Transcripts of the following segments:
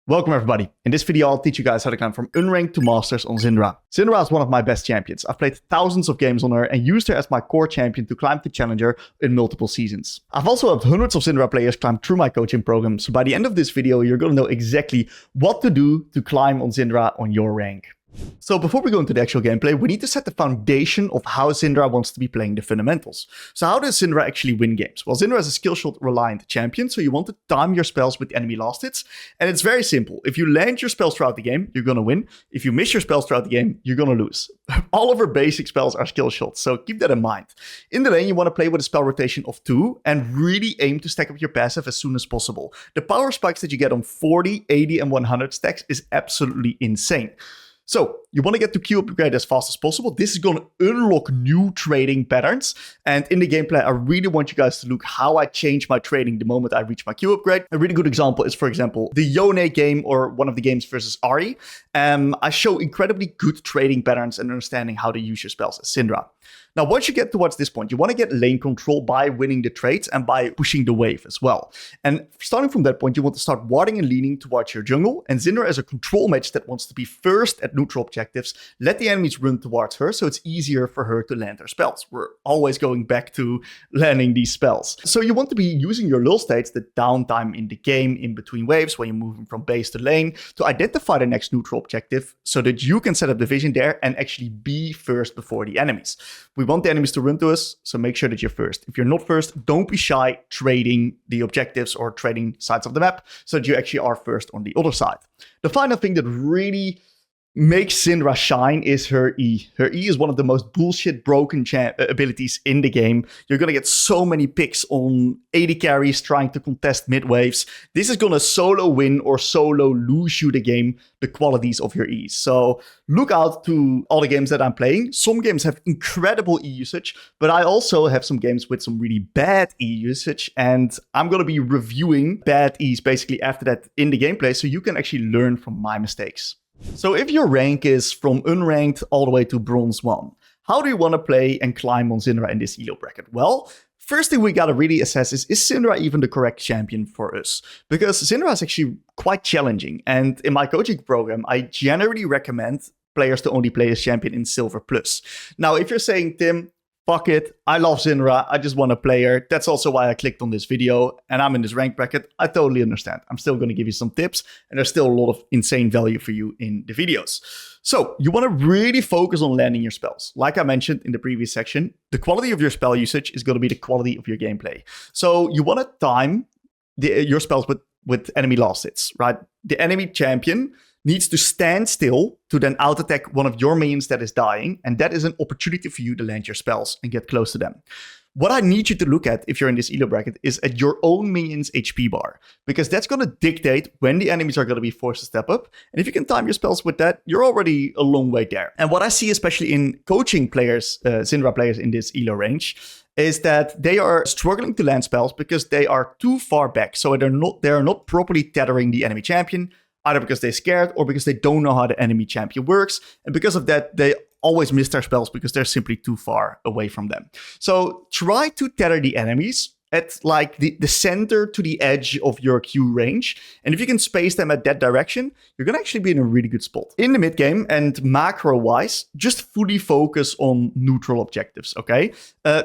Welcome everybody. In this video, I'll teach you guys how to climb from Unranked to Masters on SYNDRA. SYNDRA is one of my best champions. I've played thousands of games on her and used her as my core champion to climb to Challenger in multiple seasons. I've also helped hundreds of SYNDRA players climb through my coaching program, so by the end of this video, you're going to know exactly what to do to climb on SYNDRA on your rank. So before we go into the actual gameplay, we need to set the foundation of how SYNDRA wants to be playing the fundamentals. So how does SYNDRA actually win games? Well, SYNDRA is a skill shot reliant champion, so you want to time your spells with enemy last hits. And it's very simple. If you land your spells throughout the game, you're going to win. If you miss your spells throughout the game, you're going to lose. All of her basic spells are skill shots, so keep that in mind. In the lane, you want to play with a spell rotation of 2 and really aim to stack up your passive as soon as possible. The power spikes that you get on 40, 80, and 100 stacks is absolutely insane. So you want to get to Q upgrade as fast as possible. This is going to unlock new trading patterns. And in the gameplay, I really want you guys to look how I change my trading the moment I reach my Q upgrade. A really good example is, for example, the Yone game or one of the games versus Ahri. I show incredibly good trading patterns and understanding how to use your spells as SYNDRA. Now, once you get towards this point, you want to get lane control by winning the trades and by pushing the wave as well. And starting from that point, you want to start warding and leaning towards your jungle. And SYNDRA is a control match that wants to be first at neutral objectives. Let the enemies run towards her, so it's easier for her to land her spells. We're always going back to landing these spells. So you want to be using your lull states, the downtime in the game in between waves, when you're moving from base to lane, to identify the next neutral objective so that you can set up the vision there and actually be first before the enemies. We want the enemies to run to us, so make sure that you're first. If you're not first, don't be shy trading the objectives or trading sides of the map so that you actually are first on the other side. The final thing that really makes SYNDRA shine is her E. Her E is one of the most bullshit broken abilities in the game. You're going to get so many picks on 80 carries trying to contest mid waves. This is going to solo win or solo lose you the game, the qualities of your E. So look out to all the games that I'm playing. Some games have incredible E usage, but I also have some games with some really bad E usage. And I'm going to be reviewing bad E's basically after that in the gameplay, so you can actually learn from my mistakes. So if your rank is from Unranked all the way to Bronze 1, how do you want to play and climb on SYNDRA in this elo bracket? Well, first thing we got to really assess is SYNDRA even the correct champion for us? Because SYNDRA is actually quite challenging. And in my coaching program, I generally recommend players to only play this champion in Silver Plus. Now, if you're saying, Tim, fuck it, I love SYNDRA, I just want to play her. That's also why I clicked on this video and I'm in this rank bracket. I totally understand. I'm still going to give you some tips and there's still a lot of insane value for you in the videos. So you want to really focus on landing your spells. Like I mentioned in the previous section, the quality of your spell usage is going to be the quality of your gameplay. So you want to time your spells with enemy last hits, right? The enemy champion needs to stand still to then out-attack one of your minions that is dying, and that is an opportunity for you to land your spells and get close to them. What I need you to look at if you're in this elo bracket is at your own minion's HP bar, because that's going to dictate when the enemies are going to be forced to step up. And if you can time your spells with that, you're already a long way there. And what I see, especially in coaching players, SYNDRA players in this elo range, is that they are struggling to land spells because they are too far back. So they are not properly tethering the enemy champion, either because they're scared or because they don't know how the enemy champion works. And because of that, they always miss their spells because they're simply too far away from them. So try to tether the enemies at like the center to the edge of your Q range. And if you can space them at that direction, you're going to actually be in a really good spot. In the mid game and macro-wise, just fully focus on neutral objectives, okay?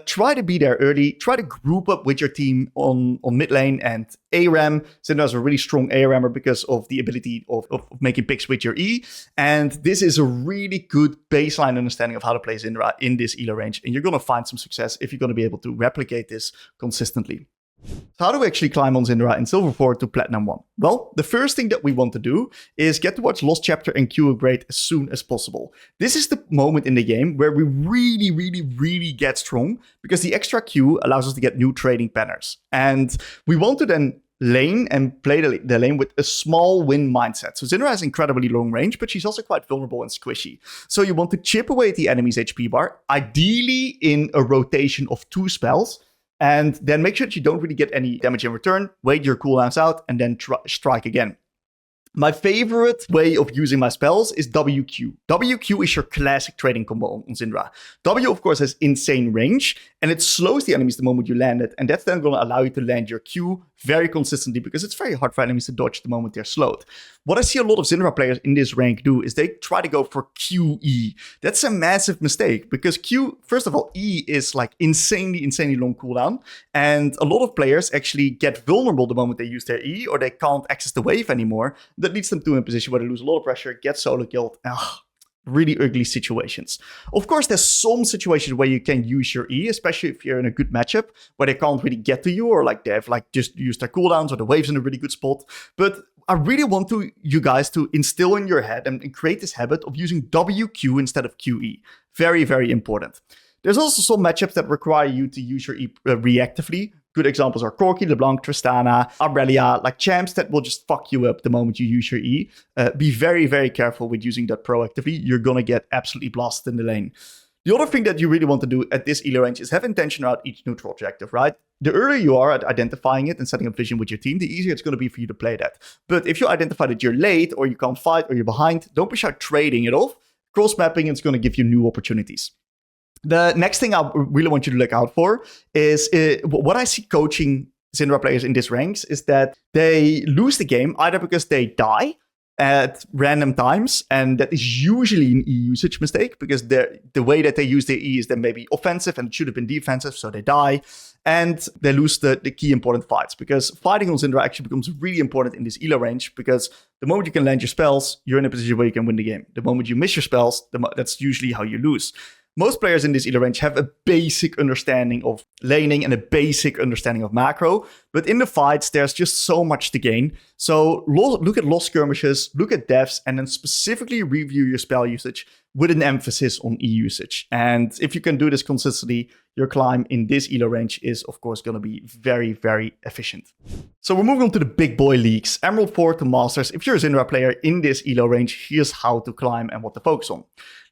Try to be there early. Try to group up with your team on mid lane and ARAM. SYNDRA is a really strong ARAMer because of the ability of making picks with your E. And this is a really good baseline understanding of how to play SYNDRA in this elo range. And you're going to find some success if you're going to be able to replicate this consistently. So how do we actually climb on SYNDRA in Silver 4 to Platinum 1? Well, the first thing that we want to do is get towards Lost Chapter and Q upgrade as soon as possible. This is the moment in the game where we really get strong because the extra Q allows us to get new trading patterns. And we want to then lane and play the lane with a small win mindset. So SYNDRA has incredibly long range, but she's also quite vulnerable and squishy. So you want to chip away at the enemy's HP bar, ideally in a rotation of 2 spells, and then make sure that you don't really get any damage in return, wait your cooldowns out, and then strike again. My favorite way of using my spells is WQ. WQ is your classic trading combo on SYNDRA. W, of course, has insane range, and it slows the enemies the moment you land it, and that's then going to allow you to land your Q very consistently because it's very hard for enemies to dodge the moment they're slowed. What I see a lot of Syndra players in this rank do is they try to go for QE. That's a massive mistake because first of all, E is like insanely long cooldown. And a lot of players actually get vulnerable the moment they use their E or they can't access the wave anymore. That leads them to a position where they lose a lot of pressure, get solo killed. Really ugly situations. Of course, there's some situations where you can use your E, especially if you're in a good matchup where they can't really get to you or like they have like just used their cooldowns or the wave's in a really good spot. But I really want you guys to instill in your head and create this habit of using WQ instead of QE. Very, very important. There's also some matchups that require you to use your E reactively. Good examples are Corki, LeBlanc, Tristana, Aurelia, like champs that will just fuck you up the moment you use your E. Be very, very careful with using that proactively. You're going to get absolutely blasted in the lane. The other thing that you really want to do at this elo range is have intention around each neutral objective, right? The earlier you are at identifying it and setting up vision with your team, the easier it's going to be for you to play that. But if you identify that you're late or you can't fight or you're behind, don't push out trading it off. Cross-mapping is going to give you new opportunities. The next thing I really want you to look out for is what I see coaching Syndra players in these ranks is that they lose the game either because they die at random times, and that is usually an E usage mistake because the way that they use their E is then maybe offensive and it should have been defensive, so they die, and they lose the key important fights because fighting on Syndra actually becomes really important in this elo range because the moment you can land your spells, you're in a position where you can win the game. The moment you miss your spells, that's usually how you lose. Most players in this elo range have a basic understanding of laning and a basic understanding of macro, but in the fights, there's just so much to gain. So look at lost skirmishes, look at deaths, and then specifically review your spell usage with an emphasis on E usage. And if you can do this consistently, your climb in this elo range is, of course, going to be very, very efficient. So we're moving on to the big boy leagues, Emerald 4 to Masters. If you're a Syndra player in this elo range, here's how to climb and what to focus on.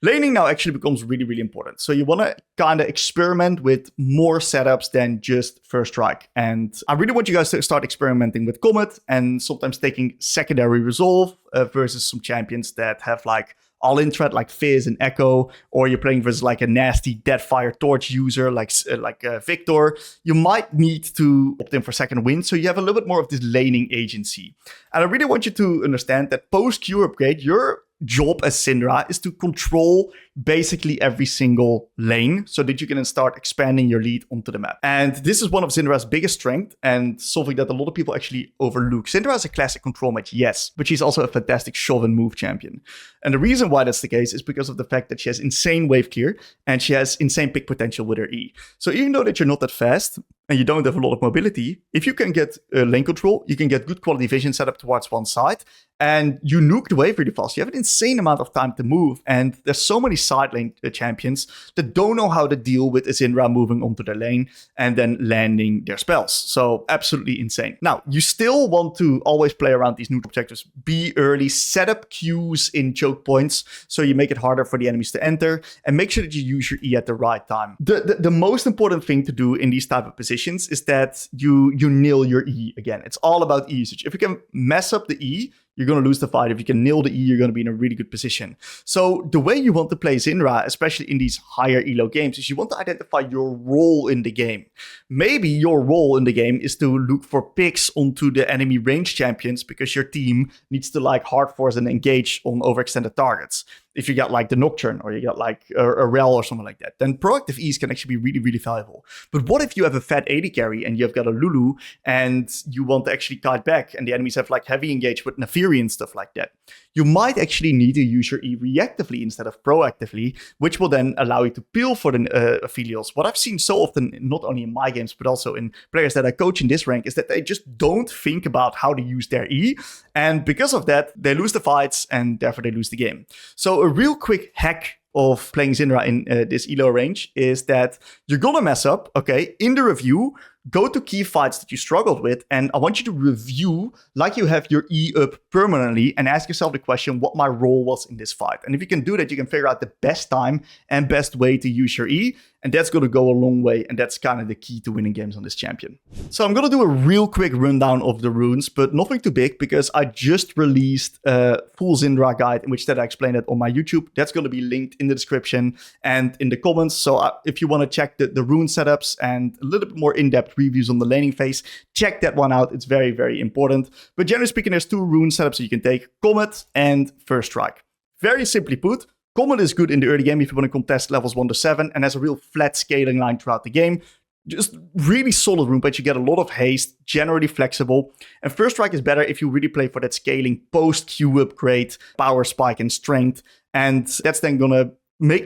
Laning now actually becomes really, really important. So you want to kind of experiment with more setups than just first strike. And I really want you guys to start experimenting with Comet and sometimes taking secondary resolve versus some champions that have like all-in threat like Fizz and Echo, or you're playing versus like a nasty Deadfire Torch user like Victor. You might need to opt in for second win, so you have a little bit more of this laning agency. And I really want you to understand that post-Q upgrade, your job as Syndra is to control basically every single lane so that you can then start expanding your lead onto the map. And this is one of Syndra's biggest strengths and something that a lot of people actually overlook. Syndra is a classic control match, yes, but she's also a fantastic shove and move champion. And the reason why that's the case is because of the fact that she has insane wave clear and she has insane pick potential with her E. So even though that you're not that fast and you don't have a lot of mobility, if you can get lane control, you can get good quality vision set up towards one side, and you nuke the wave really fast. You have an insane amount of time to move, and there's so many side lane champions that don't know how to deal with a Syndra moving onto their lane and then landing their spells. So absolutely insane. Now, you still want to always play around these neutral objectives. Be early, set up Qs in choke points so you make it harder for the enemies to enter, and make sure that you use your E at the right time. The most important thing to do in these type of positions is that you nail your E again. It's all about E usage. If you can mess up the E, you're going to lose the fight. If you can nail the E, you're going to be in a really good position. So the way you want to play Syndra, especially in these higher elo games, is you want to identify your role in the game. Maybe your role in the game is to look for picks onto the enemy range champions because your team needs to like hard force and engage on overextended targets. If you got like the Nocturne or you got like a Rel or something like that, then proactive E's can actually be really, really valuable. But what if you have a fat AD carry and you've got a Lulu and you want to actually kite back and the enemies have like heavy engage with Neferi and stuff like that? You might actually need to use your E reactively instead of proactively, which will then allow you to peel for the Aphelios. What I've seen so often, not only in my games, but also in players that I coach in this rank, is that they just don't think about how to use their E. And because of that, they lose the fights and therefore they lose the game. So a real quick hack of playing Syndra in this elo range is that you're gonna mess up, okay? In the review, go to key fights that you struggled with, and I want you to review like you have your E up permanently and ask yourself the question, what my role was in this fight. And if you can do that, you can figure out the best time and best way to use your E. And that's going to go a long way. And that's kind of the key to winning games on this champion. So I'm going to do a real quick rundown of the runes, but nothing too big because I just released a full SYNDRA guide in which that I explained it on my YouTube. That's going to be linked in the description and in the comments. So if you want to check the rune setups and a little bit more in-depth reviews on the laning phase, check that one out. It's very, very important. But generally speaking, there's 2 rune setups that you can take: Comet and First Strike. Very simply put, Comet is good in the early game if you want to contest levels 1 to 7 and has a real flat scaling line throughout the game. Just really solid rune patch. You get a lot of haste, generally flexible. And First Strike is better if you really play for that scaling post-Q upgrade, power spike, and strength. And that's then going to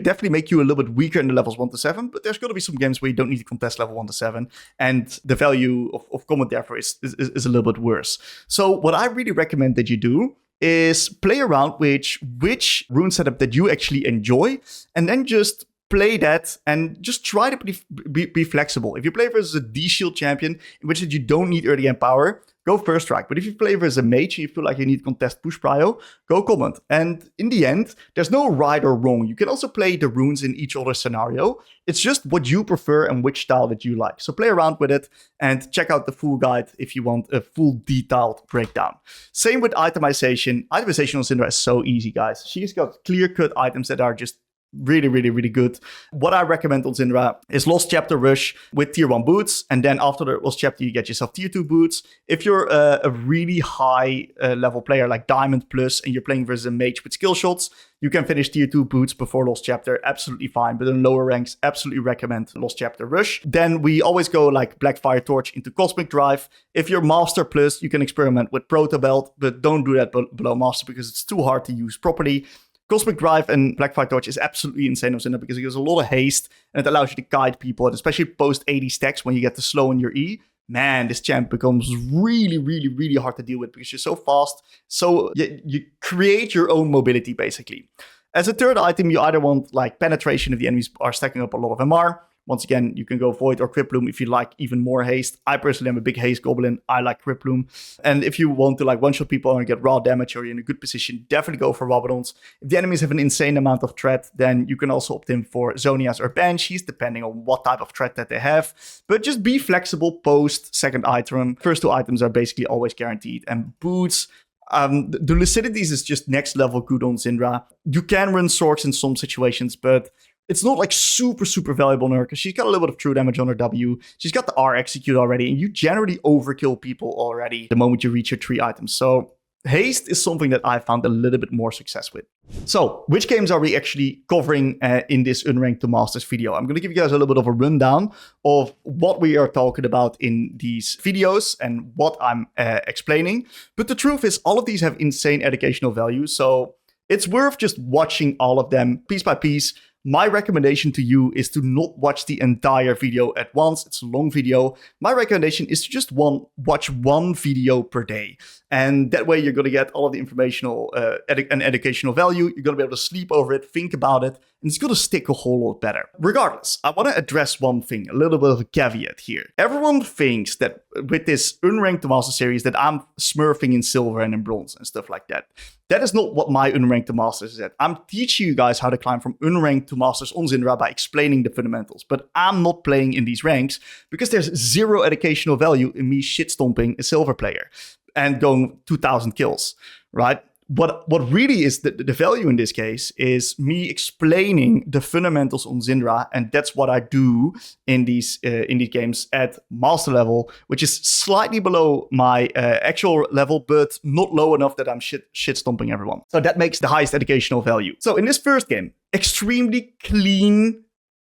definitely make you a little bit weaker in the levels 1 to 7, but there's going to be some games where you don't need to contest level 1 to 7, and the value of Comet therefore is a little bit worse. So what I really recommend that you do is play around with which rune setup that you actually enjoy, and then just play that and just try to be flexible. If you play versus a D-shield champion in which you don't need early game power, go First Strike. But if you play versus a mage and you feel like you need contest push prio, go Comet. And in the end, there's no right or wrong. You can also play the runes in each other scenario. It's just what you prefer and which style that you like. So play around with it and check out the full guide if you want a full detailed breakdown. Same with itemization. Itemization on SYNDRA is so easy, guys. She's got clear-cut items that are just really, really, really good. What I recommend on SYNDRA is Lost Chapter Rush with tier 1 boots. And then after the Lost Chapter, you get yourself tier 2 boots. If you're a really high level player like Diamond Plus and you're playing versus a mage with skill shots, you can finish tier 2 boots before Lost Chapter. Absolutely fine. But in lower ranks, absolutely recommend Lost Chapter Rush. Then we always go like Blackfire Torch into Cosmic Drive. If you're Master Plus, you can experiment with Proto Belt, but don't do that below Master because it's too hard to use properly. Cosmic Drive and Blackfire Torch is absolutely insane on SYNDRA because it gives a lot of haste and it allows you to guide people, and especially post 80 stacks when you get the slow in your E. Man, this champ becomes really, really, really hard to deal with because you're so fast. So you create your own mobility basically. As a third item, you either want like penetration if the enemies are stacking up a lot of MR. Once again, you can go Void or Crypt Bloom if you like even more haste. I personally am a big haste goblin. I like Crypt Bloom. And if you want to like one-shot people and get raw damage or you're in a good position, definitely go for Rabadons. If the enemies have an insane amount of threat, then you can also opt in for Zonias or Banshees, depending on what type of threat that they have. But just be flexible post second item. First 2 items are basically always guaranteed. And boots, the Lucidities is just next level good on SYNDRA. You can run swords in some situations, but it's not like super, super valuable on her because she's got a little bit of true damage on her W. She's got the R execute already, and you generally overkill people already the moment you reach your 3 items. So haste is something that I found a little bit more success with. So which games are we actually covering in this Unranked to Masters video? I'm going to give you guys a little bit of a rundown of what we are talking about in these videos and what I'm explaining. But the truth is all of these have insane educational value. So it's worth just watching all of them piece by piece. My recommendation to you is to not watch the entire video at once. It's a long video. My recommendation is to just watch one video per day. And that way you're going to get all of the informational and educational value. You're going to be able to sleep over it, think about it, and it's going to stick a whole lot better. Regardless, I want to address one thing, a little bit of a caveat here. Everyone thinks that with this Unranked to Master series that I'm smurfing in silver and in bronze and stuff like that. That is not what my Unranked to Masters is at. I'm teaching you guys how to climb from Unranked to Masters on SYNDRA by explaining the fundamentals. But I'm not playing in these ranks because there's zero educational value in me shit-stomping a silver player and going 2,000 kills, right? What really is the value in this case is me explaining the fundamentals on SYNDRA, and that's what I do in these games at master level, which is slightly below my actual level, but not low enough that I'm shit stomping everyone. So that makes the highest educational value. So in this first game, extremely clean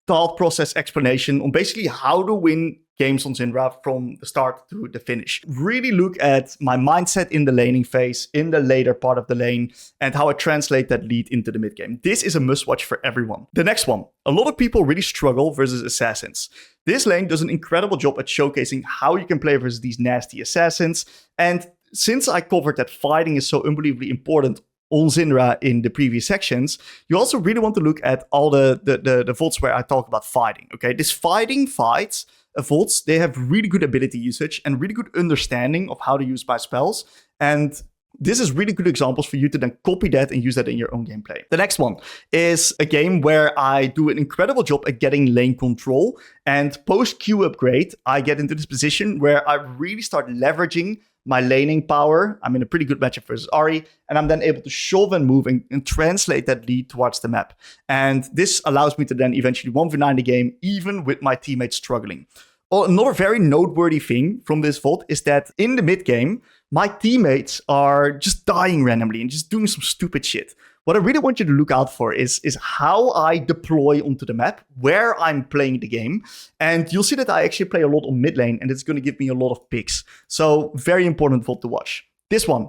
thought process explanation on basically how to win games on SYNDRA from the start to the finish. Really look at my mindset in the laning phase, in the later part of the lane, and how I translate that lead into the mid game. This is a must watch for everyone. The next one. A lot of people really struggle versus assassins. This lane does an incredible job at showcasing how you can play versus these nasty assassins. And since I covered that fighting is so unbelievably important on SYNDRA in the previous sections, you also really want to look at all the VODs where I talk about fighting, okay? This fighting fights, VODs, they have really good ability usage and really good understanding of how to use my spells. And This is really good examples for you to then copy that and use that in your own gameplay. The next one is a game where I do an incredible job at getting lane control. And post Q upgrade, I get into this position where I really start leveraging my laning power. I'm in a pretty good matchup versus Ahri, and I'm then able to shove and move and translate that lead towards the map. And this allows me to then eventually 1v9 the game, even with my teammates struggling. Another very noteworthy thing from this VOD is that in the mid game, my teammates are just dying randomly and just doing some stupid shit. What I really want you to look out for is how I deploy onto the map, where I'm playing the game. And you'll see that I actually play a lot on mid lane, and it's going to give me a lot of picks. So very important VOD to watch. This one,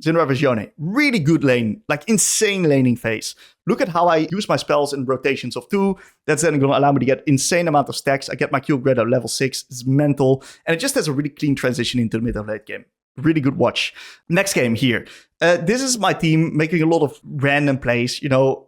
SYNDRA vs Yone. Really good lane, like insane laning phase. Look at how I use my spells in rotations of 2. That's then going to allow me to get insane amount of stacks. I get my Q upgrade at level 6. It's mental. And it just has a really clean transition into the mid of late game. Really good watch. Next game here. This is my team making a lot of random plays. You know,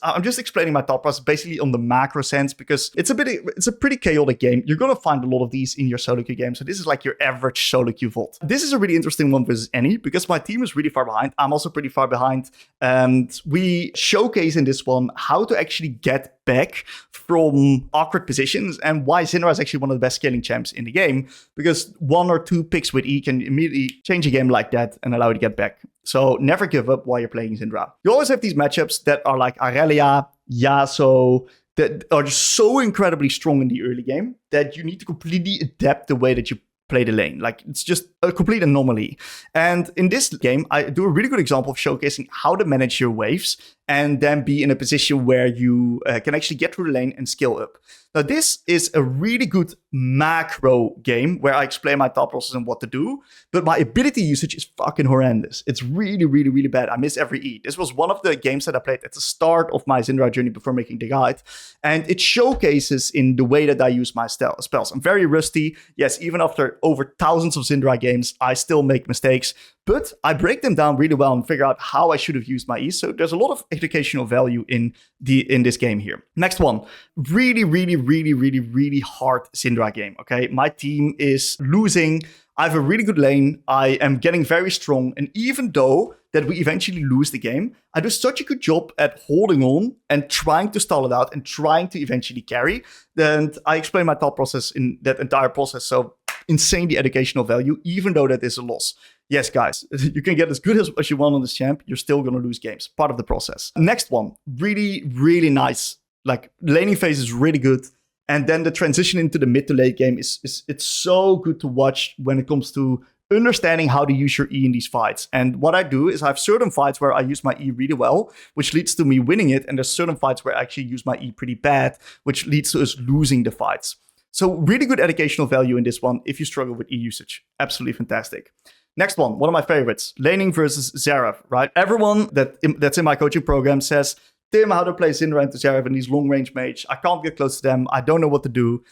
I'm just explaining my thought process basically on the macro sense because it's a pretty chaotic game. You're going to find a lot of these in your solo queue game. So this is like your average solo queue VOD. This is a really interesting one versus any because my team is really far behind. I'm also pretty far behind. And we showcase in this one how to actually get back from awkward positions and why SYNDRA is actually one of the best scaling champs in the game because 1 or 2 picks with E can immediately change a game like that and allow you to get back. So never give up while you're playing SYNDRA. You always have these matchups that are like Aurelia, Yasuo, that are just so incredibly strong in the early game that you need to completely adapt the way that you play the lane. Like, it's just a complete anomaly. And in this game, I do a really good example of showcasing how to manage your waves and then be in a position where you can actually get through the lane and scale up. Now, this is a really good macro game where I explain my thought process and what to do, but my ability usage is fucking horrendous. It's really, really, really bad. I miss every E. This was one of the games that I played at the start of my SYNDRA journey before making the guide, and it showcases in the way that I use my spells. I'm very rusty. Yes, even after over thousands of SYNDRA games, I still make mistakes, but I break them down really well and figure out how I should have used my E. So there's a lot of educational value in this game here. Next one, really, really, really, really, really hard SYNDRA game, okay? My team is losing. I have a really good lane. I am getting very strong. And even though that we eventually lose the game, I do such a good job at holding on and trying to stall it out and trying to eventually carry. Then I explain my thought process in that entire process. So insanely educational value, even though that is a loss. Yes, guys, you can get as good as you want on this champ. You're still going to lose games. Part of the process. Next one, really, really nice. Like, laning phase is really good. And then the transition into the mid to late game it's so good to watch when it comes to understanding how to use your E in these fights. And what I do is I have certain fights where I use my E really well, which leads to me winning it. And there's certain fights where I actually use my E pretty bad, which leads to us losing the fights. So really good educational value in this one if you struggle with E usage. Absolutely fantastic. Next one of my favorites, laning versus Xerath, right? Everyone that's in my coaching program says, Tim, how to play SYNDRA into Xerath and these long-range mage. I can't get close to them. I don't know what to do.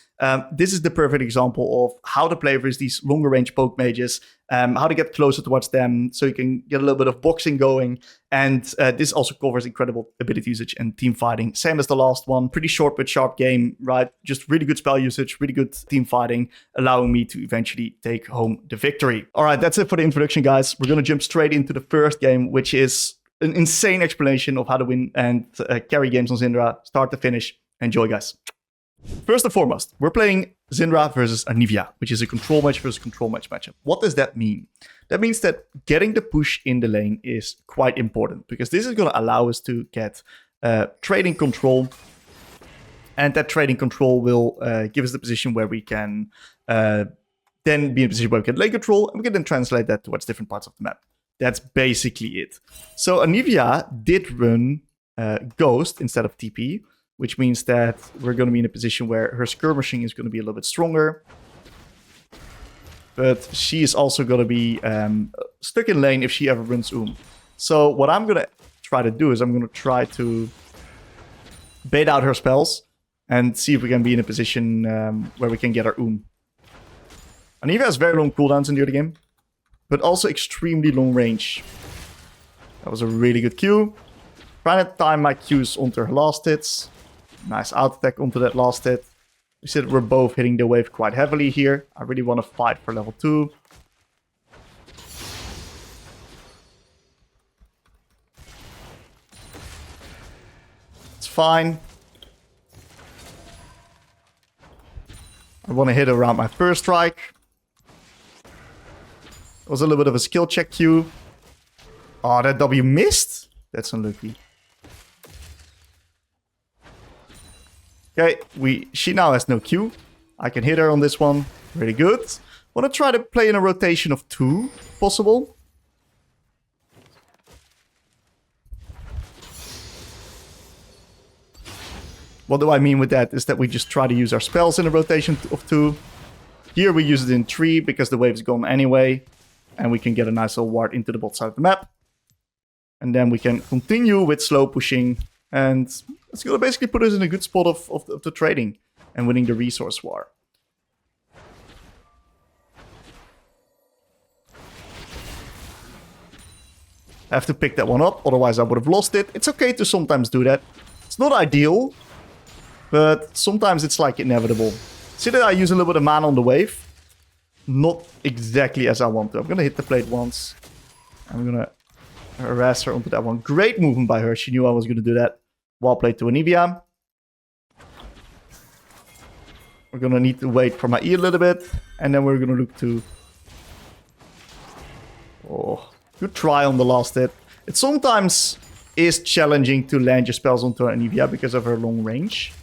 This is the perfect example of how to play versus these longer-range poke mages, how to get closer towards them so you can get a little bit of boxing going. And this also covers incredible ability usage and team fighting. Same as the last one. Pretty short but sharp game, right? Just really good spell usage, really good team fighting, allowing me to eventually take home the victory. All right, that's it for the introduction, guys. We're going to jump straight into the first game, which is an insane explanation of how to win and carry games on SYNDRA, start to finish. Enjoy, guys. First and foremost, we're playing SYNDRA versus Anivia, which is a control match versus control match matchup. What does that mean? That means that getting the push in the lane is quite important because this is going to allow us to get trading control. And that trading control will give us the position where we can then be in a position where we get lane control, and we can then translate that towards different parts of the map. That's basically it. So Anivia did run Ghost instead of TP, which means that we're going to be in a position where her skirmishing is going to be a little bit stronger. But she is also going to be stuck in lane if she ever runs So what I'm going to try to do is I'm going to try to bait out her spells and see if we can be in a position where we can get our Anivia has very long cooldowns in the early game, but also extremely long range. That was a really good Q. Trying to time my Qs onto her last hits. Nice out attack onto that last hit. You see that we're both hitting the wave quite heavily here. I really want to fight for level 2. fine. I want to hit around my first strike. It was a little bit of a skill check Q. Oh, that W missed? That's unlucky. Okay, she now has no Q. I can hit her on this one. Really good. Want to try to play in a rotation of 2, if possible. What do I mean with that? Is that we just try to use our spells in a rotation of 2. Here we use it in 3 because the wave's gone anyway. And we can get a nice little ward into the bot side of the map. And then we can continue with slow pushing. And it's going to basically put us in a good spot of the trading and winning the resource war. I have to pick that one up, otherwise I would have lost it. It's okay to sometimes do that. It's not ideal, but sometimes it's like inevitable. See that I use a little bit of mana on the wave? Not exactly as I want to. I'm going to hit the plate once. I'm going to harass her onto that one. Great movement by her. She knew I was going to do that. Wall plate to Anivia. We're going to need to wait for my E a little bit. And then we're going to look to... Oh, good try on the last hit. It sometimes is challenging to land your spells onto Anivia because of her long range.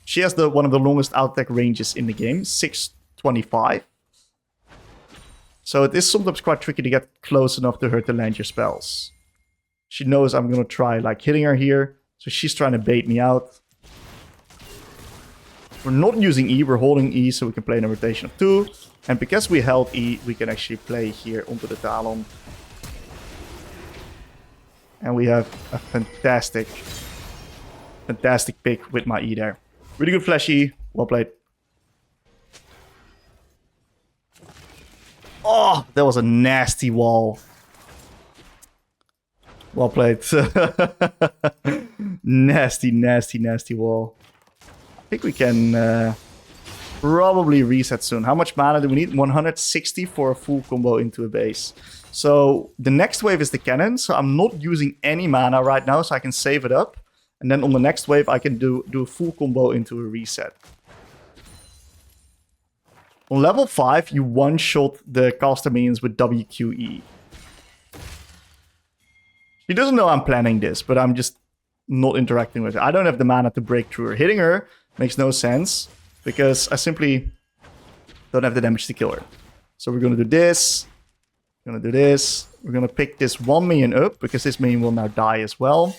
She has one of the longest out-attack ranges in the game. 625. So it is sometimes quite tricky to get close enough to her to land your spells. She knows I'm going to try like hitting her here. So she's trying to bait me out. We're not using E, we're holding E so we can play in a rotation of 2. And because we held E, we can actually play here onto the Talon. And we have a fantastic pick with my E there. Really good flash E. Well played. Oh, that was a nasty wall. Well played. Nasty, nasty, nasty wall. I think we can probably reset soon. How much mana do we need? 160 for a full combo into a base. So the next wave is the cannon. So I'm not using any mana right now, so I can save it up. And then on the next wave, I can do a full combo into a reset. On level 5, you one-shot the caster minions with WQE. She doesn't know I'm planning this, but I'm just not interacting with her. I don't have the mana to break through her. Hitting her makes no sense, because I simply don't have the damage to kill her. So we're going to do this. We're going to do this. We're going to pick this one minion up, because this minion will now die as well.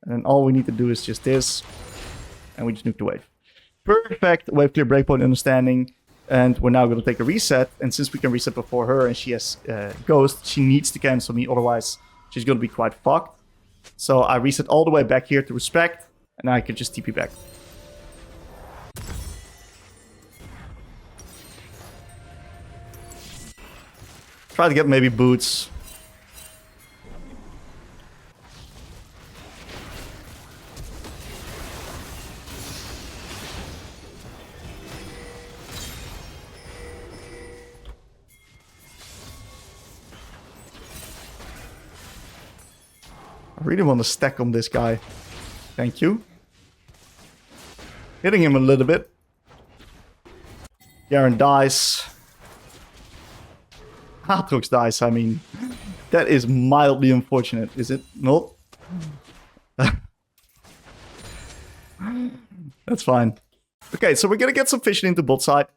And then all we need to do is just this. And we just nuke the wave. Perfect wave clear breakpoint understanding. And we're now going to take a reset. And since we can reset before her and she has Ghost, she needs to cancel me. Otherwise, she's going to be quite fucked. So I reset all the way back here to respect. And I can just TP back. Try to get maybe boots. I really want to stack on this guy. Thank you. Hitting him a little bit. Garen dies. Aatrox dies, I mean. That is mildly unfortunate, is it not? That's fine. Okay, so we're gonna get some vision into bot side.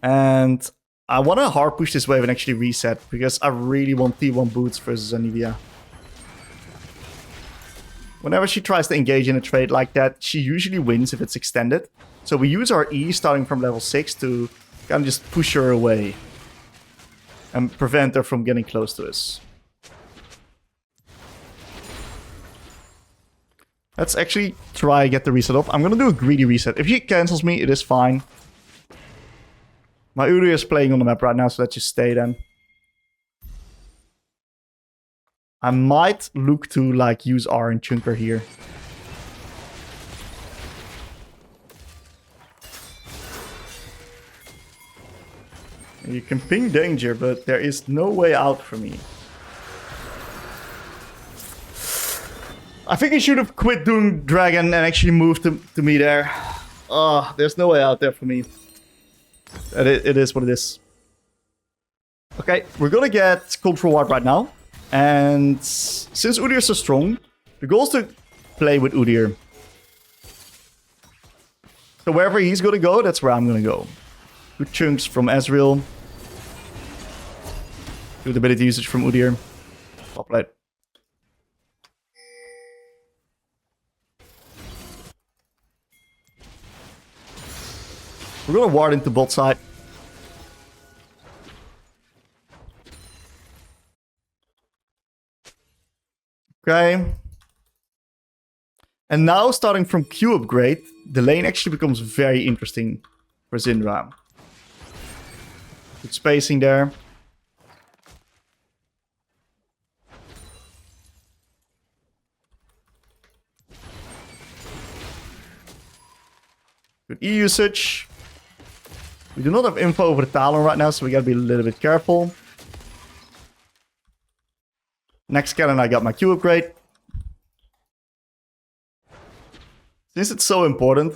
And I want to hard push this wave and actually reset, because I really want T1 boots versus Anivia. Whenever she tries to engage in a trade like that, she usually wins if it's extended. So we use our E starting from level 6 to kind of just push her away. And prevent her from getting close to us. Let's actually try to get the reset off. I'm going to do a greedy reset. If she cancels me, it is fine. My Uri is playing on the map right now, so let's just stay then. I might look to like use R and chunker here. You can ping danger, but there is no way out for me. I think he should have quit doing dragon and actually moved to me there. There's no way out there for me. It is what it is. Okay, we're gonna get control ward right now. And since Udyr is so strong, the goal is to play with Udyr. So wherever he's gonna go, that's where I'm gonna go. Good chunks from Ezreal. Good ability usage from Udyr. Top lane. We're gonna ward into bot side. Okay. And now, starting from Q upgrade, the lane actually becomes very interesting for SYNDRA. Good spacing there. Good E usage. We do not have info over the Talon right now, so we gotta be a little bit careful. Next cannon, I got my Q upgrade. Since it's so important,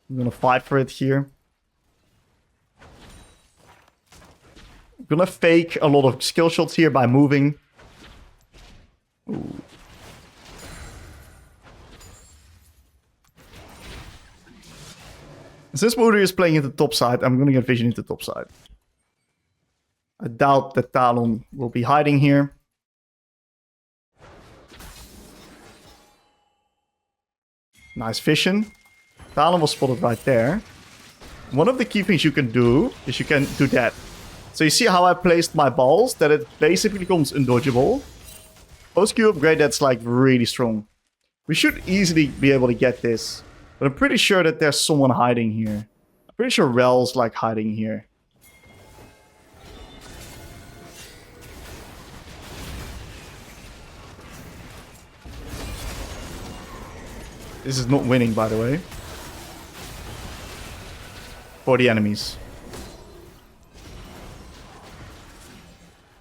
I'm gonna fight for it here. I'm gonna fake a lot of skill shots here by moving. Ooh. Since Udyr is playing into top side, I'm gonna get vision into top side. I doubt that Talon will be hiding here. Nice vision. Talon was spotted right there. One of the key things you can do is you can do that. So you see how I placed my balls? That it basically becomes undodgeable. Post Q upgrade, that's like really strong. We should easily be able to get this. But I'm pretty sure that there's someone hiding here. I'm pretty sure Rel's like hiding here. This is not winning, by the way. For the enemies.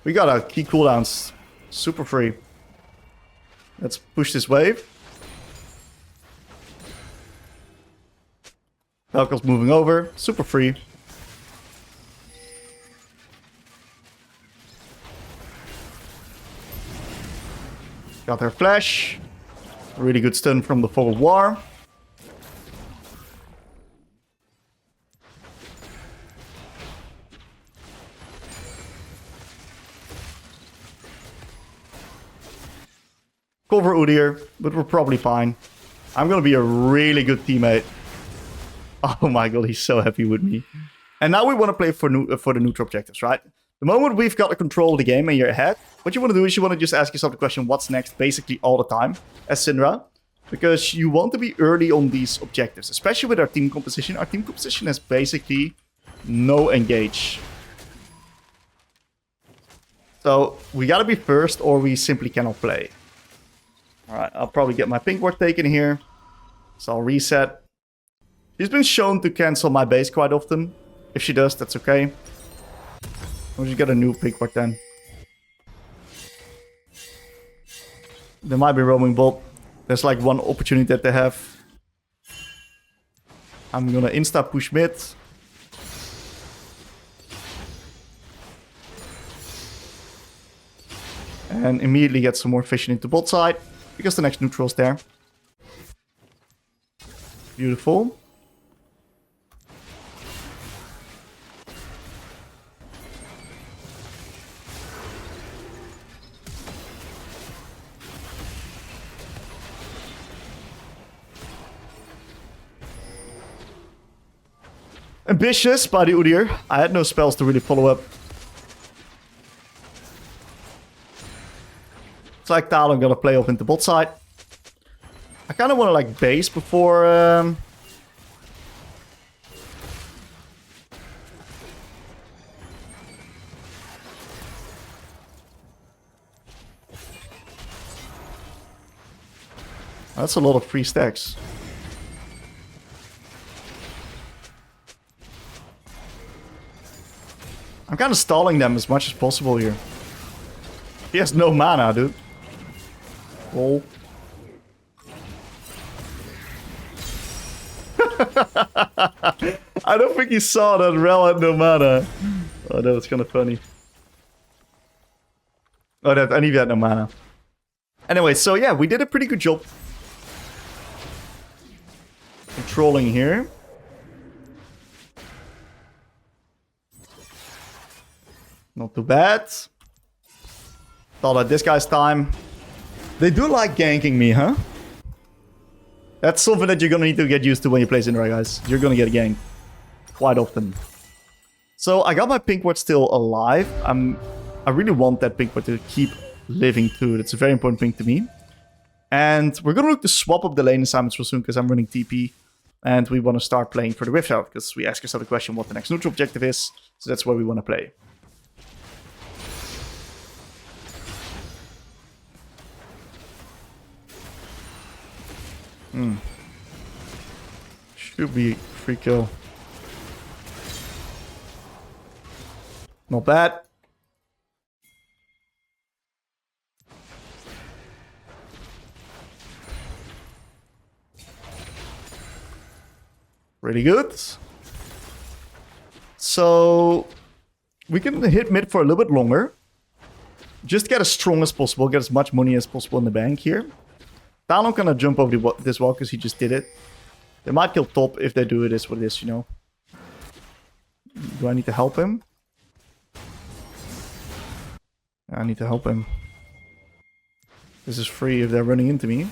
We got our key cooldowns super free. Let's push this wave. Falco's moving over, super free. Got her flash. Really good stun from the Fog of War. Cover Udyr, but we're probably fine. I'm gonna be a really good teammate. Oh my god, he's so happy with me. And now we want to play for the neutral objectives, right? The moment we've got the control of the game and you're ahead, what you want to do is you want to just ask yourself the question, what's next, basically all the time, as SYNDRA. Because you want to be early on these objectives, especially with our team composition. Our team composition has basically no engage. So we gotta be first or we simply cannot play. Alright, I'll probably get my pink ward taken here. So I'll reset. She's been shown to cancel my base quite often. If she does, that's okay. We'll just get a new pink ward then. There might be roaming bot. There's like one opportunity that they have. I'm gonna insta push mid. And immediately get some more vision into bot side. Because the next neutral's there. Beautiful. Ambitious by the Udyr. I had no spells to really follow up. It's like Talon gonna play off into bot side. I kind of want to like base before... That's a lot of free stacks. I'm kind of stalling them as much as possible here. He has no mana, dude. Lol. I don't think he saw that Rel had no mana. Oh, that was kind of funny. Oh, that Anivia had no mana. Anyway, so yeah, we did a pretty good job controlling here. Not too bad. Thought at this guy's time. They do like ganking me, huh? That's something that you're gonna need to get used to when you play Syndra, guys. You're gonna get a gank quite often. So I got my pink ward still alive. I really want that pink ward to keep living too. That's a very important thing to me. And we're gonna look to swap up the lane assignments real soon because I'm running TP. And we want to start playing for the Rift out because we ask ourselves the question what the next neutral objective is. So that's where we want to play. Should be free kill. Not bad. Really good. So we can hit mid for a little bit longer. Just get as strong as possible, get as much money as possible in the bank here. Talon gonna jump over this wall because he just did it. They might kill top if they do it, is what it is, you know. Do I need to help him? I need to help him. This is free if they're running into me.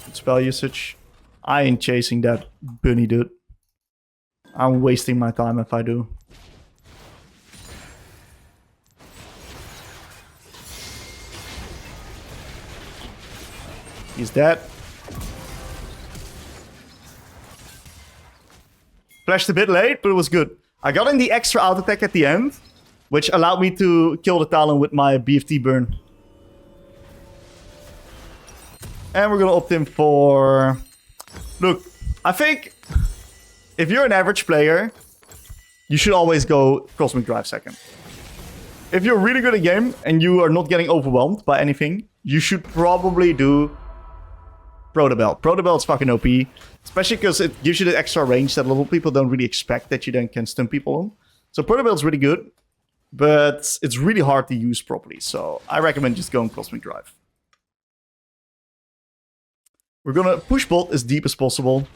Good spell usage. I ain't chasing that bunny, dude. I'm wasting my time if I do. He's dead. Flashed a bit late, but it was good. I got in the extra out attack at the end, which allowed me to kill the Talon with my BFT burn. And we're gonna opt in for... Look, I think if you're an average player, you should always go Cosmic Drive second. If you're really good at game and you are not getting overwhelmed by anything, you should probably do Protobelt. Protobelt is fucking OP. Especially because it gives you the extra range that a lot of people don't really expect that you then can stun people on. So Protobelt is really good. But it's really hard to use properly. So I recommend just going Cosmic Drive. We're gonna push bot as deep as possible.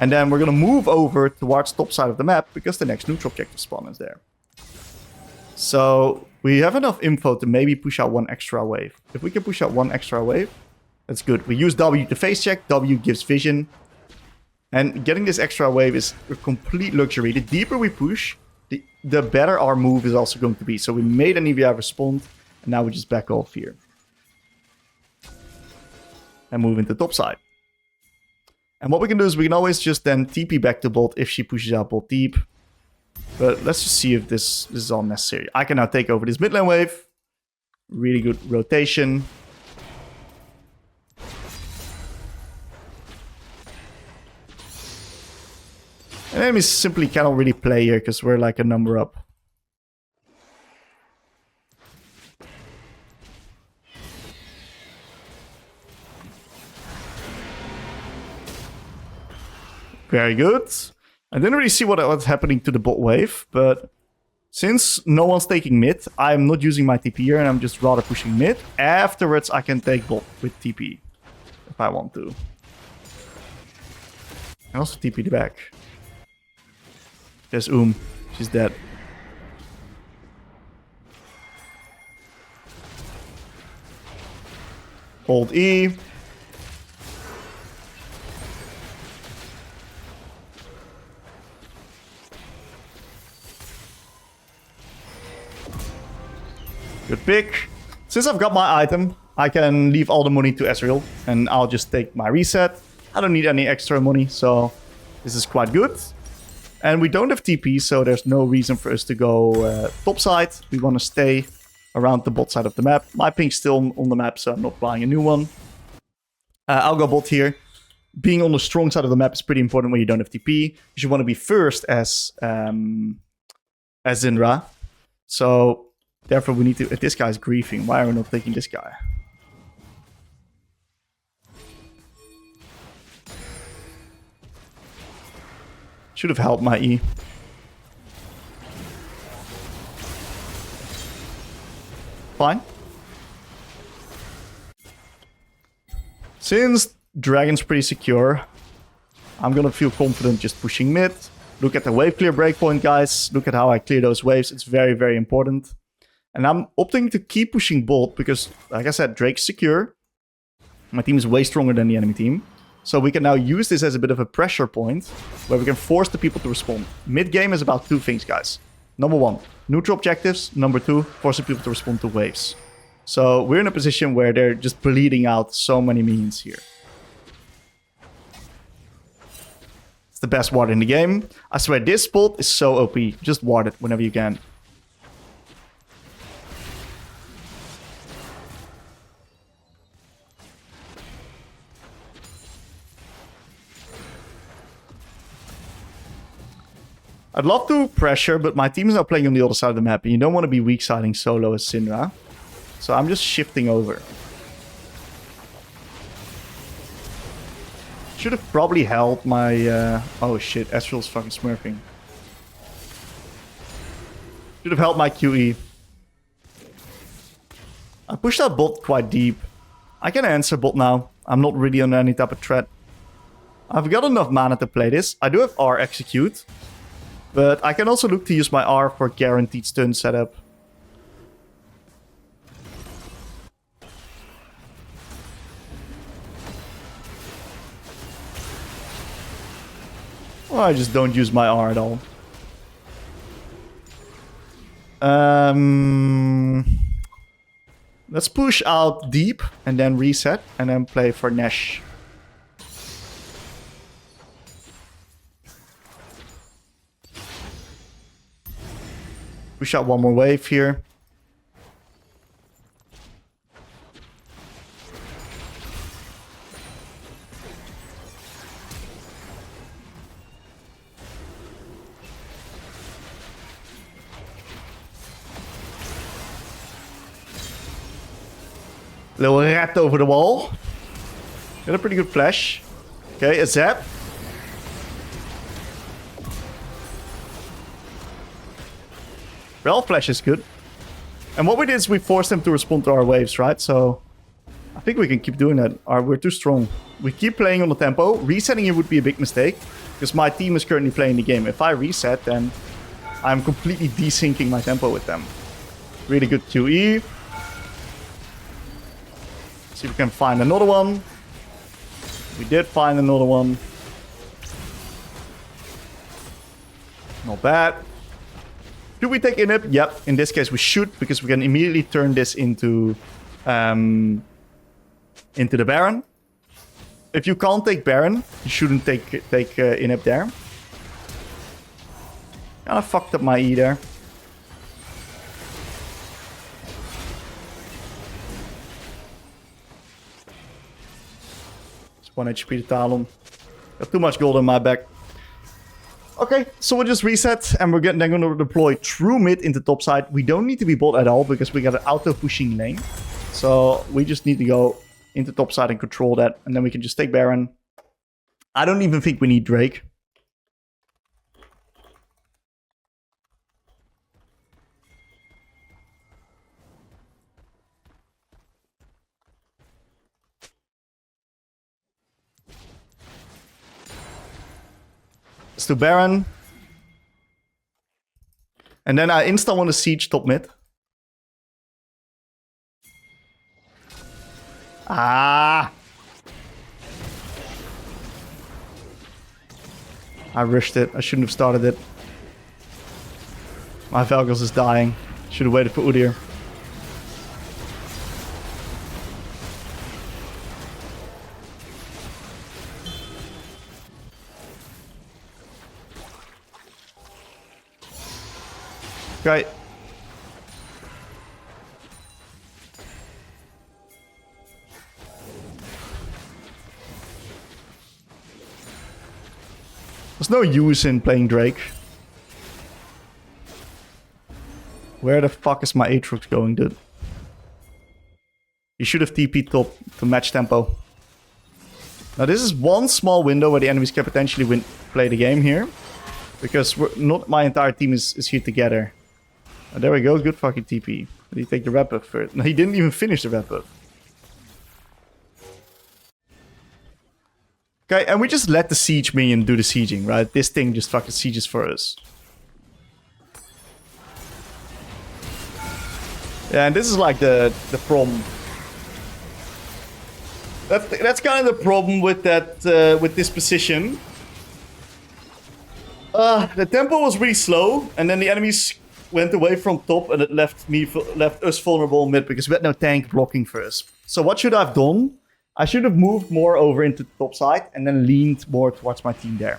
And then we're gonna move over towards top side of the map. Because the next neutral objective spawn is there. So we have enough info to maybe push out one extra wave. If we can push out one extra wave, that's good. We use W to face check. W gives vision. And getting this extra wave is a complete luxury. The deeper we push, the better our move is also going to be. So we made Anivia respond. And now we just back off here. And move into top side. And what we can do is we can always just then TP back to bot if she pushes out bot deep. But let's just see if this is all necessary. I can now take over this mid lane wave. Really good rotation. Enemies simply cannot really play here because we're like a number up. Very good. I didn't really see what's happening to the bot wave, but since no one's taking mid, I'm not using my TP here and I'm just rather pushing mid. Afterwards, I can take bot with TP if I want to. And also TP the back. There's she's dead. Hold E. Good pick. Since I've got my item, I can leave all the money to Ezreal and I'll just take my reset. I don't need any extra money, so this is quite good. And we don't have TP, so there's no reason for us to go top side. We want to stay around the bot side of the map. My pink's still on the map, so I'm not buying a new one. I'll go bot here. Being on the strong side of the map is pretty important when you don't have TP. You should want to be first as Syndra. So therefore we need to... If this guy's griefing, why are we not taking this guy? Should have helped my E. Fine. Since Dragon's pretty secure, I'm gonna feel confident just pushing mid. Look at the wave clear breakpoint, guys. Look at how I clear those waves. It's very, very important. And I'm opting to keep pushing bot because, like I said, Drake's secure. My team is way stronger than the enemy team. So we can now use this as a bit of a pressure point where we can force the people to respond. Mid-game is about two things, guys. Number one, neutral objectives. Number two, forcing people to respond to waves. So we're in a position where they're just bleeding out so many minions here. It's the best ward in the game. I swear, this spot is so OP. Just ward it whenever you can. I'd love to pressure, but my team is now playing on the other side of the map. And you don't want to be weak-siding solo as Syndra. So I'm just shifting over. Should have probably held my... oh shit, Astral's fucking smurfing. Should have held my QE. I pushed that bot quite deep. I can answer bot now. I'm not really under any type of threat. I've got enough mana to play this. I do have R execute. But I can also look to use my R for guaranteed stun setup. Or I just don't use my R at all. Let's push out deep and then reset and then play for Nesh. Push out one more wave here. Little rat over the wall. Got a pretty good flash. Okay, a zap. Well, flash is good. And what we did is we forced them to respond to our waves, right? So I think we can keep doing that. We're too strong. We keep playing on the tempo. Resetting it would be a big mistake because my team is currently playing the game. If I reset, then I'm completely desyncing my tempo with them. Really good QE. See if we can find another one. We did find another one. Not bad. Should we take inhib? Yep. In this case, we should, because we can immediately turn this into the Baron. If you can't take Baron, you shouldn't take inhib there. And I fucked up my E there. It's 1 HP to Talon. Got too much gold in my back. Okay, so we'll just reset and we're then going to deploy true mid into top side. We don't need to be bot at all because we got an auto pushing lane. So we just need to go into top side and control that. And then we can just take Baron. I don't even think we need Drake. Let's do Baron. And then I insta want to siege top mid. Ah! I rushed it. I shouldn't have started it. My Velgos is dying. Should have waited for Udyr. Okay. There's no use in playing Drake. Where the fuck is my Aatrox going, dude? You should have TP'd top to match tempo. Now this is one small window where the enemies can potentially play the game here. Because not my entire team is here together. Oh, there we go. Good fucking TP. Did he take the red buff first? No, he didn't even finish the red buff. Okay, and we just let the siege minion do the sieging, right? This thing just fucking sieges for us. Yeah, and this is like the problem. That's kind of the problem with that with this position. The tempo was really slow, and then the enemies went away from top, and it left us vulnerable mid because we had no tank blocking for us. So what should I have done? I should have moved more over into the top side and then leaned more towards my team there.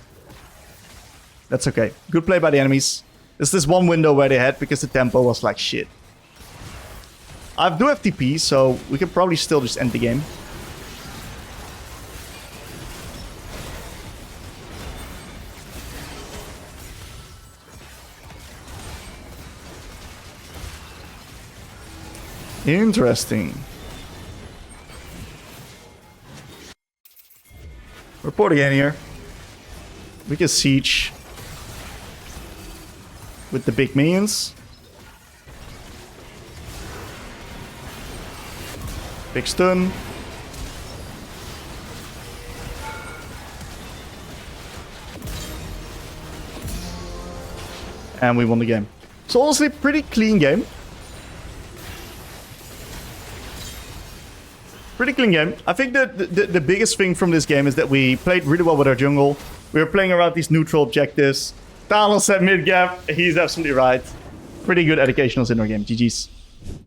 That's okay. Good play by the enemies. There's this one window where they had because the tempo was like shit. I do have TP, so we can probably still just end the game. Interesting. Report again here. We can siege with the big minions. Big stun. And we won the game. So honestly, pretty clean game. Pretty clean game. I think the biggest thing from this game is that we played really well with our jungle. We were playing around these neutral objectives. Talon said mid gap. He's absolutely right. Pretty good educationals in our game. GG's.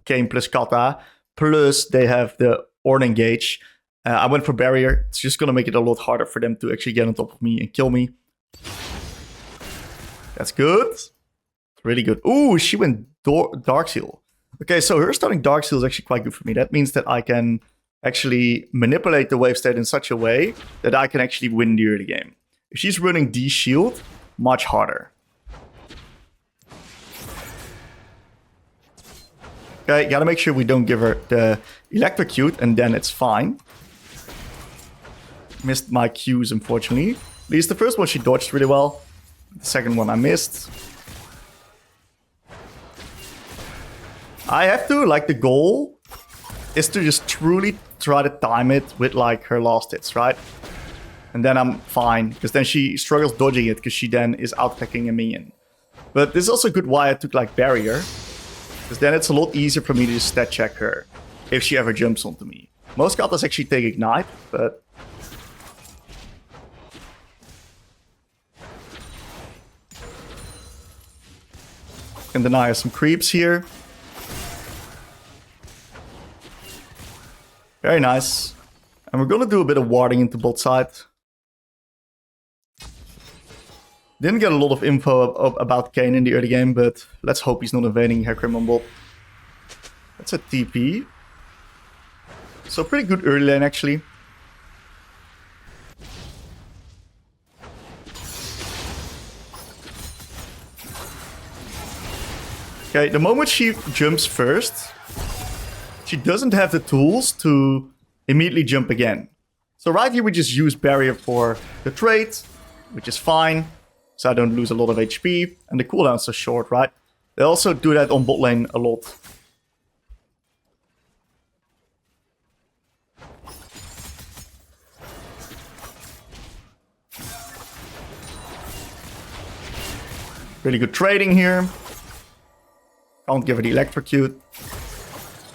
Kane plus Kata. Plus they have the Orn engage. I went for barrier. It's just going to make it a lot harder for them to actually get on top of me and kill me. That's good. Really good. Ooh, she went Dark Seal. Okay, so her starting Dark Seal is actually quite good for me. That means that I can actually manipulate the wave state in such a way that I can actually win the early game. If she's running D-Shield, much harder. Okay, gotta make sure we don't give her the electrocute, and then it's fine. Missed my Qs, unfortunately. At least the first one she dodged really well. The second one I missed. I have to, like, the goal is to just truly try to time it with, like, her last hits, right? And then I'm fine, because then she struggles dodging it, because she then is outpacking a minion. But this is also good why I took, like, barrier. Because then it's a lot easier for me to just stat check her, if she ever jumps onto me. Most katas actually take ignite, but... can deny her some creeps here. Very nice. And we're gonna do a bit of warding into bot side. Didn't get a lot of info about Kane in the early game, but let's hope he's not invading Hecarim on bot. That's a TP. So pretty good early lane actually. Okay, the moment she jumps first, she doesn't have the tools to immediately jump again. So right here we just use barrier for the trade, which is fine. So I don't lose a lot of HP. And the cooldowns are short, right? They also do that on bot lane a lot. Really good trading here. Can't give her the electrocute.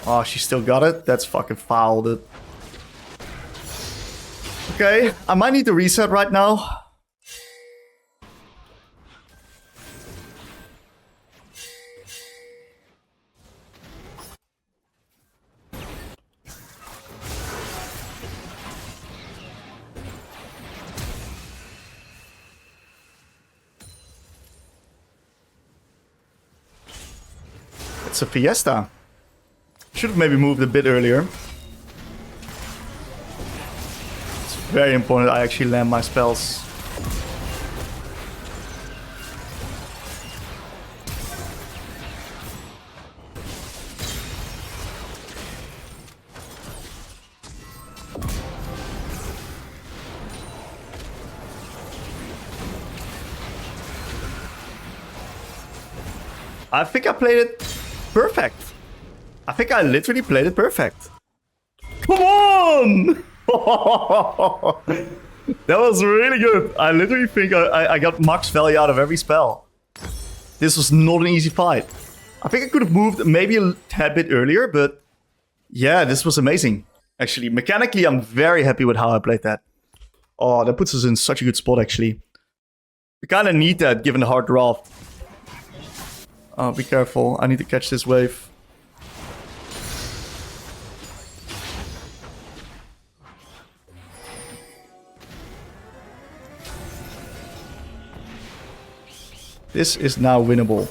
Oh, she still got it? That's fucking foul, dude. Okay, I might need to reset right now. It's a fiesta. Should have maybe moved a bit earlier. It's very important I actually land my spells. I think I played it perfect. I think I literally played it perfect. Come on! That was really good. I literally think I got max value out of every spell. This was not an easy fight. I think I could have moved maybe a tad bit earlier, but yeah, this was amazing. Actually, mechanically, I'm very happy with how I played that. Oh, that puts us in such a good spot, actually. We kind of need that, given the hard draft. Oh, be careful. I need to catch this wave. This is now winnable.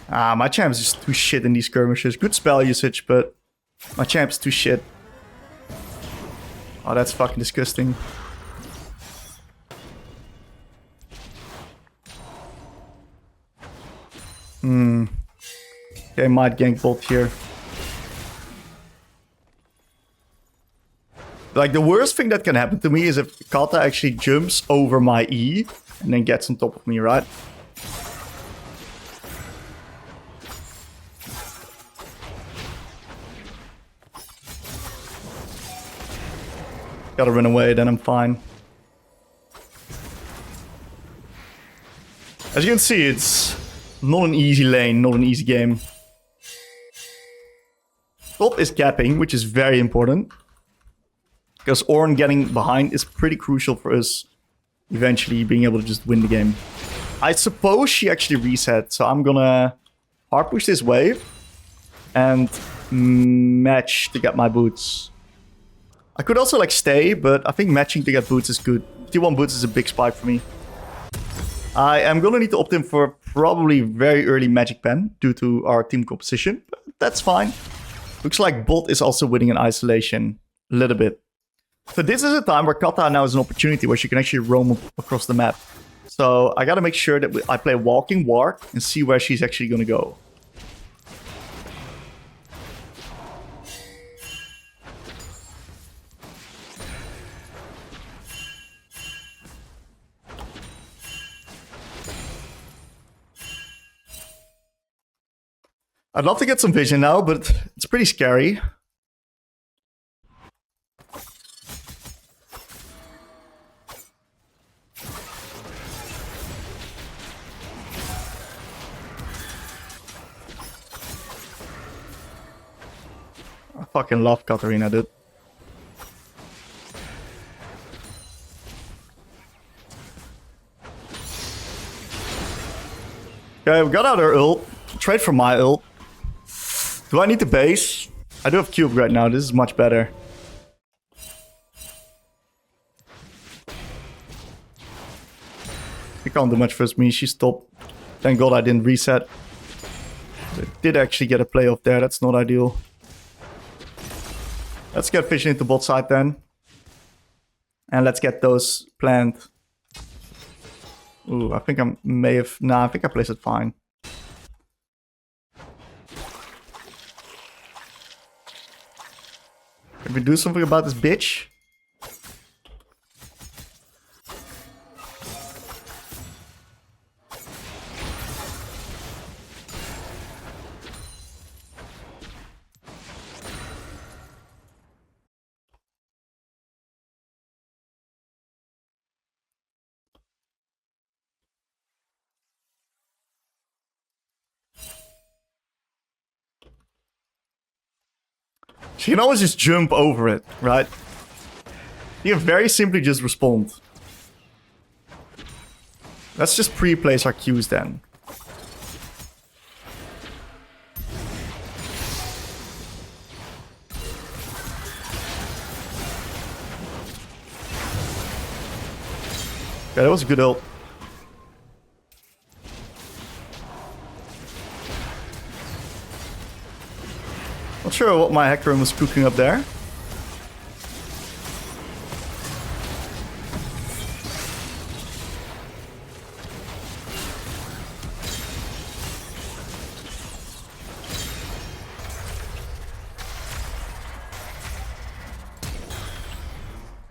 Ah, my champ is just too shit in these skirmishes. Good spell usage, but my champ's too shit. Oh, that's fucking disgusting. Okay, might gank bot here. Like, the worst thing that can happen to me is if Kata actually jumps over my E and then gets on top of me, right? Gotta run away, then I'm fine. As you can see, it's not an easy lane, not an easy game. Top is capping, which is very important. Because Ornn getting behind is pretty crucial for us eventually being able to just win the game. I suppose she actually reset, so I'm gonna hard push this wave and match to get my boots. I could also like stay, but I think matching to get boots is good. T1 boots is a big spike for me. I am gonna need to opt in for probably very early magic pen due to our team composition, but that's fine. Looks like bot is also winning in isolation a little bit. So this is a time where Kata now is an opportunity where she can actually roam across the map. So I gotta make sure that I play Walking Ward and see where she's actually gonna go. I'd love to get some vision now, but it's pretty scary. I fucking love Katarina, dude. Okay, we got out our ult. Trade for my ult. Do I need to base? I do have cube right now. This is much better. He can't do much for me. She stopped. Thank God I didn't reset. I did actually get a play off there. That's not ideal. Let's get vision into bot side then. And let's get those planned. Ooh, I think I may have... Nah, I think I placed it fine. Can we do something about this bitch? She can always just jump over it, right? You can very simply just respond. Let's just pre-place our Qs then. Yeah, that was a good ult. Not sure what my hack room was cooking up there.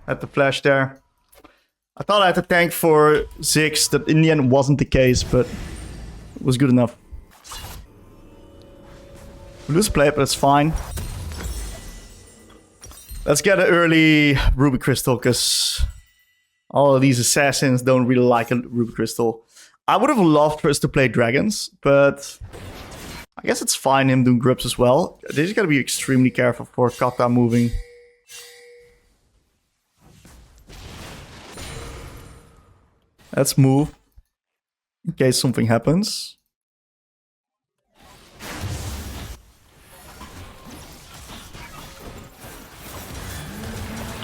Had the flash there. I thought I had to tank for Ziggs. That in the end wasn't the case, but it was good enough. We lose play, but it's fine. Let's get an early Ruby Crystal, because all of these assassins don't really like a Ruby Crystal. I would have loved for us to play dragons, but I guess it's fine him doing grubs as well. They just gotta be extremely careful for Kata moving. Let's move in case something happens.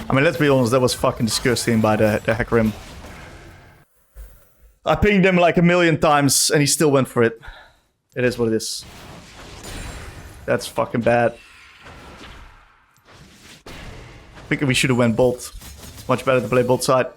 I mean, let's be honest, that was fucking disgusting by the Hecarim. I pinged him like 1,000,000 times and he still went for it. It is what it is. That's fucking bad. I think we should have went bolt. It's much better to play both side.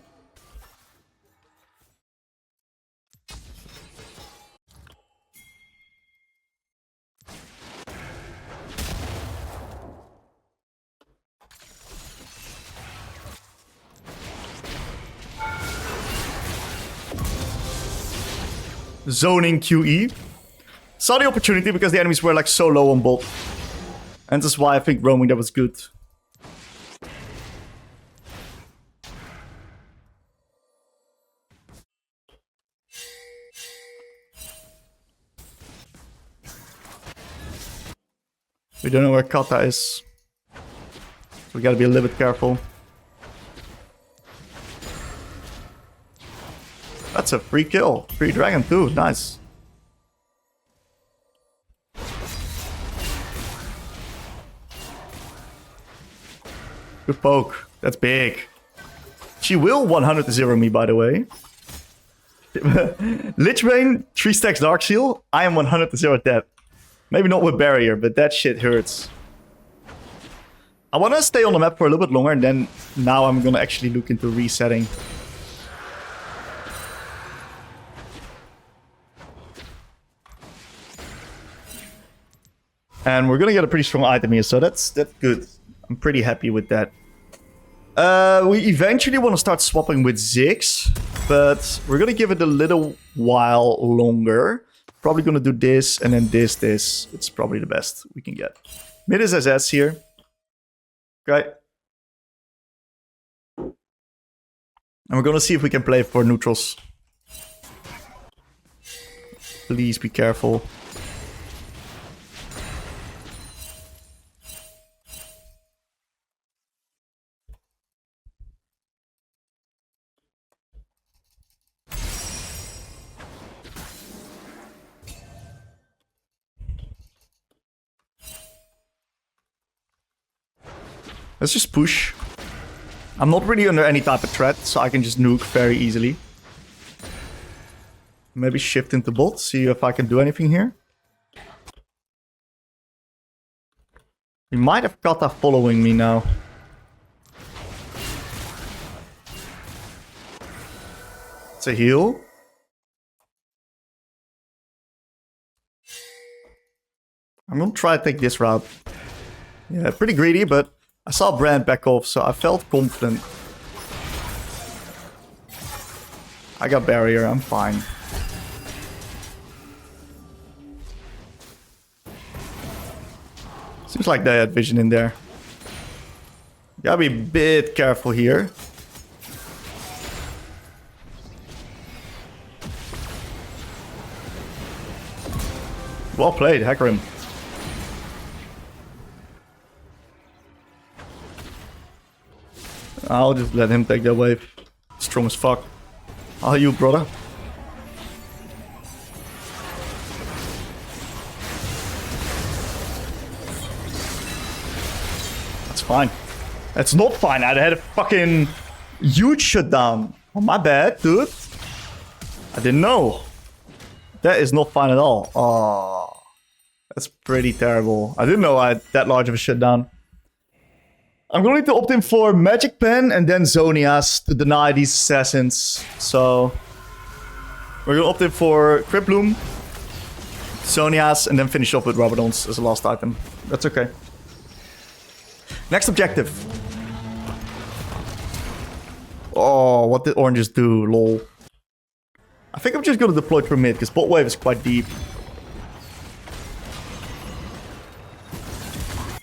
Zoning QE. Saw the opportunity because the enemies were like so low on bolt. And that's why I think roaming that was good. We don't know where Kata is. So we gotta be a little bit careful. That's a free kill. Free dragon too. Nice. Good poke. That's big. She will 100-0 me, by the way. Lich Bane, 3 stacks Dark Seal. I am 100-0 dead. Maybe not with barrier, but that shit hurts. I want to stay on the map for a little bit longer, and then now I'm going to actually look into resetting. And we're gonna get a pretty strong item here, so that's good. I'm pretty happy with that. We eventually want to start swapping with Ziggs, but we're gonna give it a little while longer. Probably gonna do this, and then this. It's probably the best we can get. Mid is SS here. Okay. And we're gonna see if we can play for neutrals. Please be careful. Let's just push. I'm not really under any type of threat, so I can just nuke very easily. Maybe shift into bot, see if I can do anything here. We might have Kata following me now. It's a heal. I'm gonna try to take this route. Yeah, pretty greedy, but I saw Brand back off, so I felt confident. I got barrier, I'm fine. Seems like they had vision in there. Gotta be a bit careful here. Well played, Hecarim. I'll just let him take that wave. Strong as fuck. How are you, brother? That's fine. That's not fine. I had a fucking huge shutdown. Oh, my bad, dude. I didn't know. That is not fine at all. Oh, that's pretty terrible. I didn't know I had that large of a shutdown. I'm going to opt in for Magic Pen and then Zonias to deny these assassins. So we're going to opt in for Crypt Bloom, Zonias, and then finish off with Rabadons as the last item. That's okay. Next objective. Oh, what did oranges do? Lol. I think I'm just going to deploy through mid, because bot wave is quite deep.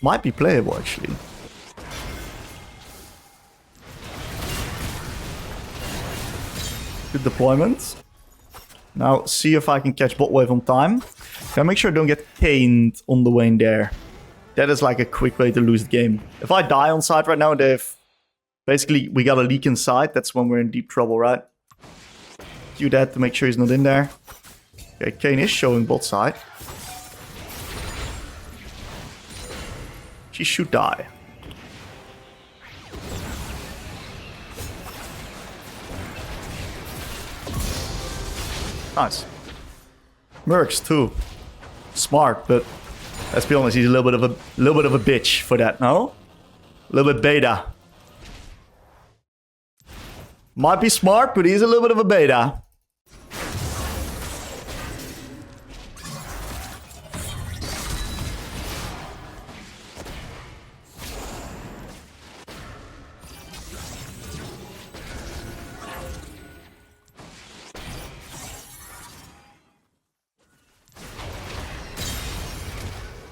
Might be playable, actually. Good deployment. Now, see if I can catch bot wave on time. Gotta make sure I don't get caned on the way in there. That is like a quick way to lose the game. If I die on side right now, they've... Basically, we got a leak inside. That's when we're in deep trouble, right? Do that to make sure he's not in there. Okay, Kayn is showing bot side. She should die. Nice. Mercs too. Smart, but let's be honest, he's a little bit of a bitch for that, no? A little bit beta. Might be smart, but he's a little bit of a beta.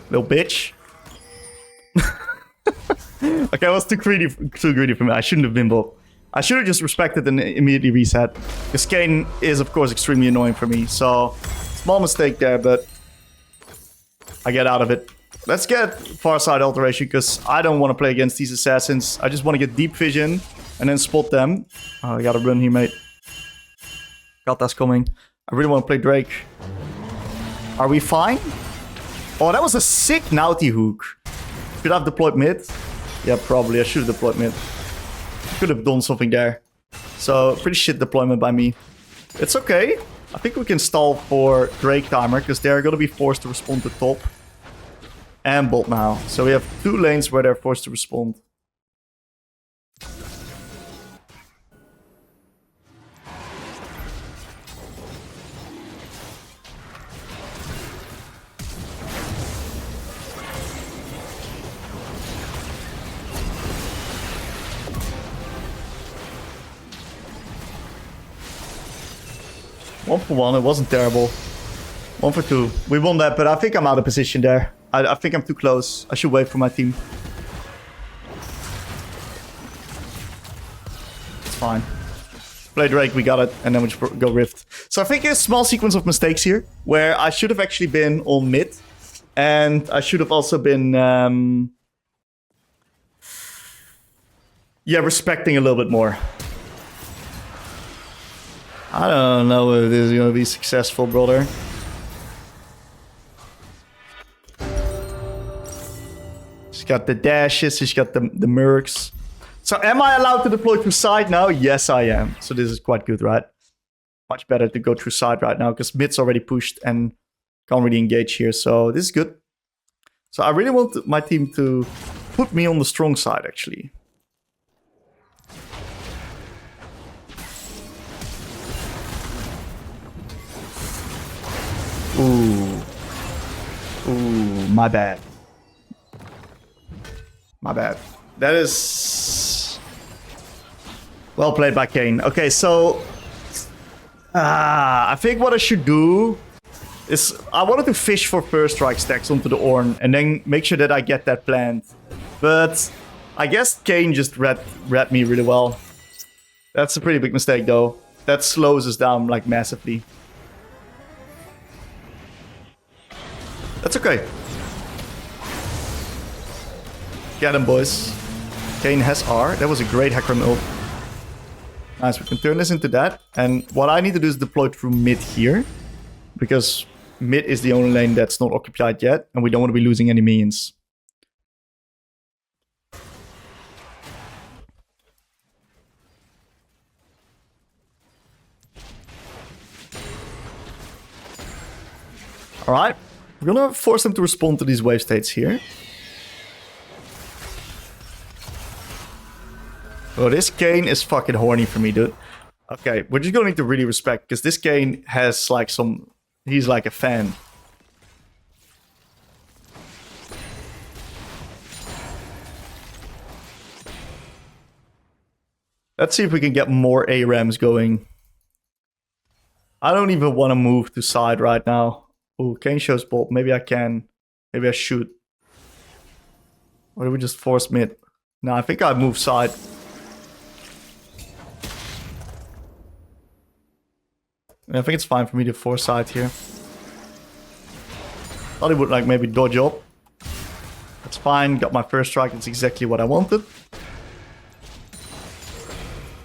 Little bitch. Okay, I was too greedy for me. I shouldn't have been bot. I should have just respected and immediately reset. Because Kayn is, of course, extremely annoying for me. So, small mistake there, but I get out of it. Let's get far side alteration, because I don't want to play against these assassins. I just want to get deep vision and then spot them. Oh, I gotta run here, mate. God, that's coming. I really want to play Drake. Are we fine? Oh, that was a sick Naughty hook. Should I have deployed mid? Yeah, probably. I should have deployed mid. Could have done something there. So, pretty shit deployment by me. It's okay. I think we can stall for Drake timer, because they're going to be forced to respond to top and bot now. So we have 2 lanes where they're forced to respond. One for one, it wasn't terrible. 1 for 2. We won that, but I think I'm out of position there. I think I'm too close. I should wait for my team. It's fine. Play Drake, we got it, and then we just go Rift. So I think a small sequence of mistakes here, where I should have actually been on mid. And I should have also been... yeah, respecting a little bit more. I don't know if this is going to be successful, brother. She's got the dashes, she's got the mercs. So am I allowed to deploy through side now? Yes, I am. So this is quite good, right? Much better to go through side right now, because mid's already pushed and can't really engage here. So this is good. So I really want my team to put me on the strong side, actually. Ooh. Ooh, my bad. My bad. That is... well played by Kayn. Okay, so... I think what I should do is... I wanted to fish for first strike stacks onto the Ornn and then make sure that I get that planned. But I guess Kayn just read me really well. That's a pretty big mistake, though. That slows us down, like, massively. That's okay. Get him, boys. Kayn has R. That was a great Hecarim ult. Nice, we can turn this into that. And what I need to do is deploy through mid here. Because mid is the only lane that's not occupied yet. And we don't want to be losing any minions. Alright. We're gonna force them to respond to these wave states here. Oh, this Kayn is fucking horny for me, dude. Okay, we're just gonna need to really respect, because this Kayn has like some... he's like a fan. Let's see if we can get more ARAMs going. I don't even want to move to side right now. Oh, Kane shows bolt. Maybe I can. Maybe I shoot. Or do we just force mid? No, I think I move side. I think it's fine for me to force side here. Thought he would like maybe dodge up. That's fine. Got my first strike. It's exactly what I wanted.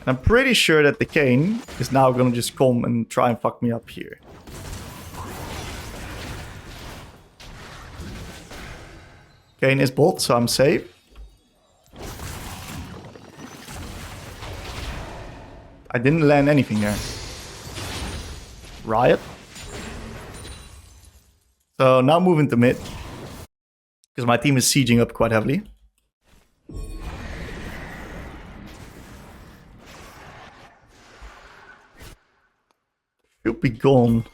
And I'm pretty sure that the Kane is now gonna just come and try and fuck me up here. Kane is bolt, so I'm safe. I didn't land anything there. Riot. So now moving to mid. Because my team is sieging up quite heavily. Should be gone.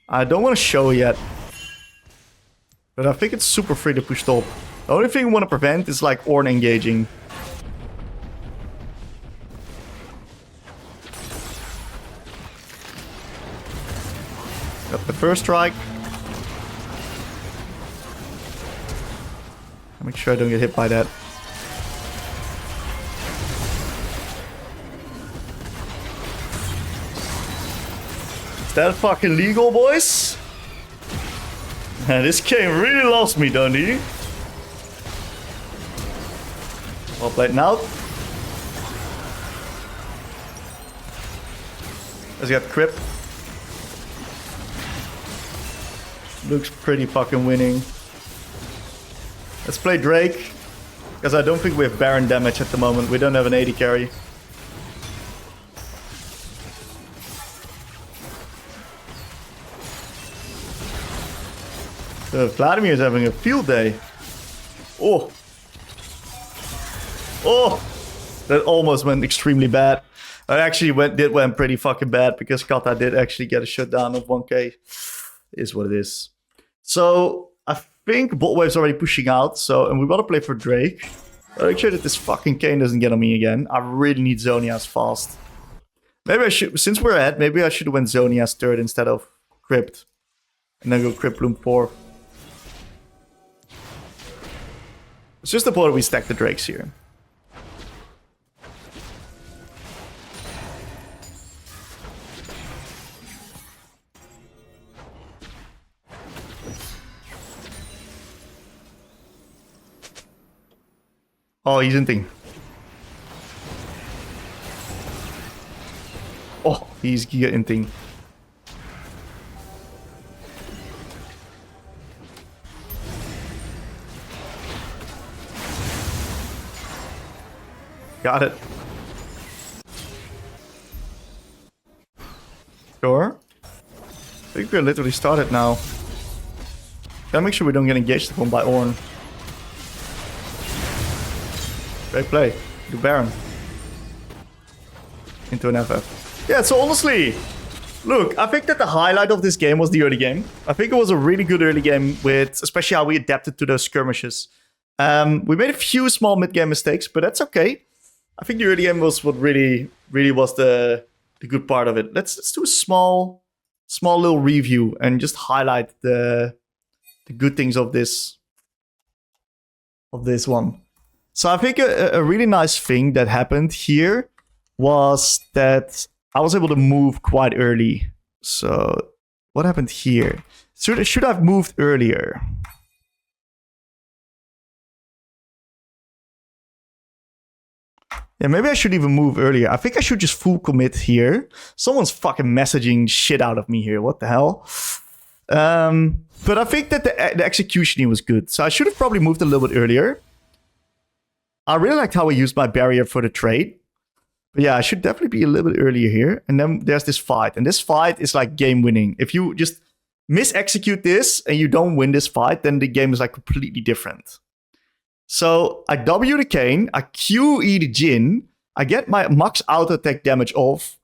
I don't want to show yet. But I think it's super free to push top. The only thing we want to prevent is like Ornn engaging. Got the first strike. Make sure I don't get hit by that. Is that fucking legal, boys? This game really lost me, don't he? Well played now. Let's get Crip. Looks pretty fucking winning. Let's play Drake. Because I don't think we have Baron damage at the moment. We don't have an AD carry. Vladimir is having a field day. Oh. Oh. That almost went extremely bad. It actually went pretty fucking bad because Kata did actually get a shutdown of 1k. Is what it is. So I think bot wave's already pushing out. And we want to play for Drake. I'll make sure that this fucking Kane doesn't get on me again. I really need Zhonya's fast. Maybe I should, since we're ahead, maybe I should have went Zhonya's third instead of Crypt. And then go Crypt Bloom 4. It's just important we stack the Drakes here. Oh, he's inting. Oh, he's giga inting. Got it. Sure. I think we're literally started now. Gotta make sure we don't get engaged upon by Ornn. Great play. Do Baron. Into an FF. Yeah, so honestly, look, I think that the highlight of this game was the early game. I think it was a really good early game with, especially how we adapted to those skirmishes. We made a few small mid-game mistakes, but that's okay. I think the early game was what really was the good part of it. Let's do a small little review and just highlight the good things of this one. So I think a really nice thing that happened here was that I was able to move quite early. So what happened here? Should I have moved earlier? Yeah, maybe I should even move earlier. I think I should just full commit here. Someone's fucking messaging shit out of me here. What the hell? But I think that the execution here was good. So I should have probably moved a little bit earlier. I really liked how I used my barrier for the trade. But yeah, I should definitely be a little bit earlier here. And then there's this fight. And this fight is like game winning. If you just mis-execute this and you don't win this fight, then the game is like completely different. So I W the Kane, I QE the Jhin, I get my max auto attack damage off,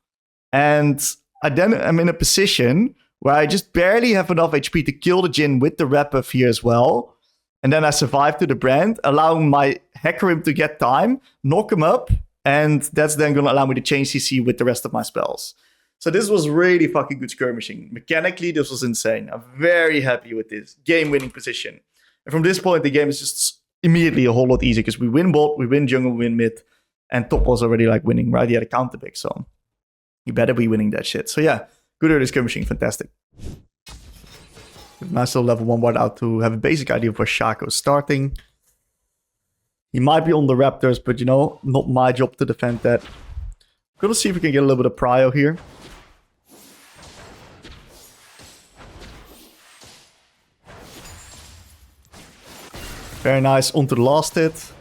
and I'm in a position where I just barely have enough HP to kill the Jhin with the red buff here as well. And then I survive to the brand, allowing my hacker him to get time, knock him up, and that's then going to allow me to change CC with the rest of my spells. So this was really fucking good skirmishing. Mechanically, this was insane. I'm very happy with this game-winning position. And from this point, the game is just immediately a whole lot easier because we win bot, we win jungle, we win mid, and top was already like winning, right? He had a counter pick, so you better be winning that shit. So yeah, good early skirmishing, fantastic. Nice little level 1 ward out to have a basic idea of where Shaco is starting. He might be on the Raptors, but you know, not my job to defend that. Gonna see if we can get a little bit of prio here. Very nice, onto the last hit.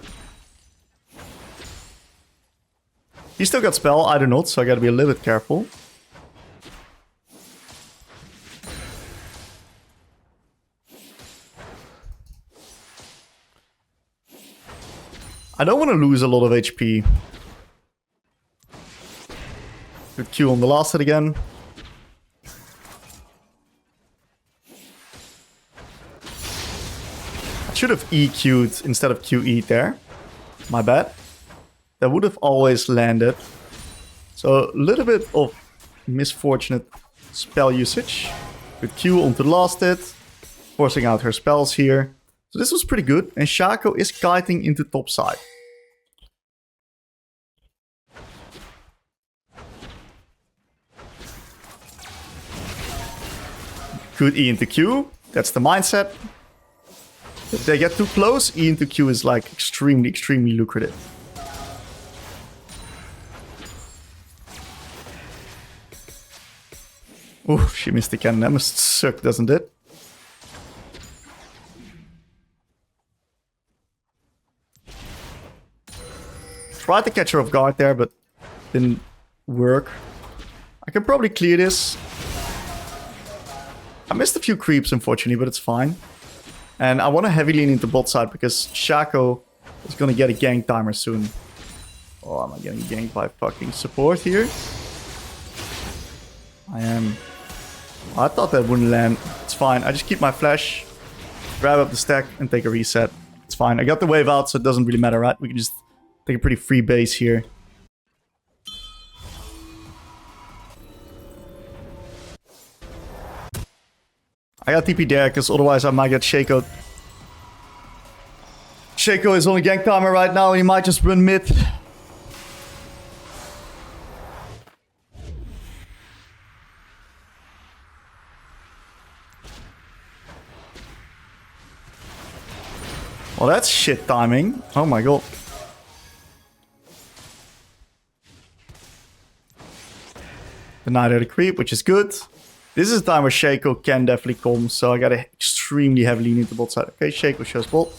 He still got spell, I do not, so I gotta be a little bit careful. I don't want to lose a lot of HP. Good Q on the last hit again. I should have EQ'd instead of QE'd there. My bad. That would have always landed. So a little bit of misfortunate spell usage. Good Q onto the last hit. Forcing out her spells here. So this was pretty good, and Shaco is kiting into top side. Good E into Q, that's the mindset. If they get too close, E into Q is like extremely, extremely lucrative. Ooh, she missed the cannon, that must suck, doesn't it? Tried to catch her off guard there, but didn't work. I can probably clear this. I missed a few creeps, unfortunately, but it's fine. And I want to heavy lean into bot side because Shaco is going to get a gank timer soon. Oh, am I getting ganked by fucking support here? I am. I thought that wouldn't land. It's fine. I just keep my flash, grab up the stack, and take a reset. It's fine. I got the wave out, so it doesn't really matter, right? We can just take a pretty free base here. I got TP there, because otherwise I might get Shaco. Shaco is on a gank timer right now, and he might just run mid. Well, that's shit timing. Oh my god. Denied the creep, which is good. This is the time where Shaco can definitely come, so I gotta extremely heavily lean into bot side. Okay, Shaco shows bot.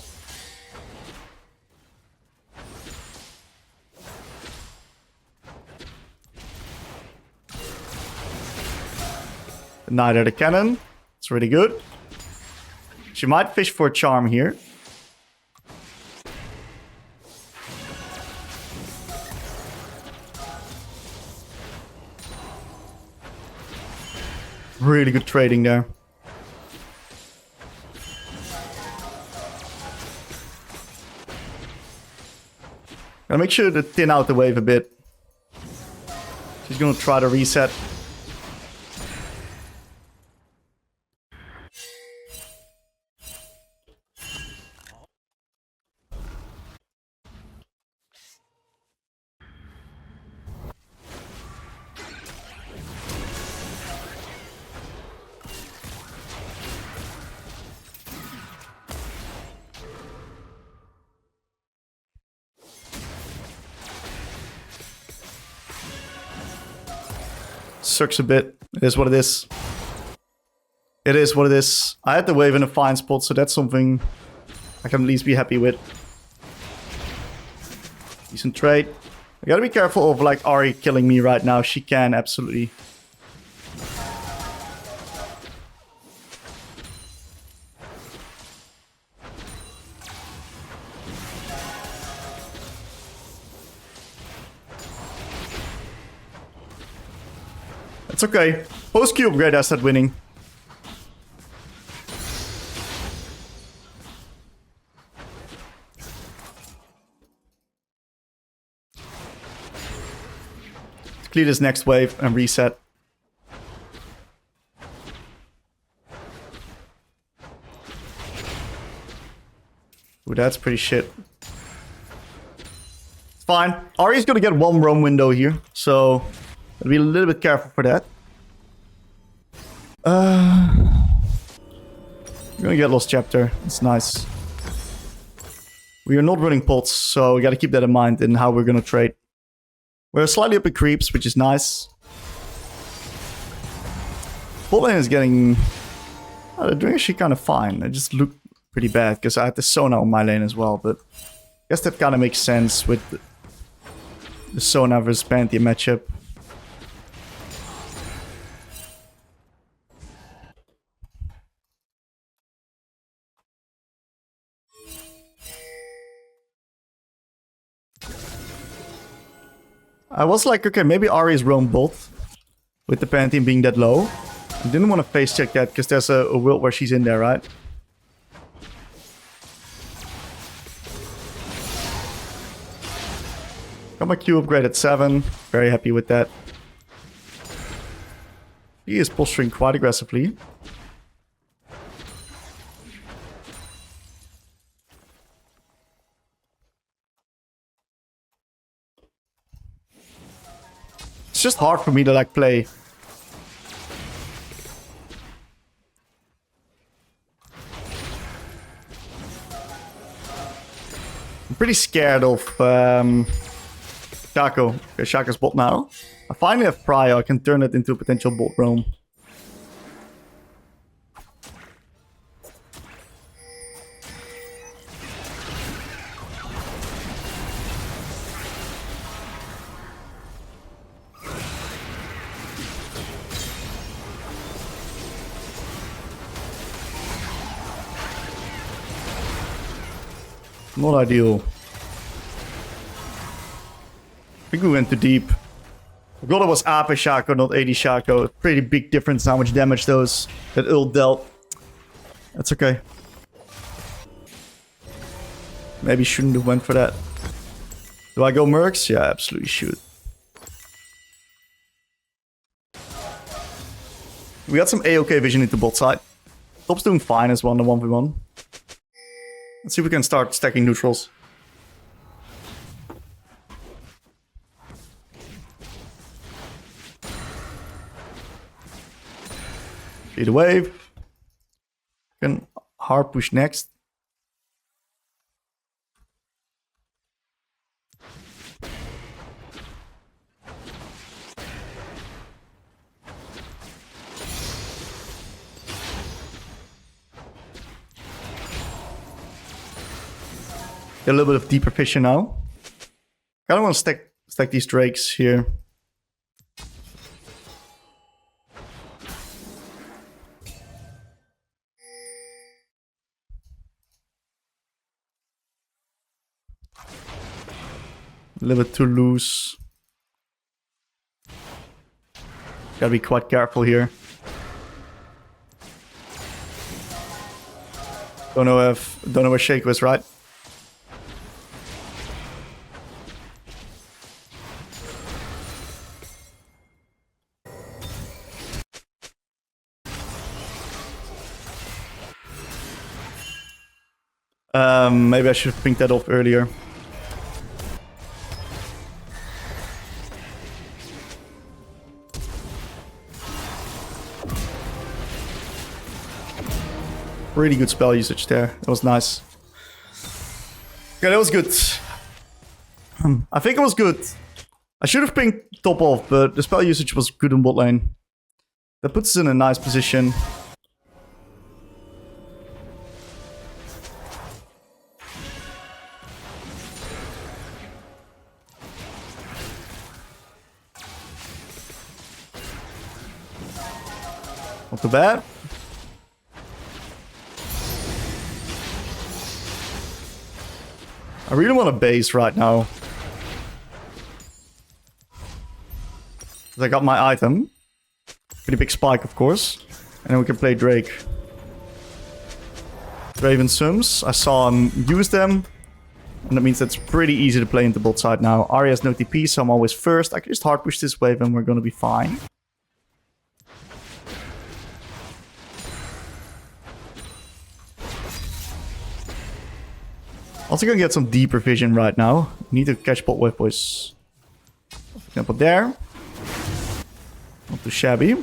Denied the cannon. It's really good. She might fish for a charm here. Really good trading there. Gotta make sure to thin out the wave a bit. She's gonna try to reset. Sucks a bit. It is what it is. It is what it is. I had the wave in a fine spot, so that's something I can at least be happy with. Decent trade. I gotta be careful of like Ahri killing me right now. She can absolutely. It's okay. Post-Q upgrade, I start winning. Clear this next wave and reset. Ooh, that's pretty shit. It's fine. Ahri's gonna get one roam window here, so gotta be a little bit careful for that. We're gonna get Lost Chapter. It's nice. We are not running pots, so we gotta keep that in mind in how we're gonna trade. We're slightly up in creeps, which is nice. Bot lane is getting... Oh, they're doing actually kind of fine. They just look pretty bad, because I had the Sona on my lane as well, but... I guess that kind of makes sense with the Sona versus Pantheon matchup. I was like, okay, maybe Ahri's roam bot with the Pantheon being that low. I didn't want to face check that because there's a world where she's in there, right? Got my Q upgrade at 7. Very happy with that. He is posturing quite aggressively. It's just hard for me to like play. I'm pretty scared of Shaco. Okay, Shaco's bot now. I finally have Prio. I can turn it into a potential bot roam. Not ideal. I think we went too deep. I thought it was AP Shaco, not AD Shaco. Pretty big difference how much damage that ult dealt. That's okay. Maybe shouldn't have went for that. Do I go Mercs? Yeah, absolutely should. We got some AOK vision into bot side. Top's doing fine as well on the 1v1. Let's see if we can start stacking neutrals. Feed a wave. Can hard push next. Get a little bit of deeper vision now. Kinda want to stack these drakes here. A little bit too loose. Gotta be quite careful here. Don't know where Shaco is, right? Maybe I should have pinged that off earlier. Really good spell usage there. That was nice. Okay, that was good. I think it was good. I should have pinged top off, but the spell usage was good in bot lane. That puts us in a nice position. Not too bad. I really want a base right now. I got my item. Pretty big spike, of course. And then we can play Drake. Raven Sims. I saw him use them. And that means that's pretty easy to play into bot side now. Ahri has no TP, so I'm always first. I can just hard push this wave and we're going to be fine. Also gonna get some deeper vision right now. Need to catch bot wave, boys. For example, there. Not too shabby.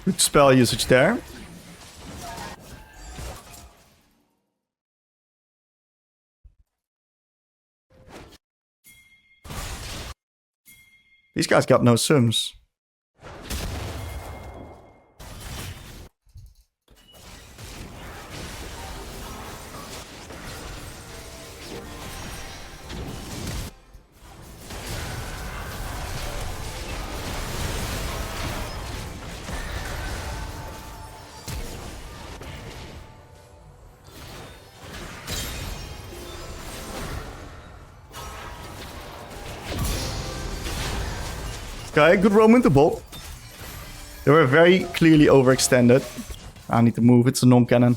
Good spell usage there. These guys got no sims. Okay, good roam into bot. They were very clearly overextended. I need to move, it's a non-cannon.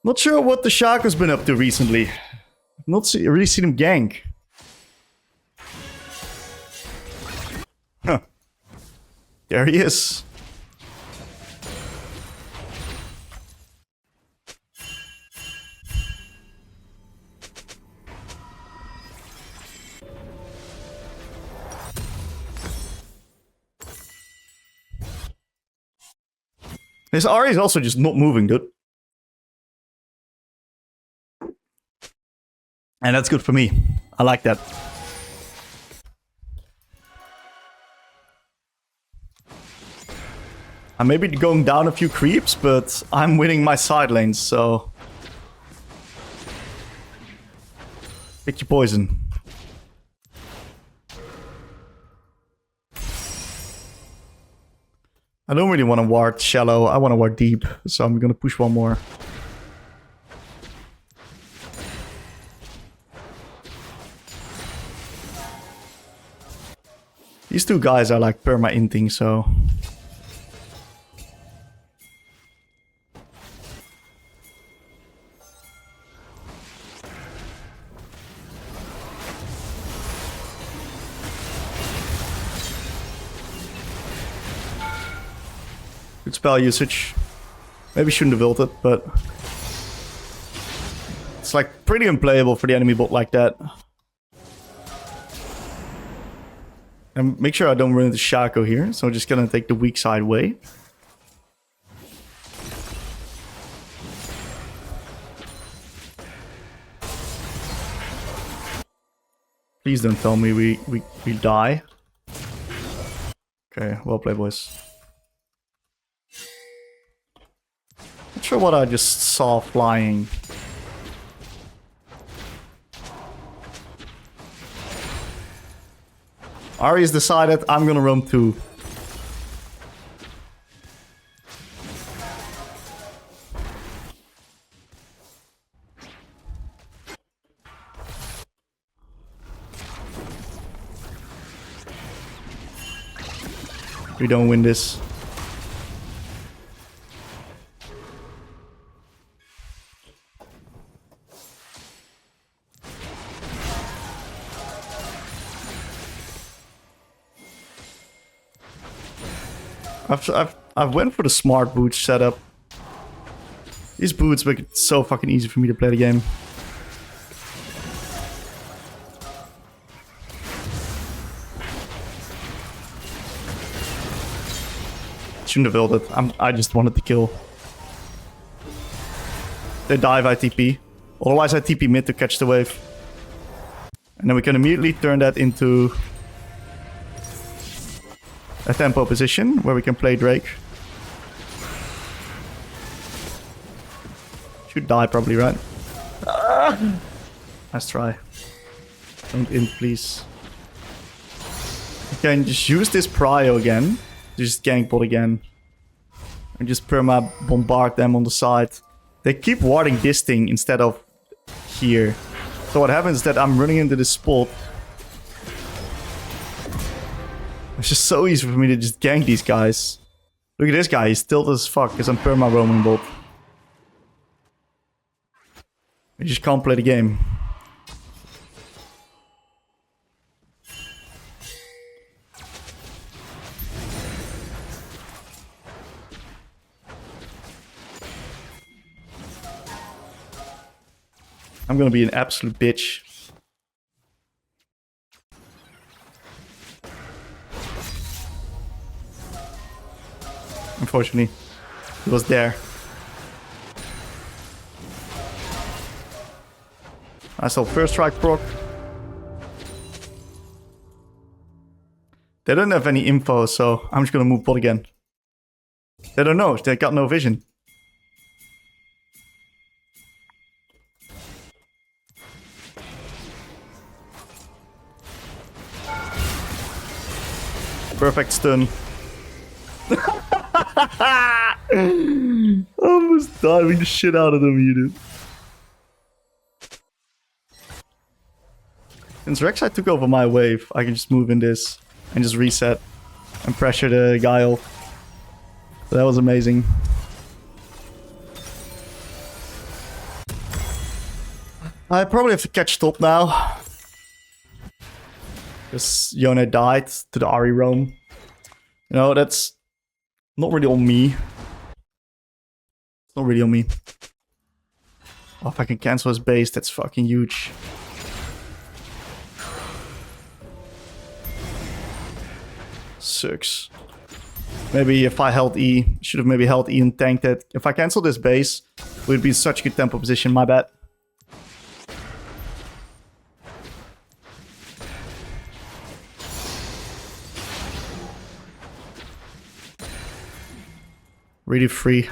Not sure what the Shaco's been up to recently. Not really seen him gank. Huh. There he is. This Ahri is also just not moving, dude. And that's good for me. I like that. I may be going down a few creeps, but I'm winning my side lanes, so... Pick your poison. I don't really want to ward shallow, I want to ward deep, so I'm gonna push one more. These two guys are like perma-inting, so... Good spell usage. Maybe shouldn't have ulted, but... It's like pretty unplayable for the enemy bot like that. And make sure I don't run into Shaco here, so I'm just gonna take the weak side way. Please don't tell me we die. Okay, well played, boys. Not sure what I just saw flying. Ahri's decided I'm gonna roam too. We don't win this. I've went for the smart boots setup. These boots make it so fucking easy for me to play the game. Shouldn't have built it. I just wanted to kill. They dive, I TP. Otherwise I TP mid to catch the wave. And then we can immediately turn that into a tempo position where we can play Drake. Should die probably, right? Nice try. Don't int, please. You can just use this prio again. Just gank bot again. And just perma bombard them on the side. They keep warding this thing instead of here. So what happens is that I'm running into this spot. It's just so easy for me to just gank these guys. Look at this guy, he's tilted as fuck because I'm perma roaming bot. I just can't play the game. I'm gonna be an absolute bitch. Unfortunately, he was there. I saw first strike proc. They don't have any info, so I'm just gonna move bot again. They don't know, they got no vision. Perfect stun. Almost diving the shit out of them, you dude. Since Rek'Sai took over my wave, I can just move in this and just reset and pressure the guy off. So that was amazing. I probably have to catch top now. Because Yone died to the Ahri roam. You know, that's not really on me. It's not really on me. Oh, if I can cancel his base, that's fucking huge. Sucks. Maybe if I held E, should have maybe held E and tanked it. If I cancel this base, we'd be in such a good tempo position, my bad. Really free.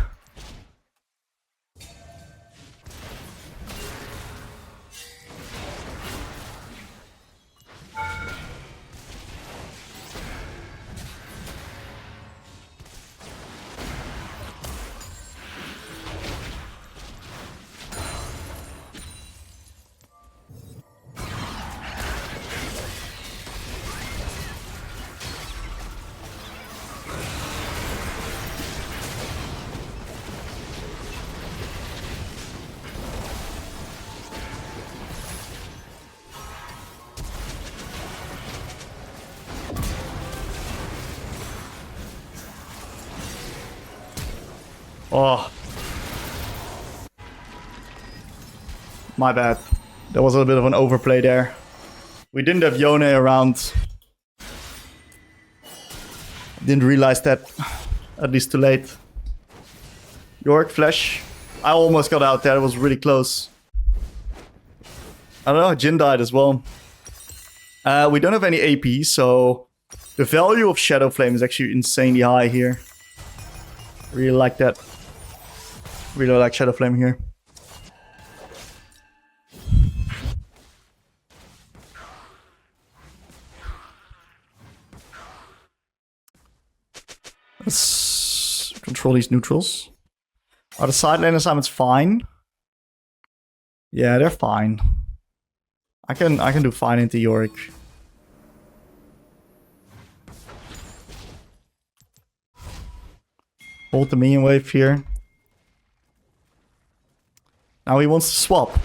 Oh. My bad. There was a bit of an overplay there. We didn't have Yone around. Didn't realize that. At least too late. York, flash. I almost got out there. It was really close. I don't know. Jhin died as well. We don't have any AP, so the value of Shadow Flame is actually insanely high here. Really like that. Really like Shadow Flame here. Let's control these neutrals. Are the side lane assignments fine? Yeah, they're fine. I can do fine into Yorick. Hold the minion wave here. Now he wants to swap.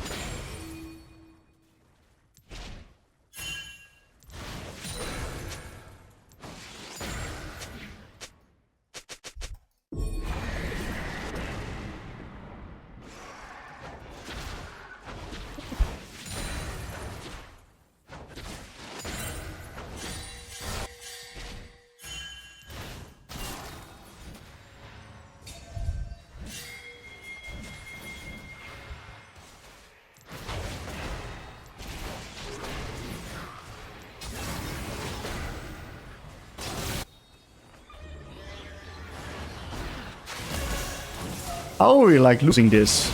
How are we like losing this?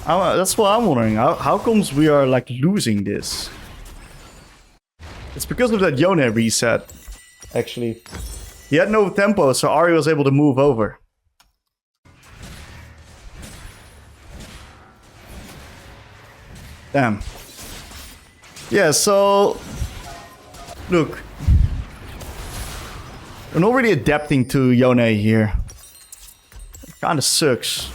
That's what I'm wondering. How comes we are like losing this? It's because of that Yone reset, actually. He had no tempo, so Ahri was able to move over. Damn. Yeah, so... Look. I'm not really adapting to Yone here. It kinda sucks.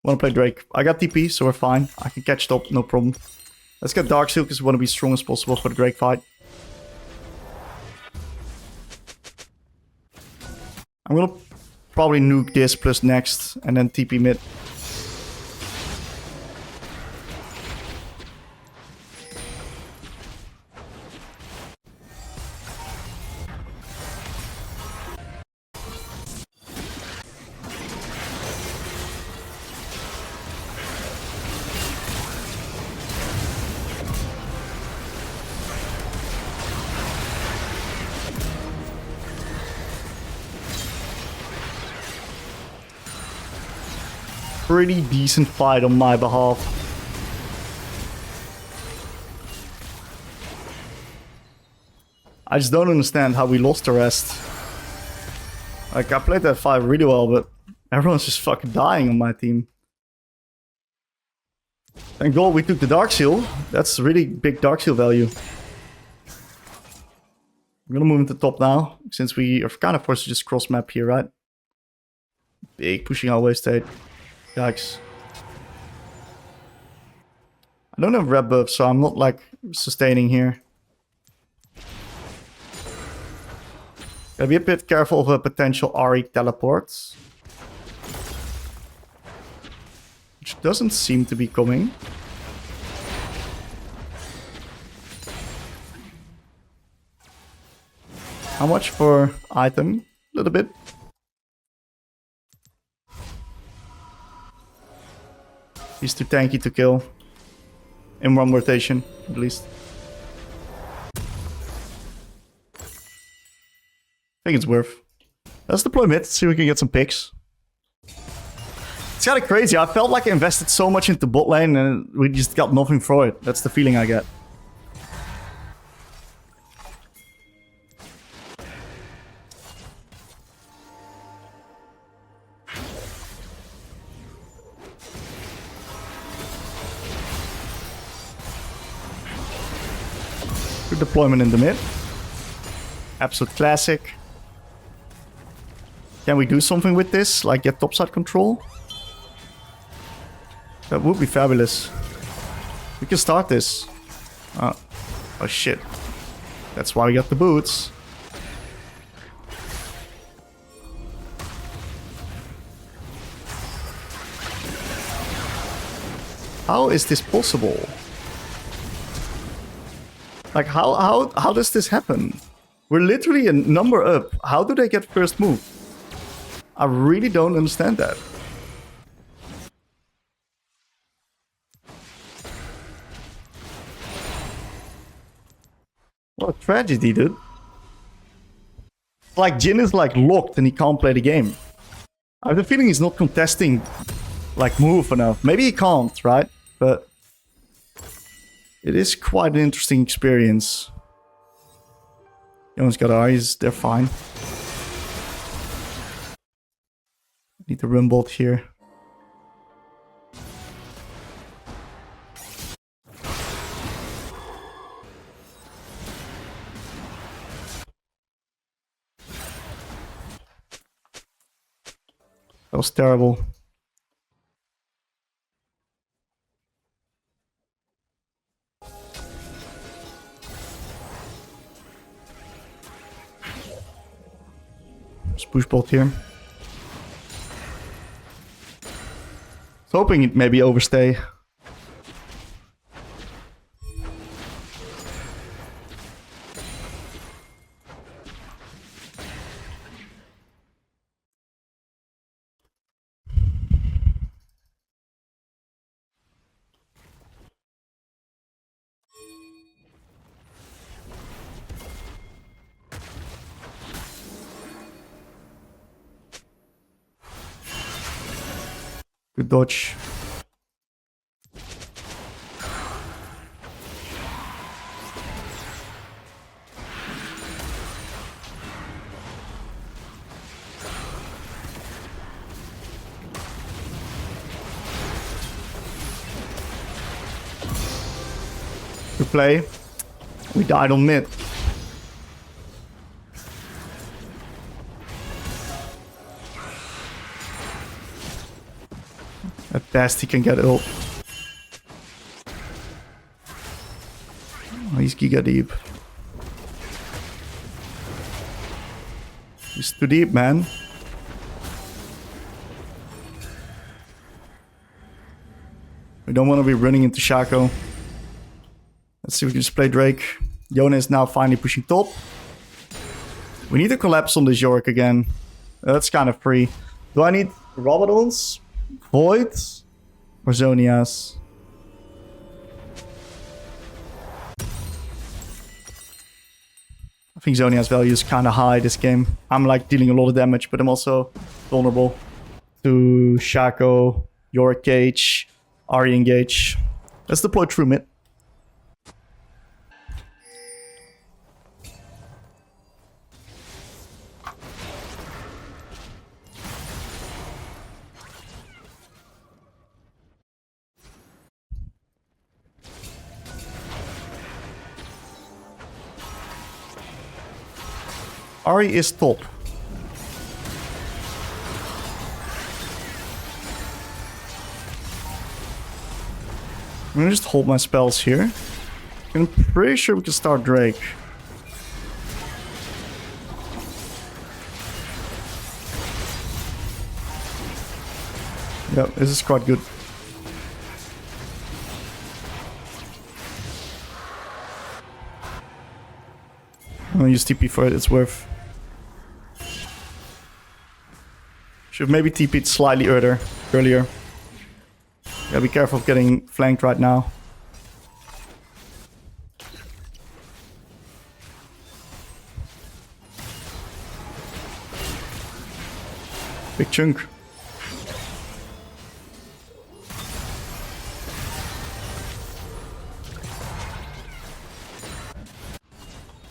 Wanna play Drake. I got TP, so we're fine. I can catch top, no problem. Let's get Dark Seal because we want to be strong as possible for the Drake fight. I'm gonna probably nuke this plus next and then TP mid. Pretty decent fight on my behalf. I just don't understand how we lost the rest. Like, I played that fight really well, but everyone's just fucking dying on my team. Thank God we took the Dark Seal. That's really big Dark Seal value. I'm gonna move into top now, since we are kind of forced to just cross map here, right? Big pushing our way state. Yikes. I don't have red buff, so I'm not like sustaining here. Gotta be a bit careful of a potential Ahri teleport. Which doesn't seem to be coming. How much for item? A little bit. He's too tanky to kill. In one rotation, at least. I think it's worth. Let's deploy mid, see if we can get some picks. It's kind of crazy. I felt like I invested so much into bot lane and we just got nothing for it. That's the feeling I get. Good deployment in the mid. Absolute classic. Can we do something with this? Like get topside control? That would be fabulous. We can start this. Oh shit. That's why we got the boots. How is this possible? Like, how does this happen? We're literally a number up. How do they get first move? I really don't understand that. What a tragedy, dude. Like, Jin is like locked and he can't play the game. I have the feeling he's not contesting like move enough. Maybe he can't, right? But it is quite an interesting experience. Yone's got eyes, they're fine. Need to run bot here. That was terrible. Just push bot here. Hoping it maybe overstay. Good dodge. play. We died on mid. At best, he can get ult. Oh, he's giga deep. He's too deep, man. We don't want to be running into Shaco. Let's see if we can just play Drake. Yone is now finally pushing top. We need to collapse on this Yorick again. That's kind of free. Do I need Rabadons, Void, or Zonias? I think Zonia's value is kind of high this game. I'm like dealing a lot of damage, but I'm also vulnerable to Shaco, Yorick Cage, Ahri engage. Let's deploy true mid. Ahri is top. I'm gonna just hold my spells here. I'm pretty sure we can start Drake. Yep, this is quite good. I'm gonna use TP for it, it's worth. Should maybe TP'd slightly earlier. Gotta be careful of getting flanked right now. Big chunk.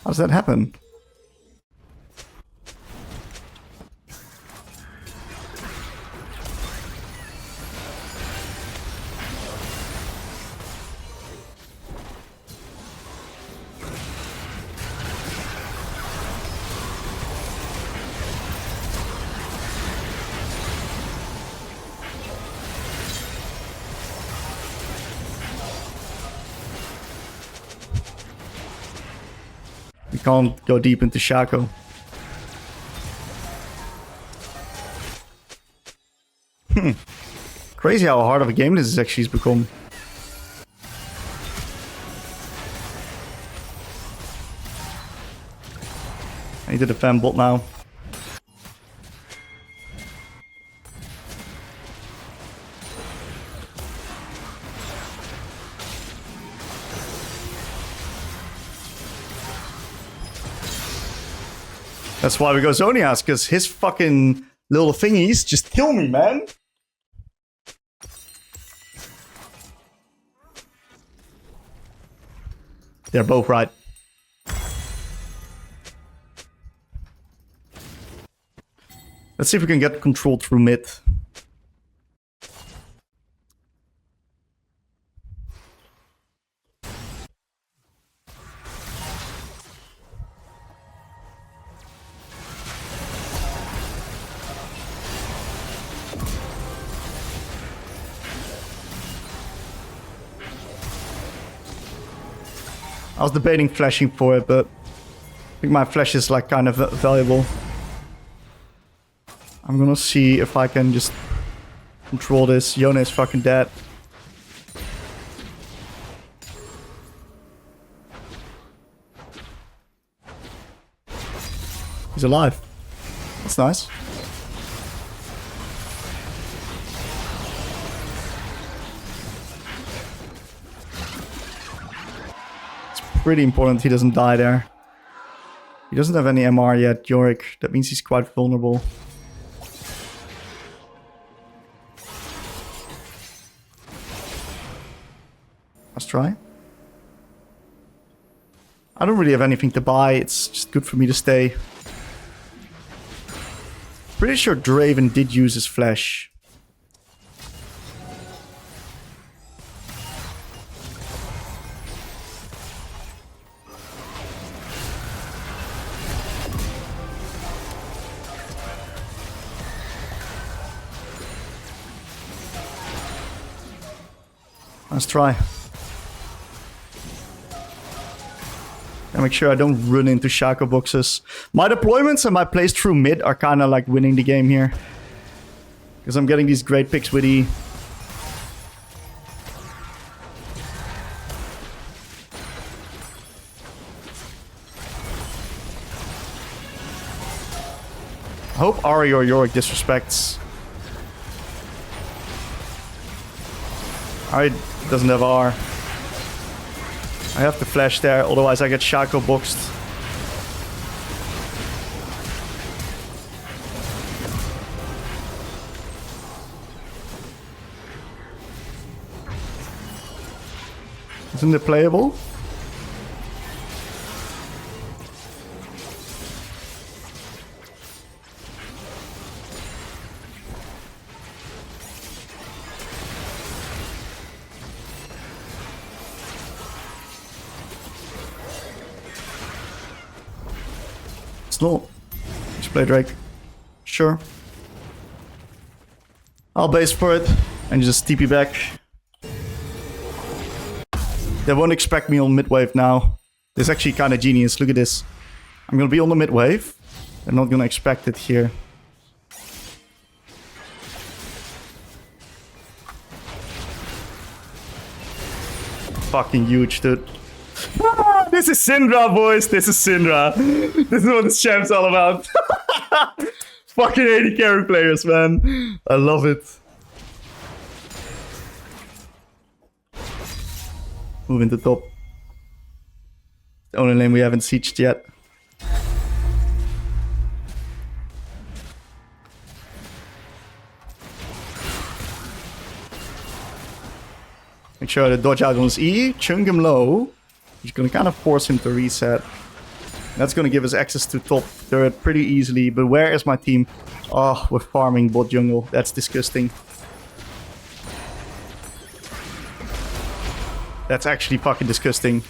How does that happen? We can't go deep into Shaco. Crazy how hard of a game this has actually become. I need to defend bot now. That's why we go Zonias, because his fucking little thingies just kill me, man. They're both right. Let's see if we can get control through mid. I was debating flashing for it, but I think my flash is like kind of valuable. I'm gonna see if I can just control this. Yone is fucking dead. He's alive. That's nice. Pretty important he doesn't die there. He doesn't have any MR yet, Yorick. That means he's quite vulnerable. Let's try. I don't really have anything to buy. It's just good for me to stay. Pretty sure Draven did use his flash. Let's try. And make sure I don't run into Shaco boxes. My deployments and my plays through mid are kind of like winning the game here. Because I'm getting these great picks with E. I hope Ahri or Yorick disrespects. Ahri doesn't have R. I have to flash there, otherwise I get Shaco boxed. Isn't it playable? Snow. Just play Drake. Sure. I'll base for it and just TP back. They won't expect me on mid wave now. This is actually kind of genius. Look at this. I'm gonna be on the mid wave. They're not gonna expect it here. Fucking huge, dude. This is SYNDRA, boys. This is SYNDRA. This is what this champ's all about. Fucking 80 carry players, man. I love it. Moving to top. The only lane we haven't sieged yet. Make sure to dodge out on his E, chunk him low. He's gonna kind of force him to reset. That's gonna give us access to top turret pretty easily. But where is my team? Oh, we're farming bot jungle. That's disgusting. That's actually fucking disgusting.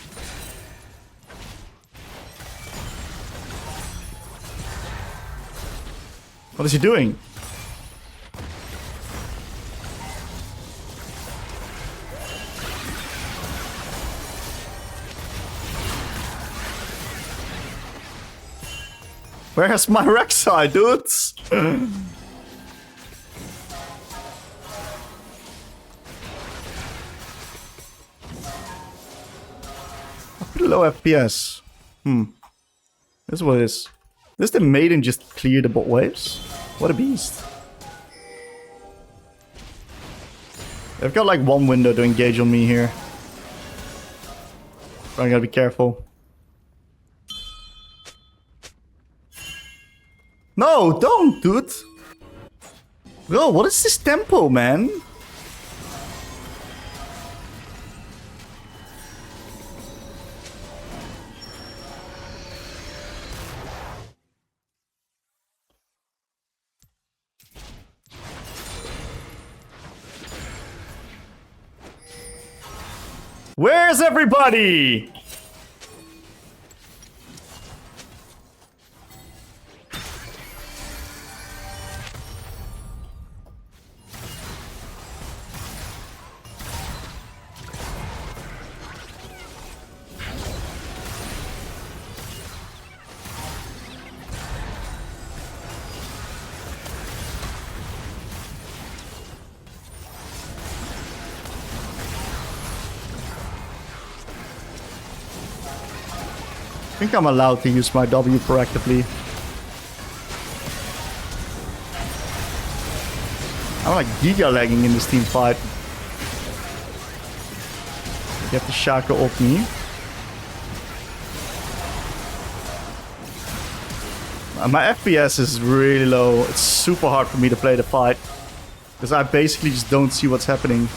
What is he doing? Where's my Rek'Sai, dudes? Pretty low FPS. This is what it is. Does the maiden just clear the bot waves? What a beast. They've got like one window to engage on me here. But I gotta be careful. No, don't, dude. Bro, what is this tempo, man? Where's everybody? I think I'm allowed to use my W proactively. I'm like giga lagging in this team fight. Get the Shaco off me. My FPS is really low. It's super hard for me to play the fight. Because I basically just don't see what's happening.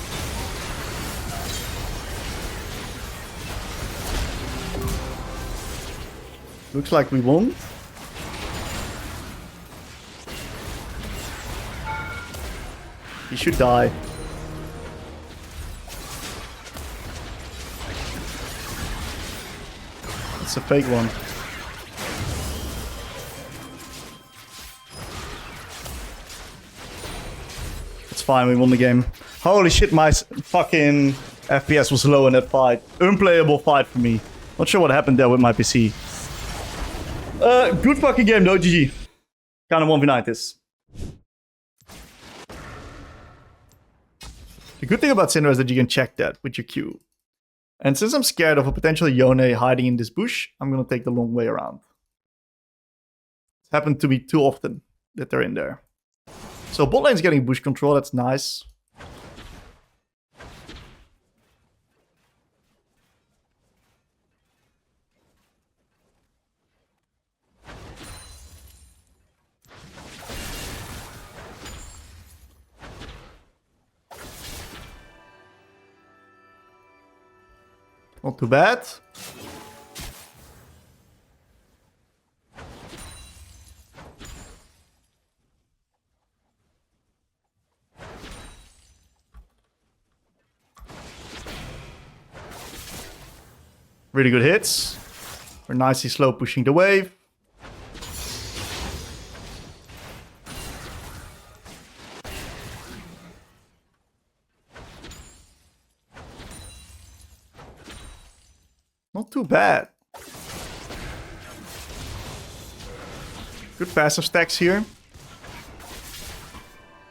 Looks like we won. He should die. It's a fake one. It's fine, we won the game. Holy shit, my fucking FPS was low in that fight. Unplayable fight for me. Not sure what happened there with my PC. Good fucking game though, GG. Kind of 1v9 this. The good thing about Syndra is that you can check that with your Q. And since I'm scared of a potential Yone hiding in this bush, I'm gonna take the long way around. It's happened to be too often that they're in there. So bot lane's getting bush control, that's nice. Not too bad. Really good hits. We're nicely slow pushing the wave. Not too bad. Good passive stacks here.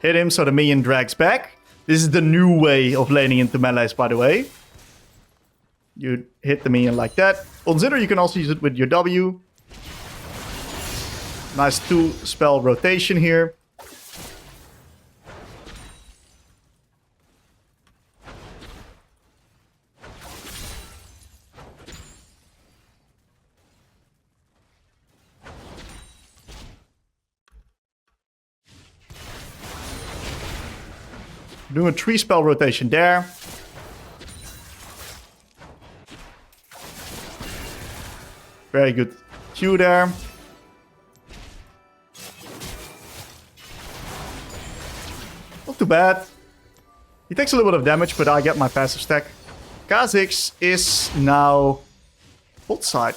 Hit him so the minion drags back. This is the new way of laning into melees, by the way. You hit the minion like that. On Xerath, you can also use it with your W. Nice 2-spell rotation here. Doing a 3-spell rotation there. Very good Q there. Not too bad. He takes a little bit of damage, but I get my passive stack. Kha'Zix is now bot side.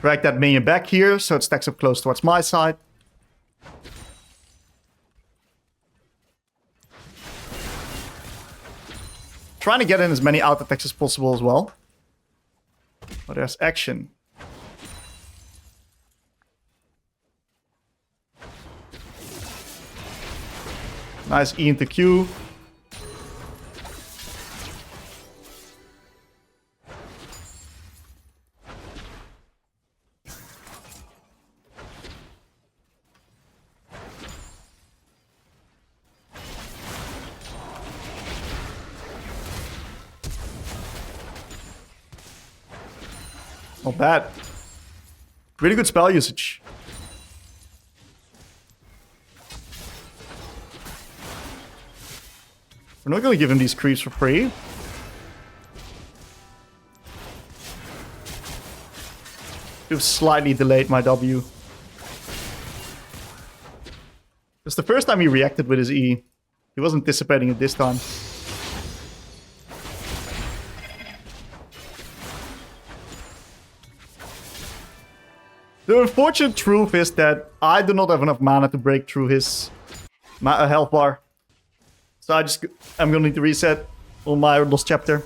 Drag that minion back here, so it stacks up close towards my side. Trying to get in as many out attacks as possible as well. But there's action. Nice E into Q. Not bad. Really good spell usage. We're not going to give him these creeps for free. You've slightly delayed my W. It's the first time he reacted with his E. He wasn't anticipating it this time. The unfortunate truth is that I do not have enough mana to break through his health bar. So I'm gonna need to reset on my lost chapter.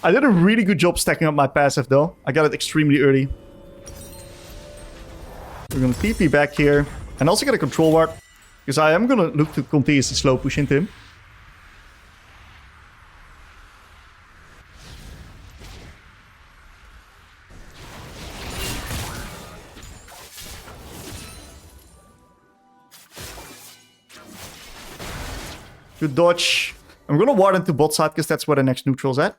I did a really good job stacking up my passive though. I got it extremely early. We're gonna TP back here. And also get a control ward. Because I am gonna look to continuously slow push into him. Good dodge. I'm gonna ward into bot side because that's where the next neutral's at.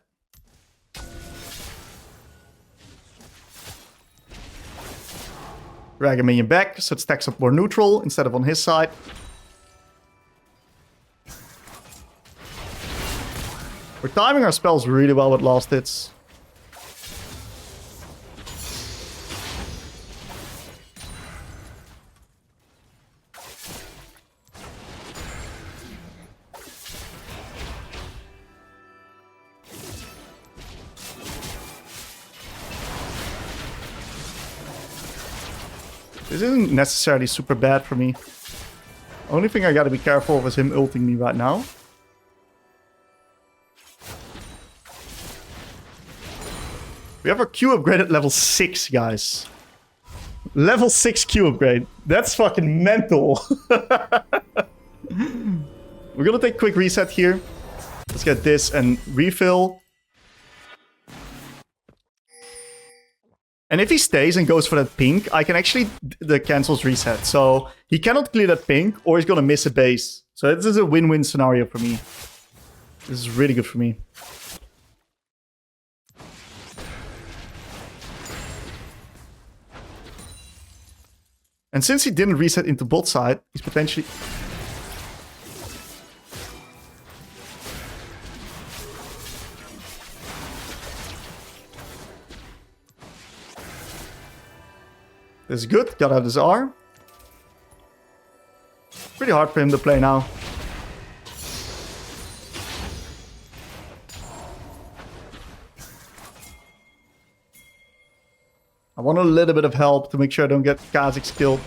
Drag a minion back so it stacks up more neutral instead of on his side. We're timing our spells really well with last hits. This isn't necessarily super bad for me. Only thing I gotta be careful of is him ulting me right now. We have our Q upgrade at level 6, guys. Level 6 Q upgrade. That's fucking mental. We're gonna take a quick reset here. Let's get this and refill. And if he stays and goes for that pink, I can actually... The cancels reset. So he cannot clear that pink or he's gonna miss a base. So this is a win-win scenario for me. This is really good for me. And since he didn't reset into bot side, he's potentially... This is good. Got out his R. Pretty hard for him to play now. I want a little bit of help to make sure I don't get Kha'Zix killed.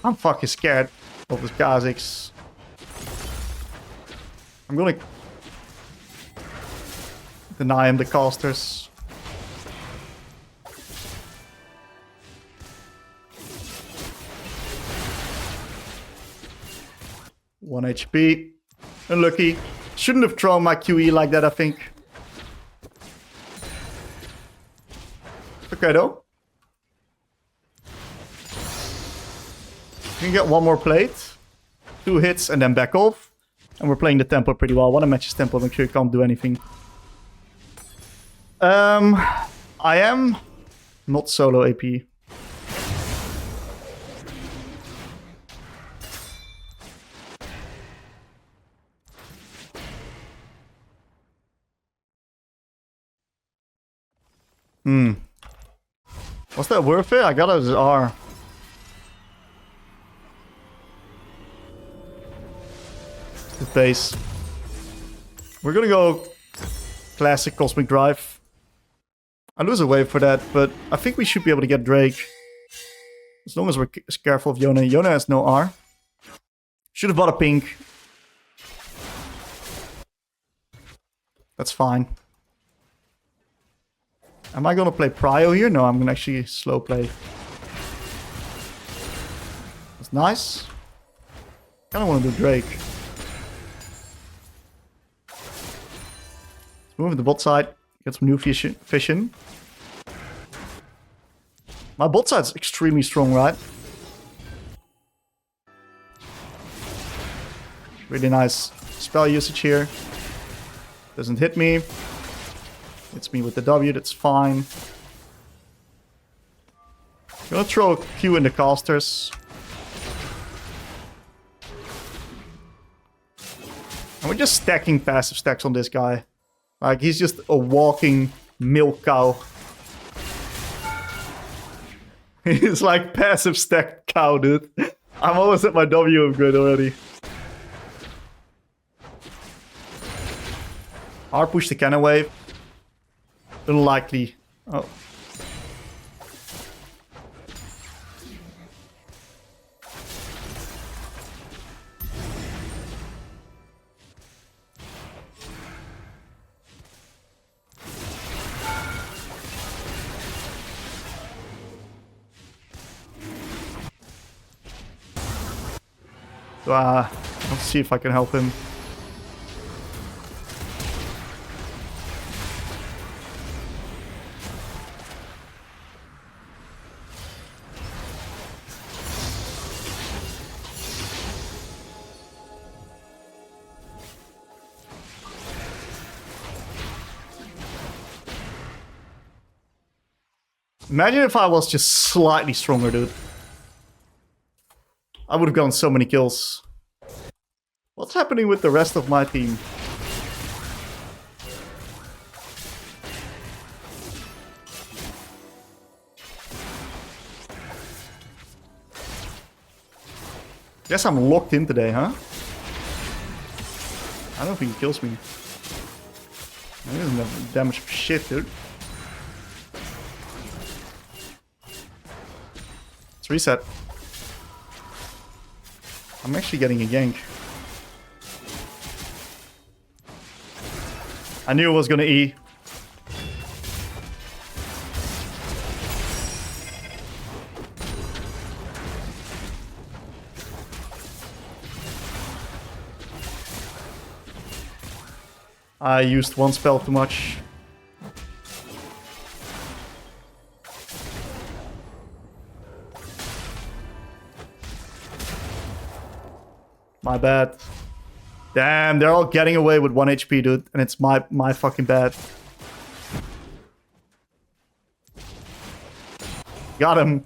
I'm fucking scared of this Kha'Zix. I'm gonna deny him the casters. One HP. Unlucky. Shouldn't have thrown my QE like that, I think. Okay though. You can get one more plate. 2 hits and then back off. And we're playing the tempo pretty well. I want to match his tempo, make sure he can't do anything. I am not solo AP. Was that worth it? I got his R. The base. We're gonna go classic Cosmic Drive. I lose a wave for that, but I think we should be able to get Drake. As long as we're careful of Yone. Yone has no R. Should have bought a pink. That's fine. Am I gonna play Prio here? No, I'm gonna actually slow play. That's nice. Kinda wanna do Drake. Move to the bot side, get some new vision. My bot side's extremely strong, right? Really nice spell usage here. Doesn't hit me. Hits me with the W, that's fine. I'm gonna throw a Q in the casters. And we're just stacking passive stacks on this guy. Like, he's just a walking milk cow. He's like passive stack cow, dude. I'm almost at my W upgrade already. R push the cannon wave. Unlikely. Oh. Let's see if I can help him. Imagine if I was just slightly stronger, dude. I would have gotten so many kills. What's happening with the rest of my team? Guess I'm locked in today, huh? I don't think he kills me. He doesn't have damage for shit, dude. Let's reset. I'm actually getting a gank. I knew it was gonna E. I used one spell too much. My bad. Damn, they're all getting away with 1 HP, dude. And it's my fucking bad. Got him.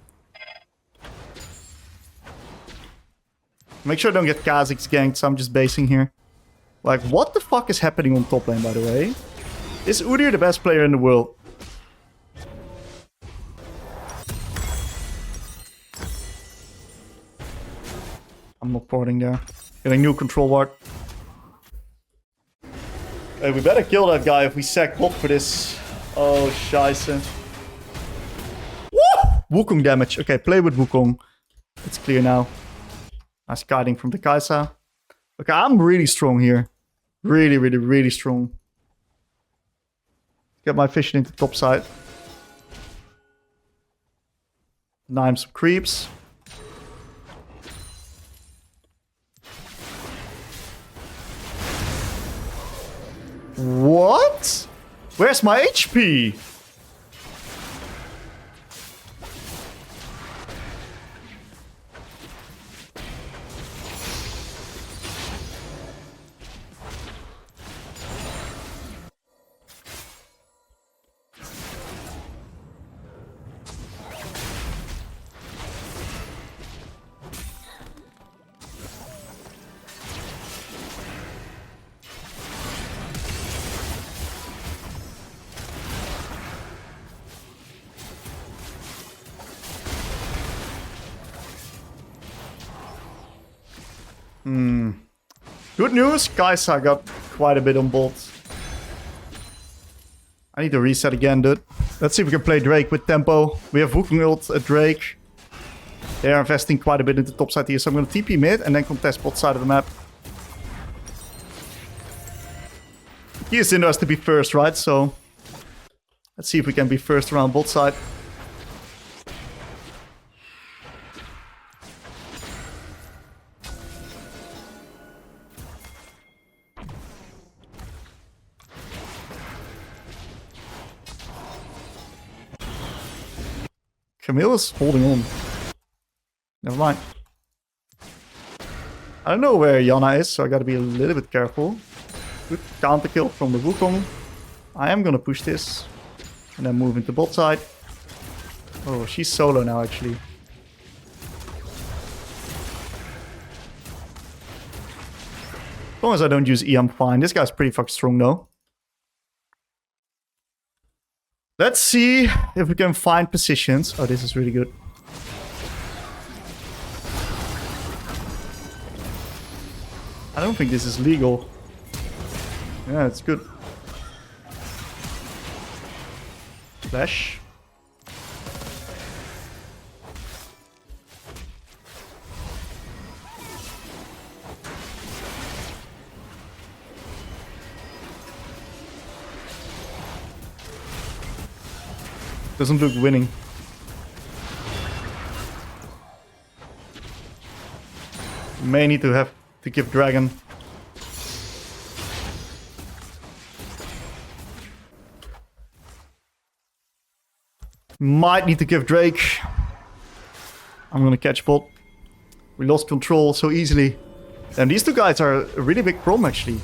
Make sure I don't get Kha'Zix ganked, so I'm just basing here. Like, what the fuck is happening on top lane, by the way? Is Udyr the best player in the world? I'm not porting there. Getting new control ward. Hey, we better kill that guy if we sack bot for this. Oh, scheisse. Woo! Wukong damage. Okay, play with Wukong. It's clear now. Nice kiting from the Kai'Sa. Okay, I'm really strong here. Really, really, really strong. Get my vision into top side. Nime some creeps. What? Where's my HP? Good news, Kai'Sa got quite a bit on bolt. I need to reset again, dude. Let's see if we can play Drake with tempo. We have Wukong ult at Drake. They are investing quite a bit into top side here, so I'm going to TP mid and then contest bot side of the map. Here SYNDRA has to be first, right? So let's see if we can be first around bot side. Camille is holding on. Never mind. I don't know where Yone is, so I gotta be a little bit careful. Good counter kill from the Wukong. I am gonna push this. And then move into bot side. Oh, she's solo now, actually. As long as I don't use E, I'm fine. This guy's pretty fucking strong, though. Let's see if we can find positions. Oh, this is really good. I don't think this is legal. Yeah, it's good. Flash. Doesn't look winning. May need to have to give Dragon. Might need to give Drake. I'm gonna catch bot. We lost control so easily. And these two guys are a really big problem, actually.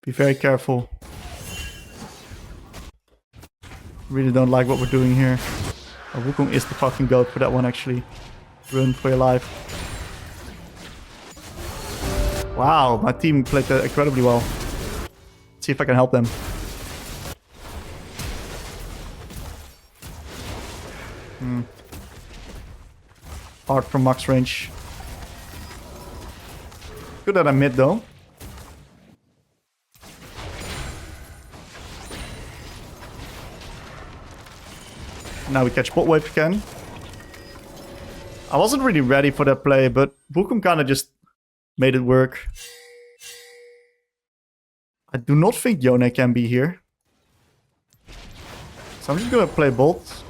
Be very careful. Really don't like what we're doing here. Oh, Wukong is the fucking goat for that one, actually. Run for your life. Wow, my team played that incredibly well. Let's see if I can help them. Hard from max range. Good that I'm mid though. Now we catch bot wave again. I wasn't really ready for that play, but Wukong kind of just made it work. I do not think Yone can be here. So I'm just gonna play bolt.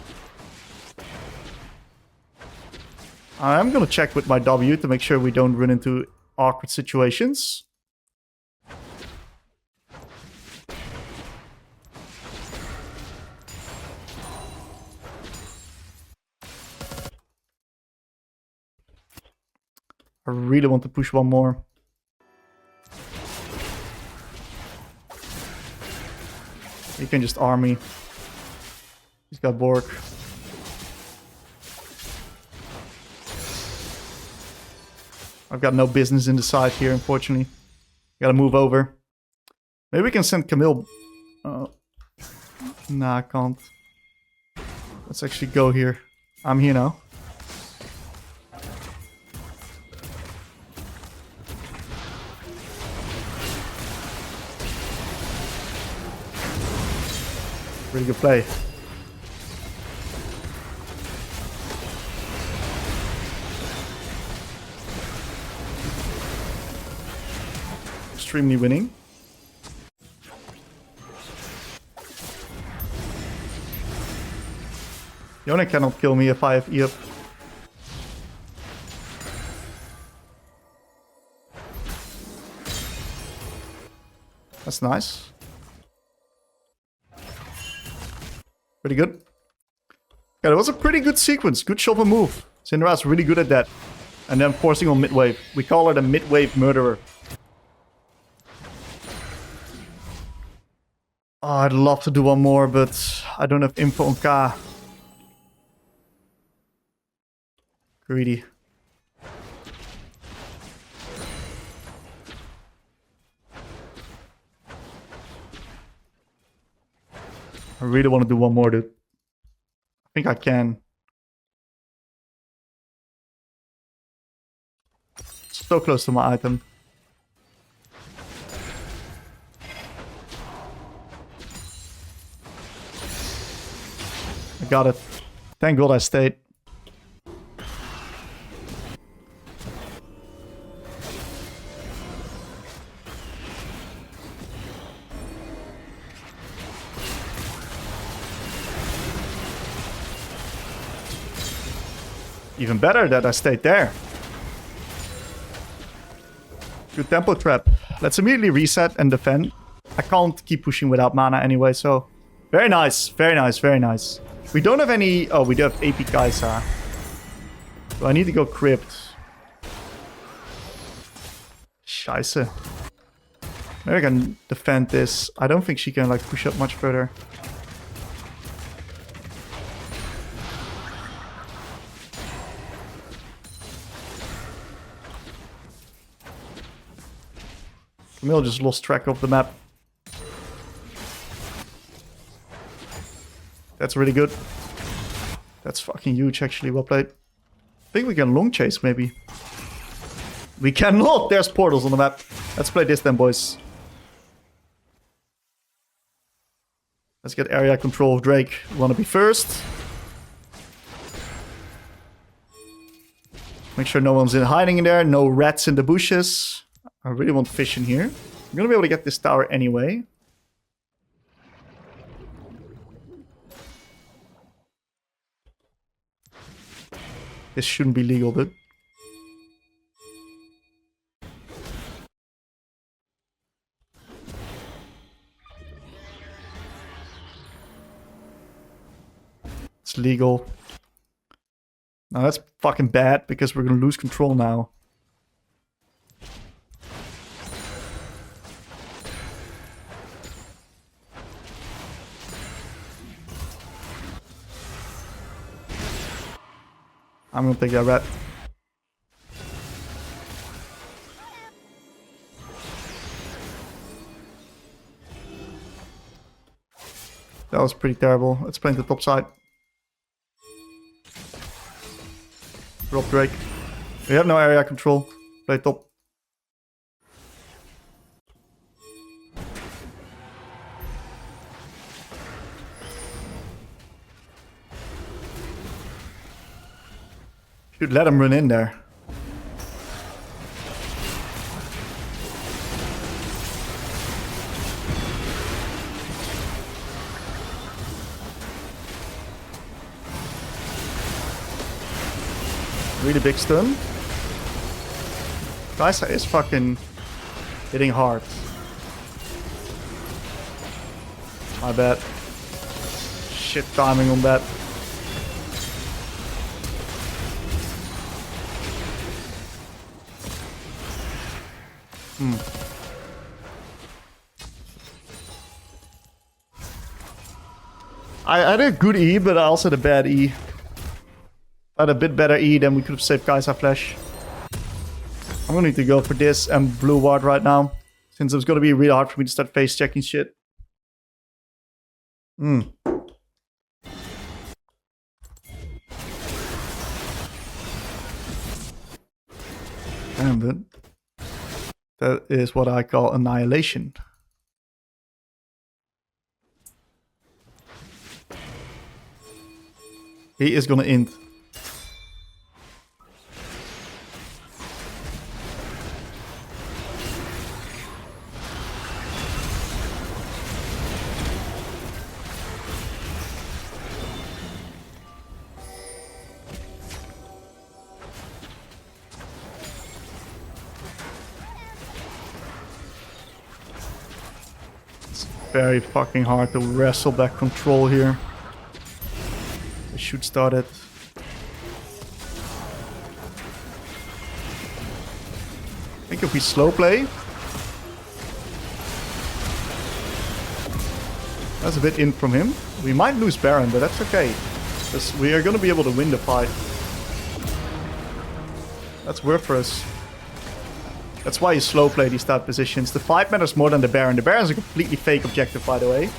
I'm gonna check with my W to make sure we don't run into awkward situations. I really want to push one more. He can just arm me. He's got Borg. I've got no business in the side here, unfortunately. Gotta move over. Maybe we can send Camille. Nah, I can't. Let's actually go here. I'm here now. Pretty good play. Extremely winning. Yone cannot kill me if I have E up. That's nice. Pretty good. Yeah, that was a pretty good sequence. Good shovel move. SYNDRA is really good at that. And then forcing on mid-wave. We call her the mid-wave murderer. Oh, I'd love to do one more, but I don't have info on K. Greedy. I really want to do one more, dude. I think I can. So close to my item. I got it. Thank God I stayed. Even better that I stayed there. Good tempo trap. Let's immediately reset and defend. I can't keep pushing without mana anyway, so... Very nice, very nice, very nice. We don't have any... Oh, we do have AP Kai'Sa. So I need to go crypt. Scheiße. Maybe I can defend this. I don't think she can like push up much further. Camille just lost track of the map. That's really good. That's fucking huge, actually. Well played. I think we can long chase, maybe. We cannot! There's portals on the map. Let's play this then, boys. Let's get area control of Drake. We want to be first. Make sure no one's hiding in there. No rats in the bushes. I really want fish in here. I'm gonna be able to get this tower anyway. This shouldn't be legal, dude. It's legal. Now that's fucking bad because we're gonna lose control now. I'm gonna take that red. That was pretty terrible. Let's play the top side. Drop Drake. We have no area control. Play top. Should let him run in there. Really big stun. Ryze is fucking hitting hard. My bad. Shit timing on that. I had a good E, but I also had a bad E. I had a bit better E, then we could have saved Kai'Sa Flash. I'm gonna need to go for this and blue ward right now, since it's gonna be really hard for me to start face checking shit. Damn it. That is what I call annihilation. He is gonna int. Very fucking hard to wrestle back control here. I should start it. I think if we slow play... That's a bit in from him. We might lose Baron, but that's okay. Because we are going to be able to win the fight. That's worth for us. That's why you slow play these type positions. The fight matters more than the Baron. The Baron is a completely fake objective, by the way.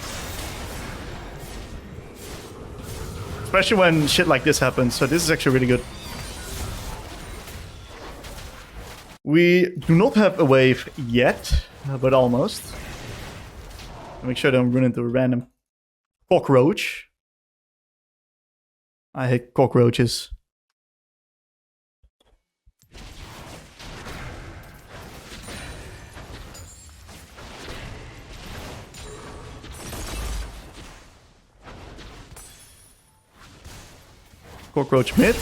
Especially when shit like this happens. So this is actually really good. We do not have a wave yet, but almost. Make sure I don't run into a random cockroach. I hate cockroaches. Cockroach mid.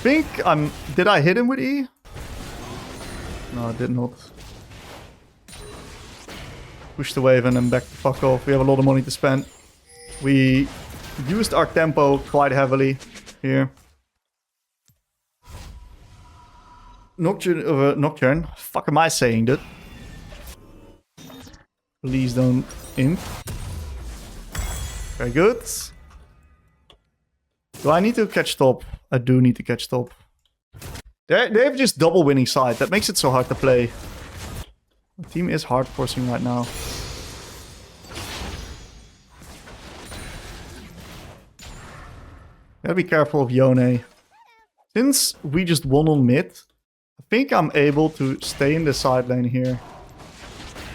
Think I'm... Did I hit him with E? No, I did not. Push the wave and then back the fuck off. We have a lot of money to spend. We used our tempo quite heavily here. Nocturne. Fuck am I saying, dude? Please don't imp. Very good. Do I need to catch top? I do need to catch top. They have just double winning side. That makes it so hard to play. The team is hard forcing right now. Gotta be careful of Yone. Since we just won on mid, I think I'm able to stay in the side lane here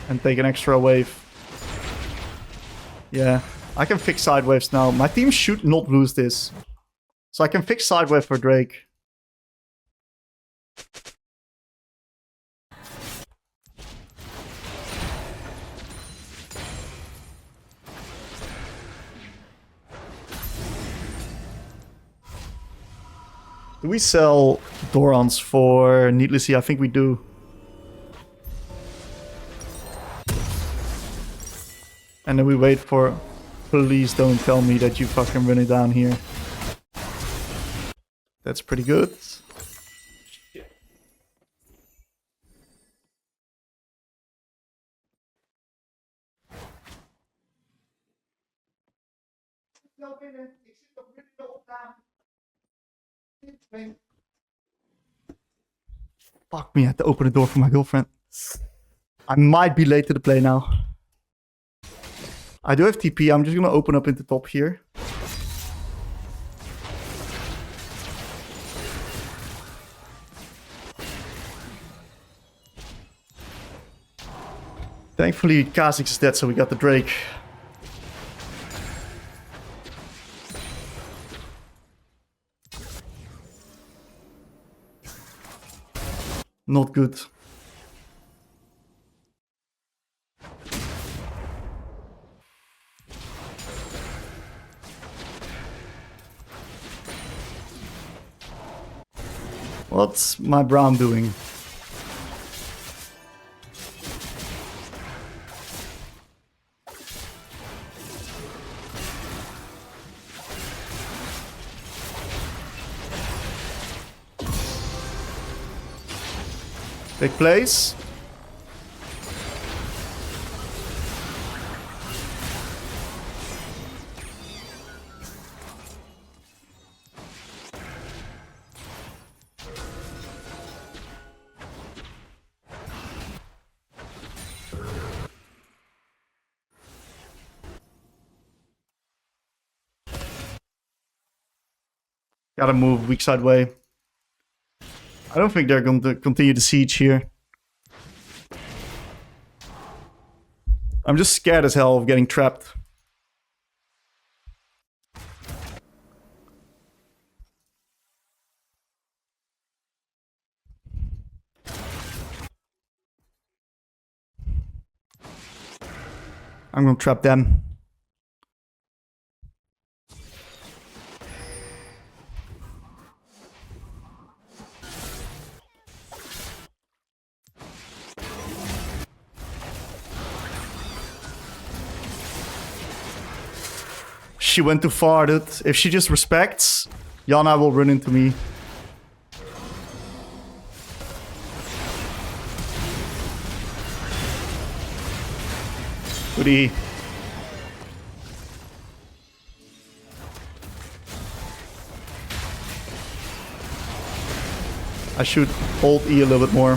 and take an extra wave. Yeah, I can fix side waves now. My team should not lose this. So I can fix side wave for Drake. Do we sell Dorans for needlessly? I think we do. And then we wait for... Please don't tell me that you fucking run it down here. That's pretty good. snel binnen. Ik zit nog midden op naam. Fuck me, I had to open the door for my girlfriend. I might be late to the play now. I do have TP. I'm just gonna open up into top here. Thankfully, Kha'Zix is dead, so we got the Drake. Not good. What's my Brown doing? Big place. Gotta move weak side way. I don't think they're going to continue the siege here. I'm just scared as hell of getting trapped. I'm gonna trap them. She went too far, dude. If she just respects, Yone will run into me. Goodie. I should hold E a little bit more.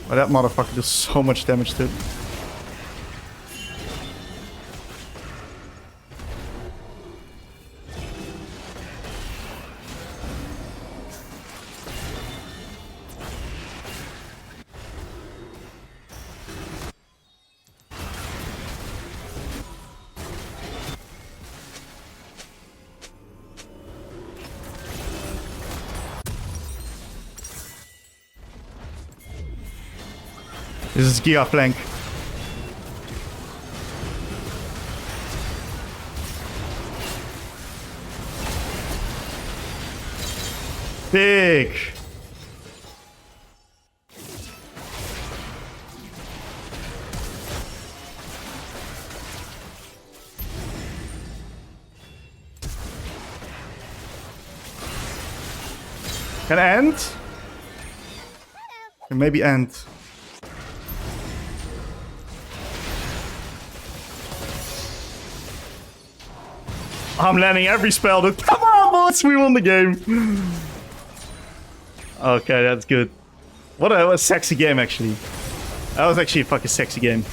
But that motherfucker does so much damage to it. This is Gia flank. Big. Can end? Can maybe end. I'm landing every spell, dude. Come on, boys! We won the game. Okay, that's good. What a sexy game, actually. That was actually a fucking sexy game.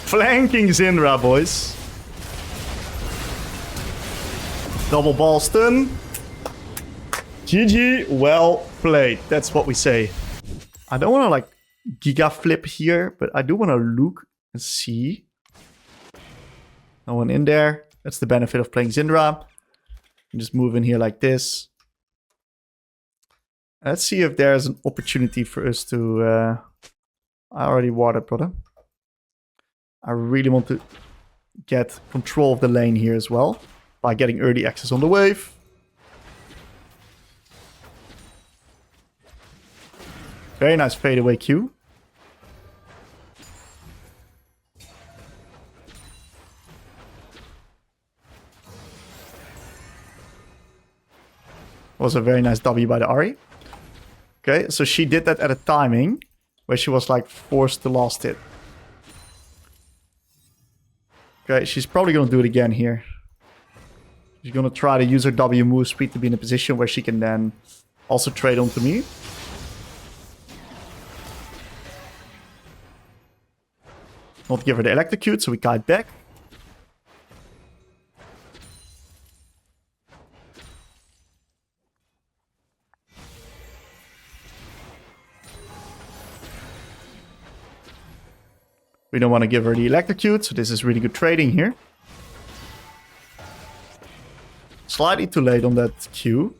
Flanking Syndra, boys. Double ball stun. GG, well played. That's what we say. I don't want to like giga flip here, but I do want to look and see. No one in there. That's the benefit of playing Syndra. Just move in here like this. Let's see if there's an opportunity for us to... I already watered, brother. I really want to get control of the lane here as well. By getting early access on the wave. Very nice fadeaway Q. Was a very nice W by the Ahri. Okay, so she did that at a timing where she was like forced to last hit. Okay, she's probably going to do it again here. She's going to try to use her W move speed to be in a position where she can then also trade onto me. Not give her the electrocute, so we kite back. We don't want to give her the electrocute, so this is really good trading here. Slightly too late on that Q.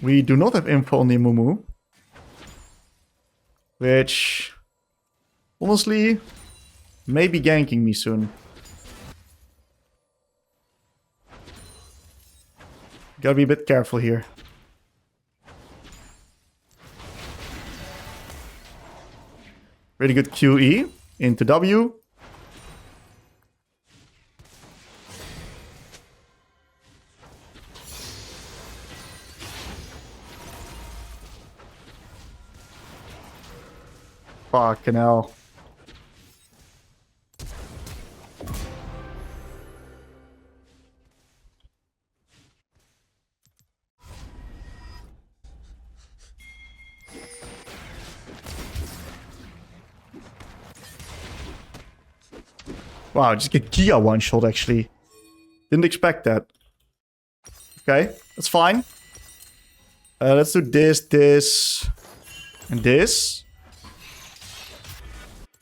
We do not have info on the Mumu. Which, honestly, may be ganking me soon. Gotta be a bit careful here. Really good QE into W. Fucking hell. Wow, just get Kia one shot actually. Didn't expect that. Okay, that's fine. Let's do this, this, and this.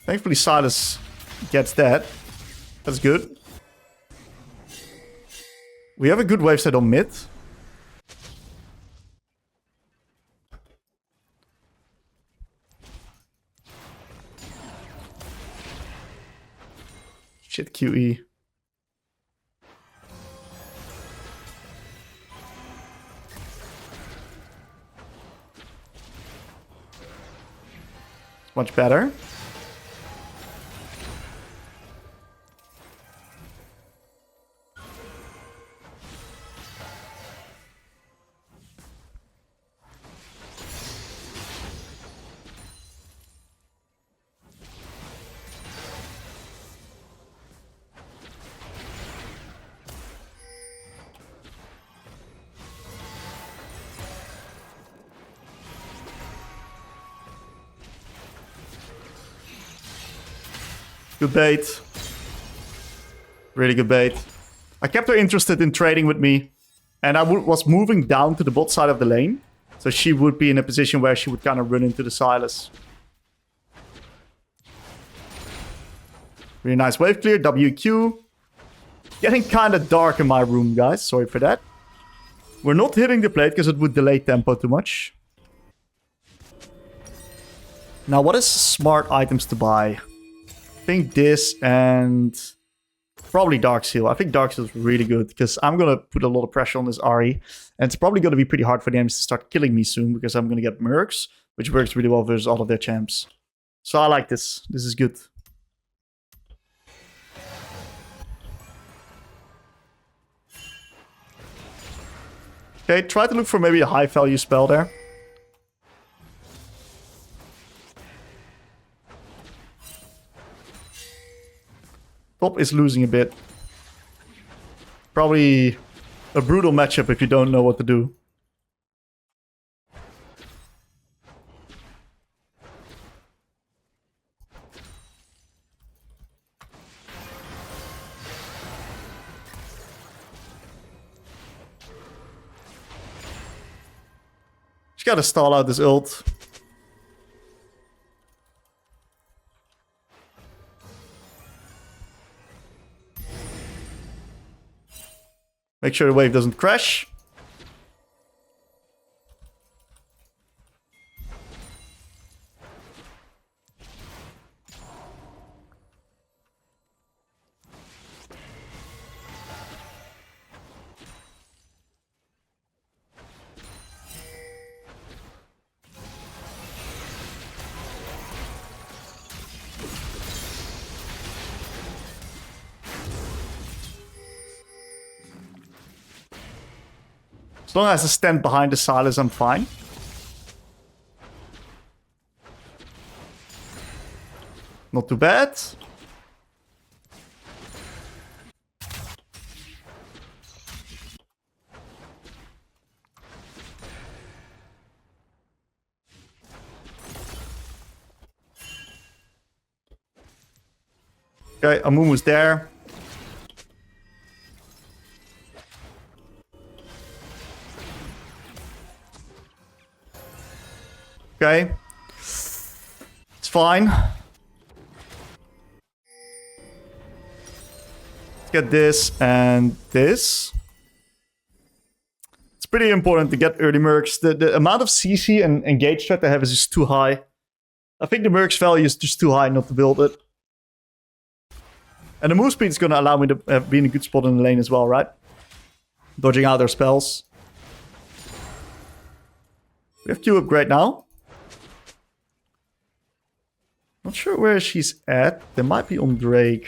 Thankfully Silas gets that. That's good. We have a good wave set on mid. Shit, QE. Much better. Good bait. Really good bait. I kept her interested in trading with me. And I was moving down to the bot side of the lane. So she would be in a position where she would kind of run into the Silas. Really nice wave clear. WQ. Getting kind of dark in my room, guys. Sorry for that. We're not hitting the plate because it would delay tempo too much. Now, what is smart items to buy? I think this and probably Dark Seal. I think Dark Seal is really good because I'm going to put a lot of pressure on this Ahri. And it's probably going to be pretty hard for them to start killing me soon because I'm going to get Mercs, which works really well versus all of their champs. So I like this. This is good. Okay, try to look for maybe a high value spell there. Top is losing a bit. Probably a brutal matchup if you don't know what to do. Just gotta stall out this ult. Make sure the wave doesn't crash. As long as I stand behind the Silas, I'm fine. Not too bad. Okay, Amumu's there. Okay. It's fine. Let's get this and this. It's pretty important to get early mercs. The amount of CC and engage threat I have is just too high. I think the mercs value is just too high not to build it. And the move speed is going to allow me to be in a good spot in the lane as well, right? Dodging out their spells. We have Q upgrade now. Not sure where she's at. They might be on Drake.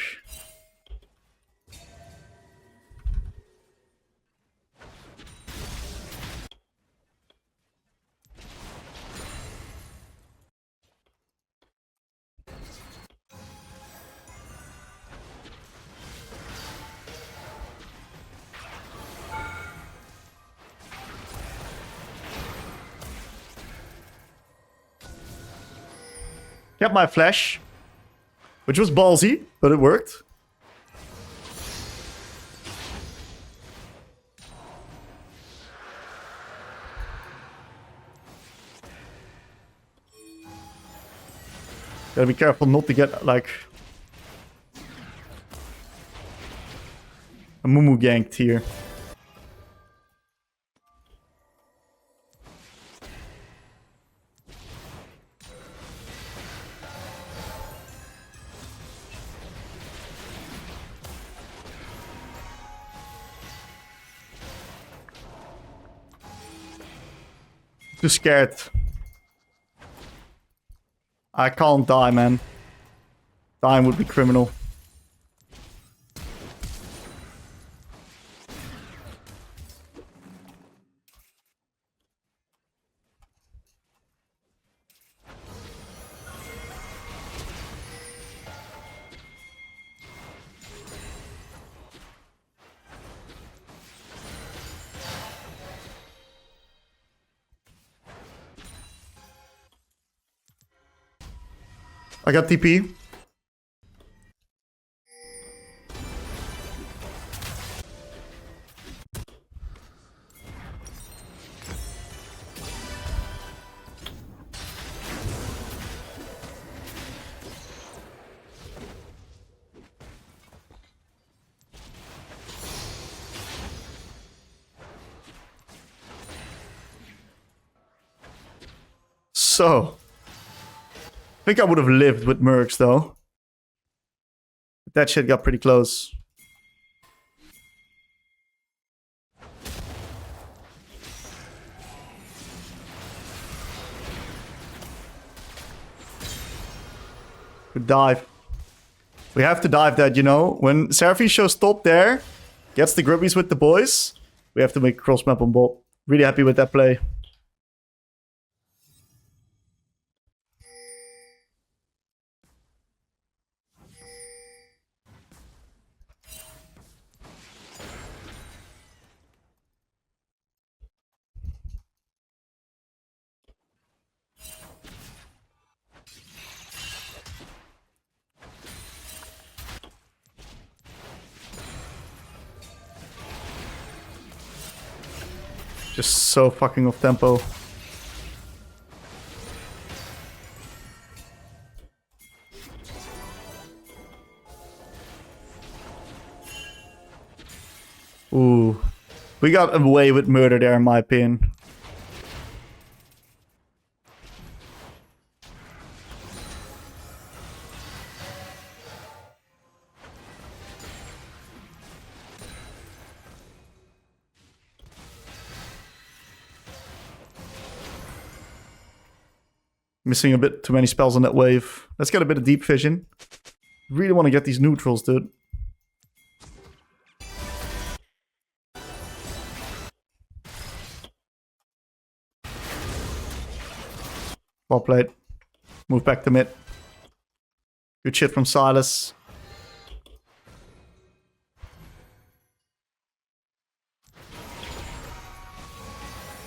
Kept my flash, which was ballsy, but it worked. Gotta be careful not to get, like, a Mumu ganked here. Too scared. I can't die, man. Dying would be criminal. I got TP. So, I think I would have lived with mercs though. That shit got pretty close. Good dive. We have to dive that, you know. When Seraphine shows top there, gets the grubbies with the boys, we have to make a cross map on bot. Really happy with that play. Just so fucking off tempo. Ooh. We got away with murder there, in my opinion. Missing a bit too many spells on that wave. Let's get a bit of deep vision. Really want to get these neutrals, dude. Well played. Move back to mid. Good shit from Silas.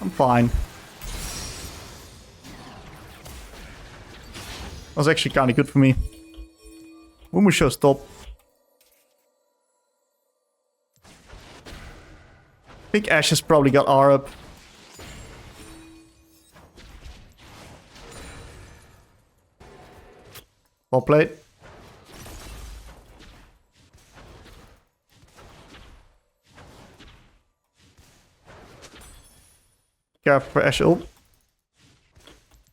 I'm fine. That was actually kind of good for me. Wumusho's top. I think Ashe has probably got R up. Well played. Careful for Ashe ult.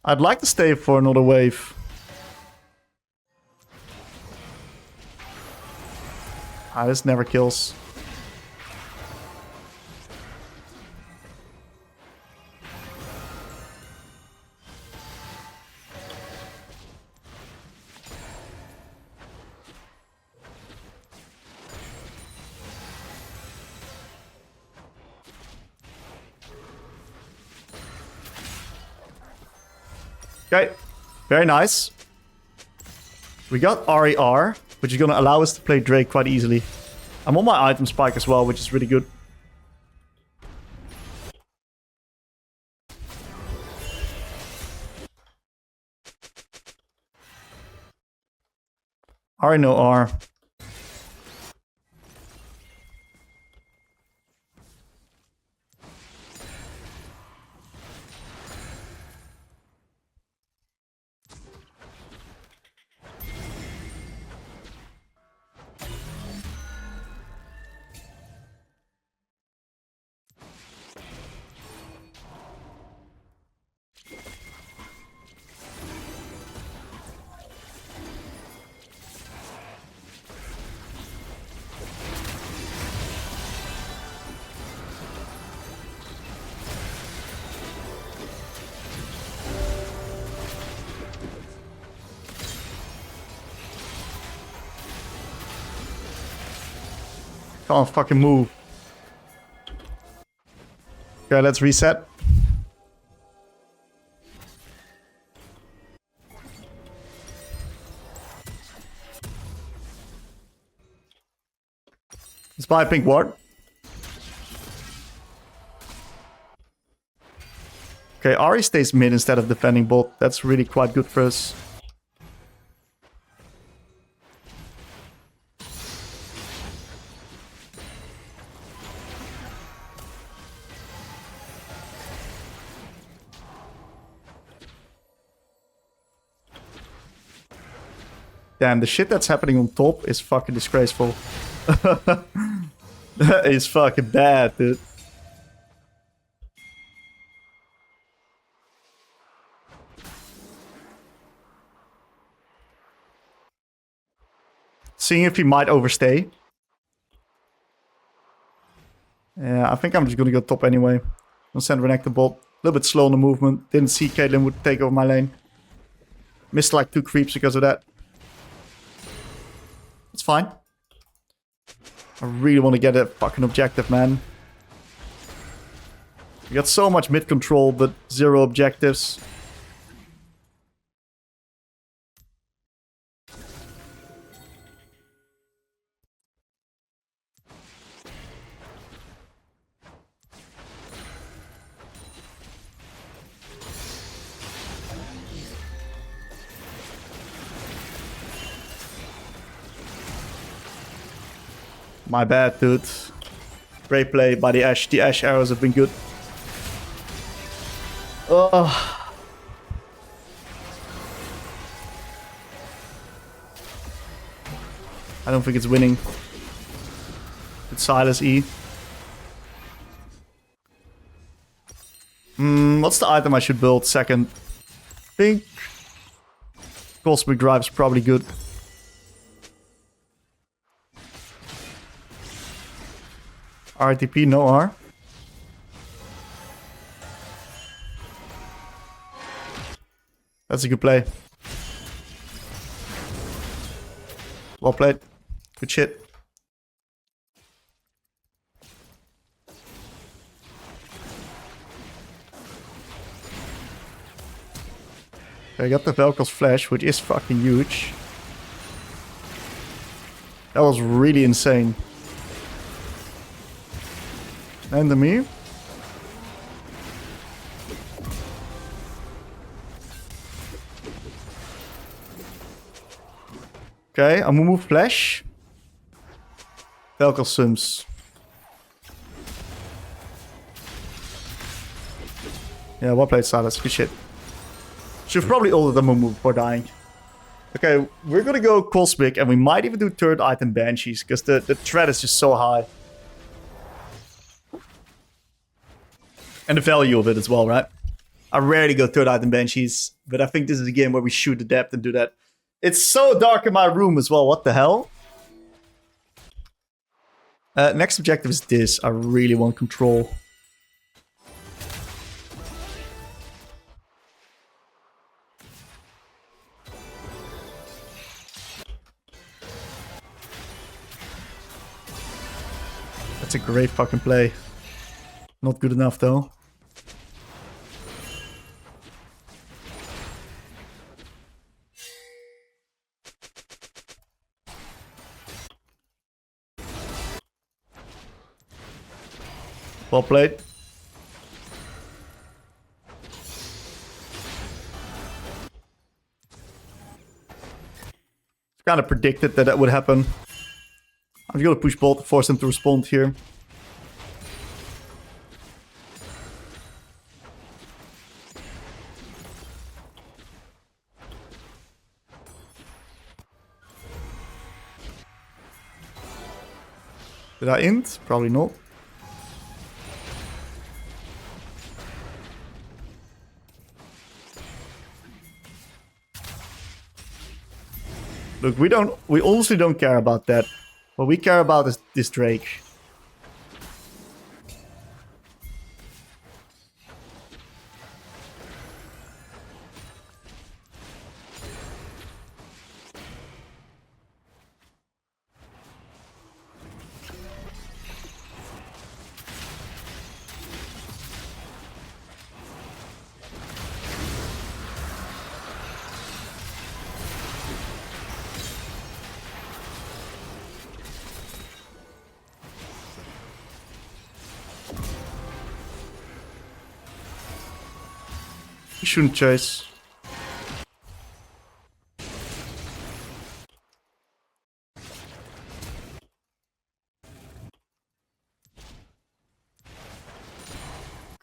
I'd like to stay for another wave. Ah, this never kills. Okay, very nice. We got Ahri R, which is going to allow us to play Drake quite easily. I'm on my item spike as well, which is really good. Ahri no R. Can't fucking move. Okay, let's reset. Let's buy a pink ward. Okay, Ahri stays mid instead of defending bot. That's really quite good for us. Damn, the shit that's happening on top is fucking disgraceful. That is fucking bad, dude. Seeing if he might overstay. Yeah, I think I'm just gonna go top anyway. I'll send Renekton the bot. A little bit slow on the movement. Didn't see Caitlyn would take over my lane. Missed like 2 creeps because of that. It's fine. I really want to get a fucking objective, man. We got so much mid control, but 0 objectives. My bad, dude. Great play by the Ashe. The Ashe arrows have been good. Oh. I don't think it's winning. It's Silas E. What's the item I should build second? I think Cosmic Drive is probably good. RTP, no R. That's a good play. Well played. Good shit. Okay, I got the Vel'Koz flash, which is fucking huge. That was really insane. Enemy. Okay, I'm gonna move flash. Vel'Koz sims. Yeah, well played, Silas. Good shit. Should probably order them a move before dying. Okay, we're gonna go Cosmic, and we might even do third item Banshees, because the threat is just so high. And the value of it as well, right? I rarely go third item Banshees, but I think this is a game where we shoot the depth and do that. It's so dark in my room as well, what the hell? Next objective is this. I really want control. That's a great fucking play. Not good enough though. Well played. Kind of predicted that would happen. I'm gonna push ball to force him to respond here. Did I int? Probably not. Look, we honestly don't care about that. What we care about is this Drake. You shouldn't chase.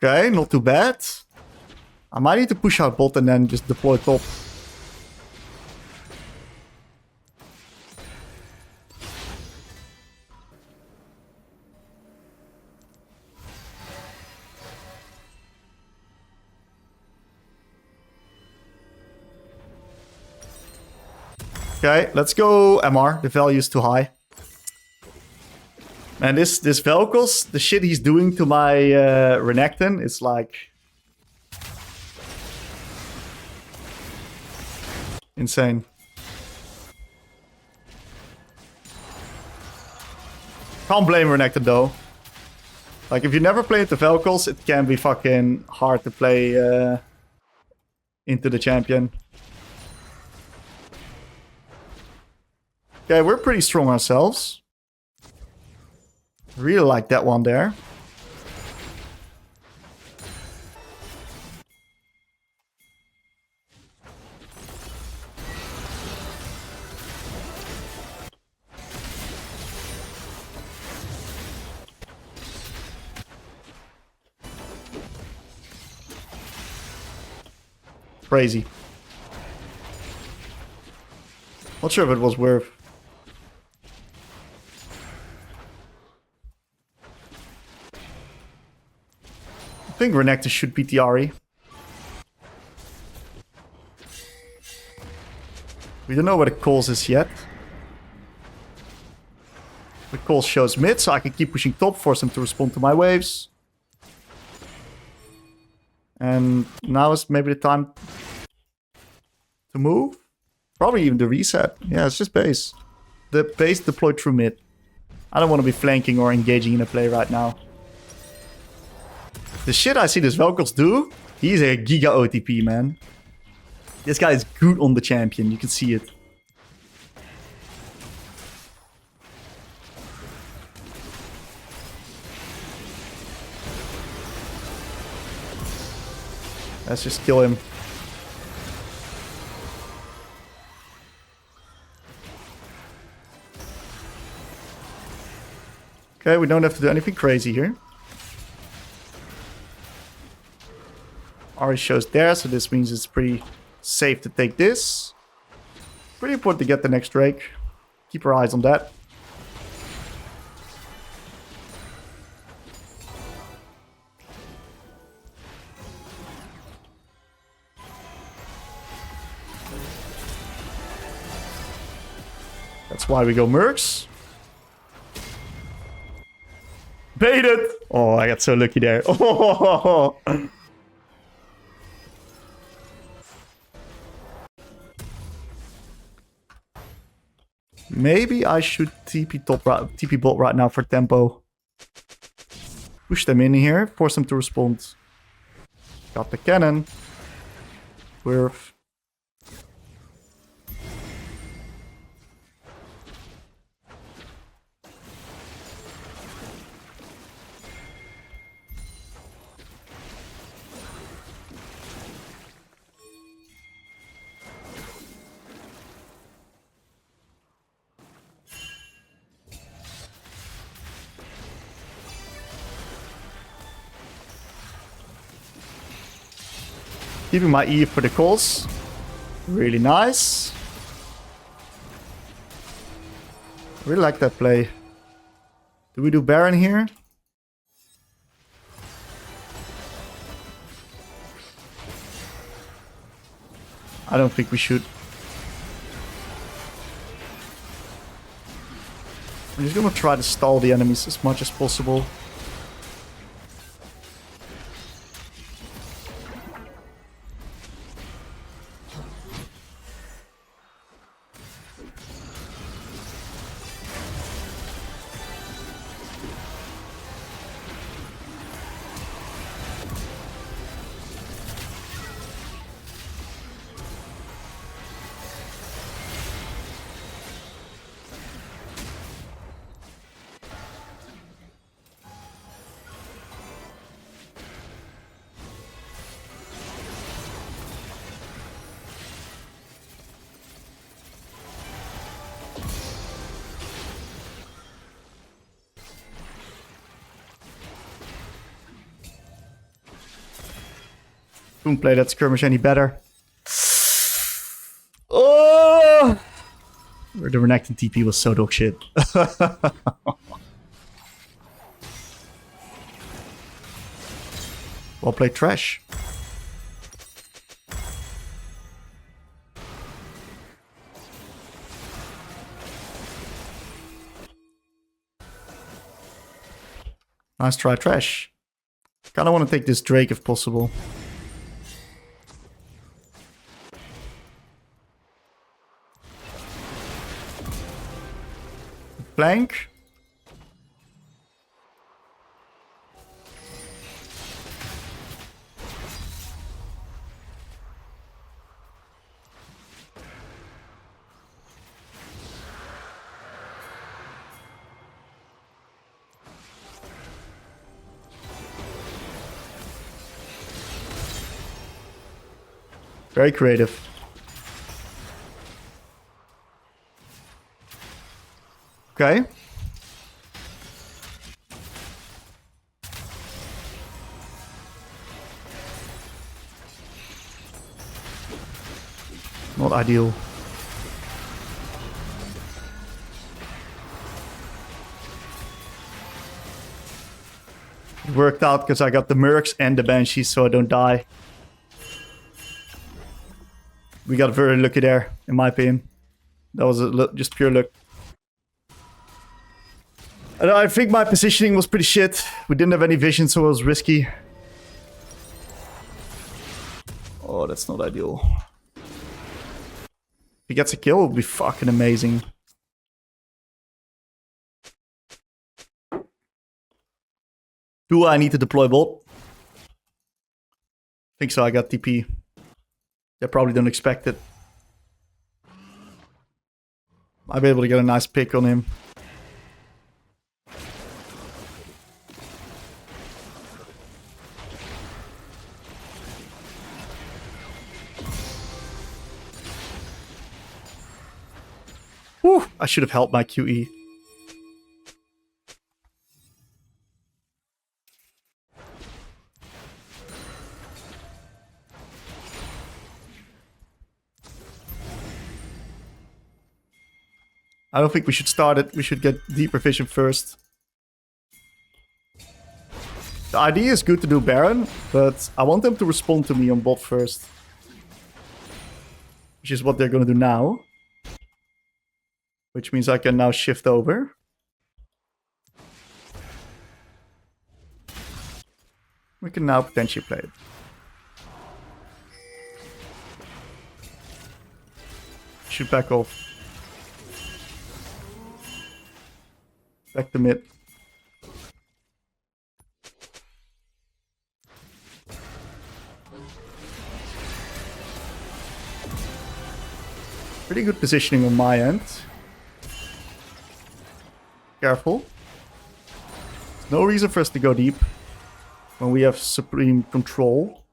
Okay, not too bad. I might need to push out bot and then just deploy top. Okay, let's go MR. The value is too high. And this Vel'Koz, the shit he's doing to my Renekton is like... insane. Can't blame Renekton though. Like, if you never played the Vel'Koz, it can be fucking hard to play into the champion. Okay, we're pretty strong ourselves. Really like that one there. Crazy. Not sure if it was worth. I think Renekton should beat the Ahri. We don't know where the calls is yet. The call shows mid, so I can keep pushing top, force him to respond to my waves. And now is maybe the time to move. Probably even the reset. Yeah, it's just base. The base deployed through mid. I don't want to be flanking or engaging in a play right now. The shit I see this Vel'Koz do, he's a giga OTP, man. This guy is good on the champion. You can see it. Let's just kill him. Okay, we don't have to do anything crazy here. Ahri shows there, so this means it's pretty safe to take this. Pretty important to get the next Drake. Keep our eyes on that. That's why we go Mercs. Baited! Oh, I got so lucky there. Oh. Maybe I should TP bot right now for tempo. Push them in here, force them to respond. Got the cannon. Worth. Keeping my E for the calls. Really nice. Really like that play. Do we do Baron here? I don't think we should. I'm just gonna try to stall the enemies as much as possible. Couldn't play that skirmish any better. Oh! The Renekton TP was so dog shit. Well played, trash. Nice try, trash. Kinda want to take this Drake if possible. Flank. Very creative. Okay. Not ideal. It worked out because I got the Mercs and the Banshees so I don't die. We got very lucky there, in my opinion. That was just pure luck. And I think my positioning was pretty shit. We didn't have any vision, so it was risky. Oh, that's not ideal. If he gets a kill, it would be fucking amazing. Do I need to deploy bot? I think so, I got TP. They probably don't expect it. I'll be able to get a nice pick on him. Whew, I should have held my QE. I don't think we should start it. We should get deeper vision first. The idea is good to do Baron, but I want them to respond to me on bot first. Which is what they're going to do now. Which means I can now shift over. We can now potentially play it. Should back off. Back to mid. Pretty good positioning on my end. Careful. There's no reason for us to go deep when we have supreme control.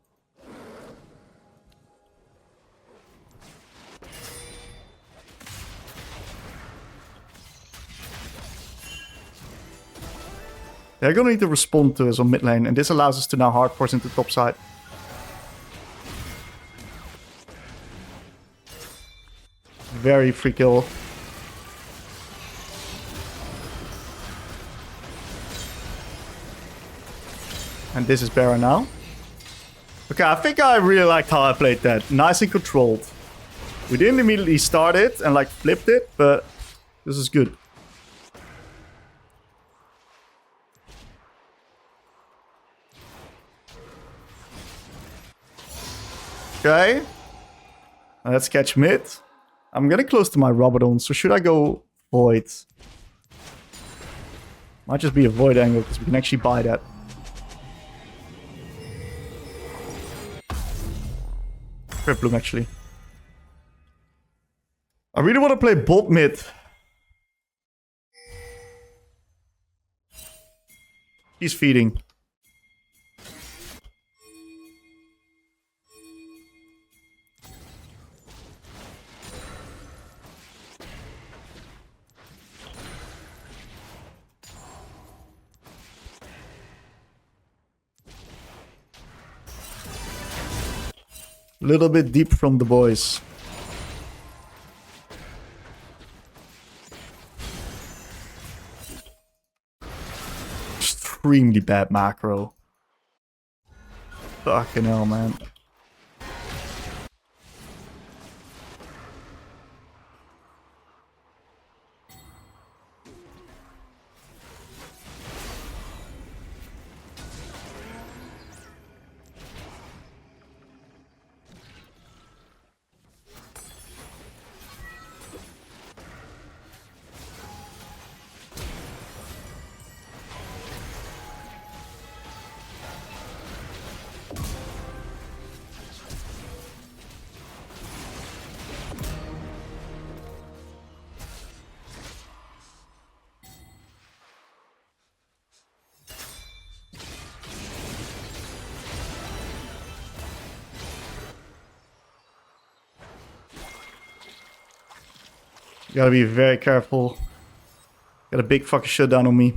They're gonna need to respond to us on mid lane, and this allows us to now hard force into top side. Very free kill. And this is Baron now. Okay, I think I really liked how I played that. Nice and controlled. We didn't immediately start it and like flipped it, but this is good. Okay. Let's catch mid. I'm getting close to my Robodon, so should I go Void? Might just be a Void angle, because we can actually buy that. Crit Bloom, actually. I really want to play bot mid. He's feeding. Little bit deep from the boys. Extremely bad macro. Fucking hell, man. Gotta be very careful. Got a big fucking shutdown on me.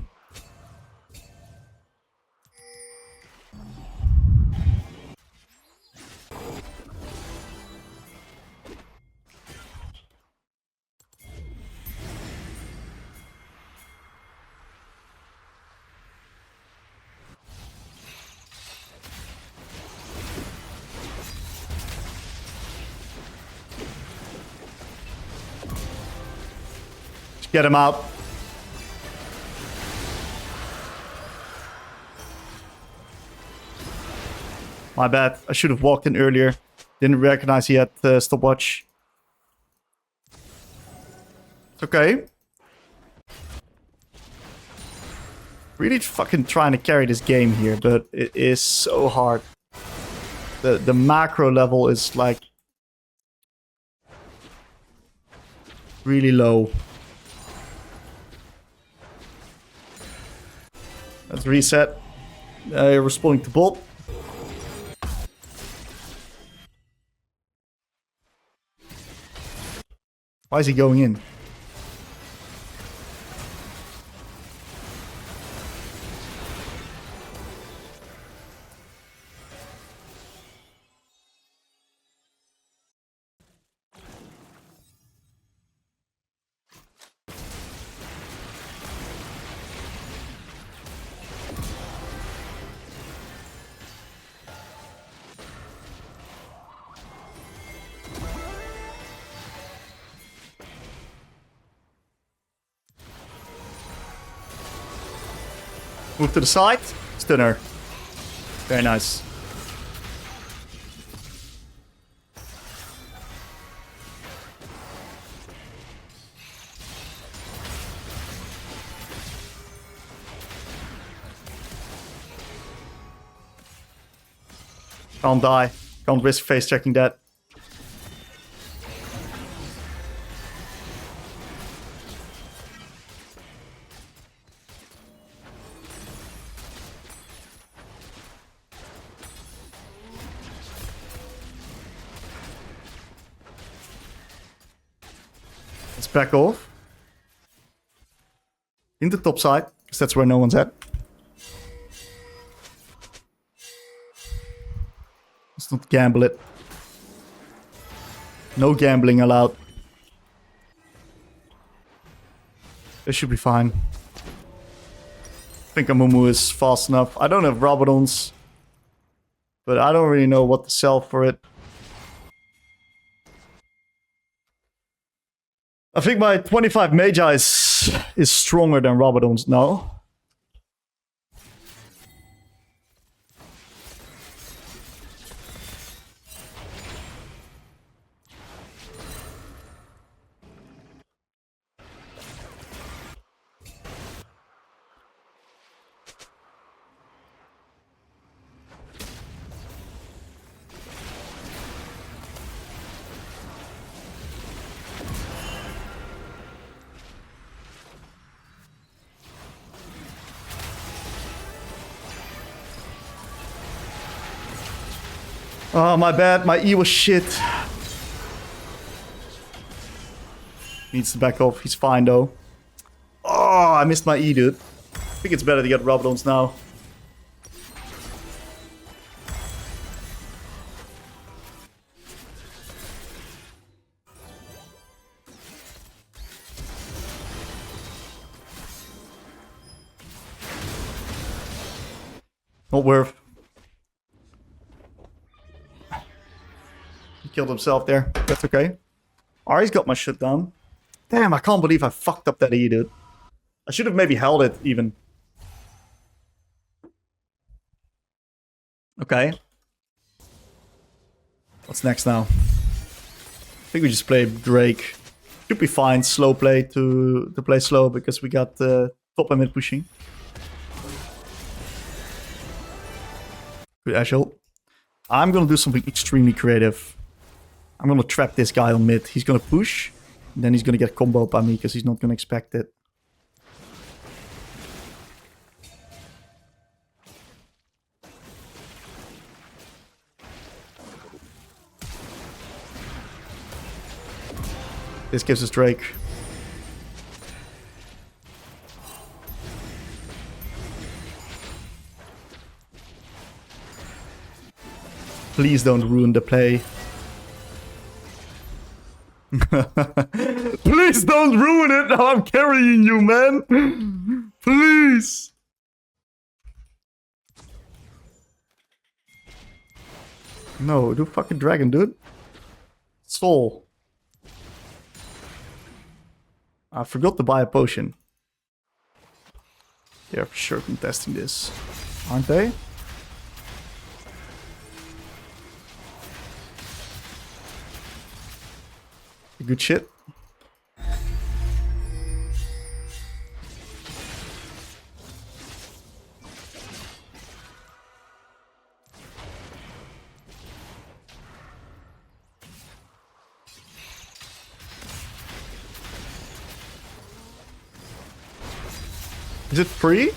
Get him out. My bad. I should have walked in earlier. Didn't recognize he had stopwatch. It's okay. Really fucking trying to carry this game here, but it is so hard. The macro level is like Really low. Let's reset. Responding to bot. Why is he going in? Move to the side. Stunner. Very nice. Can't die. Can't risk face checking that. Let's back off. In the top side, because that's where no one's at. Let's not gamble it. No gambling allowed. This should be fine. I think Amumu is fast enough. I don't have Rabadons, but I don't really know what to sell for it. I think my 25 Magi is stronger than Rabadon's now. Oh, my bad. My E was shit. Needs to back off. He's fine, though. Oh, I missed my E, dude. I think it's better to get Rabadons now. Not worth. He killed himself there. That's okay. Ahri's got my shit down. Damn, I can't believe I fucked up that E, dude. I should have maybe held it, even. Okay. What's next now? I think we just play Drake. Should be fine. Slow play to play slow, because we got top and mid pushing. Good Ashel. I'm gonna do something extremely creative. I'm gonna trap this guy on mid. He's gonna push, and then he's gonna get comboed by me because he's not gonna expect it. This gives us Drake. Please don't ruin the play. Please don't ruin it! Now I'm carrying you, man! Please! No, do fucking dragon, dude. Soul. I forgot to buy a potion. They're for sure contesting this, aren't they? Good shit. Is it free?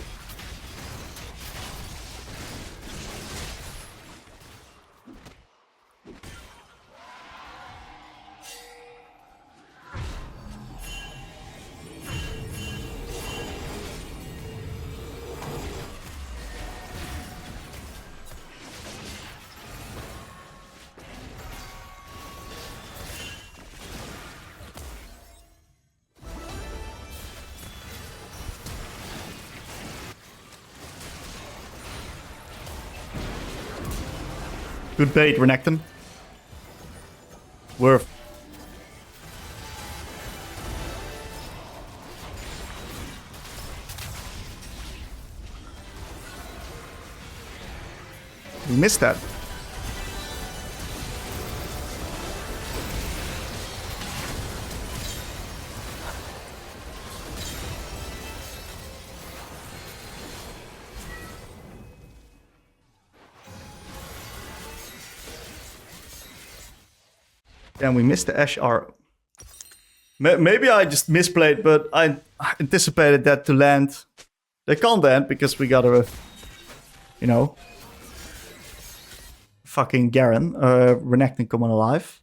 Good bait, Renekton. Worth. We missed that. And we missed the SR. Maybe I just misplayed, but I anticipated that to land. They can't land because we got a, you know, fucking Garen, Renekton coming alive.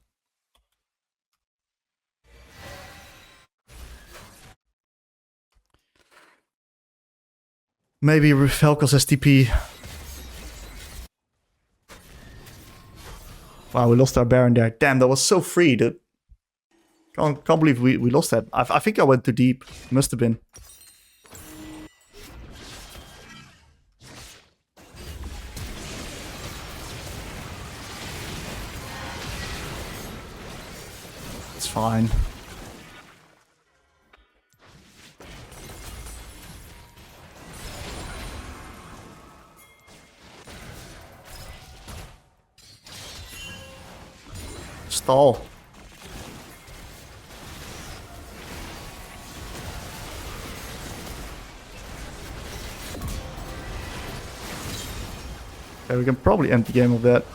Maybe Vel'Koz has TP. Wow, we lost our Baron there. Damn, that was so free, dude. Can't believe we lost that. I think I went too deep. Must have been. It's fine. Stall. Okay, we can probably end the game of that.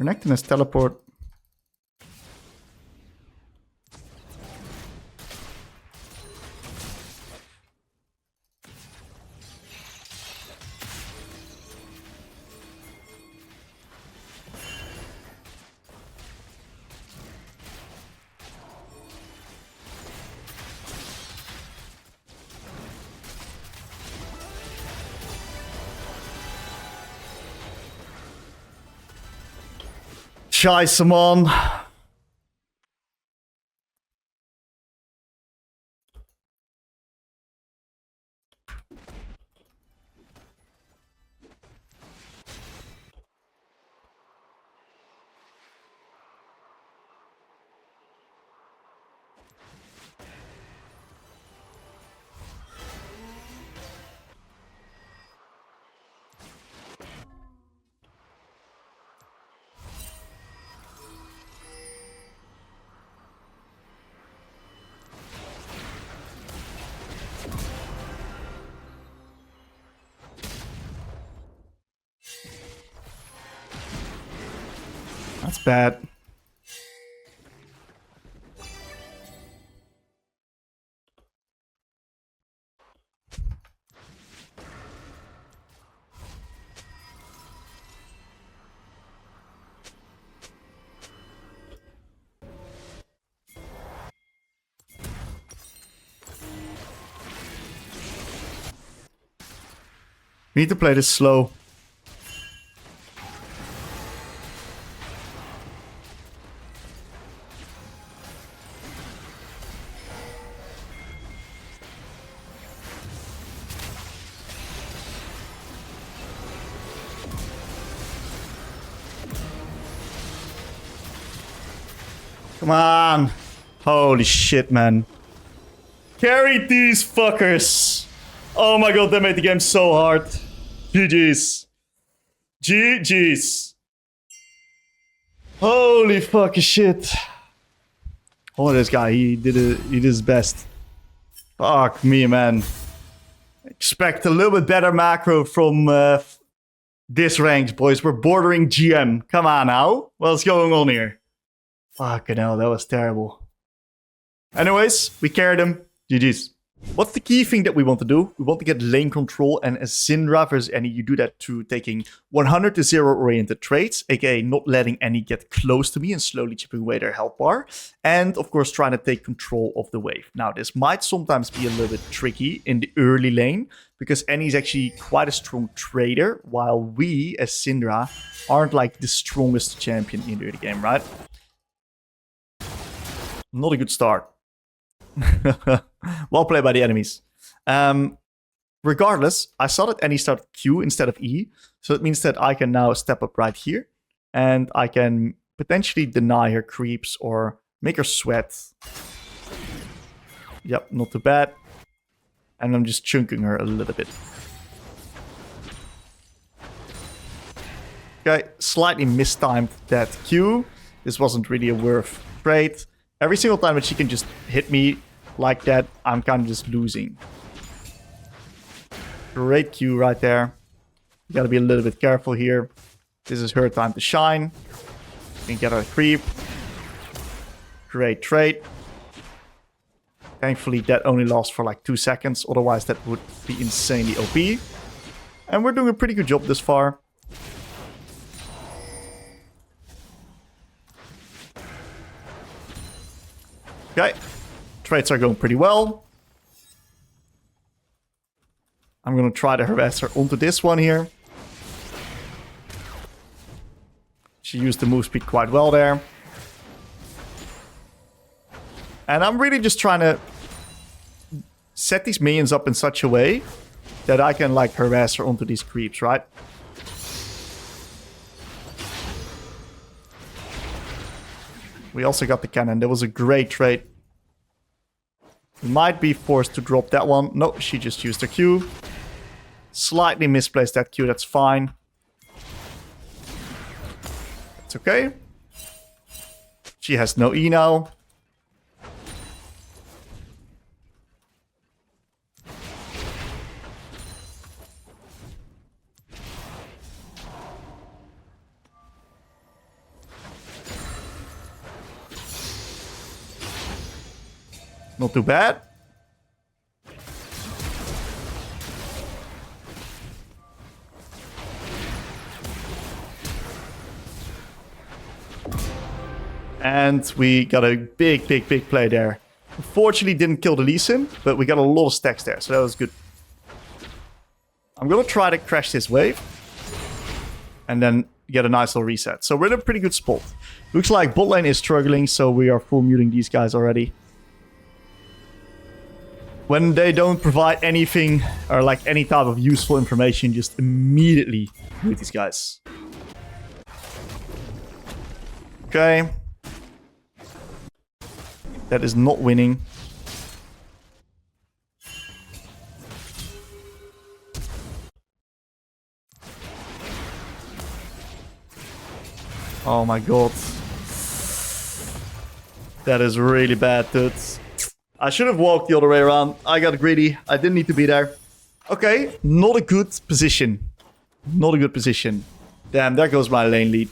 Renekton has teleport. Scheiße, man. That's bad. We need to play this slow. Come on. Holy shit, man. Carry these fuckers. Oh my god, they made the game so hard. GG's. GG's. Holy fucking shit. Oh, this guy, he did his best. Fuck me, man. Expect a little bit better macro from This ranks, boys. We're bordering GM. Come on now. What's going on here? Fucking hell, that was terrible. Anyways, we carried him. GG's. What's the key thing that we want to do? We want to get lane control, and as Syndra versus Annie, you do that through taking 100 to 0 oriented trades, aka not letting Annie get close to me and slowly chipping away their health bar, and of course trying to take control of the wave. Now, this might sometimes be a little bit tricky in the early lane, because Annie's actually quite a strong trader, while we, as Syndra, aren't like the strongest champion in the early game, right? Not a good start. Well played by the enemies. Regardless, I saw that Annie started Q instead of E. So it means that I can now step up right here. And I can potentially deny her creeps or make her sweat. Yep, not too bad. And I'm just chunking her a little bit. Okay, slightly mistimed that Q. This wasn't really a worth trade. Every single time that she can just hit me like that, I'm kind of just losing. Great Q right there. You gotta be a little bit careful here. This is her time to shine. You can get her creep. Great trade. Thankfully, that only lasts for like 2 seconds. Otherwise, that would be insanely OP. And we're doing a pretty good job this far. Okay, trades are going pretty well. I'm going to try to harass her onto this one here. She used the move speed quite well there. And I'm really just trying to set these minions up in such a way that I can like harass her onto these creeps, right? We also got the cannon. That was a great trade. We might be forced to drop that one. No, she just used her Q. Slightly misplaced that Q. That's fine. It's okay. She has no E now. Not too bad. And we got a big play there. Unfortunately, didn't kill the Lee Sin, but we got a lot of stacks there, so that was good. I'm gonna try to crash this wave. And then get a nice little reset. So we're in a pretty good spot. Looks like bot lane is struggling, so we are full muting these guys already. When they don't provide anything or like any type of useful information, just immediately mute these guys. Okay. That is not winning. Oh my god. That is really bad, dudes. I should have walked the other way around. I got greedy. I didn't need to be there. Okay, not a good position. Not a good position. Damn, there goes my lane lead.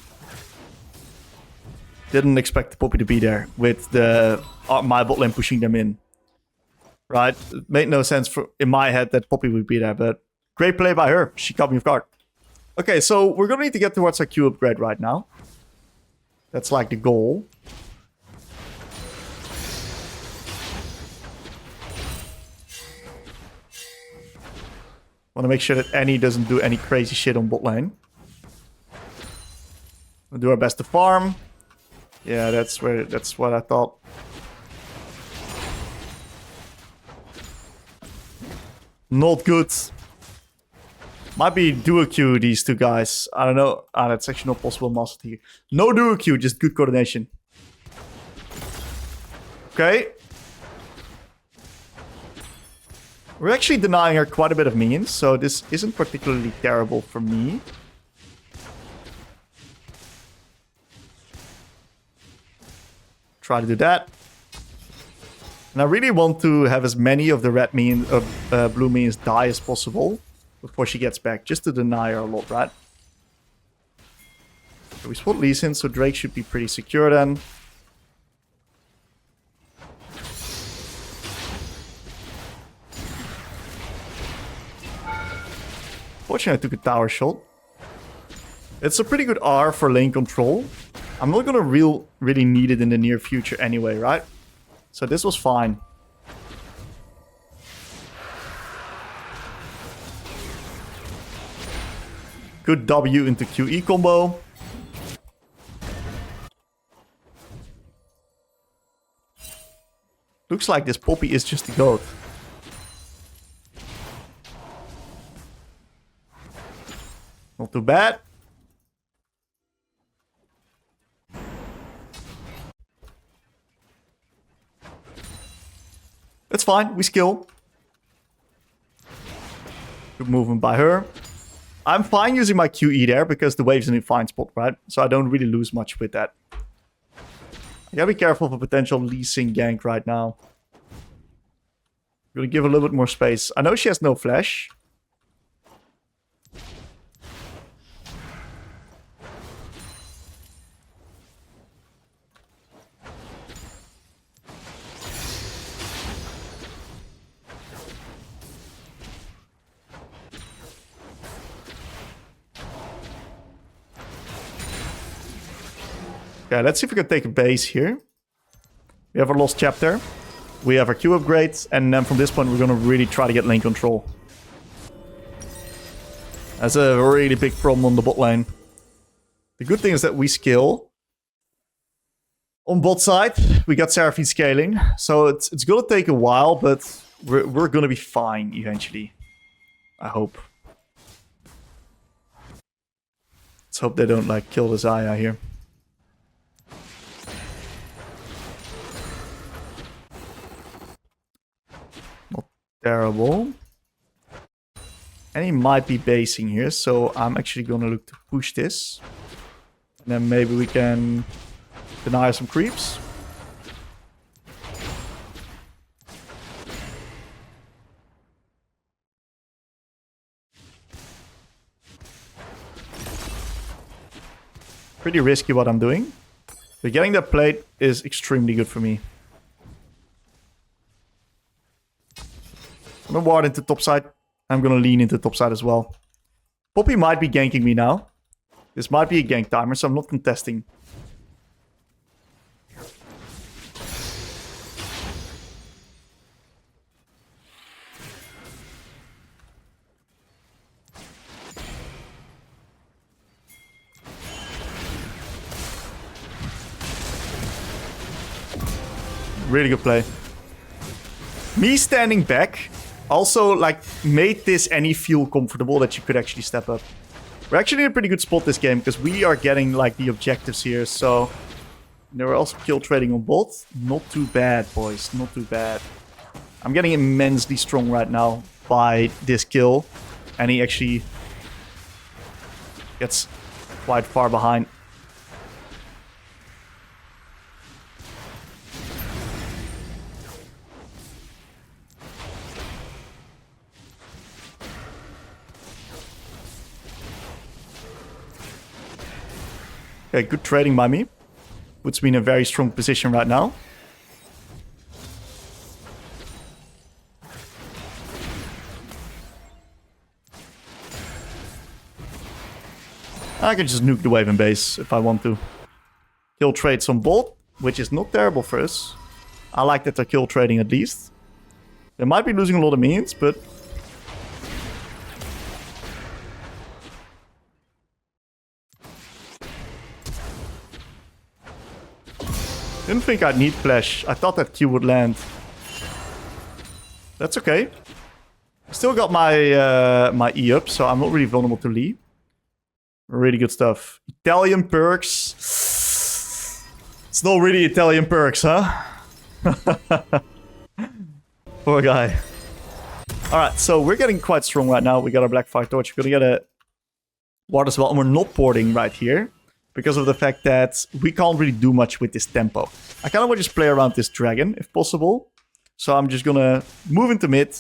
Didn't expect the Poppy to be there with the my bot lane pushing them in. Right? It made no sense for in my head that Poppy would be there, but great play by her. She caught me off guard. Okay, so we're gonna need to get towards our Q upgrade right now. That's like the goal. Want to make sure that Annie doesn't do any crazy shit on bot lane. We'll do our best to farm. Yeah, that's what I thought. Not good. Might be duo Q these two guys. I don't know. Ah, that's actually not possible in Master Tier. No duo Q, just good coordination. Okay. We're actually denying her quite a bit of minions, so this isn't particularly terrible for me. Try to do that. And I really want to have as many of the red minions, blue minions die as possible before she gets back, just to deny her a lot, right? So we spot Lee Sin, so Drake should be pretty secure then. Fortunately, I took a tower shot. It's a pretty good R for lane control. I'm not gonna really need it in the near future anyway, right? So this was fine. Good W into QE combo. Looks like this Poppy is just the GOAT. Not too bad. That's fine, we skill. Good movement by her. I'm fine using my QE there because the wave's in a fine spot, right? So I don't really lose much with that. I gotta be careful of a potential Lee Sin gank right now. Gonna give a little bit more space. I know she has no flash. Okay, let's see if we can take a base here. We have our lost chapter. We have our Q upgrades. And then from this point, we're going to really try to get lane control. That's a really big problem on the bot lane. The good thing is that we skill. On bot side, we got Seraphine scaling. So it's going to take a while, but we're going to be fine eventually. I hope. Let's hope they don't like kill the Xayah here. Terrible. And he might be basing here, so I'm actually gonna look to push this. And then maybe we can deny some creeps. Pretty risky what I'm doing. But getting that plate is extremely good for me. I'm gonna ward into top side. I'm gonna lean into top side as well. Poppy might be ganking me now. This might be a gank timer, so I'm not contesting. Really good play. Me standing back also, like, made this any feel comfortable that you could actually step up. We're actually in a pretty good spot this game because we are getting, like, the objectives here. So, they were also kill trading on bot. Not too bad, boys. Not too bad. I'm getting immensely strong right now by this kill. And he actually gets quite far behind. Okay, good trading by me. Puts me in a very strong position right now. I can just nuke the wave and base if I want to. Kill trade some bot, which is not terrible for us. I like that they're kill trading at least. They might be losing a lot of minions, but... didn't think I'd need flash. I thought that Q would land. That's okay. Still got my my E up, so I'm not really vulnerable to Lee. Really good stuff. Italian perks. It's not really Italian perks, huh? Poor guy. Alright, so we're getting quite strong right now. We got our Black Fire Torch. We're gonna get a ward as well, and we're not porting right here. Because of the fact that we can't really do much with this tempo. I kind of want to just play around this dragon, if possible. So I'm just gonna move into mid,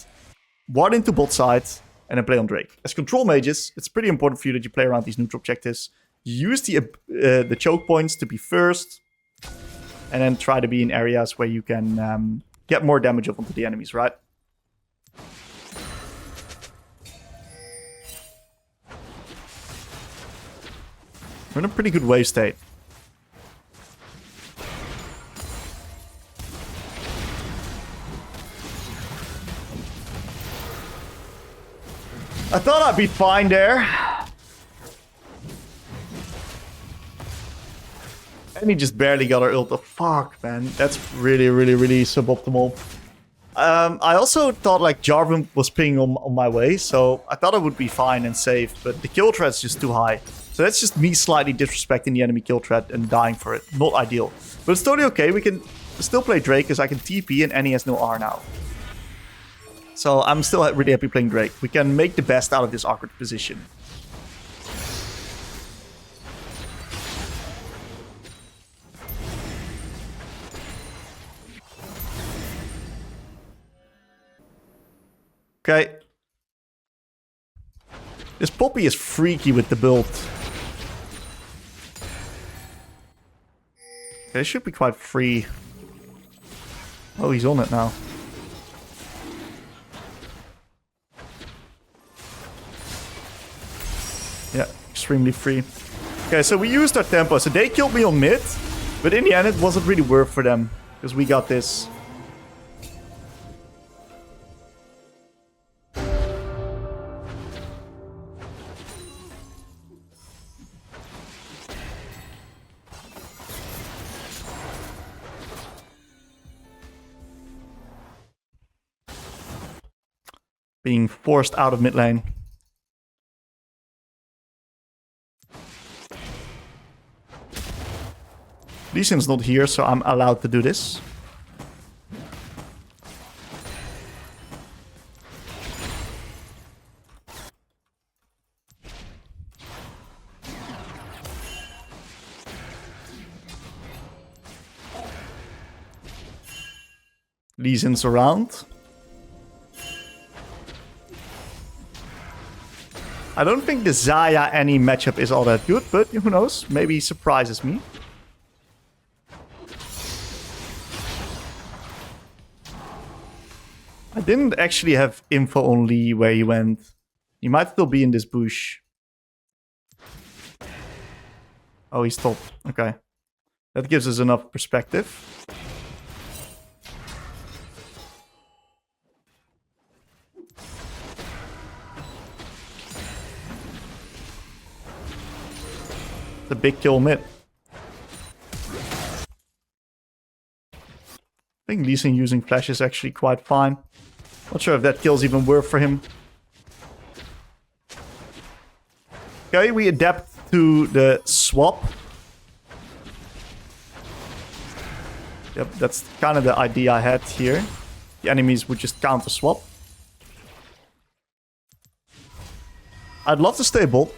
ward into bot side, and then play on Drake. As control mages, it's pretty important for you that you play around these neutral objectives. use the choke points to be first. And then try to be in areas where you can get more damage onto the enemies, right? We're in a pretty good wave state. I thought I'd be fine there. And he just barely got our ult. Oh, fuck, man. That's really, really, really suboptimal. I also thought like Jarvan was pinging on my way, so I thought I would be fine and safe, but the kill threat's just too high. So that's just me slightly disrespecting the enemy kill threat and dying for it. Not ideal. But it's totally okay. We can still play Drake because I can TP and Annie has no R now. So I'm still really happy playing Drake. We can make the best out of this awkward position. Okay. This Poppy is freaky with the build. Okay, it should be quite free. Oh, he's on it now. Yeah, extremely free. Okay, so we used our tempo. So they killed me on mid. But in the end, it wasn't really worth for them. Because we got this. Being forced out of mid lane. Lee Sin's not here, so I'm allowed to do this. Lee Sin's around. I don't think the Xayah Annie matchup is all that good, but who knows? Maybe he surprises me. I didn't actually have info on Lee where he went. He might still be in this bush. Oh, he stopped. Okay. That gives us enough perspective. The big kill mid. I think Lee Sin using flash is actually quite fine. Not sure if that kill's even worth for him. Okay, we adapt to the swap. Yep, that's kind of the idea I had here. The enemies would just counter swap. I'd love to stay bot,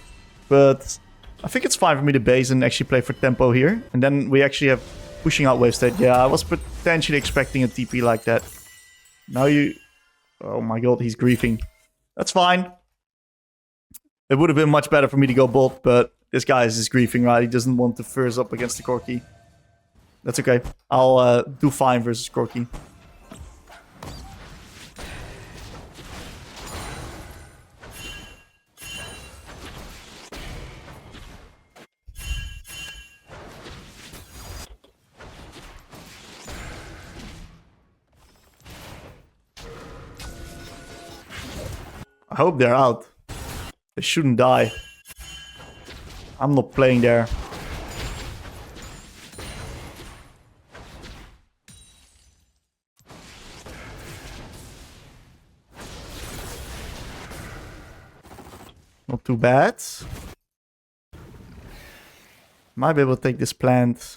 but I think it's fine for me to base and actually play for tempo here. And then we actually have pushing out wave state. Yeah, I was potentially expecting a TP like that. Now you... Oh my god, he's griefing. That's fine. It would have been much better for me to go bot, but this guy is just griefing, right? He doesn't want to first up against the Corki. That's okay. I'll do fine versus Corki. I hope they're out. They shouldn't die. I'm not playing there. Not too bad. Might be able to take this plant.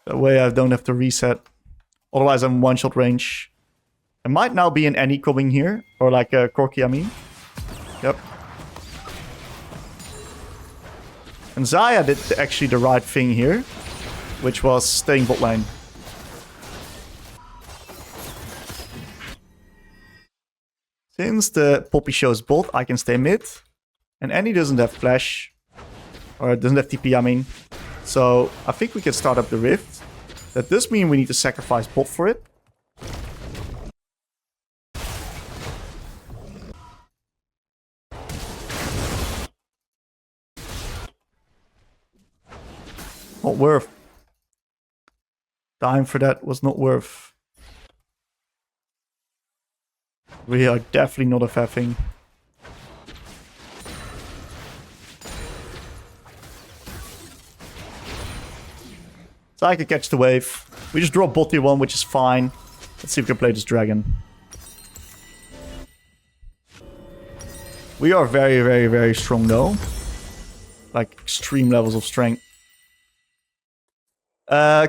That way I don't have to reset. Otherwise I'm one-shot range. There might now be an Annie coming here. Or like a Corki, I mean. Yep. And Xayah did actually the right thing here. Which was staying bot lane. Since the Poppy shows bot, I can stay mid. And Annie doesn't have flash. Or doesn't have TP, I mean. So I think we can start up the Rift. That does mean we need to sacrifice bot for it. Not worth. Time for that was not worth. We are definitely not FFing. So I can catch the wave. We just drop bot tier 1, which is fine. Let's see if we can play this dragon. We are very, very, very strong though. Like extreme levels of strength.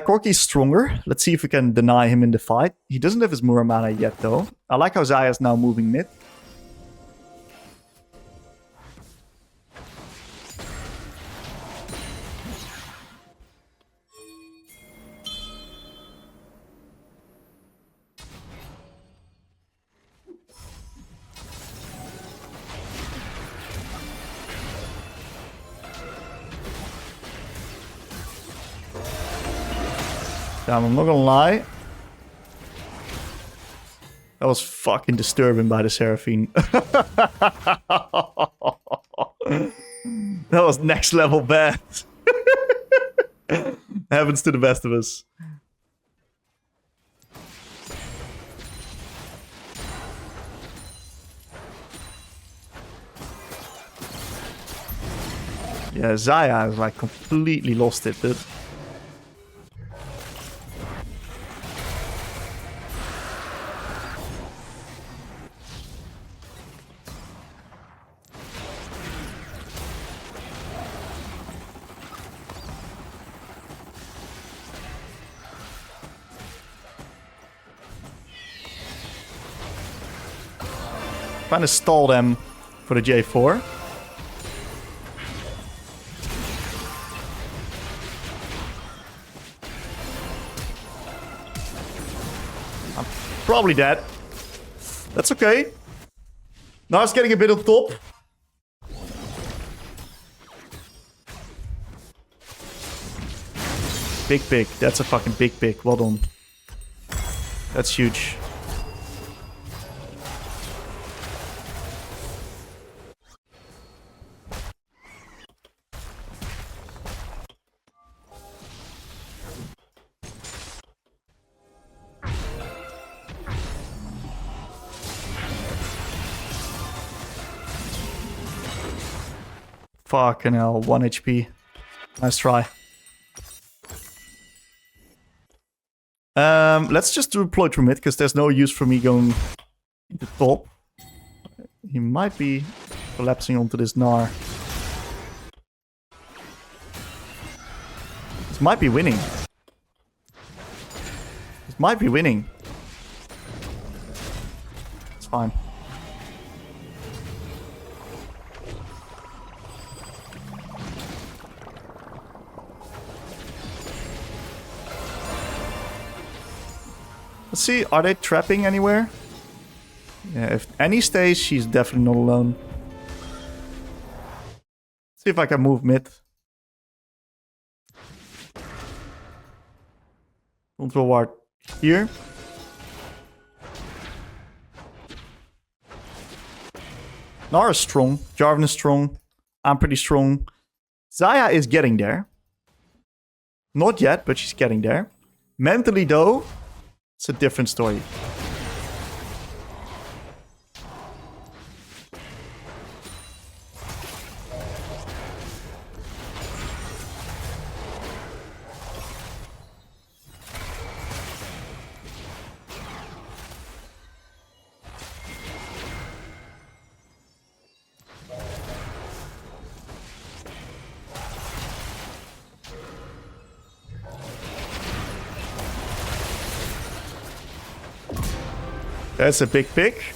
Corki's stronger. Let's see if we can deny him in the fight. He doesn't have his Muramana yet though. I like how Xayah's now moving mid. Damn, I'm not gonna lie. That was fucking disturbing by the Seraphine. That was next level bad. Happens to the best of us. Yeah, Xayah has like completely lost it, dude. Trying to stall them for the J4. I'm probably dead. That's okay. Now it's getting a bit on top. Big pick. That's a fucking big pick. Well done. That's huge. Fucking hell, 1 HP. Nice try. Let's just deploy through mid, because there's no use for me going into top. He might be collapsing onto this Gnar. This might be winning. This might be winning. It's fine. Let's see, are they trapping anywhere? Yeah, if Annie stays, she's definitely not alone. See if I can move mid. Control ward here. Gnar is strong. Jarvan is strong. I'm pretty strong. Xayah is getting there. Not yet, but she's getting there. Mentally though, it's a different story. That's a big pick.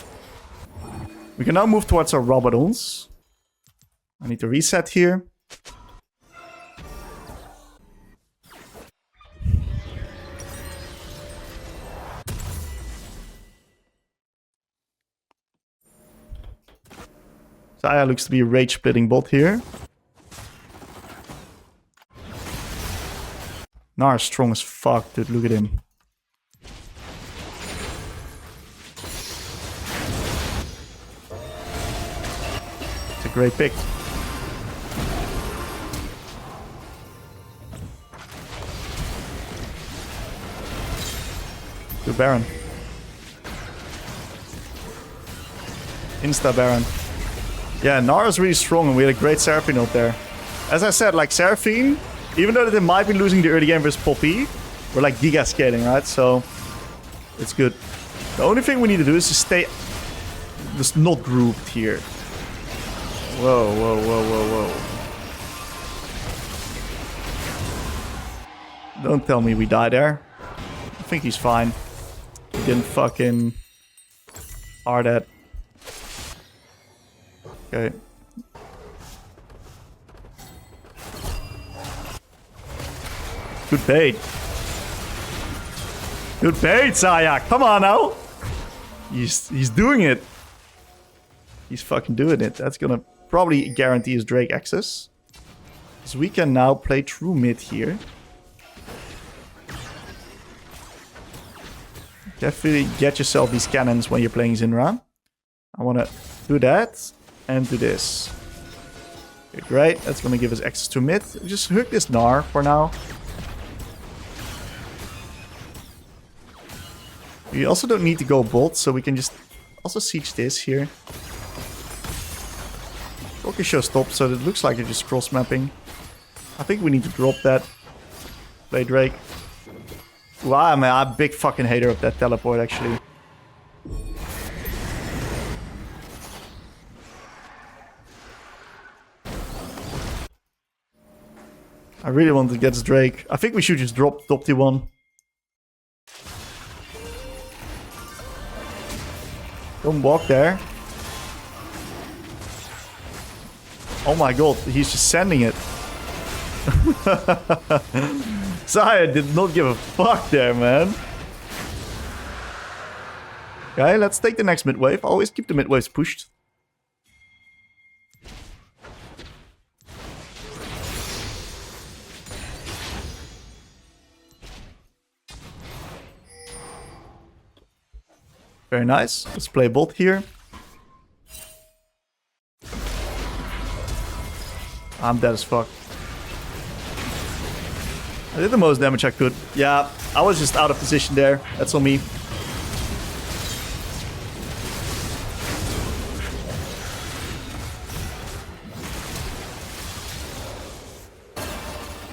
We can now move towards our Rabadons. I need to reset here. Xayah looks to be rage splitting bot here. Nara's strong as fuck, dude. Look at him. It's a great pick. Good Baron. Insta Baron. Yeah, Nara's really strong and we had a great Seraphine out there. As I said, like Seraphine, even though they might be losing the early game versus Poppy, we're like giga scaling, right? So it's good. The only thing we need to do is just stay just not grouped here. Whoa, whoa, whoa, whoa, whoa. Don't tell me we die there. I think he's fine. He didn't fucking R that. Okay. Good bait. Good bait, Xayah. Come on now. He's doing it. He's fucking doing it. That's gonna probably guarantee his Drake access. So we can now play true mid here. Definitely get yourself these cannons when you're playing Syndra. I want to do that and do this. Okay, great. That's going to give us access to mid. Just hook this Gnar for now. We also don't need to go bot, so we can just also siege this here. Okay, show stop, so it looks like it's just cross mapping. I think we need to drop that. Play Drake. Wow, man, I'm a big fucking hater of that teleport, actually. I really want to get this Drake. I think we should just drop top T1. Don't walk there. Oh my god, he's just sending it. Xayah did not give a fuck there, man. Okay, let's take the next mid wave. Always keep the mid waves pushed. Very nice. Let's play bot here. I'm dead as fuck. I did the most damage I could. Yeah, I was just out of position there. That's on me.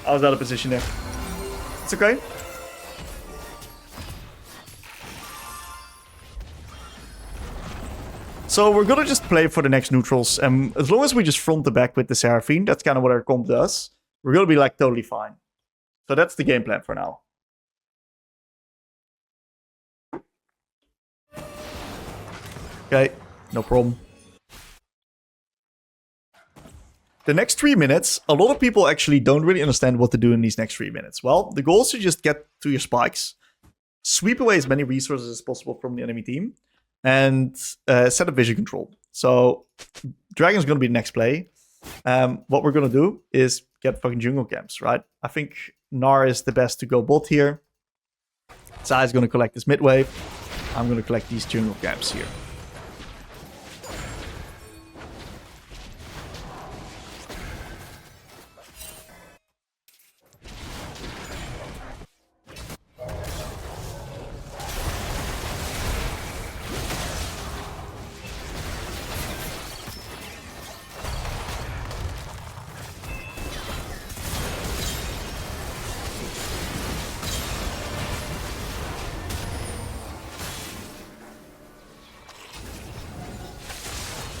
I was out of position there. It's okay. So we're gonna just play for the next neutrals. And as long as we just front the back with the Seraphine, that's kind of what our comp does. We're gonna be like totally fine. So that's the game plan for now. Okay, no problem. The next 3 minutes, a lot of people actually don't really understand what to do in these next 3 minutes. Well, the goal is to just get to your spikes, sweep away as many resources as possible from the enemy team, and set up vision control. So Dragon's going to be the next play. What we're going to do is get fucking jungle camps, right? I think Gnar is the best to go bot here. Xayah is going to collect this mid wave. I'm going to collect these jungle camps here.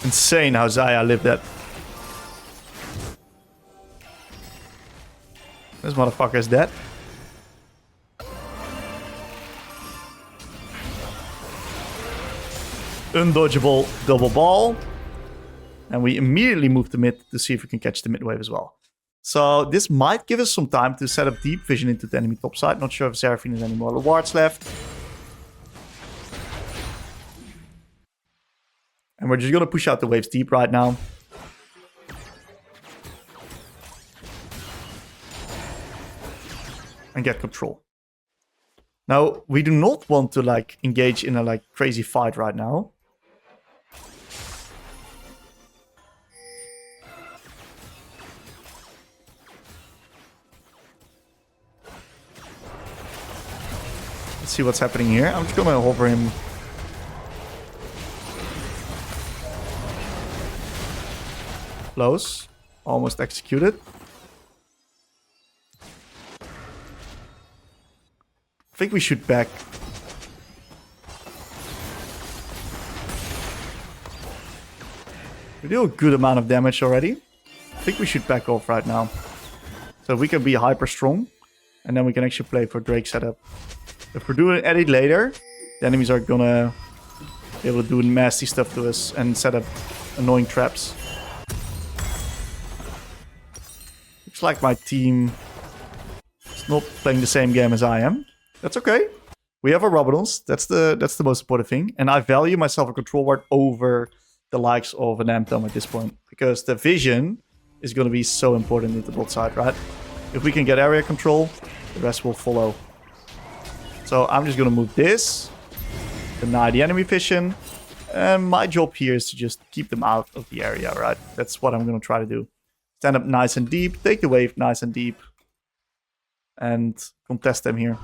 Insane how Xayah lived that. This motherfucker is dead. Undodgeable double ball. And we immediately move to mid to see if we can catch the mid wave as well. So this might give us some time to set up deep vision into the enemy top side. Not sure if Seraphine has any more wards left. And we're just going to push out the waves deep right now. and get control. Now, we do not want to like engage in a like crazy fight right now. Let's see what's happening here. I'm just gonna hover him. Close. Almost executed. I think we should back. We do a good amount of damage already. I think we should back off right now. So we can be hyper strong. And then we can actually play for Drake setup. If we're doing edit later, the enemies are gonna be able to do nasty stuff to us and set up annoying traps. Looks like my team is not playing the same game as I am. That's okay. We have our Rabadons. That's the most important thing. And I value myself a control ward over the likes of an Anthem at this point. Because the vision is going to be so important at the bot side, right? If we can get area control, the rest will follow. So I'm just going to move this. Deny the enemy vision. And my job here is to just keep them out of the area, right? That's what I'm going to try to do. Stand up nice and deep. Take the wave nice and deep. And contest them here.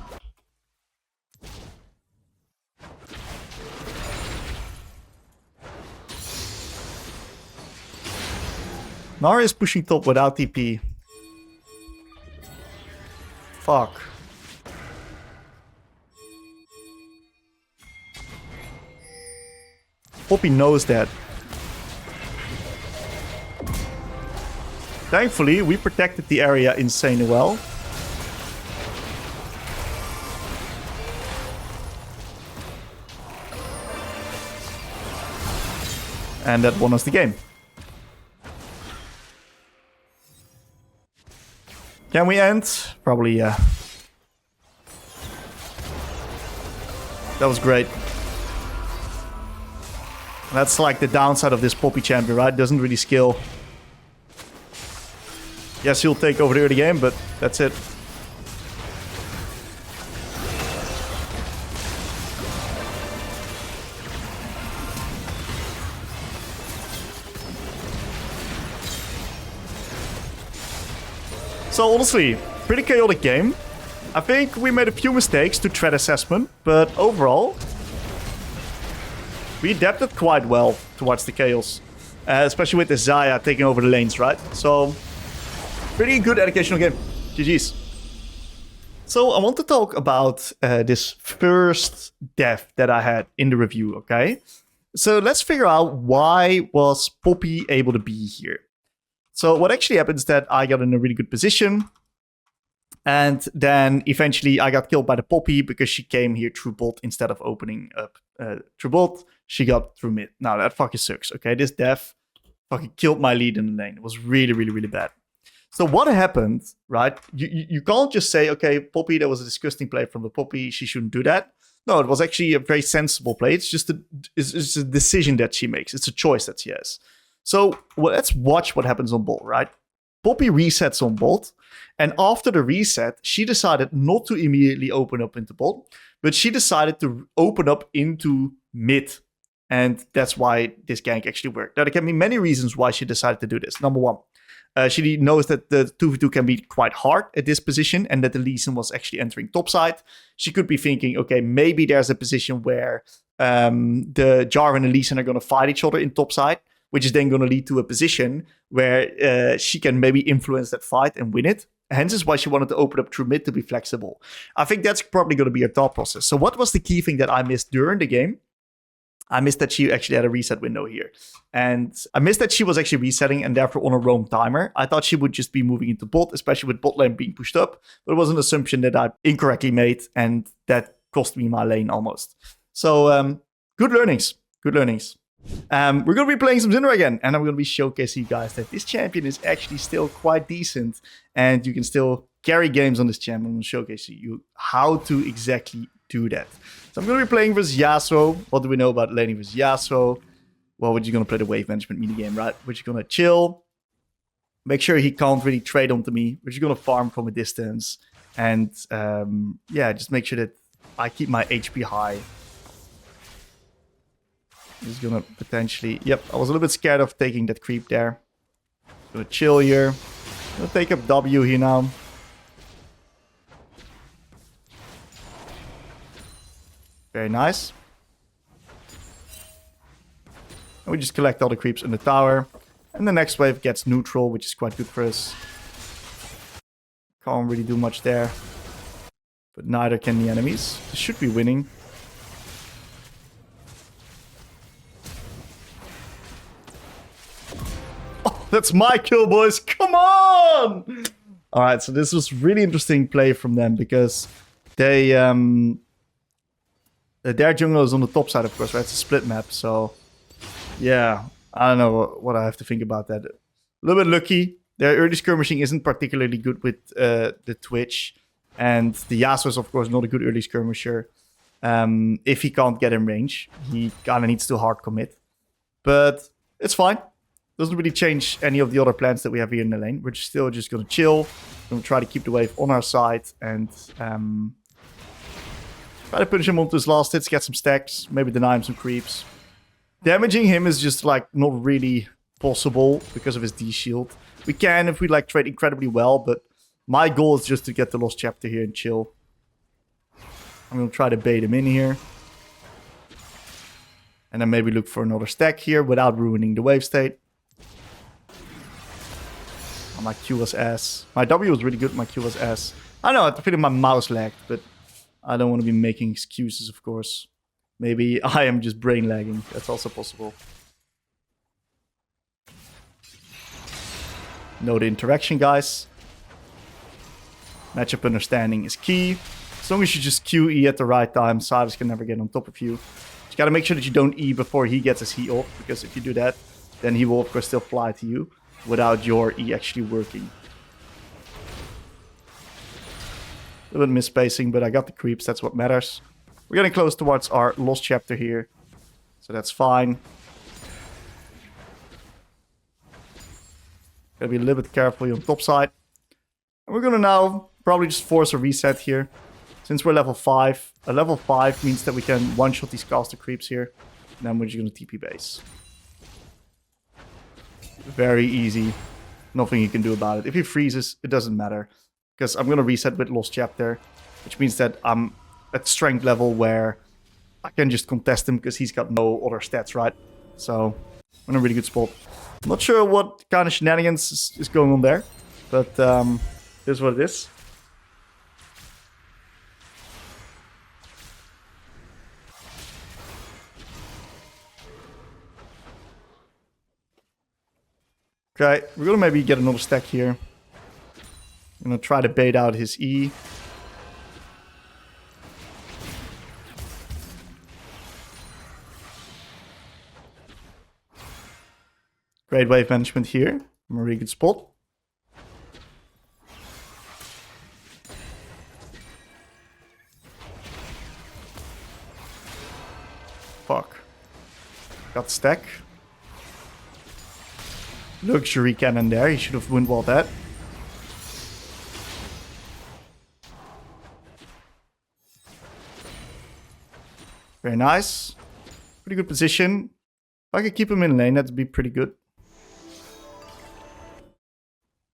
Nara is pushing top without TP. Fuck. Poppy knows that. Thankfully, we protected the area insanely well. And that won us the game. Can we end? Probably, yeah. That was great. That's like the downside of this Poppy champion, right? Doesn't really skill. Yes, he'll take over the early game, but that's it. So honestly, pretty chaotic game. I think we made a few mistakes to threat assessment, but overall, we adapted quite well towards the chaos. Especially with the Xayah taking over the lanes, right? So, pretty good educational game. GG's. So, I want to talk about this first death that I had in the review, okay? So, let's figure out why was Poppy able to be here. So what actually happened is that I got in a really good position. And then eventually I got killed by the Poppy because she came here through bot instead of opening up through bot. She got through mid. Now that fucking sucks, okay? This death fucking killed my lead in the lane. It was really, really, really bad. So what happened, right? You can't just say, okay, Poppy, that was a disgusting play from the Poppy. She shouldn't do that. No, it was actually a very sensible play. It's just it's a decision that she makes. It's a choice that she has. So let's watch what happens on bot, right? Poppy resets on bot, and after the reset, she decided not to immediately open up into bot, but she decided to open up into mid, and that's why this gank actually worked. Now, there can be many reasons why she decided to do this. Number one, she knows that the 2v2 can be quite hard at this position, and that the Lee Sin was actually entering topside. She could be thinking, okay, maybe there's a position where the Jarvan and Lee Sin are going to fight each other in topside, which is then going to lead to a position where she can maybe influence that fight and win it. Hence is why she wanted to open up through mid to be flexible. I think that's probably going to be her thought process. So what was the key thing that I missed during the game? I missed that she actually had a reset window here. And I missed that she was actually resetting and therefore on a roam timer. I thought she would just be moving into bot, especially with bot lane being pushed up. But it was an assumption that I incorrectly made, and that cost me my lane almost. So good learnings. Good learnings. We're going to be playing some SYNDRA again, and I'm going to be showcasing you guys that this champion is actually still quite decent, and you can still carry games on this champion. I'm going to showcase you how to exactly do that. So I'm going to be playing versus Yasuo. What do we know about laning versus Yasuo? Well, we're just going to play the wave management minigame, right? We're just going to chill. Make sure he can't really trade onto me. We're just going to farm from a distance. And yeah, just make sure that I keep my HP high. He's gonna potentially... Yep, I was a little bit scared of taking that creep there. Gonna chill here. Gonna take up W here now. Very nice. And we just collect all the creeps in the tower. And the next wave gets neutral, which is quite good for us. Can't really do much there. But neither can the enemies. They should be winning. Oh, that's my kill, boys. Come on! Alright, so this was really interesting play from them because they... their jungle is on the top side, of course, right? It's a split map, so... Yeah, I don't know what I have to think about that. A little bit lucky. Their early skirmishing isn't particularly good with the Twitch. And the Yasuo is, of course, not a good early skirmisher. If he can't get in range, he kind of needs to hard commit. But it's fine. Doesn't really change any of the other plans that we have here in the lane. We're still just going to chill. Going to try to keep the wave on our side. And try to punish him onto his last hits, get some stacks. Maybe deny him some creeps. Damaging him is just, like, not really possible because of his D-shield. We can if we, like, trade incredibly well, but my goal is just to get the Lost Chapter here and chill. I'm going to try to bait him in here. And then maybe look for another stack here without ruining the wave state. Oh, my Q was ass. My W was really good, my Q was ass. I know, I feel my mouse lagged, but I don't want to be making excuses, of course. Maybe I am just brain lagging. That's also possible. Know the interaction, guys. Matchup understanding is key. As long as you just QE at the right time, Cyrus can never get on top of you. You gotta make sure that you don't E before he gets his E off, because if you do that, then he will of course still fly to you without your E actually working. A little bit misspacing, but I got the creeps, that's what matters. We're getting close towards our Lost Chapter here, so that's fine. Gotta be a little bit careful on top side. And we're gonna now probably just force a reset here. Since we're level 5, a level 5 means that we can one-shot these caster creeps here. And then we're just gonna TP base. Very easy. Nothing you can do about it. If he freezes, it doesn't matter. Because I'm gonna reset with Lost Chapter. Which means that I'm at strength level where I can just contest him because he's got no other stats, right? So, I'm in a really good spot. I'm not sure what kind of shenanigans is going on there. But, here's what it is. Okay, we're gonna maybe get another stack here. I'm gonna try to bait out his E. Great wave management here. I'm in a really good spot. Fuck. Got the stack. Luxury cannon there. He should have windwalled that. Very nice. Pretty good position. If I could keep him in lane, that'd be pretty good.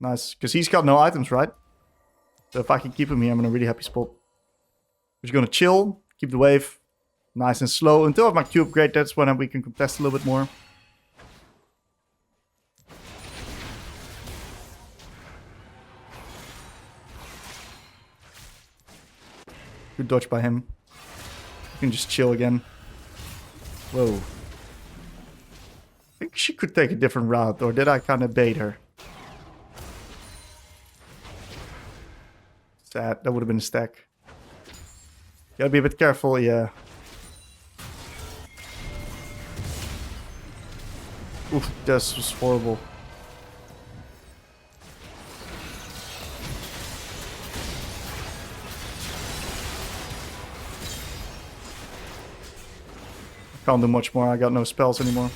Nice. Because he's got no items, right? So if I can keep him here, I'm in a really happy spot. We're just going to chill. Keep the wave nice and slow. Until I have my Q upgrade, that's when we can contest a little bit more. Good dodge by him. You can just chill again. Whoa. I think she could take a different route, or did I kind of bait her? Sad, that would have been a stack. Gotta be a bit careful, yeah. Oof, this was horrible. Can't do much more, I got no spells anymore.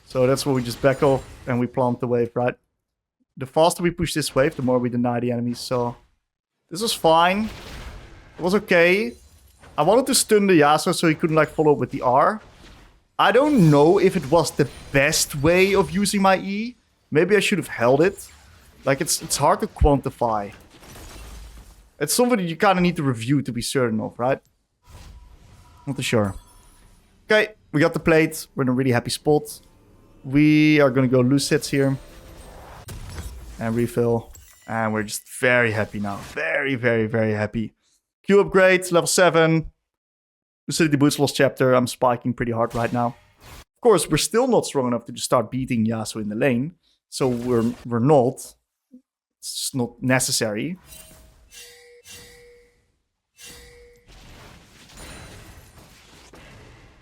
So that's where we just back off and we plant the wave, right? The faster we push this wave, the more we deny the enemies, so This was fine. It was okay. I wanted to stun the Yasuo so he couldn't like follow up with the R. I don't know if it was the best way of using my E. Maybe I should have held it. Like, it's hard to quantify. It's something that you kind of need to review to be certain of, right? Not too sure. Okay, we got the plate. We're in a really happy spot. We are going to go loose hits here. And refill. And we're just very happy now. Very, very, very happy. Q upgrade, level 7. Lucidity boots, lost chapter. I'm spiking pretty hard right now. Of course, we're still not strong enough to just start beating Yasuo in the lane. So we're not. It's just not necessary.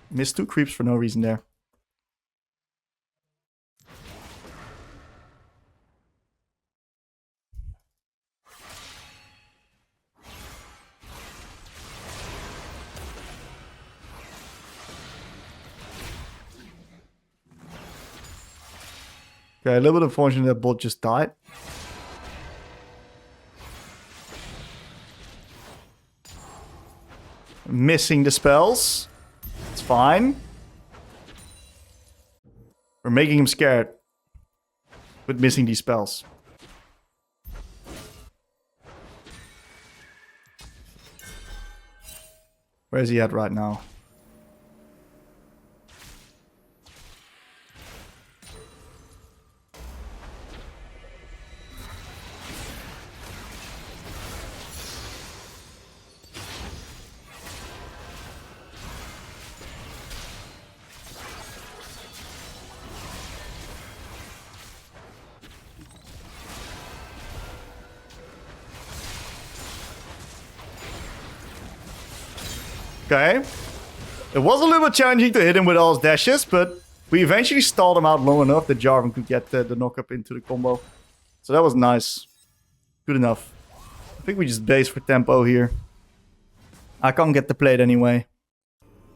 Missed 2 creeps for no reason there. Okay, a little bit unfortunate that bot just died. Missing the spells. It's fine. We're making him scared with missing these spells. Where is he at right now? Okay. It was a little bit challenging to hit him with all his dashes, but we eventually stalled him out long enough that Jarvan could get the knock-up into the combo. So that was nice. Good enough. I think we just base for tempo here. I can't get the plate anyway.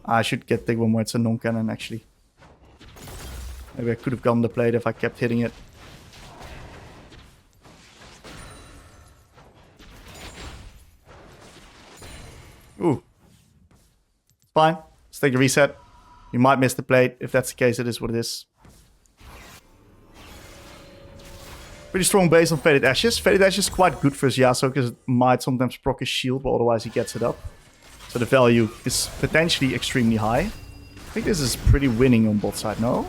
I should get the one where it's a non-cannon, actually. Maybe I could have gotten the plate if I kept hitting it. Ooh. Fine. Let's take a reset. You might miss the plate. If that's the case, it is what it is. Pretty strong base on Faded Ashes. Faded Ashes is quite good for his Yasuo because it might sometimes proc his shield, but otherwise he gets it up. So the value is potentially extremely high. I think this is pretty winning on bot side, no?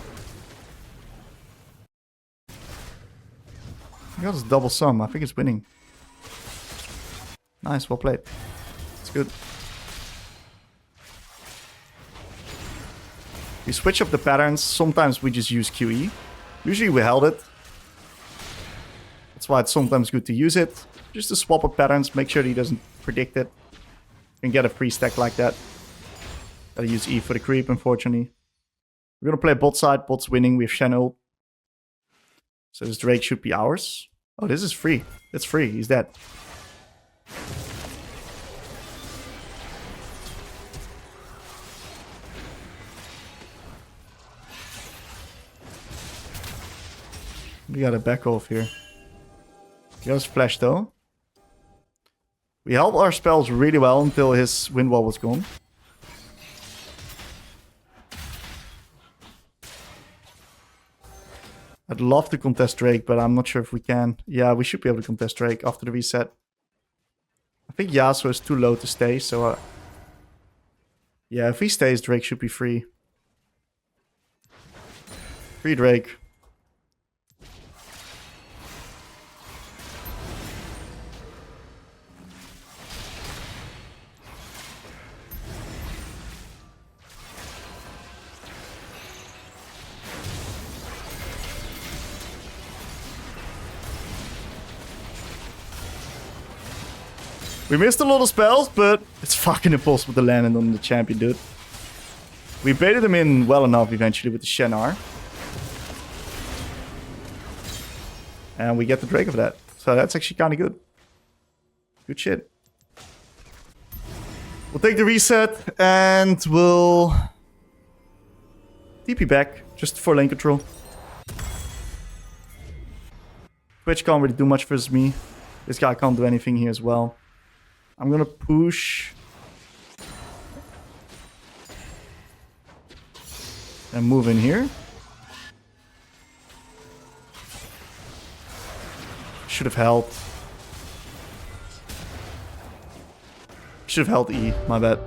I got this double sum. I think it's winning. Nice, well played. It's good. We switch up the patterns. Sometimes we just use QE. Usually we held it. That's why it's sometimes good to use it. Just to swap up patterns, make sure that he doesn't predict it. You can get a free stack like that. Gotta use E for the creep, unfortunately. We're gonna play bot side. Bot's winning. We have Shen ult. So this Drake should be ours. Oh, this is free. It's free. He's dead. We gotta back off here. He got his flash though. We held our spells really well until his wind wall was gone. I'd love to contest Drake, but I'm not sure if we can. Yeah, we should be able to contest Drake after the reset. I think Yasuo is too low to stay, so... yeah, if he stays, Drake should be free. Free Drake. We missed a lot of spells, but it's fucking impossible to land it on the champion, dude. We baited him in well enough eventually with the Shen R. And we get the Drake of that. So that's actually kind of good. Good shit. We'll take the reset and we'll TP back just for lane control. Twitch can't really do much versus me. This guy can't do anything here as well. I'm gonna push. And move in here. Should have held. Should have held E, my bad.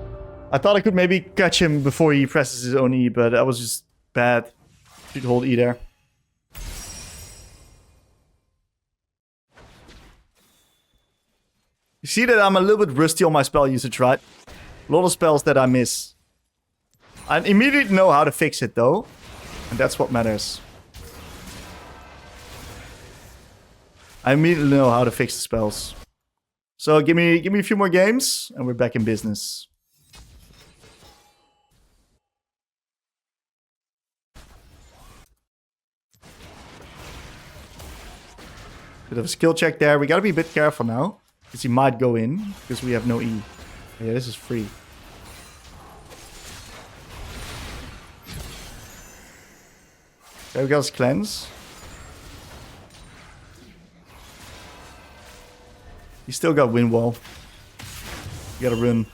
I thought I could maybe catch him before he presses his own E, but that was just bad. Should hold E there. You see that I'm a little bit rusty on my spell usage, right? A lot of spells that I miss. I immediately know how to fix it though. And that's what matters. I immediately know how to fix the spells. So give me a few more games and we're back in business. Bit of a skill check there. We gotta be a bit careful now. Because he might go in. Because we have no E. Yeah, this is free. There we go, his cleanse. You still got wind wall. You gotta run.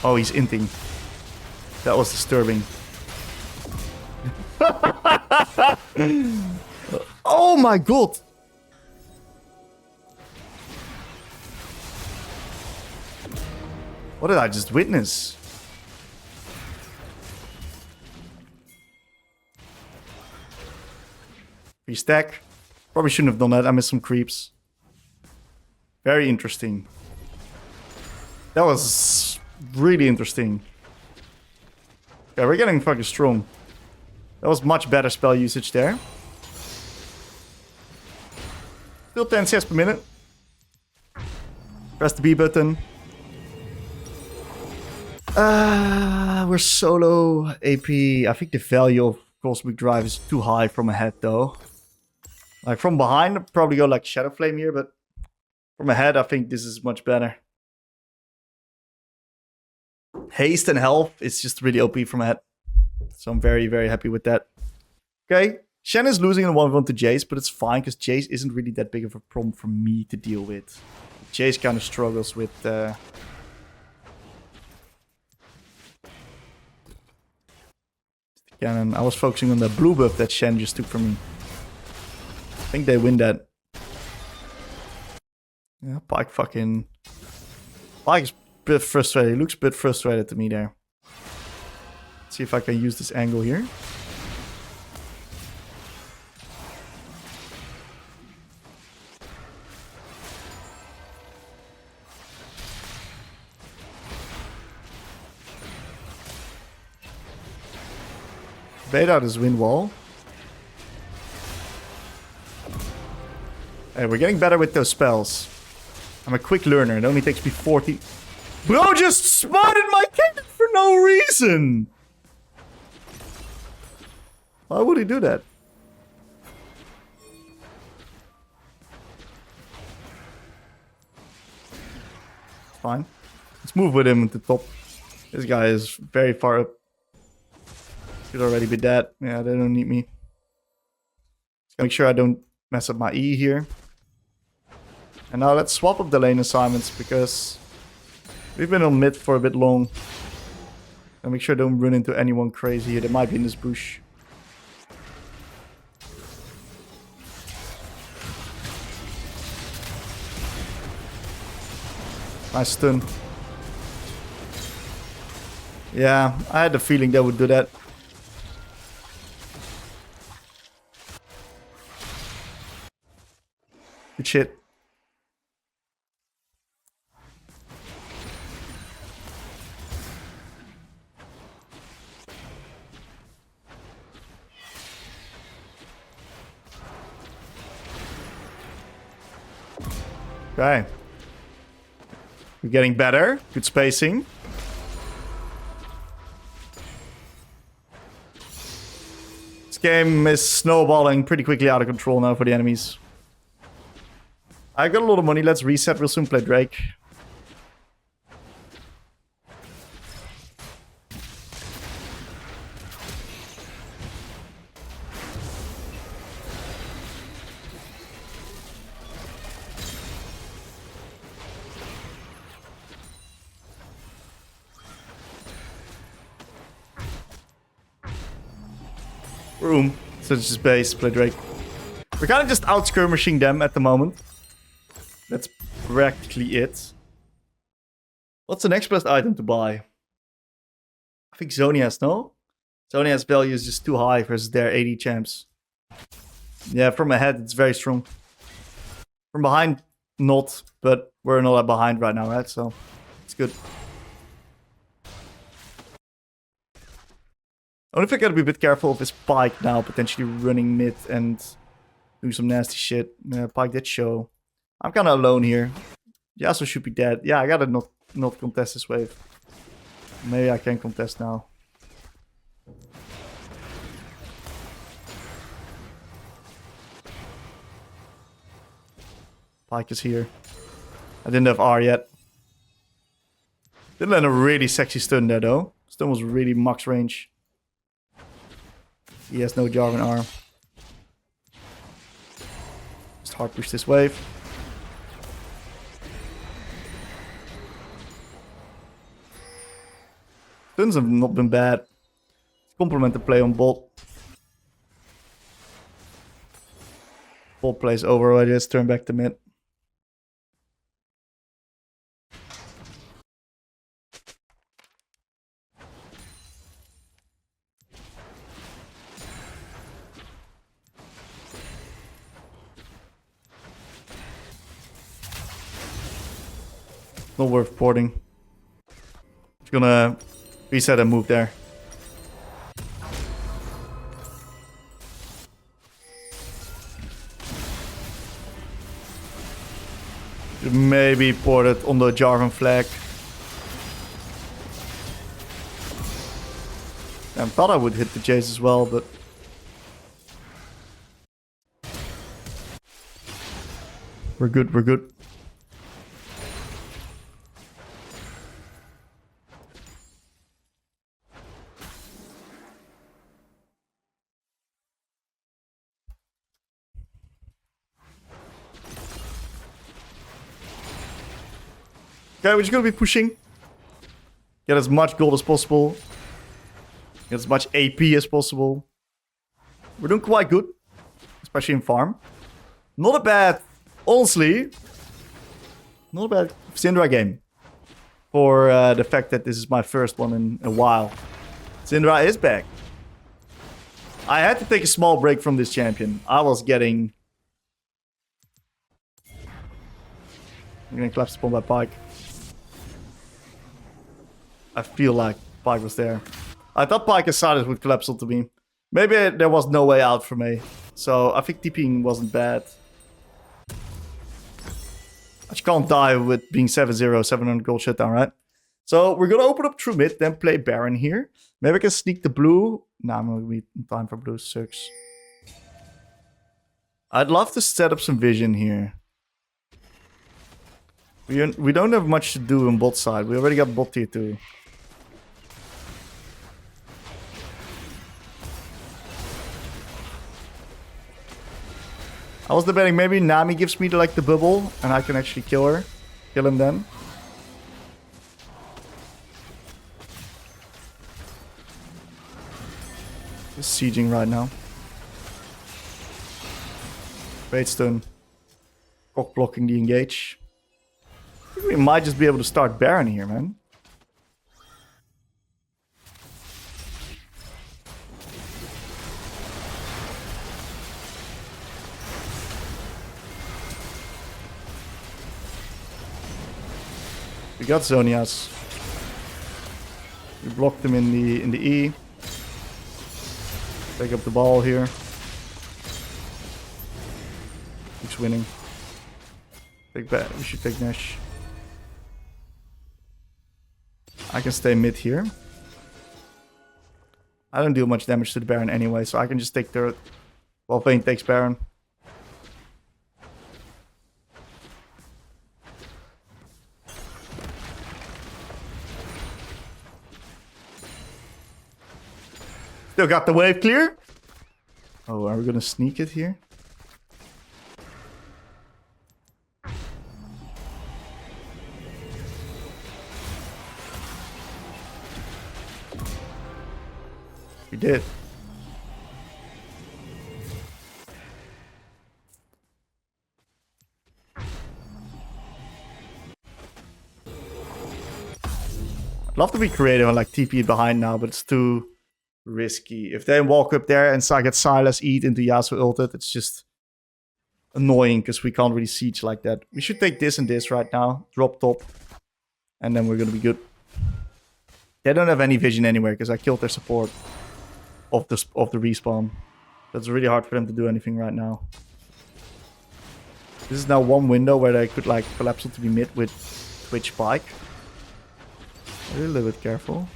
Oh, he's inting. That was disturbing. Oh my god! What did I just witness? Free stack. Probably shouldn't have done that. I missed some creeps. Very interesting. That was really interesting. Yeah, we're getting fucking strong. That was much better spell usage there. Still 10 CS per minute. Press the B button. We're solo AP. I think the value of Cosmic Drive is too high from ahead though. Like from behind, I'd probably go like Shadow Flame here, but from ahead, I think this is much better. Haste and health is just really OP from ahead. So I'm very, very happy with that. Okay, Shen is losing in 1v1 to Jace, but it's fine because Jace isn't really that big of a problem for me to deal with. Jace kind of struggles with... Cannon. I was focusing on the blue buff that Shen just took from me. I think they win that. Yeah, Pyke fucking... Pyke is a bit frustrated. He looks a bit frustrated to me there. Let's see if I can use this angle here. Bait out his wind wall. Hey, we're getting better with those spells. I'm a quick learner. It only takes me 40... Bro just spotted my cannon for no reason! Why would he do that? Fine. Let's move with him at the top. This guy is very far up. Should already be dead. Yeah, they don't need me. Make sure I don't mess up my E here. And now let's swap up the lane assignments because we've been on mid for a bit long. And make sure I don't run into anyone crazy here. They might be in this bush. Nice stun. Yeah, I had the feeling they would do that. Good shit. Okay. We're getting better. Good spacing. This game is snowballing pretty quickly out of control now for the enemies. I got a lot of money. Let's reset. We'll soon play Drake. Boom. So it's just base, play Drake. We're kind of just out-skirmishing them at the moment. That's practically it. What's the next best item to buy? I think Zonia's, no? Zonia's value is just too high versus their 80 champs. Yeah, from ahead, it's very strong. From behind, not. But we're not behind right now, right? So, it's good. Only thing I gotta be a bit careful of is Pyke now potentially running mid and doing some nasty shit. Pyke did show. I'm kind of alone here. Yasuo should be dead. Yeah, I gotta not contest this wave. Maybe I can contest now. Pyke is here. I didn't have Ahri yet. Did land a really sexy stun there though. Stun was really max range. He has no Jarvan arm. Just hard push this wave. Stuns have not been bad. Complement the play on bot. Bot plays over already. Let's turn back to mid. Not worth porting. Just gonna reset and move there. Should maybe port it on the Jarvan flag. I thought I would hit the Jace as well, but we're good, we're good. Okay, we're just gonna be pushing. Get as much gold as possible. Get as much AP as possible. We're doing quite good. Especially in farm. Not a bad, honestly, not a bad SYNDRA game. For the fact that this is my first one in a while. SYNDRA is back. I had to take a small break from this champion. I was getting... I'm getting collapsed upon by Pyke. I feel like Pyke was there. I thought Pyke sided would collapse onto me. Maybe there was no way out for me. So I think TPing wasn't bad. I just can't die with being 7-0, 700 gold shutdown, right? So we're gonna open up through mid, then play Baron here. Maybe I can sneak the blue. Nah, I'm gonna be in time for blue. Sucks. I'd love to set up some vision here. We don't have much to do on bot side. We already got bot tier 2. I was debating maybe Nami gives me the bubble and I can actually kill her. Kill him then. Just sieging right now. Great stun. Cock blocking the engage. I think we might just be able to start Baron here, man. We got Zonia's. We blocked them in the E. Take up the ball here. Keeps winning. Take back. We should take Nash. I can stay mid here. I don't do much damage to the Baron anyway, so I can just take turret. While Vayne takes Baron. Still got the wave clear. Oh, are we gonna sneak it here? We did. Love to be creative and like TP behind now, but it's too risky. If they walk up there and I get Silas eat into Yasuo ulted, it's just annoying because we can't really siege like that. We should take this and this right now. Drop top. And then we're going to be good. They don't have any vision anywhere because I killed their support of the respawn. That's really hard for them to do anything right now. This is now one window where they could like collapse onto the mid with Twitch spike. Be a little bit careful.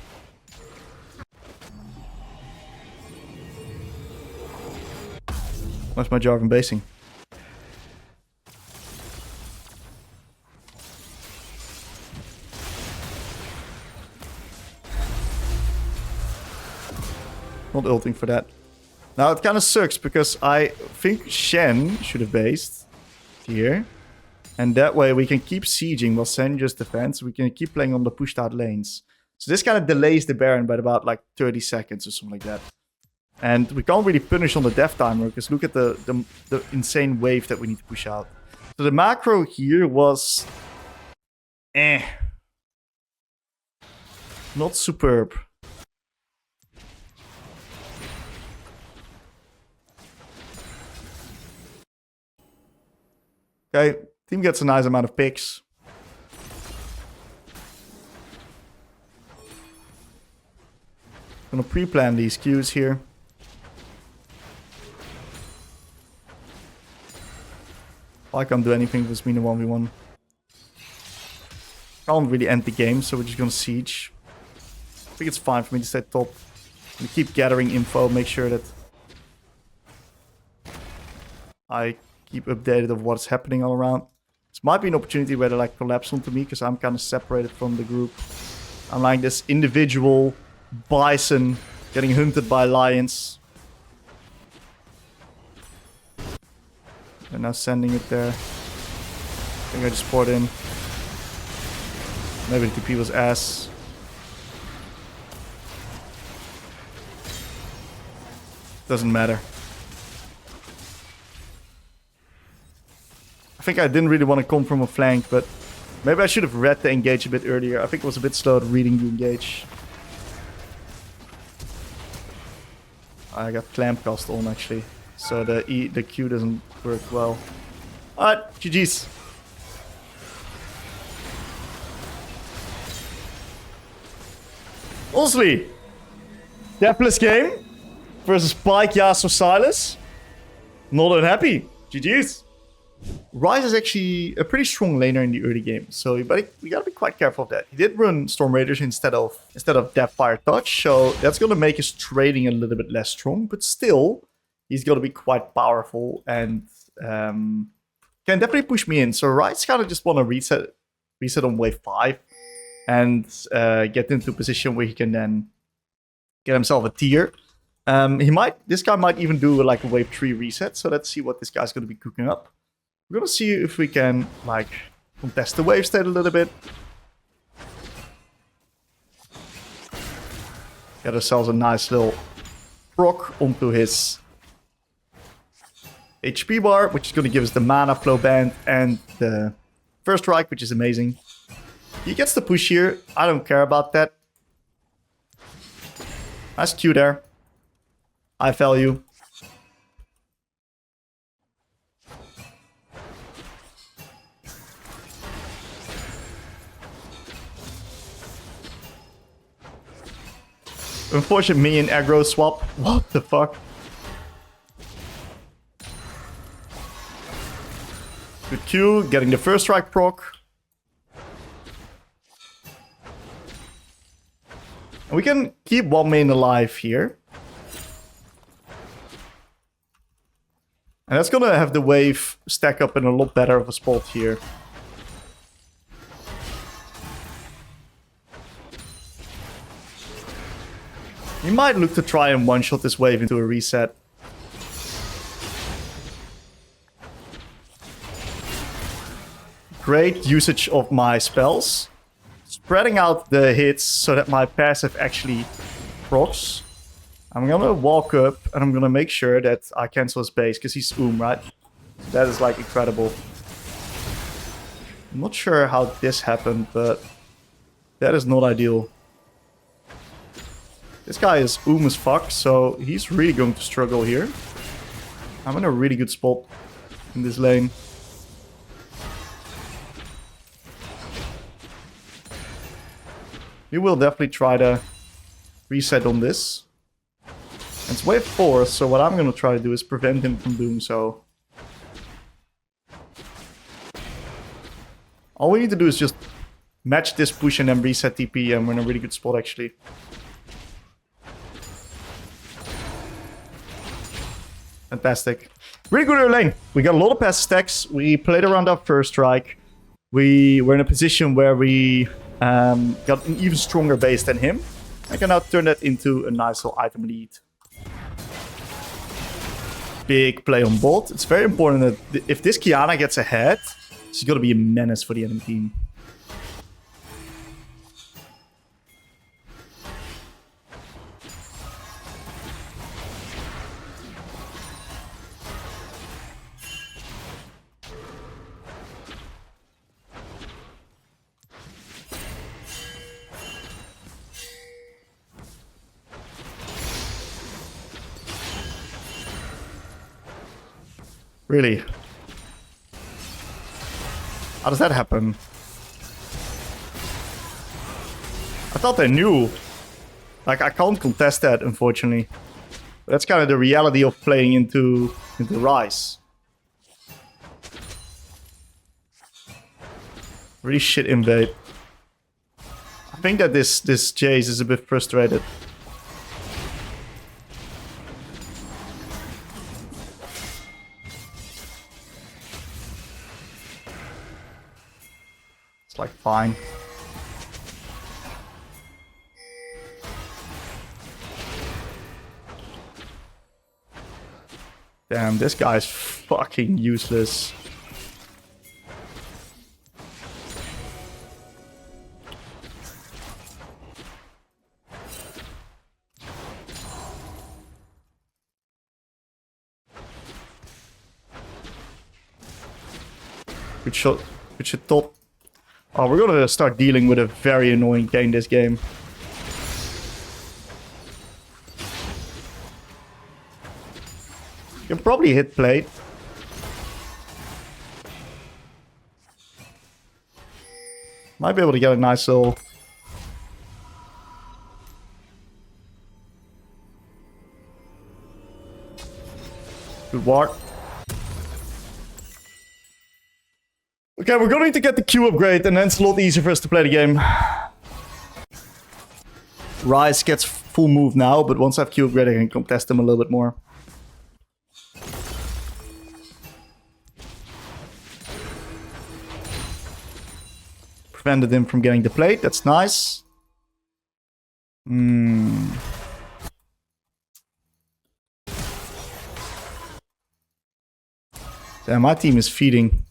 Where's my Jarvan basing? Not ulting for that. Now it kind of sucks because I think Shen should have based here. And that way we can keep sieging while Shen just defends. We can keep playing on the pushed out lanes. So this kind of delays the Baron by about like 30 seconds or something like that. And we can't really punish on the death timer because look at the insane wave that we need to push out. So the macro here was... not superb. Okay, team gets a nice amount of picks. Gonna pre-plan these Qs here. I can't do anything with Mina 1v1. Can't really end the game, so we're just gonna siege. I think it's fine for me to stay top. We keep gathering info, make sure that I keep updated of what's happening all around. This might be an opportunity where they like collapse onto me because I'm kind of separated from the group. I'm like this individual bison getting hunted by lions. They're now sending it there. I think I just poured in. Maybe the TP was ass. Doesn't matter. I think I didn't really want to come from a flank, but maybe I should have read the engage a bit earlier. I think I was a bit slow at reading the engage. I got clamp cast on actually, so the Q doesn't work well. Alright, GG's. Honestly, deathless game versus Spike, Yasuo, Silas. Not unhappy. GG's. Ryze is actually a pretty strong laner in the early game, so we gotta be quite careful of that. He did run Storm Raiders instead of Deathfire Touch, so that's gonna make his trading a little bit less strong, but still, he's gonna be quite powerful and can definitely push me in. So Ryze kind of just want to reset on wave 5 and get into a position where he can then get himself a tier. This guy might even do like a wave 3 reset, so let's see what this guy's gonna be cooking up. We're gonna see if we can, like, contest the wave state a little bit. Get ourselves a nice little proc onto his HP bar, which is gonna give us the mana flow band and the first strike, which is amazing. He gets the push here. I don't care about that. Nice Q there. High value. Unfortunate minion aggro swap. What the fuck? Good Q, getting the first strike proc. And we can keep one main alive here. And that's gonna have the wave stack up in a lot better of a spot here. You might look to try and one-shot this wave into a reset. Great usage of my spells. Spreading out the hits so that my passive actually procs. I'm gonna walk up and I'm gonna make sure that I cancel his base because he's right? That is like incredible. I'm not sure how this happened, but that is not ideal. This guy is as fuck, so he's really going to struggle here. I'm in a really good spot in this lane. We will definitely try to reset on this. It's wave 4, so what I'm going to try to do is prevent him from doing so. All we need to do is just match this push and then reset TP, and we're in a really good spot actually. Fantastic. Really good early lane. We got a lot of passive stacks. We played around our first strike. We were in a position where we got an even stronger base than him. I can now turn that into a nice little item lead. Big play on bot. It's very important that if this Kiana gets ahead, she's got to be a menace for the enemy team. Really? How does that happen? I thought they knew. Like, I can't contest that, unfortunately. But that's kind of the reality of playing into Ryze. Really shit invade. I think that this Jace is a bit frustrated. It's like fine. Damn, this guy's fucking useless. Good shot. Good shot top. Oh, we're gonna start dealing with a very annoying Kane this game. You can probably hit plate. Might be able to get a nice little... Good ward. Okay, we're going to get the Q upgrade, and then it's a lot easier for us to play the game. Ryze gets full move now, but once I have Q upgrade, I can contest him a little bit more. Prevented him from getting the plate, that's nice. Damn, my team is feeding.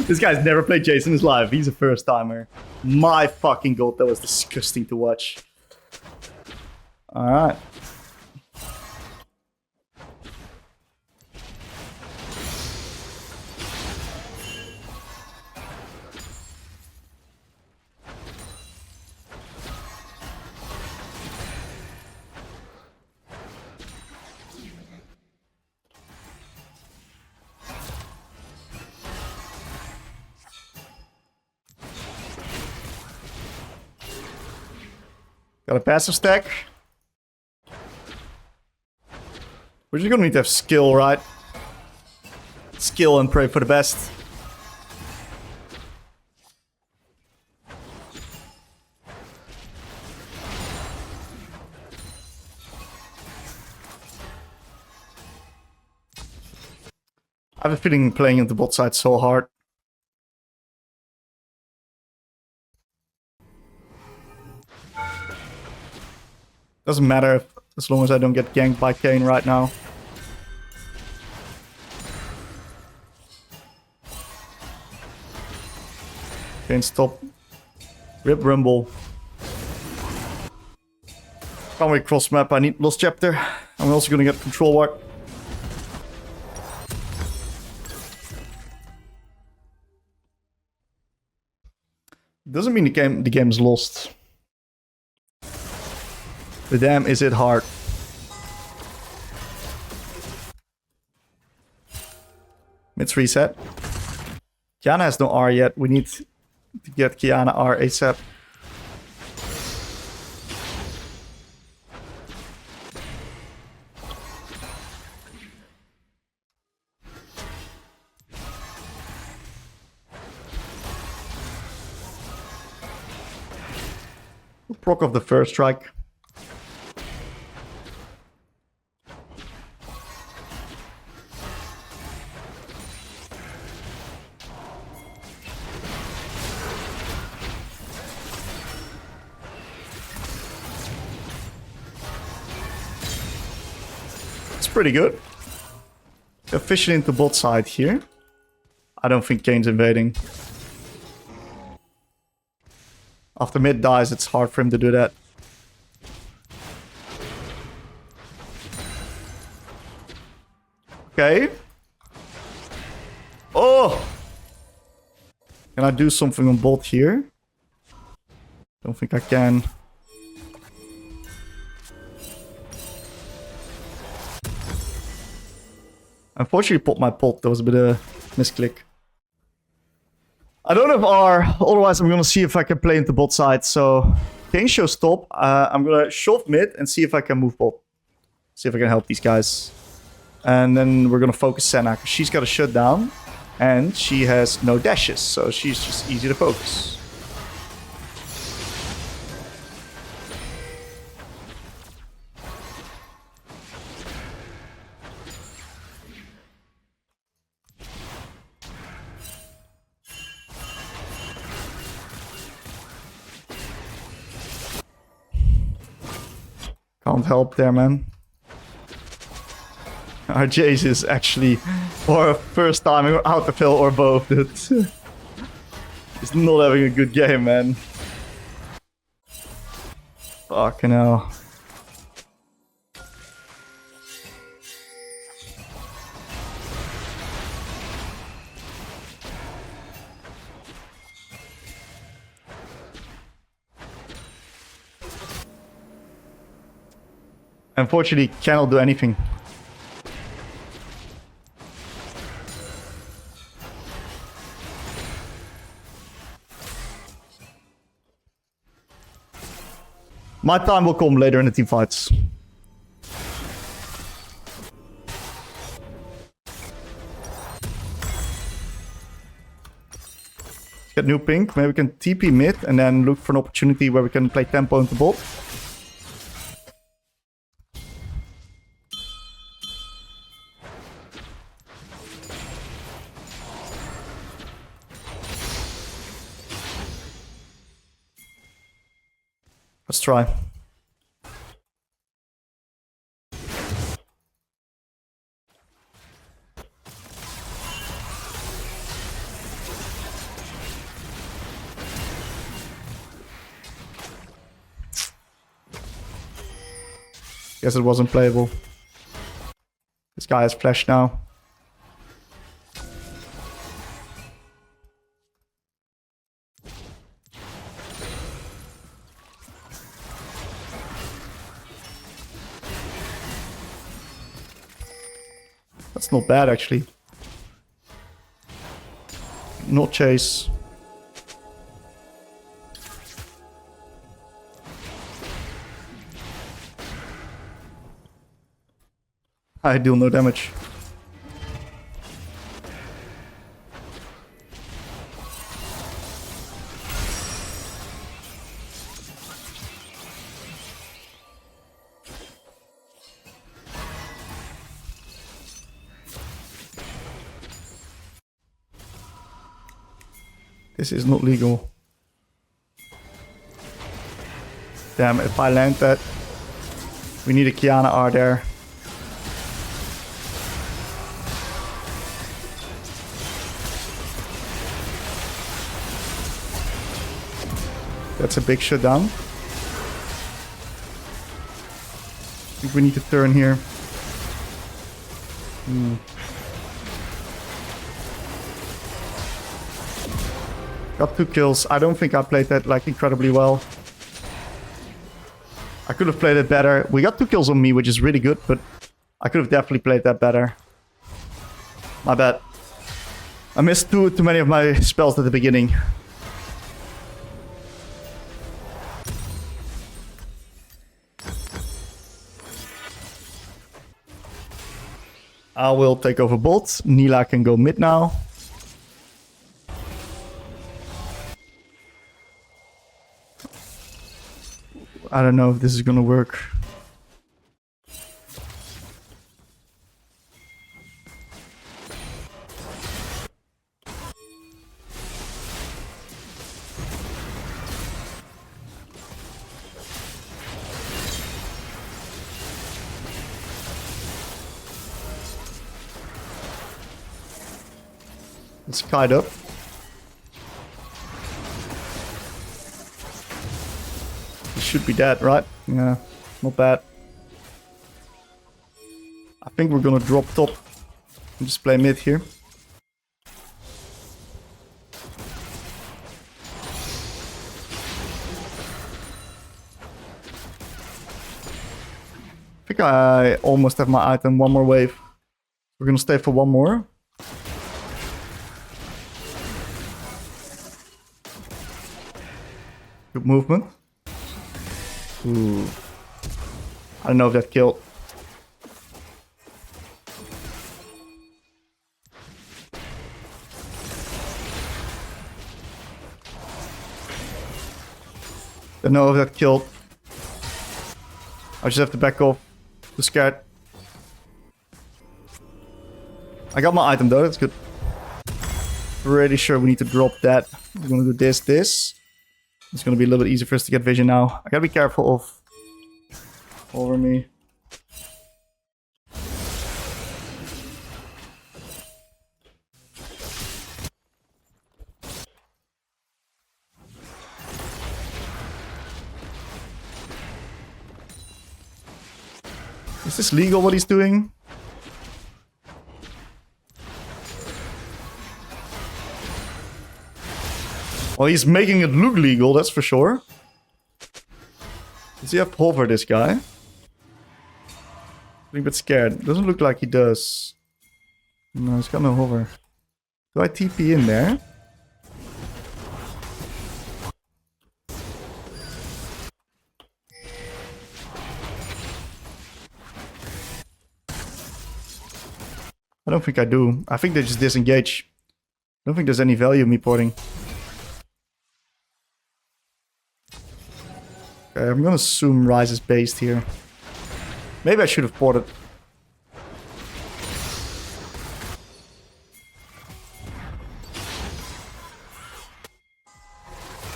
This guy's never played Jace in his life. He's a first timer. My fucking god, that was disgusting to watch. Alright. Got a passive stack. We're just gonna need to have skill, right? Skill and pray for the best. I have a feeling playing at the bot side so hard. Doesn't matter if, as long as I don't get ganked by Kane right now. Can't stop. Rip Rumble. Can't wait cross map. I need Lost Chapter. I'm also gonna get Control Ward. Doesn't mean the game's lost. But damn, is it hard. Mid's reset. Kiana has no R yet. We need to get Kiana R ASAP. Proc of the first strike. It's pretty good. Efficient into bot side here. I don't think Kane's invading. After mid dies, it's hard for him to do that. Okay. Oh! Can I do something on bot here? Don't think I can. Unfortunately, popped my pot. That was a bit of a misclick. I don't have R, otherwise I'm gonna see if I can play into bot side. So, Kane shows top. I'm gonna shove mid and see if I can move bot. See if I can help these guys. And then we're gonna focus Senna, because she's got a shutdown. And she has no dashes, so she's just easy to focus. Can't help there, man. Our Jace is actually, for a first time, out of hill or both. He's not having a good game, man. Fucking hell. Unfortunately, cannot do anything. My time will come later in the team fights. Let's get new pink. Maybe we can TP mid and then look for an opportunity where we can play tempo into bot. Let's try. Guess it wasn't playable. This guy has flash now. That's not bad, actually. Not chase. I deal no damage. This is not legal. Damn, if I land that, we need a Kiana R there. That's a big shutdown. I think we need to turn here. Got 2 kills. I don't think I played that like incredibly well. I could have played it better. We got 2 kills on me, which is really good, but I could have definitely played that better. My bad. I missed too many of my spells at the beginning. I will take over bot. Nila can go mid now. I don't know if this is gonna work. It's kite up. He should be dead, right? Yeah, not bad. I think we're gonna drop top and just play mid here. I think I almost have my item. One more wave. We're gonna stay for one more. Good movement. Ooh. I don't know if that killed. Don't know if that killed. I just have to back off. Too scared. I got my item though, that's good. Pretty sure we need to drop that. We're gonna do this. It's gonna be a little bit easier for us to get vision now. I gotta be careful of over me. Is this legal what he's doing? Well, he's making it look legal, that's for sure. Does he have hover, this guy? I'm a bit scared. Doesn't look like he does. No, he's got no hover. Do I TP in there? I don't think I do. I think they just disengage. I don't think there's any value in me porting. Okay, I'm gonna assume Ryze is based here. Maybe I should have ported.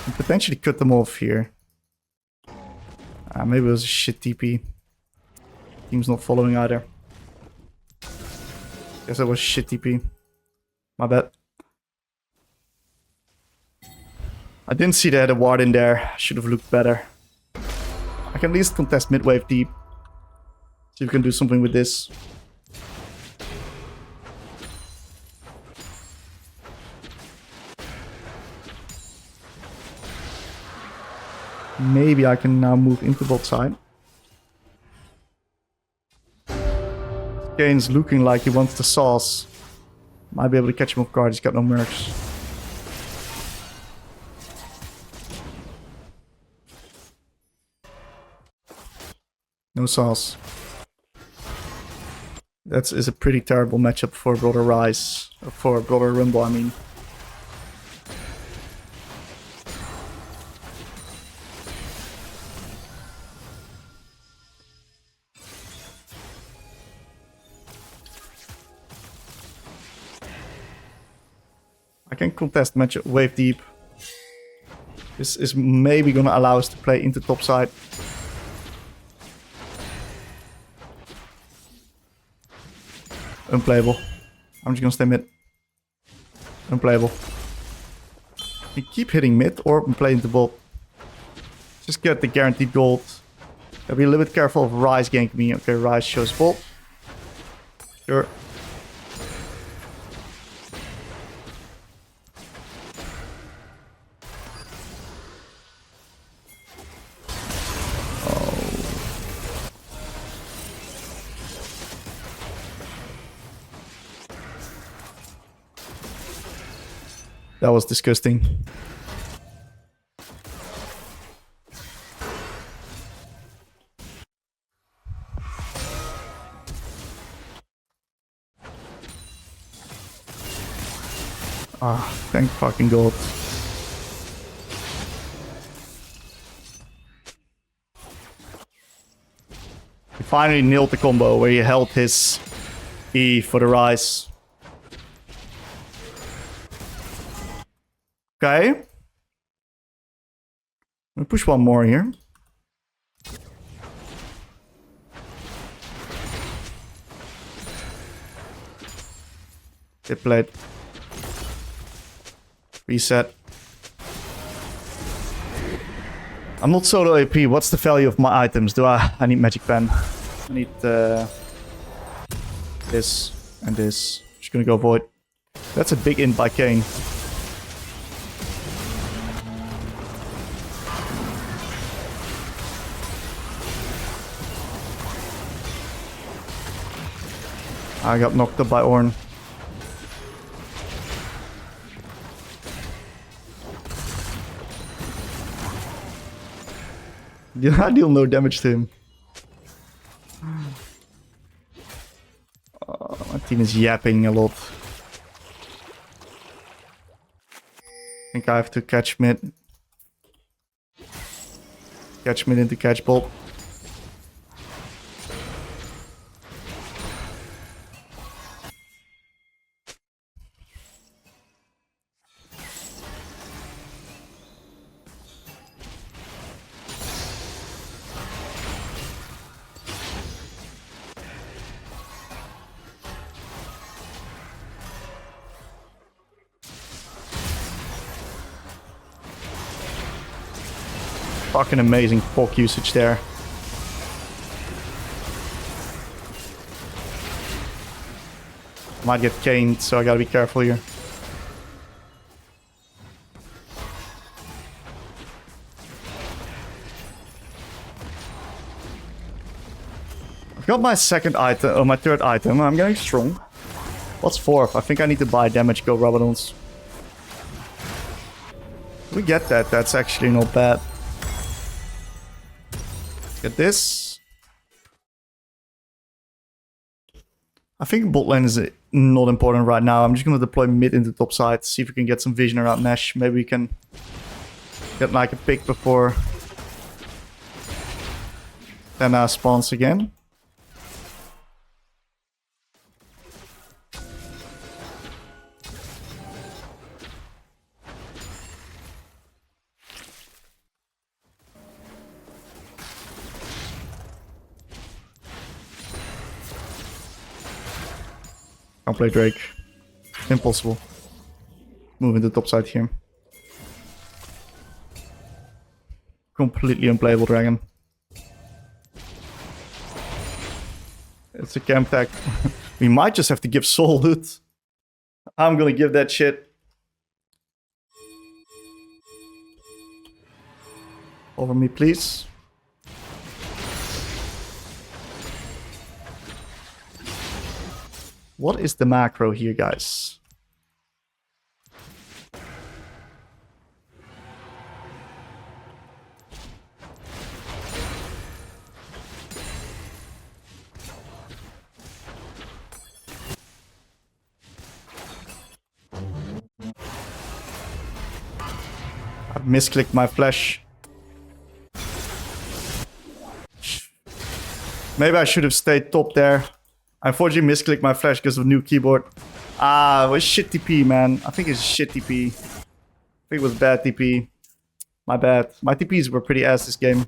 And potentially cut them off here. Maybe it was a shit TP. Team's not following either. Guess that was shit TP. My bad. I didn't see they had a ward in there. Should have looked better. I can at least contest mid-wave deep. See if we can do something with this. Maybe I can now move into bot side. Kane's looking like he wants the sauce. Might be able to catch him off guard. He's got no mercs. No sauce. That is a pretty terrible matchup for Brother Ryze. For Brother Rumble, I mean. I can contest matchup wave deep. This is maybe gonna allow us to play into top side. Unplayable. I'm just gonna stay mid. Unplayable. You keep hitting mid or play into bot. Just get the guaranteed gold. Gotta be a little bit careful of Ryze ganking me. Okay, Ryze shows bolt. Sure. That was disgusting. Ah, thank fucking God. He finally nailed the combo where he held his E for the Ryze. Okay. We'll push one more here. Hit blade. Reset. I'm not solo AP. What's the value of my items? I need magic pen. I need this and this. Just gonna go void. That's a big int by Kane. I got knocked up by Ornn. I deal no damage to him. My team is yapping a lot. I think I have to catch mid. Catch mid into catch bolt. Fucking amazing poke usage there. Might get caned, so I gotta be careful here. I've got my second item, or my third item. I'm getting strong. What's fourth? I think I need to buy damage go Rabadons. We get that. That's actually not bad. Get this. I think bot lane is not important right now. I'm just going to deploy mid into top side. See if we can get some vision around Nash. Maybe we can get like a pick before then spawns again. Can't play Drake. Impossible. Moving to top side here. Completely unplayable dragon. It's a camp tag. We might just have to give soul loot. I'm gonna give that shit. Over me, please. What is the macro here, guys? I've misclicked my flash. Maybe I should have stayed top there. I unfortunately misclicked my flash because of new keyboard. Ah, it was shit TP, man. I think it's shit TP. I think it was bad TP. My bad. My TPs were pretty ass this game.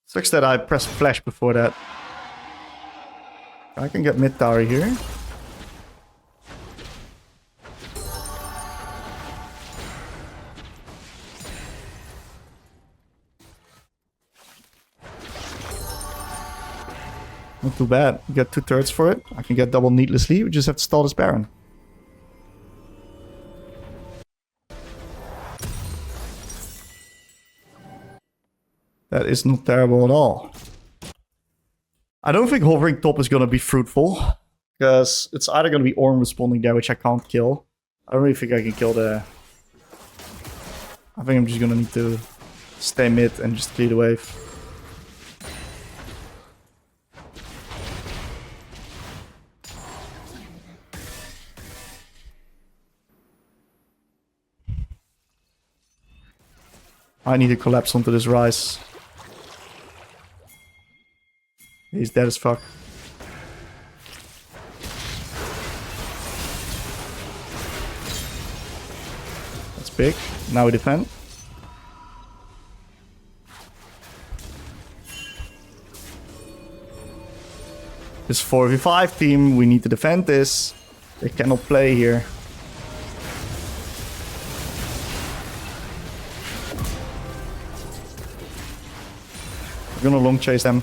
Sucks that I pressed flash before that. I can get mid tower here. Not too bad. We get 2 turrets for it. I can get double needlessly. We just have to stall this Baron. That is not terrible at all. I don't think hovering top is going to be fruitful. Because it's either going to be Ornn responding there, which I can't kill. I don't really think I can kill the... I think I'm just going to need to stay mid and just clear the wave. I need to collapse onto this Ryze. He's dead as fuck. That's big. Now we defend. This 4v5 team, we need to defend this. They cannot play here. We're gonna long chase them.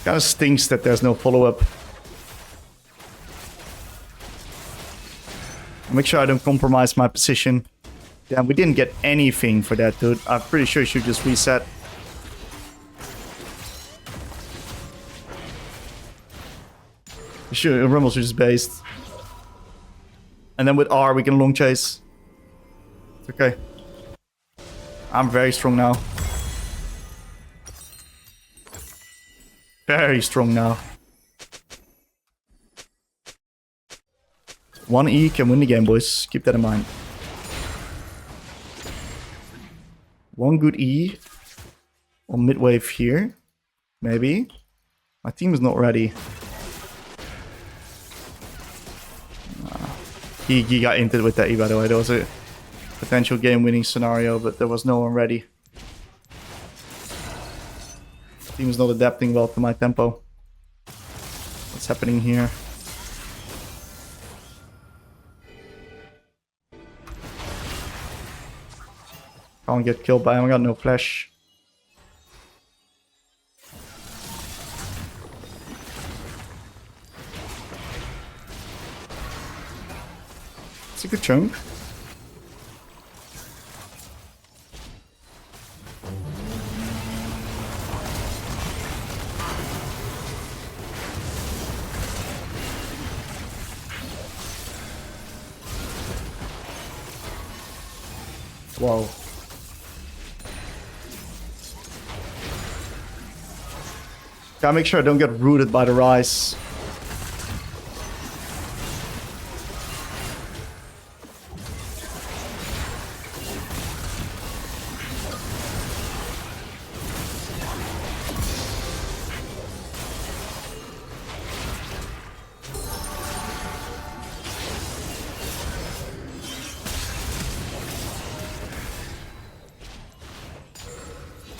Kinda stinks that there's no follow-up. Make sure I don't compromise my position. Damn, we didn't get anything for that, dude. I'm pretty sure you should just reset. Sure, Rumble's just based. And then with R, we can long chase. It's okay. I'm very strong now. Very strong now. 1 E can win the game, boys. Keep that in mind. 1 good E on mid wave here. Maybe. My team is not ready. He got inted with that E, by the way. There was a potential game-winning scenario, but there was no one ready. Team is not adapting well to my tempo. What's happening here? Can't get killed by him, I got no flash. It's a good chunk. Whoa. Gotta make sure I don't get rooted by the Ryze.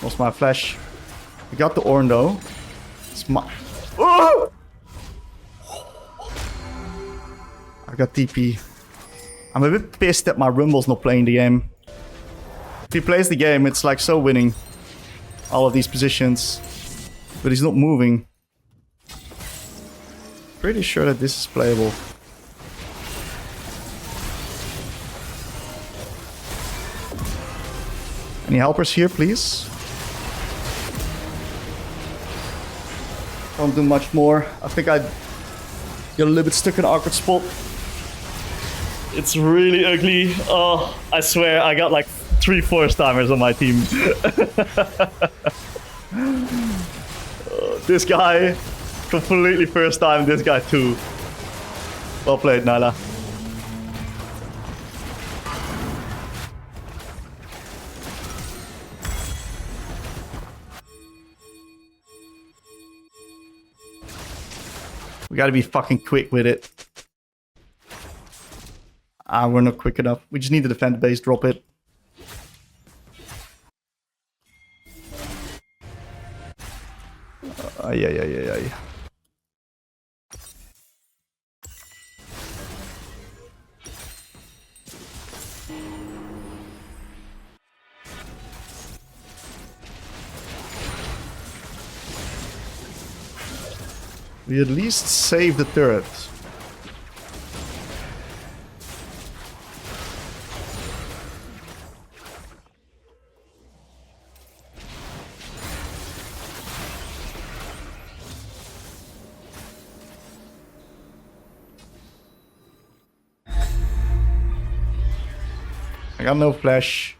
Lost my flash. We got the Ornn though. It's my... Oh! I got TP. I'm a bit pissed that my Rumble's not playing the game. If he plays the game, it's like so winning. All of these positions. But he's not moving. Pretty sure that this is playable. Any helpers here, please? Can't do much more. I think I got a little bit stuck in an awkward spot. It's really ugly. Oh, I swear I got like 3 force timers on my team. This guy completely first time, this guy too. Well played, Nyla. We gotta be fucking quick with it. Ah, we're not quick enough. We just need to defend the base, drop it. Yeah. We at least save the turret. I got no flash.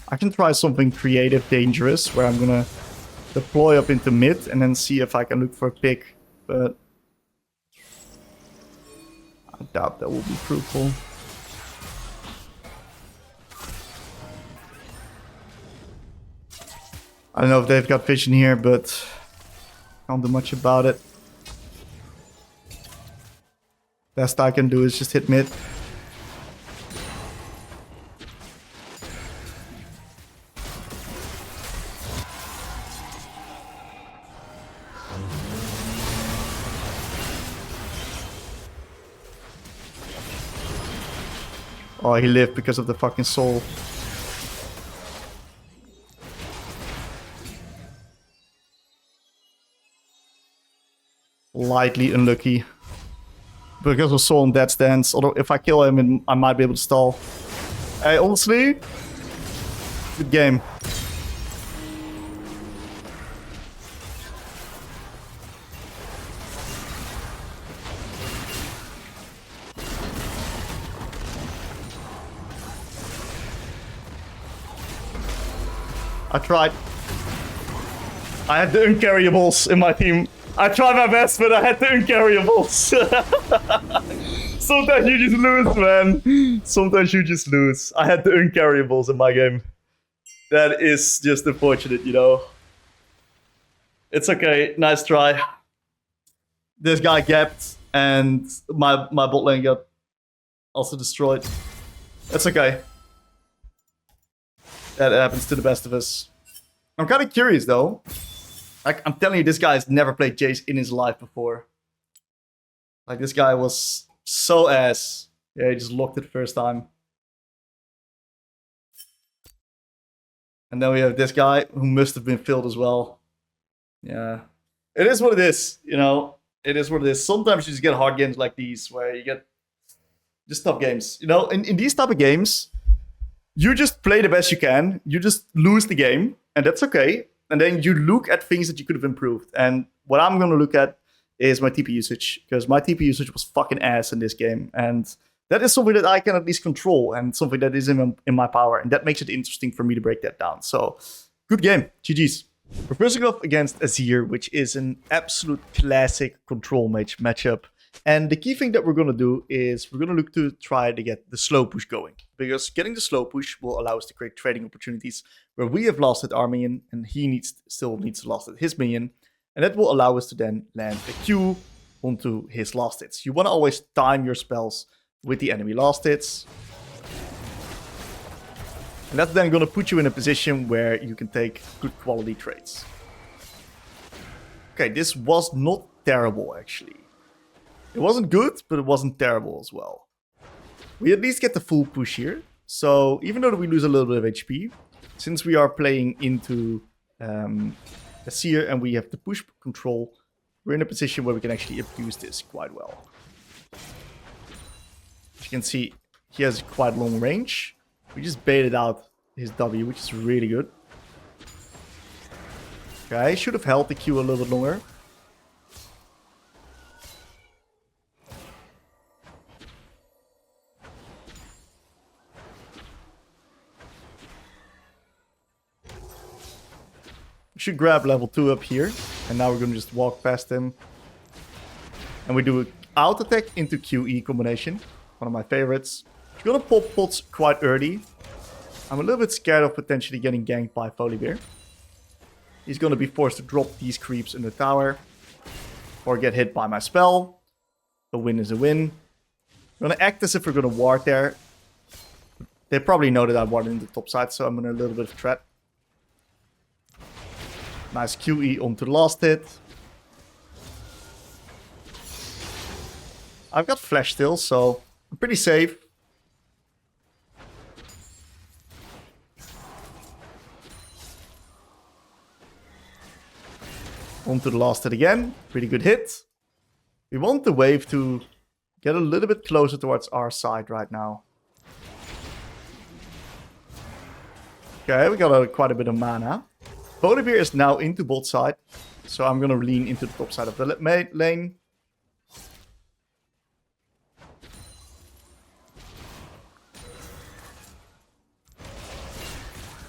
I can try something creative, dangerous, where I'm gonna deploy up into mid and then see if I can look for a pick. But I doubt that will be fruitful. I don't know if they've got vision here, but can't do much about it. Best I can do is just hit mid. Oh, he lived because of the fucking soul. Lightly unlucky. Because of soul and dead stance. Although if I kill him, I might be able to stall. Hey, honestly, good game. I tried. I had the uncarryables in my team. I tried my best, but I had the uncarryables. Sometimes you just lose, man. Sometimes you just lose. I had the uncarryables in my game. That is just unfortunate, you know. It's okay. Nice try. This guy gapped, and my bot lane got also destroyed. That's okay. That happens to the best of us. I'm kind of curious, though. Like, I'm telling you, this guy has never played Jace in his life before. Like, this guy was so ass. Yeah, he just locked it first time. And then we have this guy who must have been filled as well. Yeah. It is what it is, you know. It is what it is. Sometimes you just get hard games like these where you get just tough games. You know, in these type of games, you just play the best you can. You just lose the game, and that's okay. And then you look at things that you could have improved. And what I'm going to look at is my TP usage, because my TP usage was fucking ass in this game. And that is something that I can at least control and something that is in my power. And that makes it interesting for me to break that down. So, good game. GG's. We're facing off against Azir, which is an absolute classic control matchup. And the key thing that we're going to do is we're going to look to try to get the slow push going. Because getting the slow push will allow us to create trading opportunities where we have lost at our minion and he still needs to last at his minion. And that will allow us to then land a Q onto his last hits. You want to always time your spells with the enemy last hits. And that's then going to put you in a position where you can take good quality trades. Okay, this was not terrible actually. It wasn't good, but it wasn't terrible as well. We at least get the full push here. So even though we lose a little bit of HP, since we are playing into Azir and we have the push control, we're in a position where we can actually abuse this quite well. As you can see, he has quite long range. We just baited out his W, which is really good. Okay, should have held the Q a little bit longer. We should grab level 2 up here. And now we're going to just walk past him. And we do an out attack into QE combination. One of my favorites. We're going to pop pots quite early. I'm a little bit scared of potentially getting ganked by Volibear. He's going to be forced to drop these creeps in the tower. Or get hit by my spell. A win is a win. I'm gonna act as if we're gonna ward there. They probably know that I warded in the top side, so I'm under a little bit of threat. Nice QE onto the last hit. I've got flash still, so I'm pretty safe. Onto the last hit again. Pretty good hit. We want the wave to get a little bit closer towards our side right now. Okay, we got quite a bit of mana. Volibear is now into bot side, so I'm gonna lean into the top side of the lane.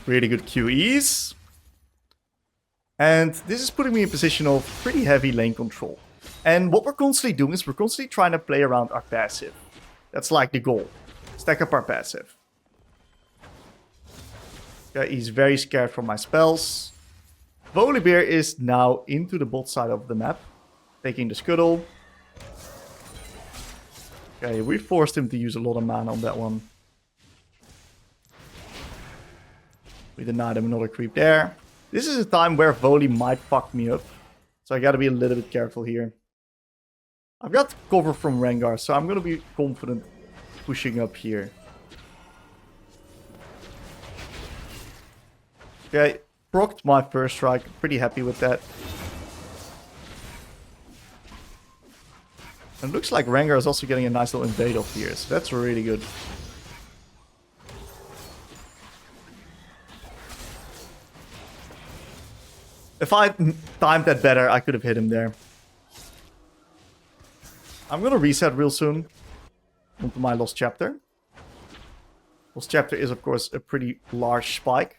Really good QEs. And this is putting me in a position of pretty heavy lane control. And what we're constantly doing is we're constantly trying to play around our passive. That's like the goal. Stack up our passive. Okay, he's very scared from my spells. Volibear is now into the bot side of the map. Taking the scuttle. Okay, we forced him to use a lot of mana on that one. We denied him another creep there. This is a time where Voli might fuck me up. So I gotta be a little bit careful here. I've got cover from Rengar, so I'm gonna be confident pushing up here. Okay, procced my first strike. Pretty happy with that. And it looks like Rengar is also getting a nice little invade off here, so that's really good. If I timed that better, I could have hit him there. I'm gonna reset real soon onto my Lost Chapter. Lost Chapter is, of course, a pretty large spike.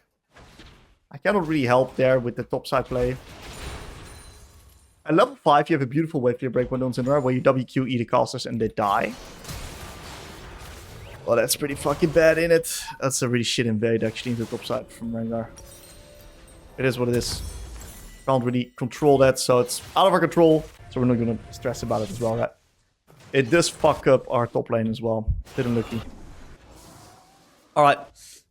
I cannot really help there with the topside play. At level 5, you have a beautiful wave clear break window on Syndra where you WQE the casters and they die. Well, that's pretty fucking bad, in it. That's a really shit invade, actually, into the topside from Rengar. It is what it is. Can't really control that, so it's out of our control. So we're not gonna stress about it as well, right? It does fuck up our top lane as well. Didn't looky. Alright.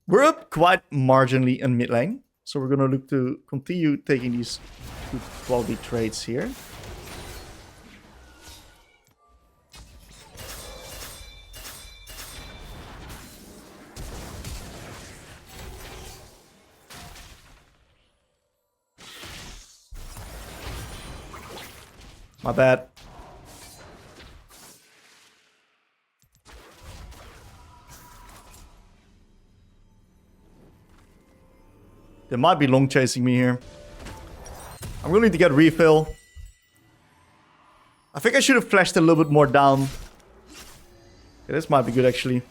We're up quite marginally in mid lane. So we're gonna look to continue taking these good quality trades here. My bad. They might be long chasing me here. I'm going to need to get refill. I think I should have flashed a little bit more down. Yeah, this might be good, actually.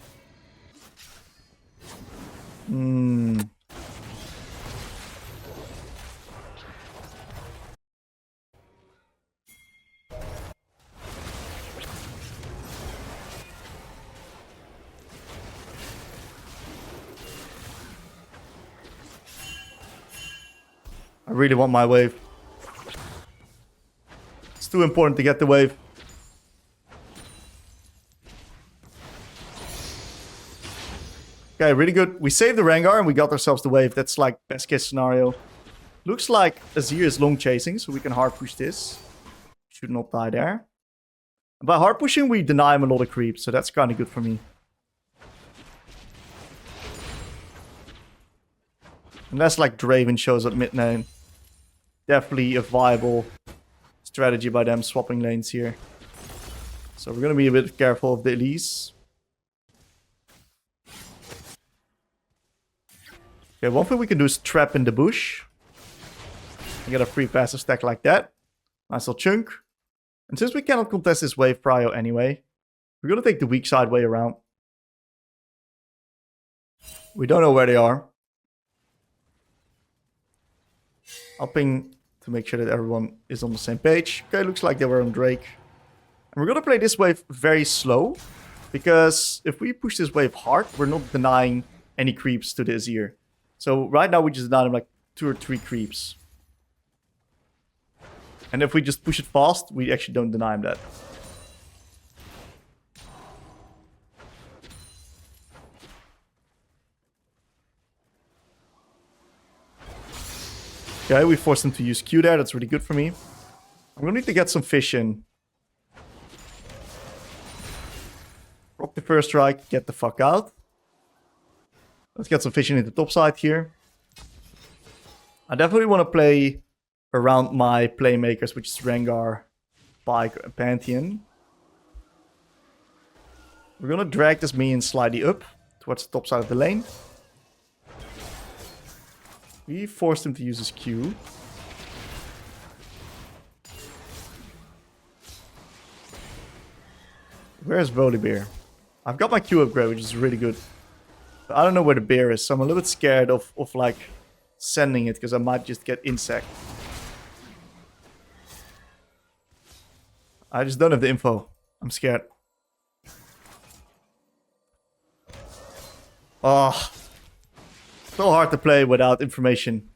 I really want my wave. It's too important to get the wave. Okay, really good. We saved the Rengar and we got ourselves the wave. That's like best case scenario. Looks like Azir is long chasing, so we can hard push this. Should not die there. By hard pushing, we deny him a lot of creeps, so that's kind of good for me. Unless like Draven shows up mid lane. Definitely a viable strategy by them swapping lanes here. So we're going to be a bit careful of the Elise. Okay, one thing we can do is trap in the bush. And get a free passive stack like that. Nice little chunk. And since we cannot contest this wave prio anyway, we're going to take the weak side way around. We don't know where they are. I'll ping to make sure that everyone is on the same page. Okay, looks like they were on Drake. And we're going to play this wave very slow. Because if we push this wave hard, we're not denying any creeps to the Azir. So right now we just deny them like 2 or 3 creeps. And if we just push it fast, we actually don't deny him that. Okay, we forced him to use Q there. That's really good for me. I'm gonna need to get some fish in. Rock the first strike, get the fuck out. Let's get some fish in the top side here. I definitely want to play around my playmakers, which is Rengar, Pyke, and Pantheon. We're gonna drag this minion slightly up towards the top side of the lane. We forced him to use his Q. Where's Volibear? I've got my Q upgrade, which is really good. But I don't know where the bear is, so I'm a little bit scared of like sending it, because I might just get insect. I just don't have the info. I'm scared. Oh, so hard to play without information.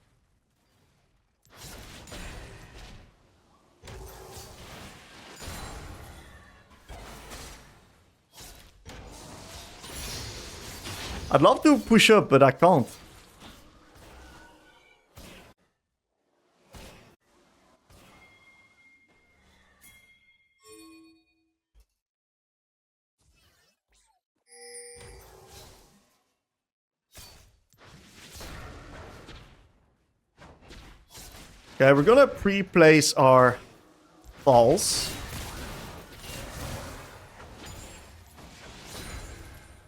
I'd love to push up, but I can't. Okay, we're gonna pre-place our balls.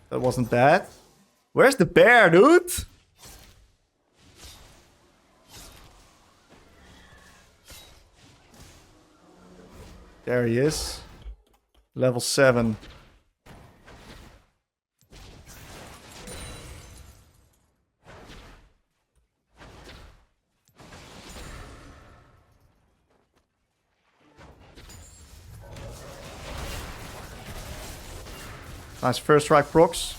That wasn't bad. Where's the bear, dude? There he is. Level 7. Nice first strike procs.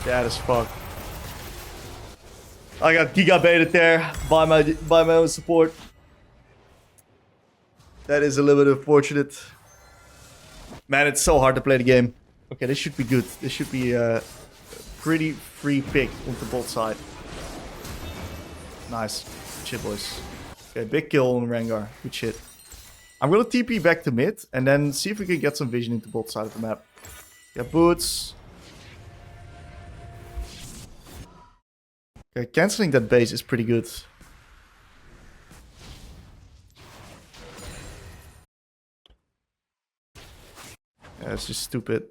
Bad as fuck. I got giga baited there by my own support. That is a little bit unfortunate. Man, it's so hard to play the game. Okay, this should be good. This should be a pretty free pick on the bot side. Nice. Shit, boys. Okay, big kill on Rengar. Good shit. I'm gonna TP back to mid and then see if we can get some vision into both sides of the map. Yeah, boots. Okay, canceling that base is pretty good. Yeah, it's just stupid.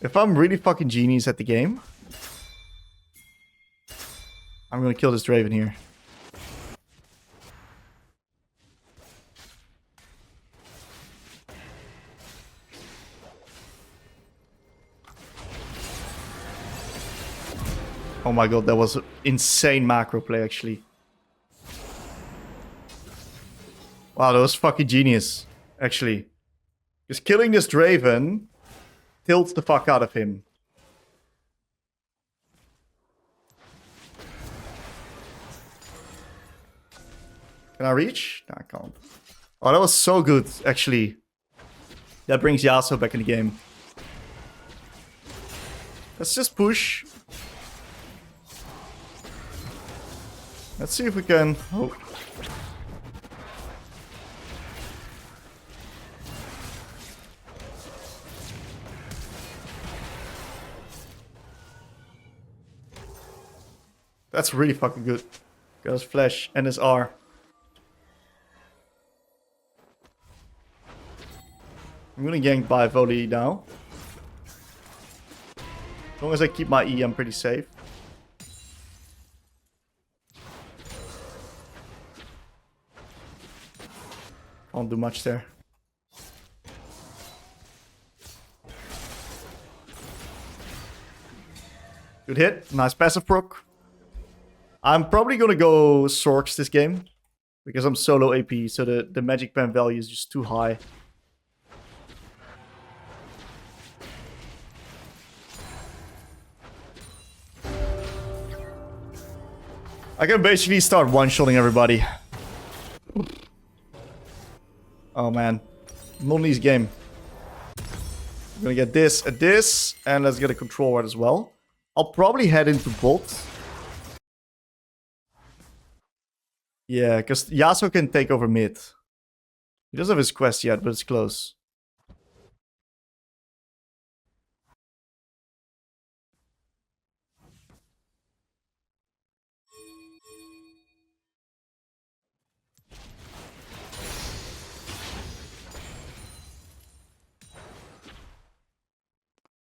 If I'm really fucking genius at the game, I'm gonna kill this Draven here. Oh my god, that was an insane macro play actually. Wow, that was fucking genius, actually. Just killing this Draven tilts the fuck out of him. Can I reach? No, I can't. Oh, that was so good, actually. That brings Yasuo back in the game. Let's just push. Let's see if we can... Oh. That's really fucking good. Got his flash and his R. I'm gonna gank by volley now. As long as I keep my E, I'm pretty safe. Can't do much there. Good hit. Nice passive proc. I'm probably gonna go Sorks this game. Because I'm solo AP, so the magic pen value is just too high. I can basically start one-shotting everybody. Oh man. Non-lease game. I'm gonna get this and this. And let's get a control ward as well. I'll probably head into bot. Yeah, because Yasuo can take over mid. He doesn't have his quest yet, but it's close.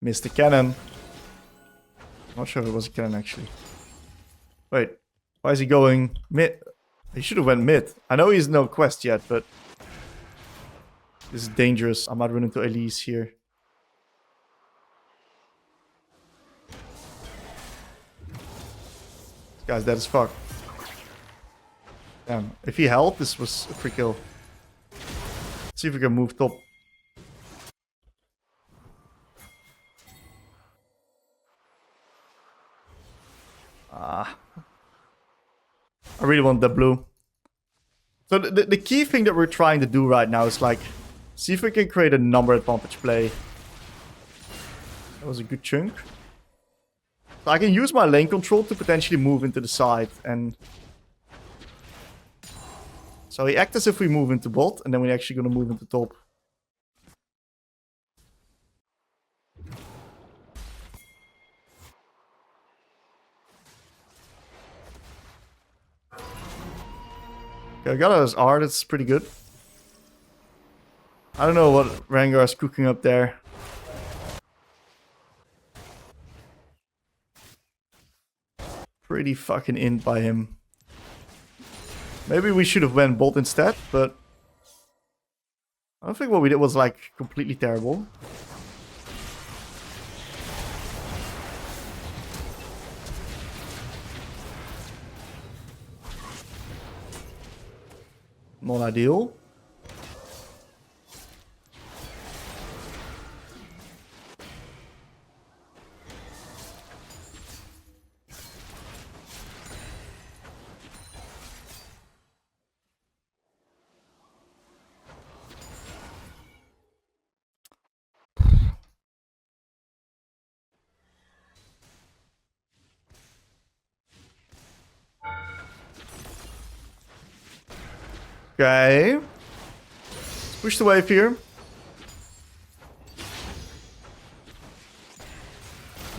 Missed the cannon. Not sure if it was a cannon actually. Wait, why is he going mid? He should have went mid. I know he's no quest yet, but this is dangerous. I might run into Elise here. This guy's dead as fuck. Damn, if he held, this was a free kill. Let's see if we can move top. I really want that blue. So the key thing that we're trying to do right now is like, see if we can create a number advantage play. That was a good chunk. So I can use my lane control to potentially move into the side and... So he acts as if we move into bot and then we're actually going to move into top. Okay, I got his R, that's pretty good. I don't know what Rengar is cooking up there. Pretty fucking in by him. Maybe we should have went bot instead, but... I don't think what we did was like completely terrible. Not ideal. Okay. Let's push the wave here.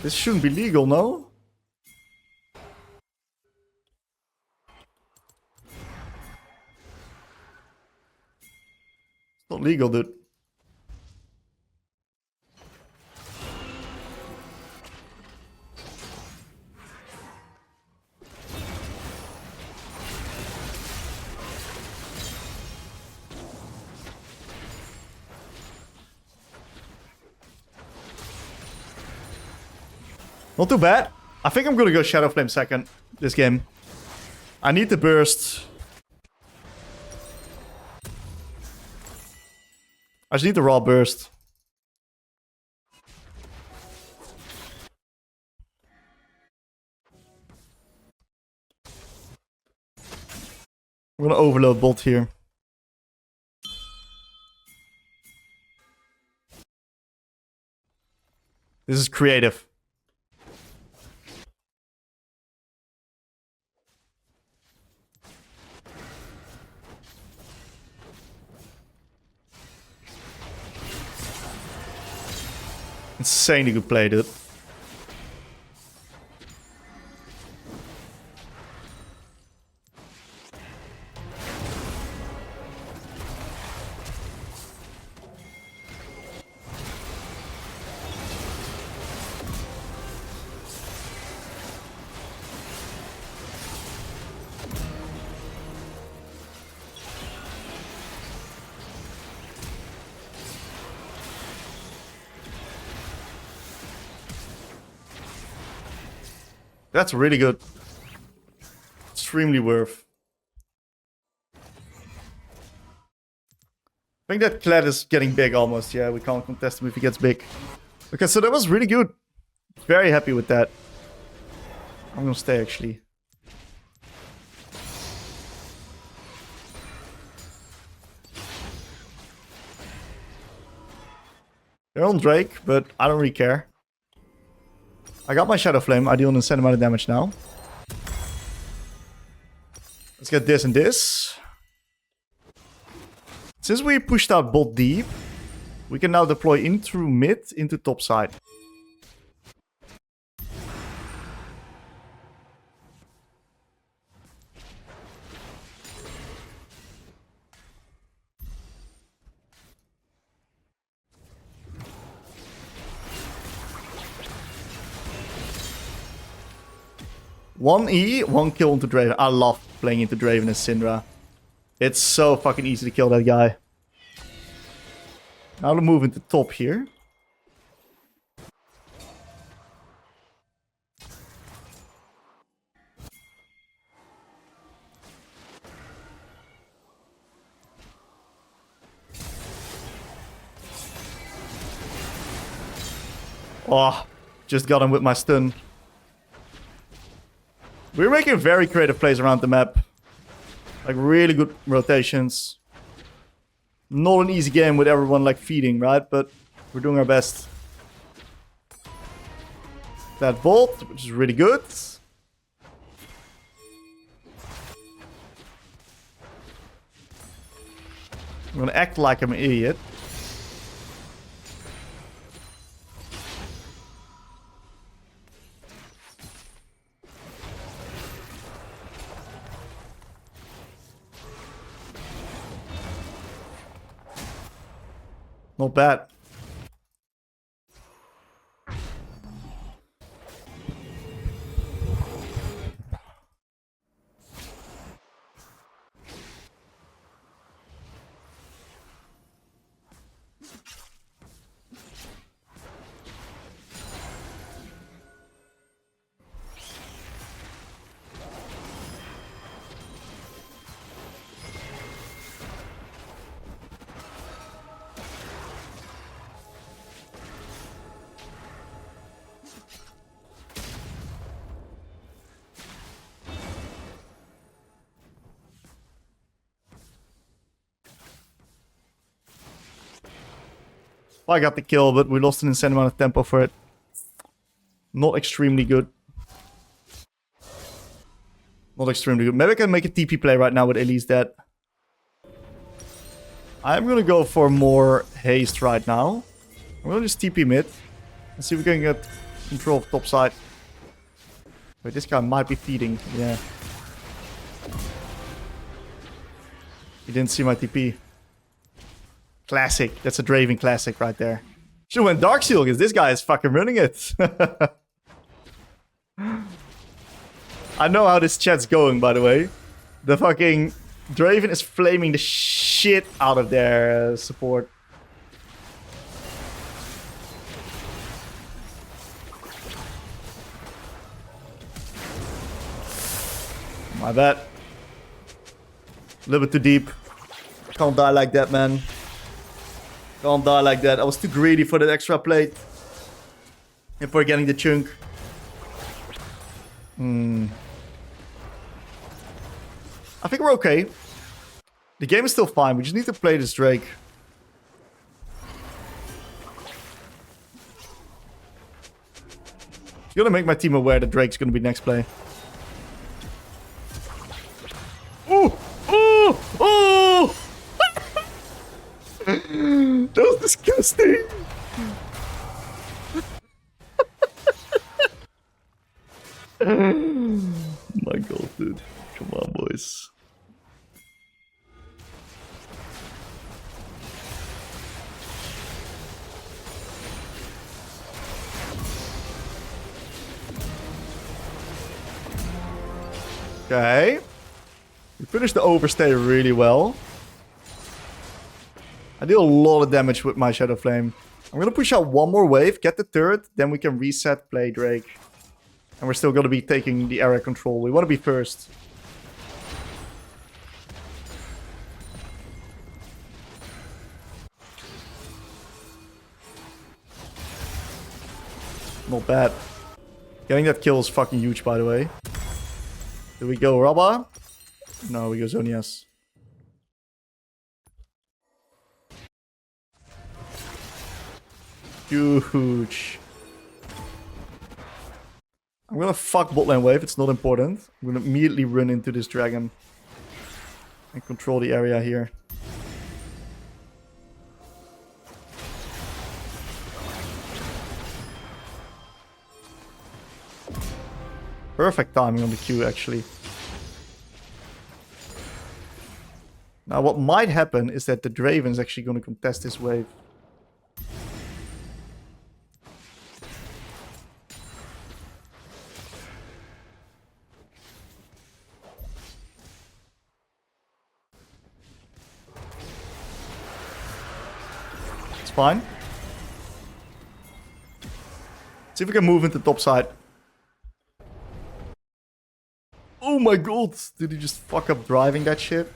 This shouldn't be legal, no? It's not legal, dude. Not too bad. I think I'm gonna go Shadow Flame second this game. I need the burst. I just need the raw burst. I'm gonna overload bot here. This is creative. Insanely good play, dude. That's really good. Extremely worth. I think that Kled is getting big almost. Yeah, we can't contest him if he gets big. Okay, so that was really good. Very happy with that. I'm gonna stay actually. They're on Drake, but I don't really care. I got my Shadow Flame. I deal an insane amount of damage now. Let's get this and this. Since we pushed out bot deep, we can now deploy in through mid into top side. One E, one kill into Draven. I love playing into Draven as Syndra. It's so fucking easy to kill that guy. Now to move into top here. Oh, just got him with my stun. We're making very creative plays around the map. Like really good rotations. Not an easy game with everyone like feeding, right? But we're doing our best. That bolt, which is really good. I'm gonna act like I'm an idiot. Not bad. I got the kill, but we lost an insane amount of tempo for it. Not extremely good. Not extremely good. Maybe I can make a TP play right now with Elise dead. I'm gonna go for more haste right now. I'm gonna just TP mid. And see if we can get control of top side. Wait, this guy might be feeding. Yeah. He didn't see my TP. Classic. That's a Draven classic right there. Should've went Darksteel because this guy is fucking running it. I know how this chat's going, by the way. The fucking Draven is flaming the shit out of their support. My bad. A little bit too deep. Can't die like that, man. Can't die like that. I was too greedy for that extra plate. And for getting the chunk. I think we're okay. The game is still fine. We just need to play this Drake. I'm gonna make my team aware that Drake's gonna be next play. Ooh! Ooh! Ooh! That was disgusting. My god, dude. Come on, boys. Okay. We finished the overstay really well. I deal a lot of damage with my Shadow Flame. I'm gonna push out one more wave, get the turret, then we can reset, play Drake. And we're still gonna be taking the area control. We wanna be first. Not bad. Getting that kill is fucking huge, by the way. Do we go Rabba? No, we go Zonias. Huge. I'm gonna fuck bot lane wave, it's not important. I'm gonna immediately run into this dragon. And control the area here. Perfect timing on the Q, actually. Now, what might happen is that the Draven's actually going to contest this wave. It's fine. See if we can move into top side. Oh my god! Did he just fuck up driving that shit?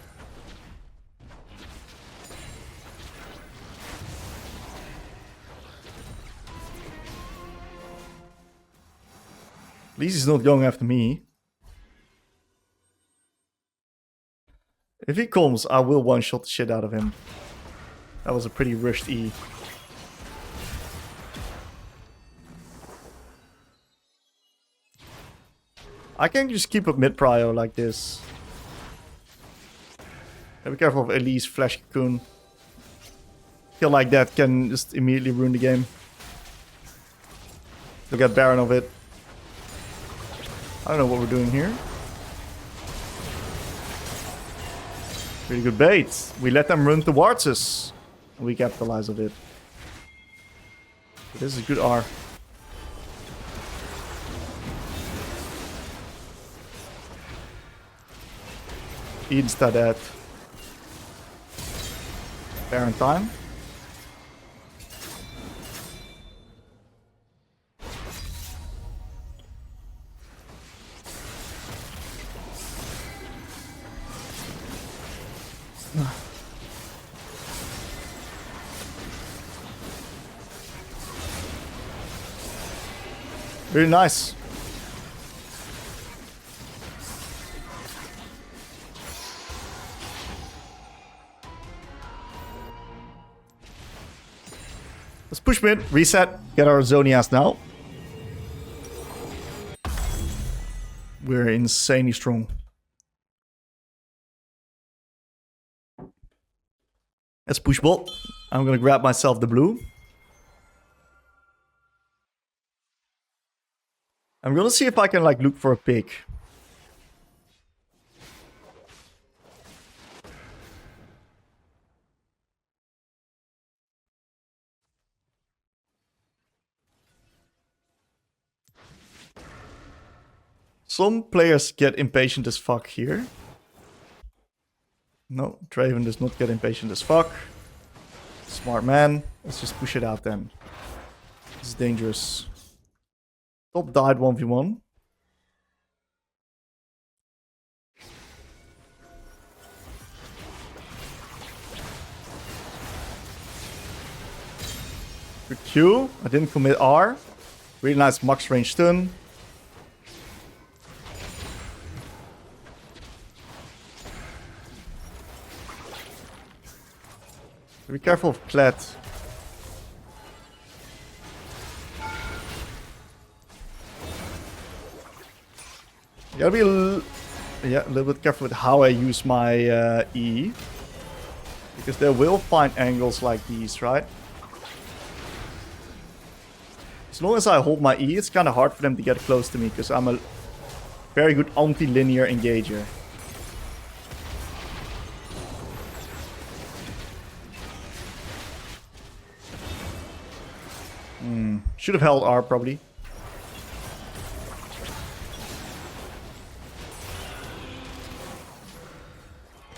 At least he's not going after me. If he comes, I will one-shot the shit out of him. That was a pretty rushed E. I can just keep up mid-prio like this. Be careful of Elise Flash Cocoon. Kill like that can just immediately ruin the game. Look at Baron of it. I don't know what we're doing here. Pretty good bait. We let them run towards us. And we capitalize of it. But this is a good R. Insta that. Baron time. Very nice. Let's push mid, reset, get our Zonias now. We're insanely strong. Let's push bot. I'm gonna grab myself the blue. I'm gonna see if I can like look for a pick. Some players get impatient as fuck here. No, Draven does not get impatient as fuck. Smart man. Let's just push it out then. This is dangerous. Top died 1v1. Good Q. I didn't commit R. Really nice max range stun. Be careful of Kled. You gotta be a little bit careful with how I use my E. Because they will find angles like these, right? As long as I hold my E, it's kind of hard for them to get close to me. Because I'm a very good anti-linear engager. Should have held R probably.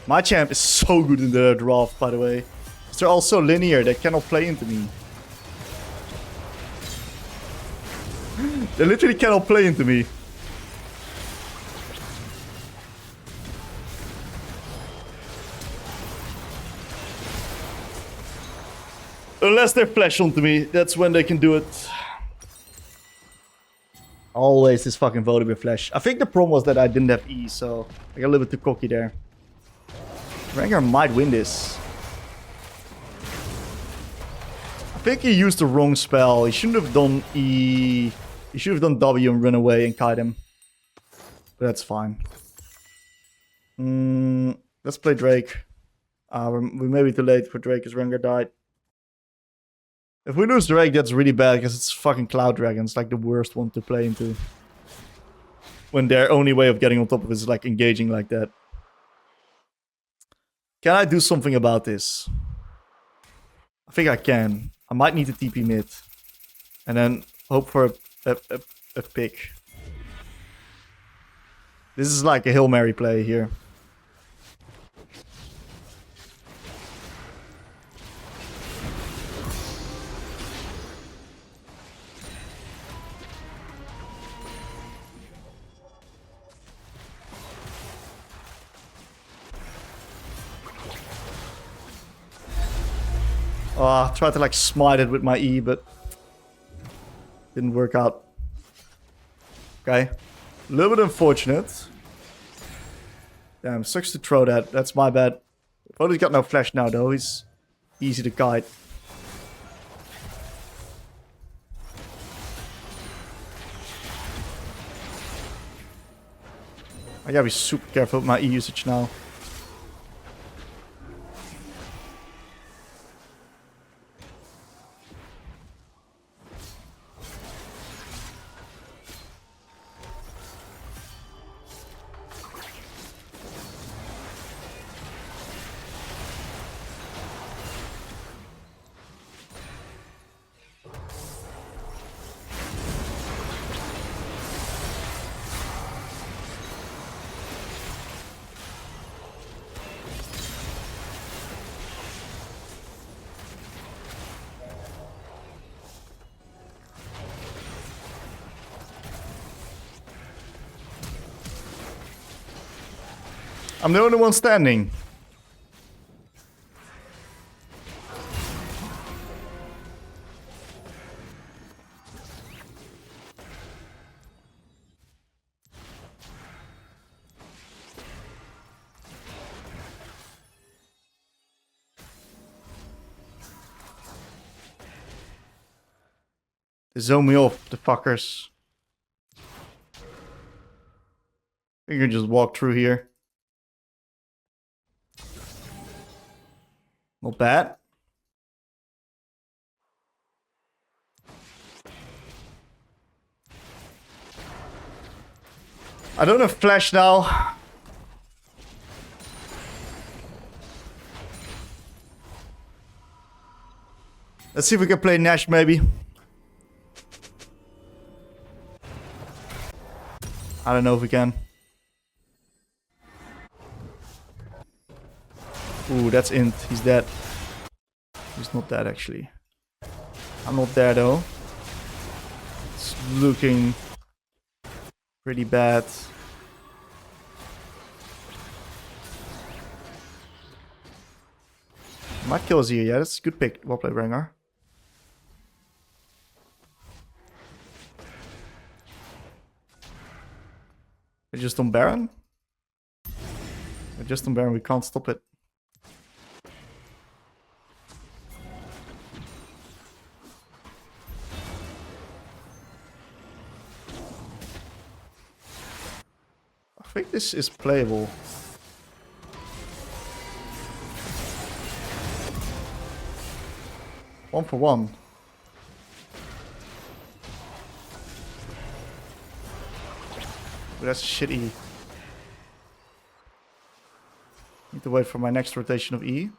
My champ is so good in the draft, by the way. They're all so linear, they cannot play into me. They literally cannot play into me. Unless they flash onto me, that's when they can do it. Always this fucking Volibear flash. I think the problem was that I didn't have E, so I got a little bit too cocky there. Rengar might win this. I think he used the wrong spell. He shouldn't have done E. He should have done W and run away and kite him. But that's fine. Let's play Drake. We may be too late for Drake because Rengar died. If we lose Drake, that's really bad because it's fucking Cloud Dragon. It's like the worst one to play into. When their only way of getting on top of it is like engaging like that. Can I do something about this? I think I can. I might need to TP mid. And then hope for a pick. This is like a Hail Mary play here. I tried to like smite it with my E, but didn't work out. Okay. A little bit unfortunate. Damn, sucks to throw that. That's my bad. Oh, he's got no flash now, though. He's easy to kite. I gotta be super careful with my E usage now. I'm the only one standing. They zone me off, the fuckers. You can just walk through here. Not bad. I don't have flash now. Let's see if we can play Nash maybe. I don't know if we can. Ooh, that's int. He's dead. He's not dead, actually. I'm not there, though. It's looking pretty bad. Might kill Azir, yeah. That's a good pick. Well played, Rengar. They're just on Baron? They're just on Baron, we can't stop it. I think this is playable. One for one. But that's shitty. Need to wait for my next rotation of E.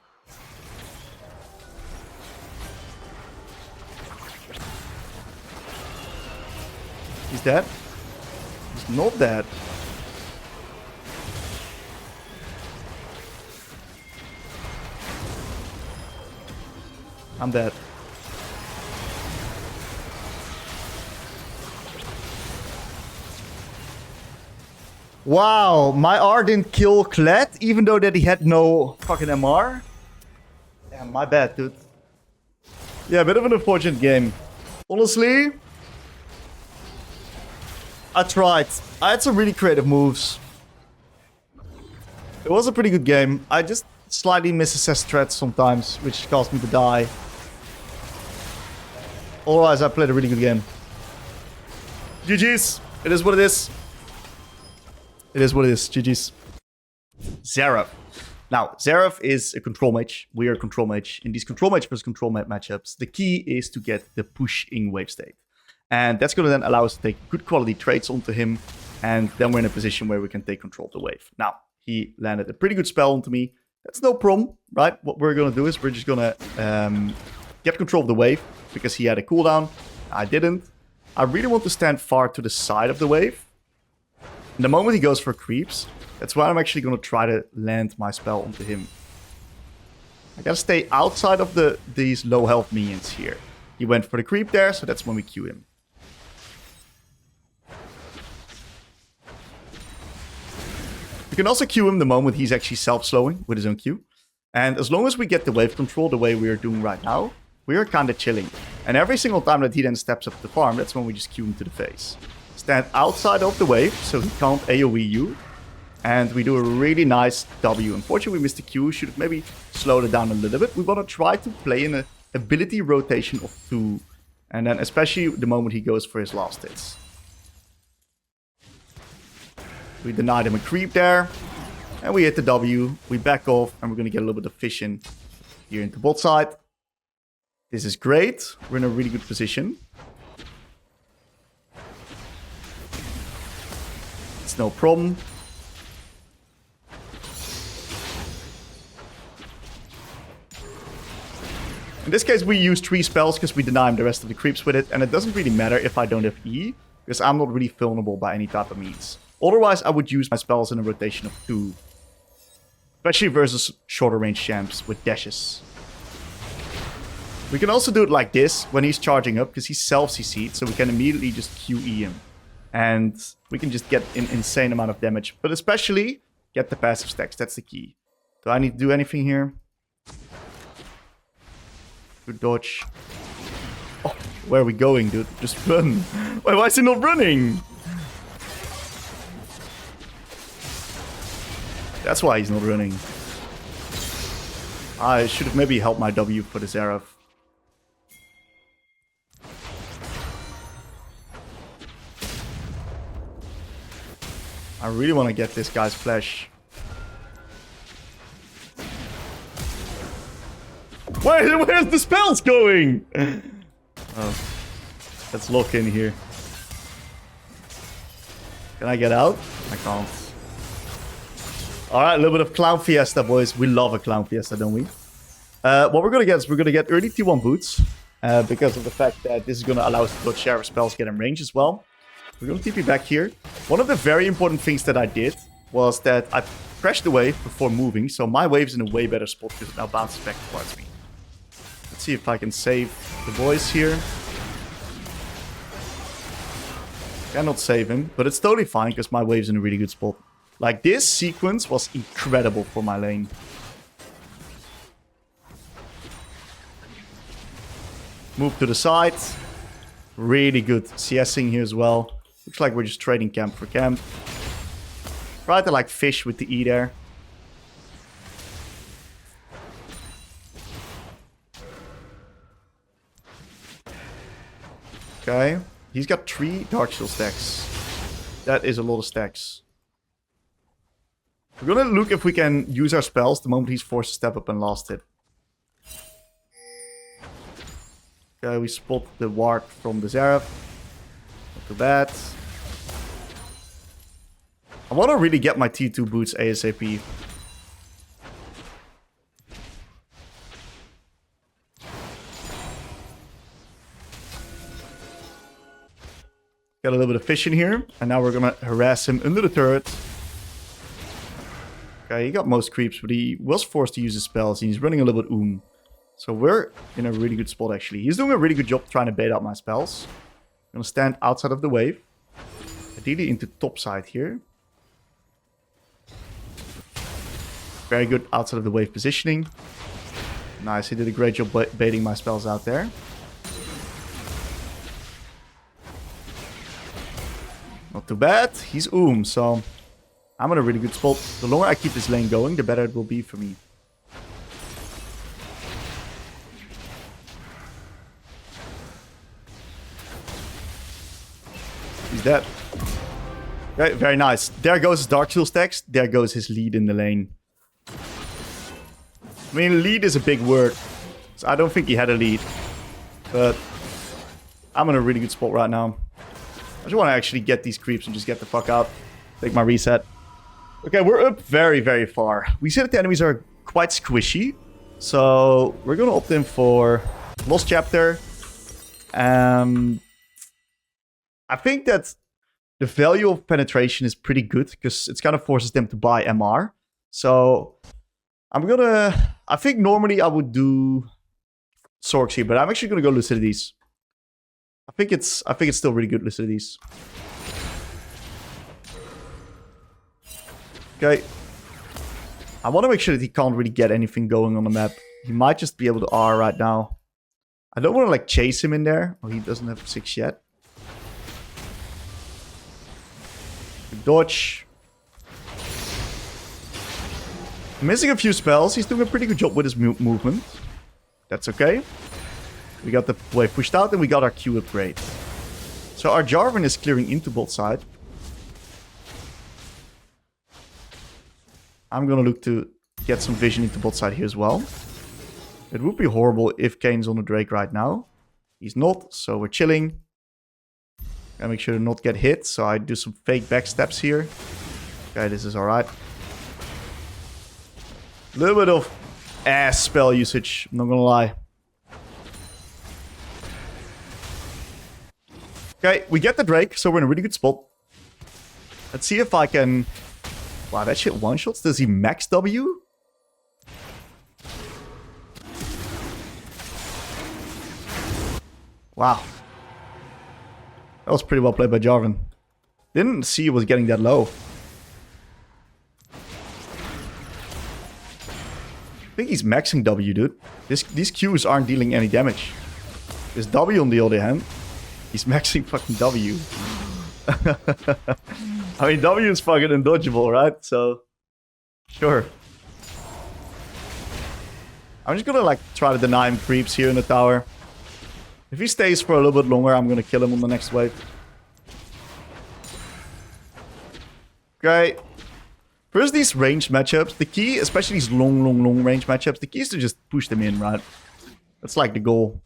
He's dead. He's not dead. I'm dead. Wow, my R didn't kill Kled, even though that he had no fucking MR. Damn, my bad, dude. Yeah, a bit of an unfortunate game. Honestly, I tried. I had some really creative moves. It was a pretty good game. I just slightly misassessed threats sometimes, which caused me to die. Otherwise, I played a really good game. GG's. It is what it is. It is what it is. GG's. Xerath. Now, Xerath is a control mage. We are a control mage. In these control mage versus control mage matchups, the key is to get the pushing wave state. And that's going to then allow us to take good quality trades onto him. And then we're in a position where we can take control of the wave. Now, he landed a pretty good spell onto me. That's no problem, right? What we're going to do is we're just going to get control of the wave because he had a cooldown. I didn't. I really want to stand far to the side of the wave. And the moment he goes for creeps, that's why I'm actually going to try to land my spell onto him. I got to stay outside of these low health minions here. He went for the creep there, so that's when we Q him. We can also Q him the moment he's actually self-slowing with his own Q. And as long as we get the wave control the way we are doing right now, we are kind of chilling. And every single time that he then steps up the farm, that's when we just Q him to the face. Stand outside of the wave, so he can't AoE you. And we do a really nice W. Unfortunately, we missed the Q. Should have maybe slowed it down a little bit. We want to try to play in an ability rotation of 2. And then especially the moment he goes for his last hits. We denied him a creep there. And we hit the W. We back off. And we're going to get a little bit of vision here into bot side. This is great. We're in a really good position. It's no problem. In this case, we use 3 spells because we deny him the rest of the creeps with it. And it doesn't really matter if I don't have E, because I'm not really vulnerable by any type of means. Otherwise, I would use my spells in a rotation of 2. Especially versus shorter range champs with dashes. We can also do it like this when he's charging up, because he's self-CC'd, so we can immediately just QE him. And we can just get an insane amount of damage. But especially, get the passive stacks. That's the key. Do I need to do anything here? Good dodge. Oh, where are we going, dude? Just run. Why is he not running? That's why he's not running. I should have maybe helped my W for the Xerath. I really want to get this guy's flash. Where's the spells going? Oh, let's lock in here. Can I get out? I can't. Alright, a little bit of Clown Fiesta, boys. We love a Clown Fiesta, don't we? What we're going to get is we're going to get early T1 boots. Because of the fact that this is going to allow us to dodge share spells, get in range as well. We're going to TP back here. One of the very important things that I did was that I crashed the wave before moving. So my wave's in a way better spot because it now bounces back towards me. Let's see if I can save the boys here. Cannot save him, but it's totally fine because my wave's in a really good spot. Like, this sequence was incredible for my lane. Move to the side. Really good CSing here as well. Looks like we're just trading camp for camp. Try to like fish with the E there. Okay. He's got 3 Dark Shield stacks. That is a lot of stacks. We're gonna look if we can use our spells the moment he's forced to step up and last hit. Okay, we spot the ward from the Xerath. Not too bad. I want to really get my T2 boots ASAP. Got a little bit of fish in here. And now we're gonna harass him under the turret. Okay, he got most creeps, but he was forced to use his spells. And he's running a little bit So we're in a really good spot, actually. He's doing a really good job trying to bait out my spells. I'm gonna stand outside of the wave. Ideally into top side here. Very good outside of the wave positioning. Nice, he did a great job baiting my spells out there. Not too bad. He's so I'm in a really good spot. The longer I keep this lane going, the better it will be for me. dead. Okay, very nice. There goes his Dark Soul stacks. There goes his lead in the lane. I mean, lead is a big word. So I don't think he had a lead. But I'm in a really good spot right now. I just want to actually get these creeps and just get the fuck out. Take my reset. Okay, we're up very, very far. We see that the enemies are quite squishy. So we're going to opt in for Lost Chapter. I think that the value of penetration is pretty good because it kind of forces them to buy MR. So I think normally I would do Sorks here, but I'm actually gonna go Lucidities. I think it's still really good Lucidities. Okay. I want to make sure that he can't really get anything going on the map. He might just be able to R right now. I don't want to like chase him in there. Oh, he doesn't have 6 yet. Dodge. Missing a few spells. He's doing a pretty good job with his movement. That's okay. We got the wave pushed out and we got our Q upgrade. So our Jarvan is clearing into bot side. I'm gonna look to get some vision into bot side here as well. It would be horrible if Kane's on the Drake right now. He's not, so we're chilling. Gotta make sure to not get hit, so I do some fake backsteps here. Okay, this is alright. A little bit of ass spell usage, I'm not gonna lie. Okay, we get the Drake, so we're in a really good spot. Let's see if I can... Wow, that shit one-shots. Does he max W? Wow. That was pretty well played by Jarvan. Didn't see it was getting that low. I think he's maxing W, dude. These Qs aren't dealing any damage. This W, on the other hand, he's maxing fucking W. I mean, W is fucking undodgeable, right? So, sure. I'm just gonna, like, try to deny him creeps here in the tower. If he stays for a little bit longer, I'm gonna kill him on the next wave. Okay. First, these range matchups. The key, especially these long range matchups, the key is to just push them in, right? That's like the goal.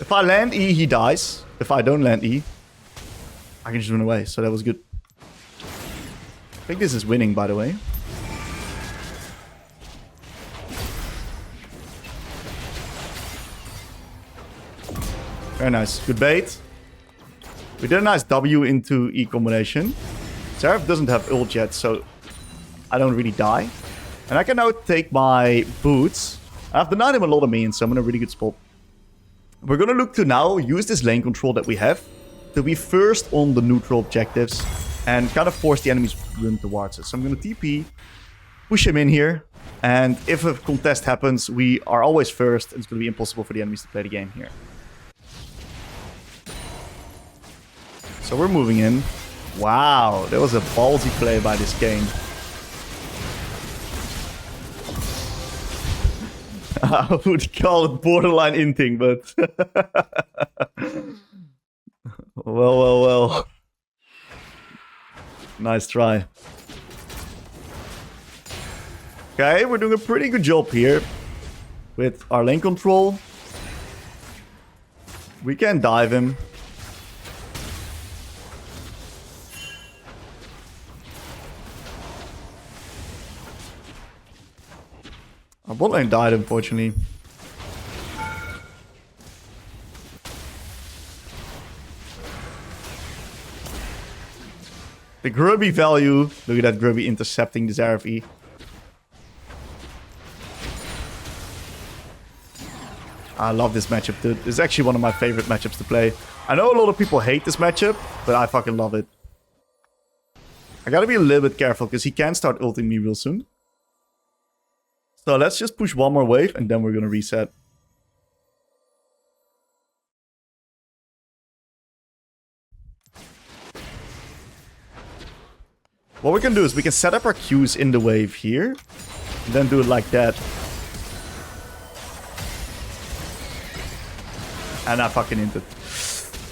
If I land E, he dies. If I don't land E, I can just run away. So that was good. I think this is winning, by the way. Very nice. Good bait. We did a nice W into E combination. Xerath doesn't have ult yet, so I don't really die. And I can now take my boots. I've denied him a lot of minions, so I'm in a really good spot. We're gonna look to now use this lane control that we have to be first on the neutral objectives and kind of force the enemies to run towards us. So I'm gonna TP, push him in here, and if a contest happens, we are always first, and it's gonna be impossible for the enemies to play the game here. So we're moving in. Wow, that was a ballsy play by this game. I would call it borderline inting, but... well. Nice try. Okay, we're doing a pretty good job here with our lane control. We can dive him. Our bot lane died, unfortunately. The Grubby value. Look at that Grubby intercepting the Xerath E. I love this matchup, dude. This is actually one of my favorite matchups to play. I know a lot of people hate this matchup, but I fucking love it. I gotta be a little bit careful, because he can start ulting me real soon. So let's just push one more wave, and then we're gonna reset. What we can do is we can set up our Qs in the wave here. And then do it like that. And I fucking hinted.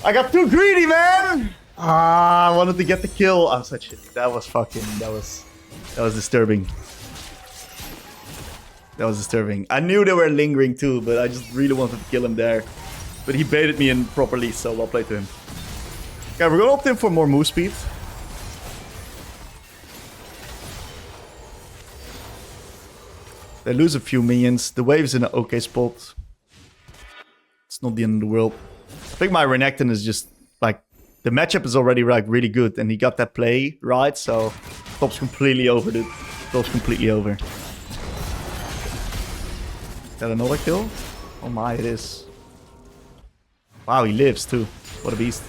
I got too greedy, man! Ah, I wanted to get the kill. I'm such shit. That was fucking... That was disturbing. That was disturbing. I knew they were lingering too, but I just really wanted to kill him there. But he baited me in properly, so well played to him. Okay, we're gonna opt in for more move speed. They lose a few minions. The wave's in an okay spot. It's not the end of the world. I think my Renekton is just like... The matchup is already like really good, and he got that play right, so... Top's completely over, dude. Top's completely over. Is that another kill? Oh my, it is. Wow, he lives too. What a beast.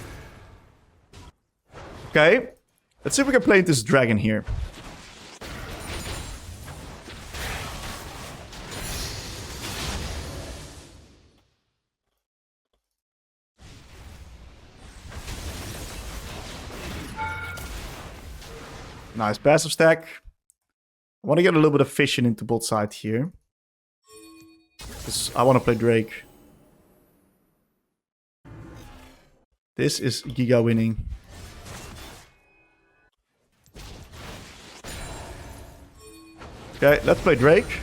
Okay. Let's see if we can play this dragon here. Nice passive stack. I want to get a little bit of vision into bot side here. Because I want to play Drake. This is Giga winning. Okay, let's play Drake.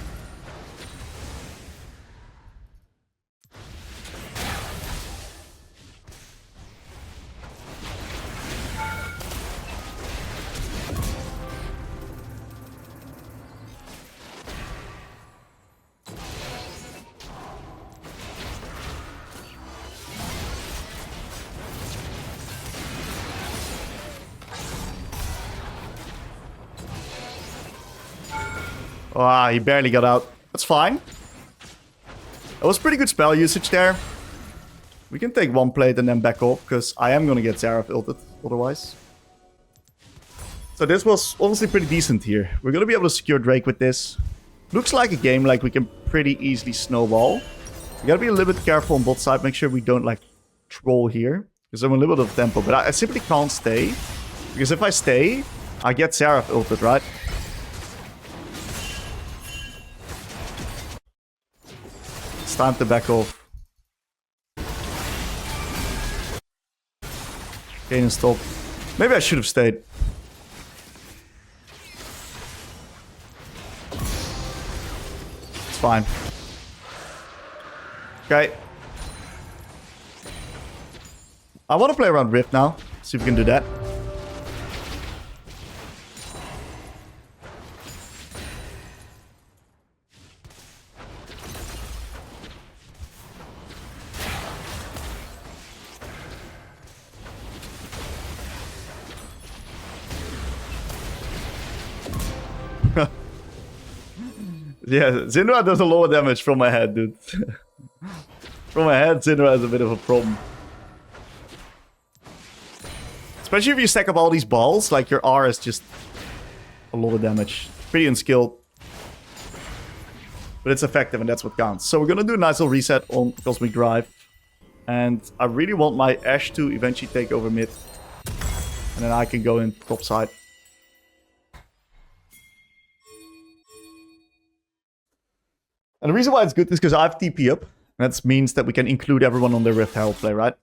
Ah, he barely got out. That's fine. That was pretty good spell usage there. We can take one plate and then back off, because I am going to get Xerath ulted otherwise. So this was honestly pretty decent here. We're going to be able to secure Drake with this. Looks like a game like we can pretty easily snowball. We got to be a little bit careful on bot side. Make sure we don't like troll here, because I'm a little bit of tempo. But I simply can't stay, because if I stay, I get Xerath ulted, right? It's time to back off. Gain and stop. Maybe I should have stayed. It's fine. Okay. I want to play around Rift now. See if we can do that. Yeah, SYNDRA does a lot of damage from my head, dude. From my head, SYNDRA has a bit of a problem. Especially if you stack up all these balls, like your R is just a lot of damage. Pretty unskilled. But it's effective and that's what counts. So we're gonna do a nice little reset on Cosmic Drive. And I really want my Ashe to eventually take over mid. And then I can go in top side. And the reason why it's good is because I have TP up. And that means that we can include everyone on the Rift Herald play, right?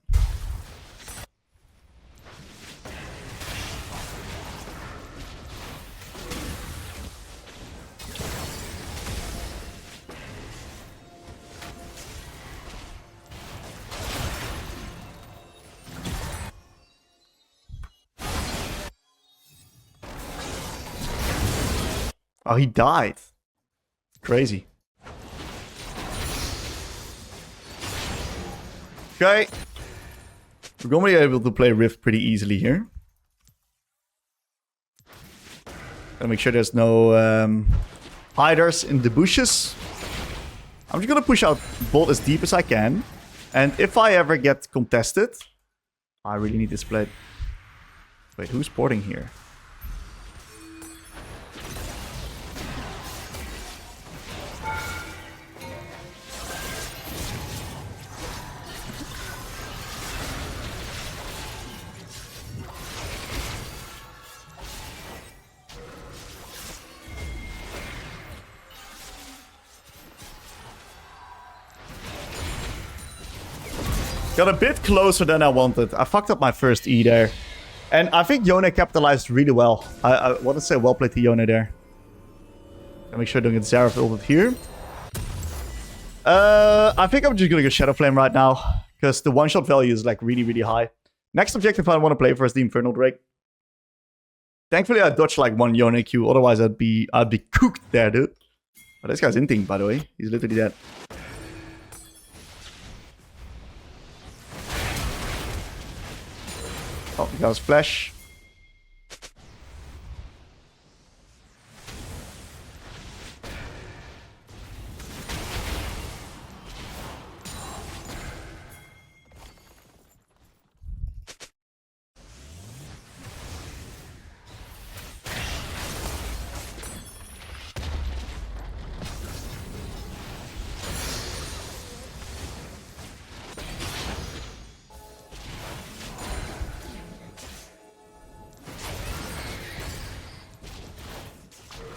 Oh, he died. Crazy. Okay. We're going to be able to play Rift pretty easily here. Gotta make sure there's no hiders in the bushes. I'm just going to push out bot as deep as I can. And if I ever get contested... I really need this plate. Wait, who's porting here? Got a bit closer than I wanted. I fucked up my first E there. And I think Yone capitalized really well. I want to say well played to Yone there. Gotta make sure I don't get Xerath ulted here. I think I'm just gonna go Shadow Flame right now. Because the one-shot value is like really, really high. Next objective I want to play for is the Infernal Drake. Thankfully I dodged like one Yone Q. Otherwise I'd be cooked there, dude. Oh, this guy's inting, by the way. He's literally dead. Oh, he got his flash.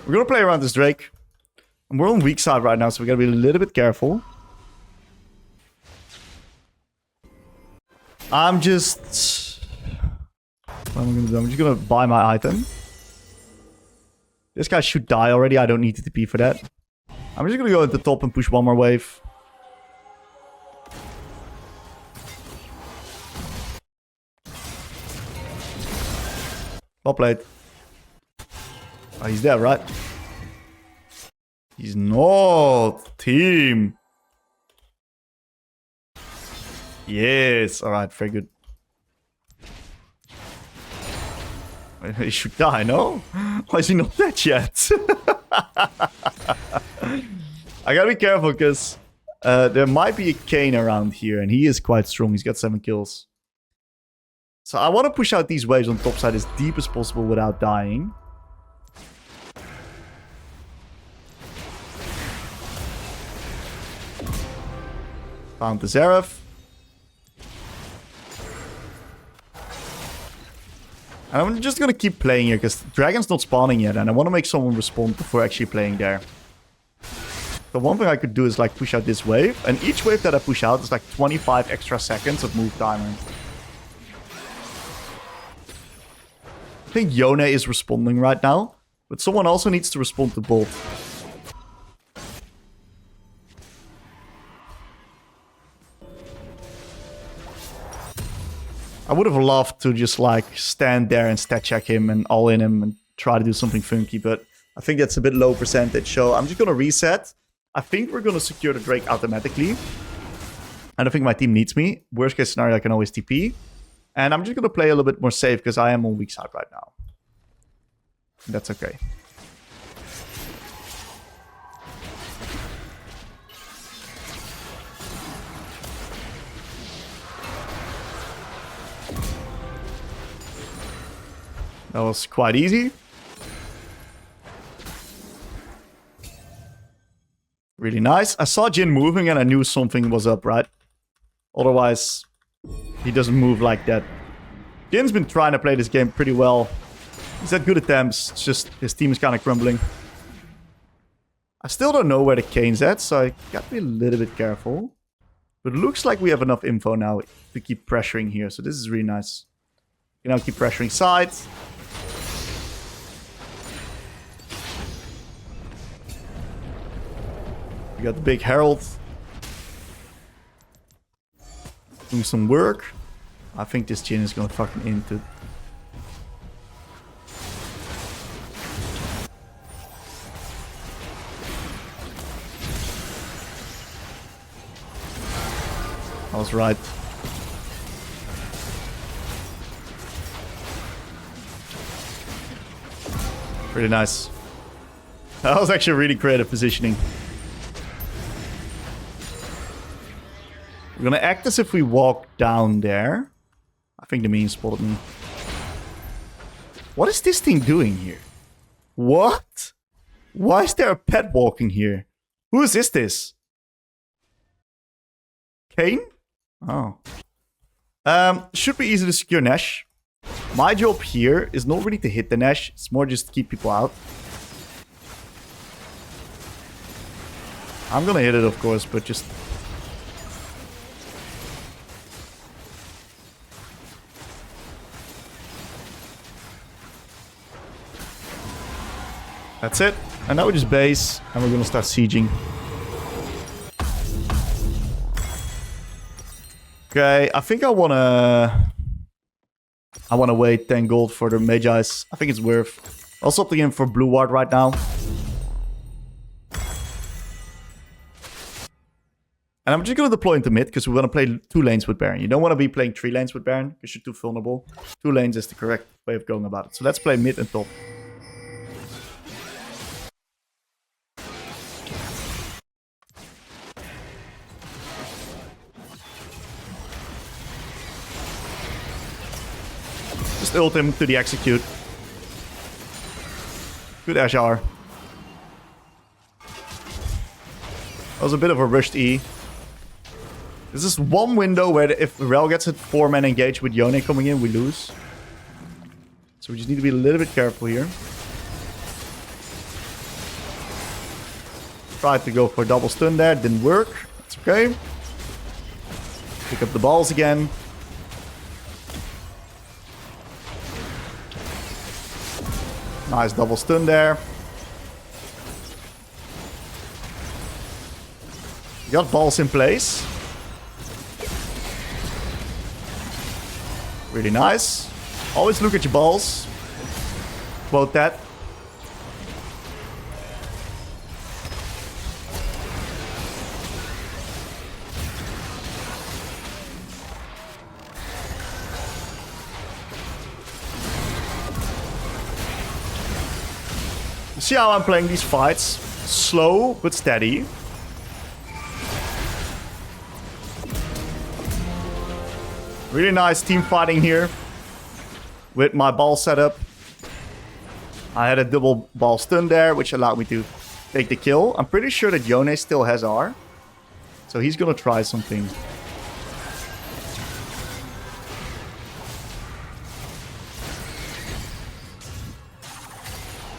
We're gonna play around this Drake. And we're on weak side right now, so we gotta be a little bit careful. I'm just... What am I gonna do? I'm just gonna buy my item. This guy should die already. I don't need to TP for that. I'm just gonna go at the top and push one more wave. Well played. Oh, he's dead, right? He's not. Team. Yes. Alright, very good. He should die, no? Why is he not dead yet? I gotta be careful, because there might be a Kayn around here, and he is quite strong. He's got 7 kills. So I want to push out these waves on top side as deep as possible without dying. Found the Xerath. And I'm just gonna keep playing here because Dragon's not spawning yet and I want to make someone respond before actually playing there. The one thing I could do is like push out this wave, and each wave that I push out is like 25 extra seconds of move timer. I think Yone is responding right now, but someone also needs to respond to bolt. I would have loved to just like stand there and stat check him and all in him and try to do something funky, but I think that's a bit low percentage, so I'm just gonna reset. I think we're gonna secure the Drake automatically. I don't think my team needs me. Worst case scenario, I can always TP. And I'm just gonna play a little bit more safe because I am on weak side right now. That's okay. That was quite easy. Really nice. I saw Jhin moving and I knew something was up, right? Otherwise, he doesn't move like that. Jin's been trying to play this game pretty well. He's had good attempts. It's just his team is kind of crumbling. I still don't know where the Kayn's at, so I gotta be a little bit careful. But it looks like we have enough info now to keep pressuring here, so this is really nice. You know, keep pressuring sides. We got the big Herald. Doing some work. I think this Jhin is going fucking into. I was right. Pretty nice. That was actually really creative positioning. We're gonna act as if we walk down there. I think the minion spotted me. What is this thing doing here? What? Why is there a pet walking here? Whose is this? Kayn? Oh. Should be easy to secure Nash. My job here is not really to hit the Nash. It's more just to keep people out. I'm gonna hit it, of course, but just... That's it. And now we just base, and we're gonna start sieging. Okay, I think I wanna wait 10 gold for the Magi's. I think it's worth. Also opting in for blue ward right now. And I'm just gonna deploy into mid, because we wanna play 2 lanes with Baron. You don't wanna be playing 3 lanes with Baron, because you're too vulnerable. 2 lanes is the correct way of going about it. So let's play mid and top. Just ult him to the execute. Good Azir. That was a bit of a rushed E. This is one window where if Rel gets it 4-man engaged with Yone coming in, we lose. So we just need to be a little bit careful here. Tried to go for a double stun there, didn't work. That's okay. Pick up the balls again. Nice double stun there. Got balls in place. Really nice. Always look at your balls. Quote that. See how I'm playing these fights? Slow but steady. Really nice team fighting here with my ball setup. I had a double ball stun there, which allowed me to take the kill. I'm pretty sure that Yone still has R. So he's gonna try something.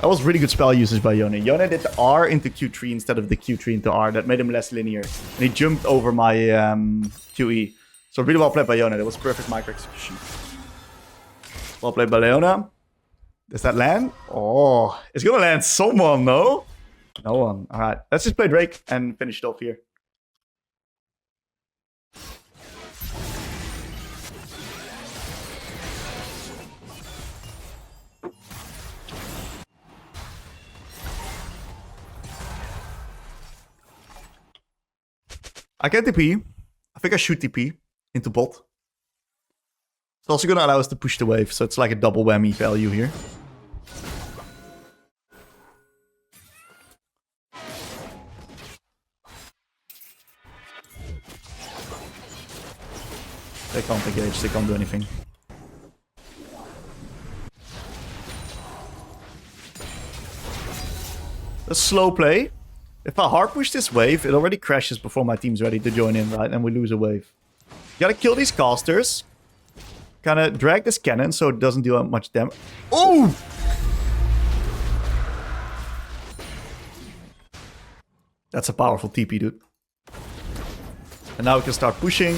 That was really good spell usage by Yone. Yone did the R into Q3 instead of the Q3 into R. That made him less linear. And he jumped over my QE. So really well played by Yone. That was perfect micro execution. Well played by Leona. Does that land? Oh, it's gonna land someone, no? No one. All right, let's just play Drake and finish it off here. I can TP. I think I should TP into bot. It's also going to allow us to push the wave, so it's like a double whammy value here. They can't engage, they can't do anything. A slow play. If I hard push this wave, it already crashes before my team's ready to join in, right? And we lose a wave. You gotta kill these casters. Kind of drag this cannon so it doesn't do much damage. Oh! That's a powerful TP, dude. And now we can start pushing.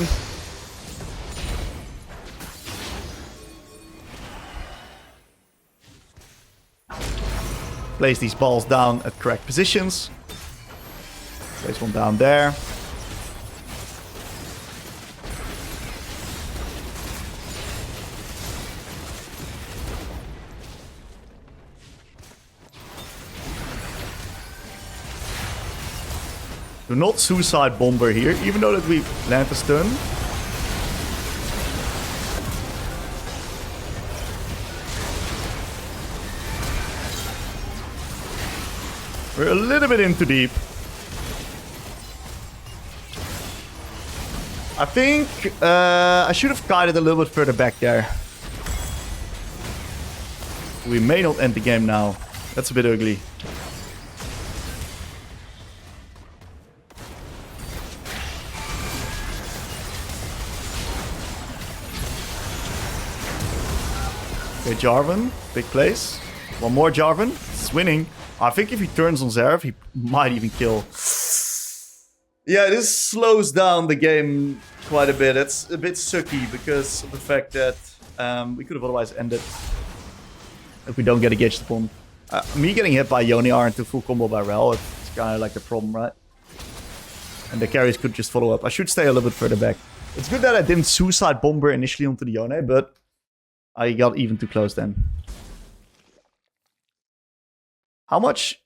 Place these balls down at correct positions. Place one down there. Do not suicide bomber here, even though that we land a stun. We're a little bit in too deep. I think I should have kited a little bit further back there. We may not end the game now. That's a bit ugly. Okay, Jarvan, big place. One more Jarvan, it's winning. I think if he turns on Xerath, he might even kill. Yeah, this slows down the game quite a bit. It's a bit sucky because of the fact that we could have otherwise ended if we don't get engaged upon. Me getting hit by Yone aren't to full combo by Rel. It's kind of like the problem, right? And the carries could just follow up. I should stay a little bit further back. It's good that I didn't suicide bomber initially onto the Yone, but I got even too close then. How much?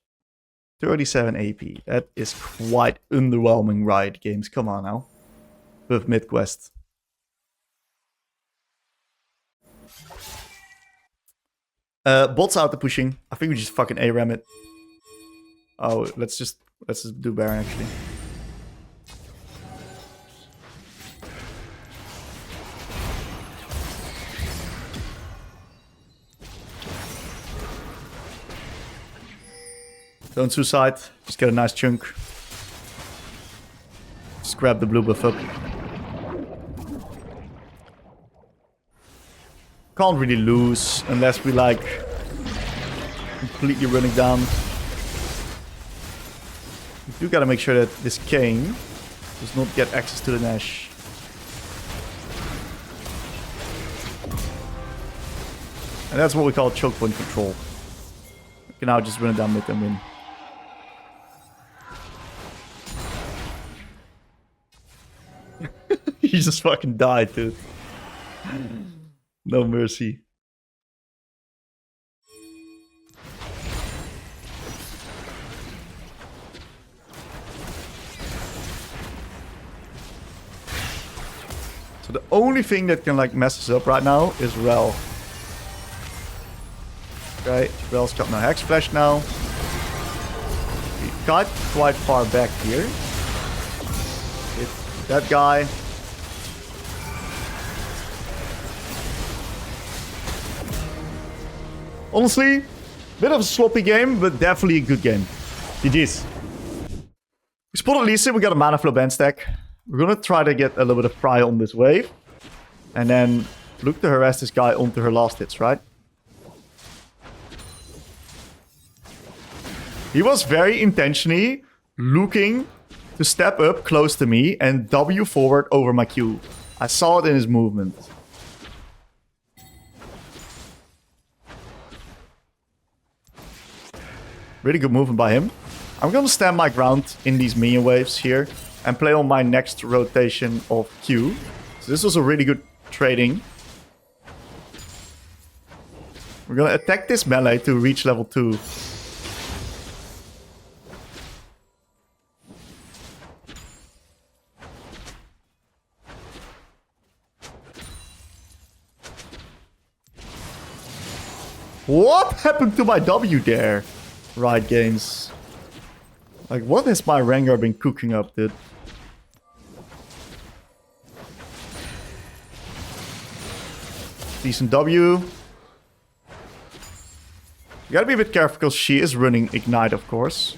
37 AP. That is quite underwhelming, Riot Games. Come on now. With mid-quest. Bots out the pushing. I think we just fucking ARAM it. Oh, let's just do Baron actually. Don't suicide. Just get a nice chunk. Just grab the blue buff up. Can't really lose unless we like completely running down. We do gotta make sure that this Kane does not get access to the Nash. And that's what we call choke point control. We can now just run it down mid and win. He just fucking died, dude. No mercy. So the only thing that can like mess us up right now is Rel. Okay, Rel's got no Hex Flash now. We got quite far back here. Hit that guy. Honestly, bit of a sloppy game, but definitely a good game. GG's. We spotted Lisa, we got a mana flow band stack. We're gonna try to get a little bit of pry on this wave. And then look to harass this guy onto her last hits, right? He was very intentionally looking to step up close to me and W forward over my Q. I saw it in his movement. Really good movement by him. I'm gonna stand my ground in these minion waves here and play on my next rotation of Q. So this was a really good trading. We're gonna attack this melee to reach level 2. What happened to my W there? Riot Games. Like, what has my Rengar been cooking up, dude? Decent W. You gotta be a bit careful because she is running Ignite, of course.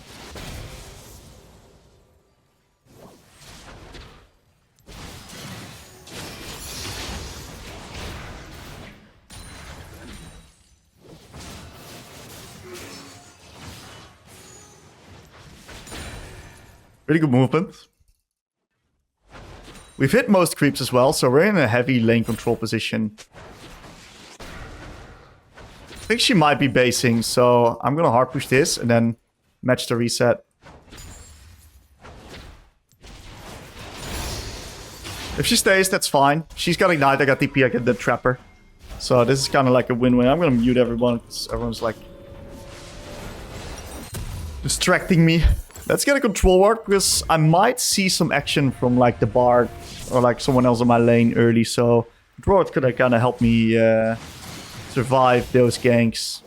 Really good movement. We've hit most creeps as well, so we're in a heavy lane control position. I think she might be basing, so I'm gonna hard push this and then match the reset. If she stays, that's fine. She's got Ignite, I got TP, I get the Trapper. So this is kind of like a win-win. I'm gonna mute everyone because everyone's like distracting me. Let's get a control ward because I might see some action from like the Bard or like someone else in my lane early. So control ward could kind of help me survive those ganks.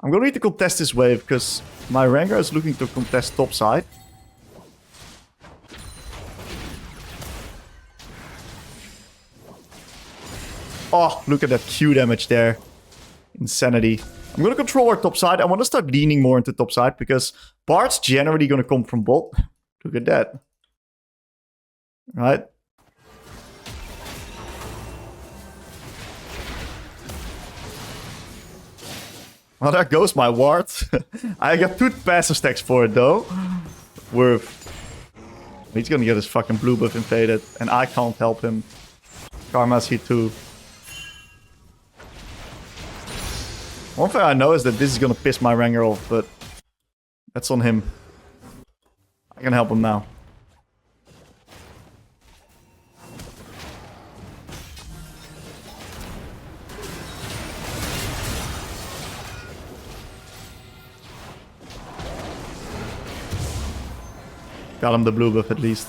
I'm gonna need to contest this wave because my Rengar is looking to contest top side. Oh, look at that Q damage there. Insanity. I'm going to control our top side. I want to start leaning more into top side because Bard's generally going to come from bot. Look at that. Right? Well, there goes my ward. I got 2 passive stacks for it though. Worth. He's going to get his fucking blue buff invaded and I can't help him. Karma's here too. One thing I know is that this is gonna piss my Ranger off, but that's on him. I can help him now. Got him the blue buff at least.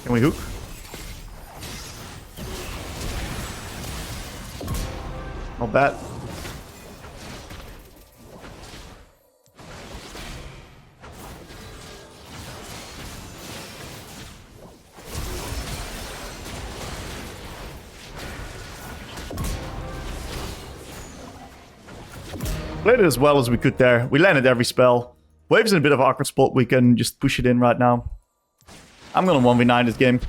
Can we hook? Not bad. Played it as well as we could there. We landed every spell. Wave's in a bit of an awkward spot. We can just push it in right now. I'm gonna 1v9 this game.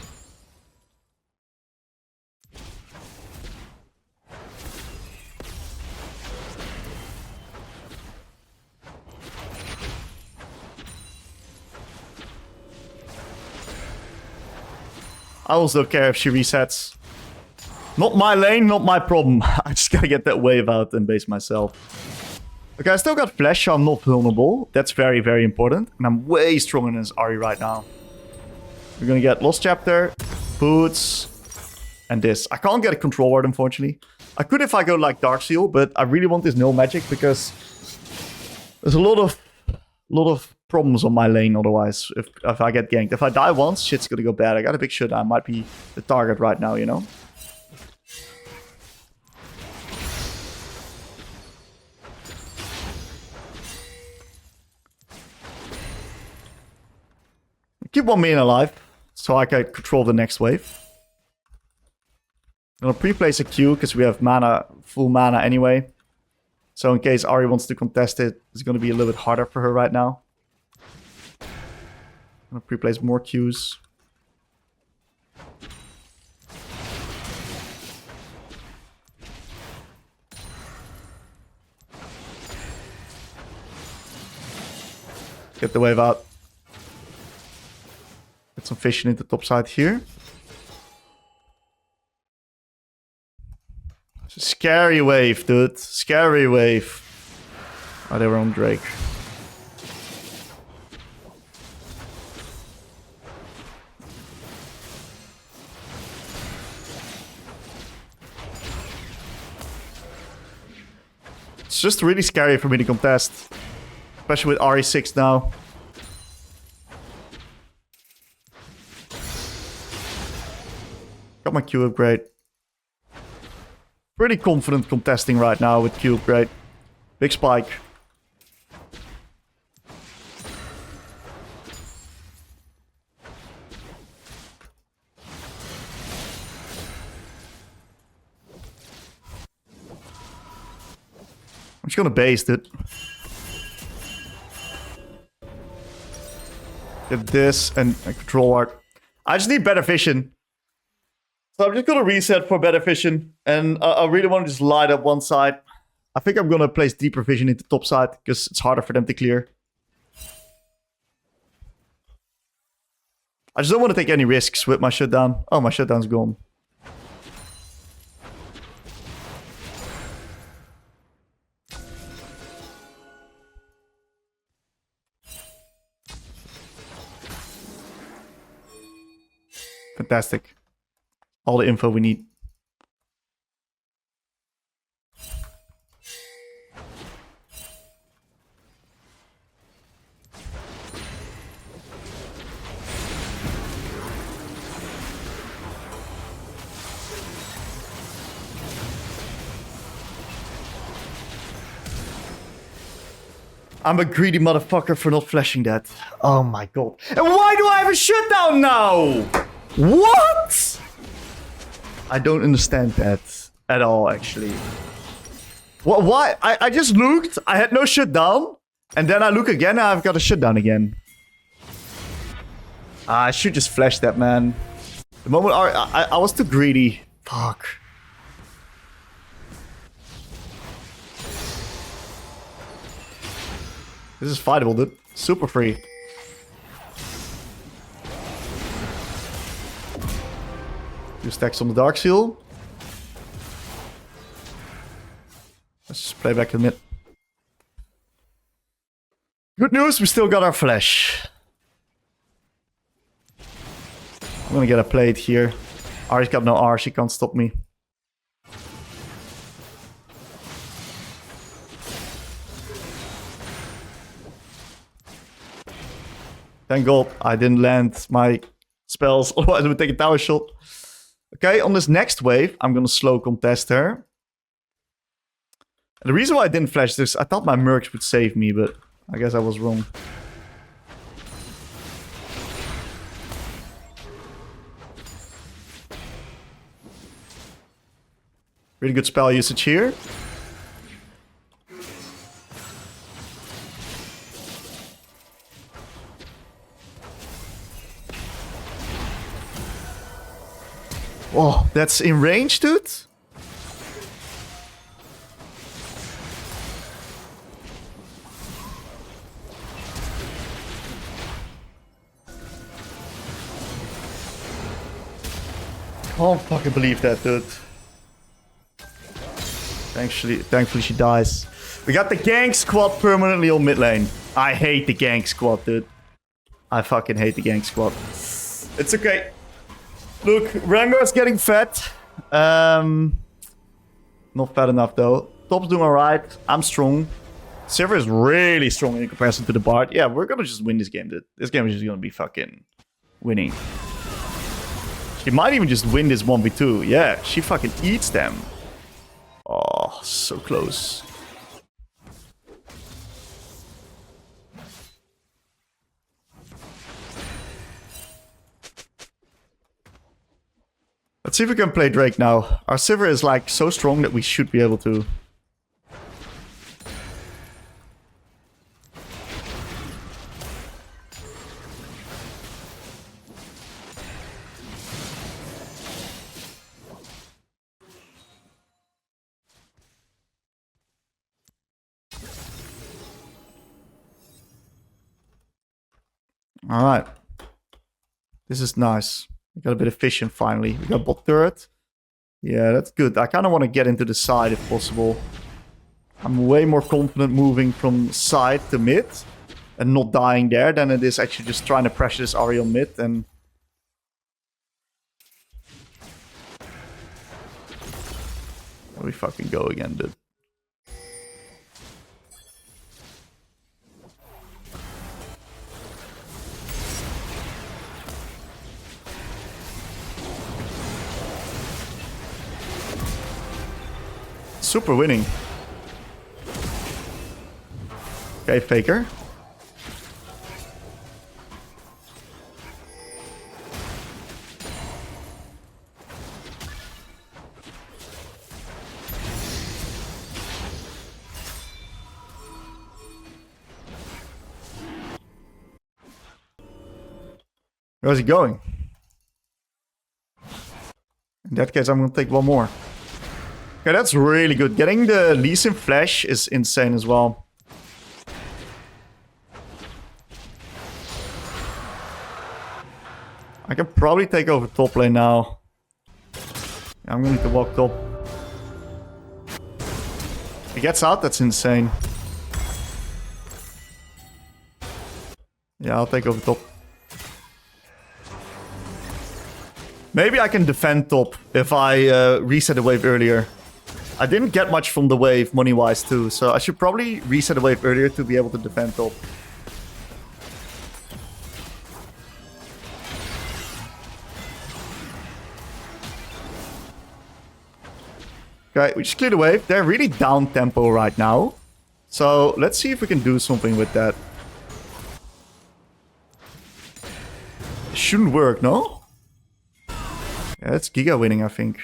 I also don't care if she resets. Not my lane, not my problem. I just gotta get that wave out and base myself. Okay, I still got flash, so I'm not vulnerable. That's very, very important. And I'm way stronger than this Ahri right now. We're gonna get Lost Chapter, Boots, and this. I can't get a control ward, unfortunately. I could if I go like Dark Seal, but I really want this no magic because there's a lot of problems on my lane otherwise if I get ganked. If I die once, shit's gonna go bad. I got a big shutdown. Might be the target right now, you know? Keep 1 million alive, so I can control the next wave. I'm gonna pre-place a Q, because we have mana, full mana anyway. So in case Ahri wants to contest it, it's gonna be a little bit harder for her right now. I'm gonna pre-place more Qs. Get the wave out. Get some vision into top side here. Scary wave, dude. Scary wave. Oh, they were on Drake. It's just really scary for me to contest. Especially with RE6 now. Got my Q upgrade. Pretty confident contesting right now with Q upgrade. Big spike. I'm just gonna base it. Get this and a control art. I just need better vision. So I'm just gonna reset for better vision. And I really want to just light up one side. I think I'm gonna place deeper vision into top side because it's harder for them to clear. I just don't want to take any risks with my shutdown. Oh, my shutdown's gone. Fantastic. All the info we need. I'm a greedy motherfucker for not flashing that. Oh my god. And why do I have a shutdown now? What? I don't understand that at all, actually. What? Why? I just looked. I had no shutdown. And then I look again and I've got a shutdown again. I should just flash that, man. The moment I was too greedy. Fuck. This is fightable, dude. Super free. Two stacks on the Dark Seal. Let's just play back to mid. Good news, we still got our flash. I'm gonna get a plate here. Ahri's got no R, she can't stop me. Thank God I didn't land my spells, otherwise I would take a tower shot. Okay, on this next wave, I'm gonna slow contest her. And the reason why I didn't flash this, I thought my mercs would save me, but I guess I was wrong. Really good spell usage here. Whoa, that's in range, dude? Can't fucking believe that, dude. Thankfully she dies. We got the gank squad permanently on mid lane. I hate the gank squad, dude. I fucking hate the gank squad. It's okay. Look, Rango's getting fat. Not fat enough though. Top's doing alright. I'm strong. Silver is really strong in comparison to the Bard. Yeah, we're gonna just win this game, dude. This game is just gonna be fucking winning. She might even just win this 1v2. Yeah, she fucking eats them. Oh, so close. Let's see if we can play Drake now. Our Sivir is like so strong that we should be able to. All right. This is nice. We got a bit of vision finally. We got bot turret. Yeah, that's good. I kind of want to get into the side if possible. I'm way more confident moving from side to mid and not dying there than it is actually just trying to pressure this Ahri on mid. And there we fucking go again, dude. Super winning. Okay, Faker. Where's he going? In that case, I'm gonna take one more. Okay, that's really good. Getting the Lee Sin flash is insane as well. I can probably take over top lane now. I'm gonna need to walk top. If he gets out, that's insane. Yeah, I'll take over top. Maybe I can defend top if I reset the wave earlier. I didn't get much from the wave money-wise too, so I should probably reset the wave earlier to be able to defend top. Okay, we just cleared the wave. They're really down tempo right now. So let's see if we can do something with that. It shouldn't work, no? Yeah, it's Giga winning, I think.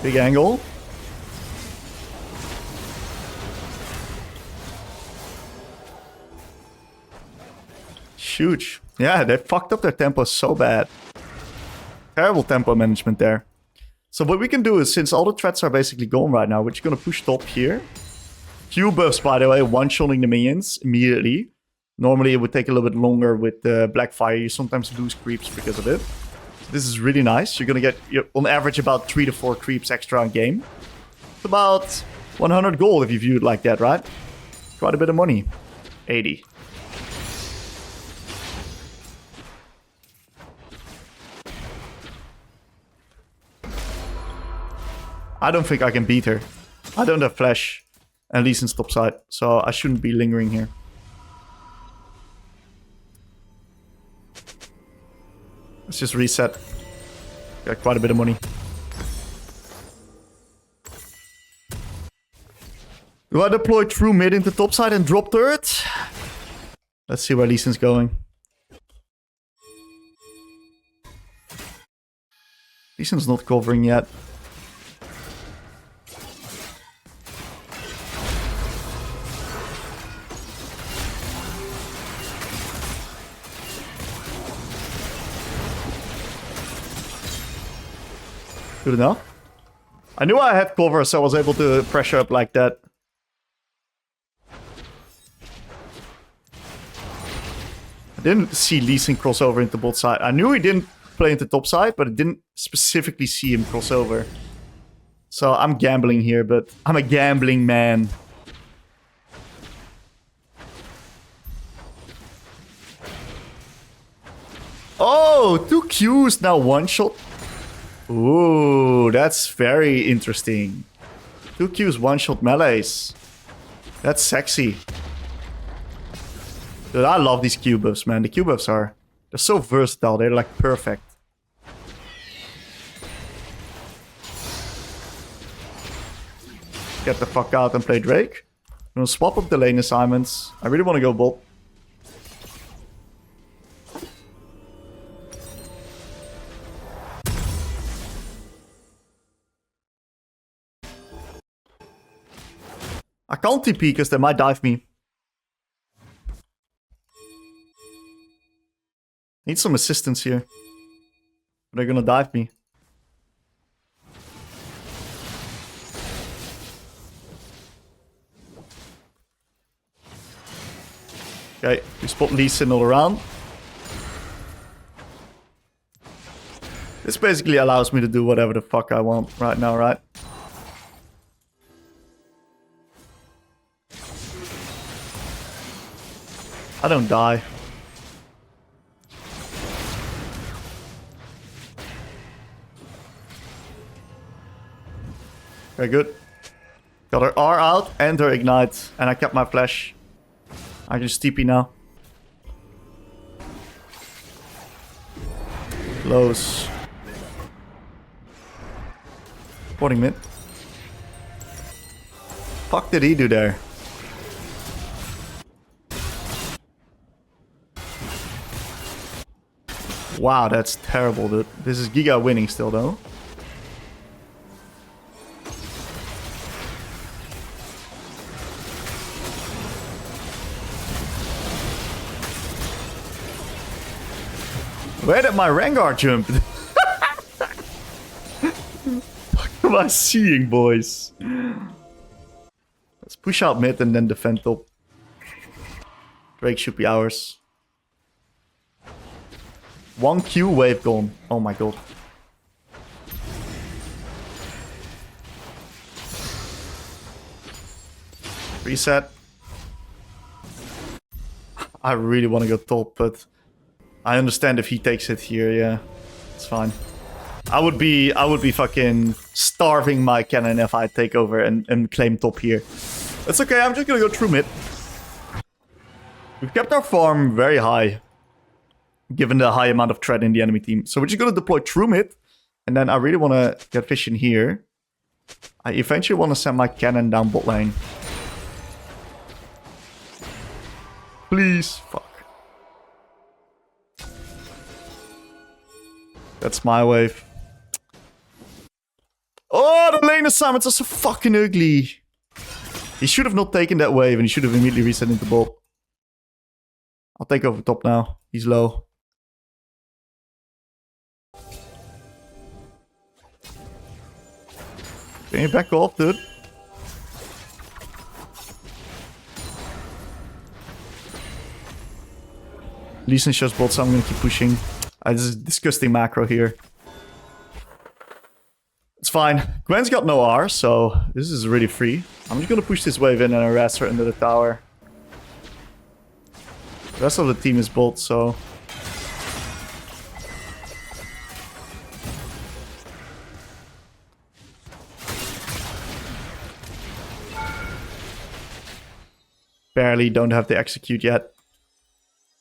Big angle. Huge. Yeah, they fucked up their tempo so bad. Terrible tempo management there. So what we can do is, since all the threats are basically gone right now, we're just gonna push top here. Q buffs, by the way, one-shotting the minions immediately. Normally, it would take a little bit longer with the Blackfire. You sometimes lose creeps because of it. This is really nice. You're going to get, on average, about 3 to 4 creeps extra in game. It's about 100 gold if you view it like that, right? Quite a bit of money. 80. I don't think I can beat her. I don't have flash. At least in top side. So I shouldn't be lingering here. Let's just reset. Got quite a bit of money. Do I deploy true mid into top side and drop turret? Let's see where Lee Sin's going. Lee Sin's not covering yet. Good enough. I knew I had cover, so I was able to pressure up like that. I didn't see Lee Sin cross over into bot side. I knew he didn't play into top side, but I didn't specifically see him cross over. So I'm gambling here, but I'm a gambling man. Oh, 2 Qs now one shot. Ooh, that's very interesting. 2 Qs, one-shot melees. That's sexy. Dude, I love these Q buffs, man. The Q buffs they're so versatile. They're like perfect. Get the fuck out and play Drake. I'm gonna swap up the lane assignments. I really want to go bot. I can't TP because they might dive me. Need some assistance here. They're gonna dive me. Okay, we spot Lee Sin all around. This basically allows me to do whatever the fuck I want right now, right? I don't die. Very good. Got her R out and her ignite. And I kept my flash. I can just TP now. Close. Porting mid. Fuck did he do there? Wow, that's terrible, dude. This is Giga winning still, though. Where did my Rengar jump? What am I seeing, boys? Let's push out mid and then defend top. Drake should be ours. 1 Q wave gone. Oh my god. Reset. I really want to go top, but I understand if he takes it here, yeah. It's fine. I would be fucking starving my cannon if I take over and claim top here. It's okay, I'm just gonna go through mid. We've kept our farm very high, given the high amount of threat in the enemy team. So we're just gonna deploy true mid. And then I really want to get vision here. I eventually want to send my cannon down bot lane. Please. Fuck. That's my wave. Oh, the lane assignments are so fucking ugly. He should have not taken that wave and he should have immediately reset into bot. I'll take over top now. He's low. Can you back off, dude? Lee Sin shows bot, so I'm gonna keep pushing. This is disgusting macro here. It's fine. Gwen's got no R, so this is really free. I'm just gonna push this wave in and harass her under the tower. The rest of the team is bot, so... Barely, don't have to execute yet.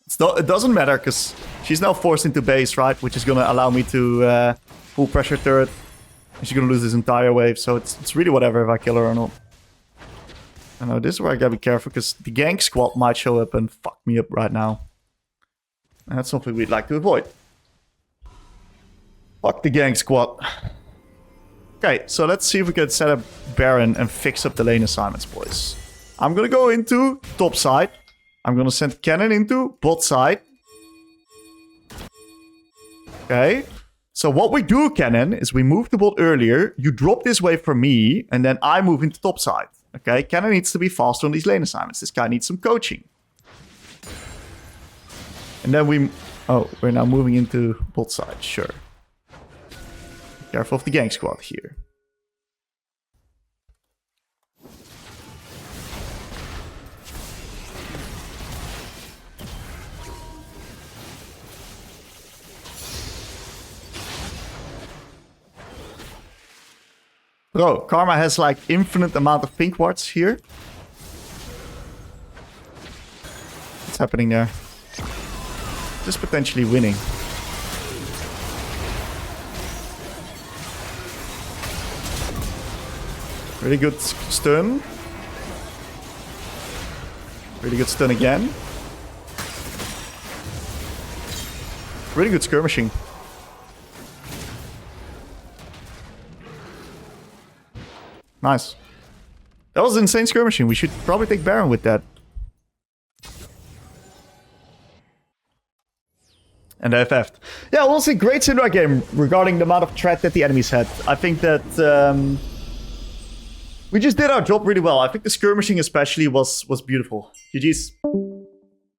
It doesn't matter, because she's now forced into base, right? Which is gonna allow me to full pressure turret. And she's gonna lose this entire wave, so it's really whatever if I kill her or not. I know, this is where I gotta be careful, because the gank squad might show up and fuck me up right now. And that's something we'd like to avoid. Fuck the gank squad. Okay, so let's see if we can set up Baron and fix up the lane assignments, boys. I'm gonna go into top side. I'm gonna send cannon into bot side. Okay. So what we do, cannon, is we move the bot earlier. You drop this wave for me, and then I move into top side. Okay, cannon needs to be faster on these lane assignments. This guy needs some coaching. And then we're now moving into bot side, sure. Be careful of the gank squad here. Bro, Karma has like infinite amount of pink wards here. What's happening there? Just potentially winning. Really good stun. Really good stun again. Really good skirmishing. Nice. That was insane skirmishing. We should probably take Baron with that. And I FF'd. Yeah, we'll see. Great Syndra game regarding the amount of threat that the enemies had. I think that we just did our job really well. I think the skirmishing especially was beautiful. GG's.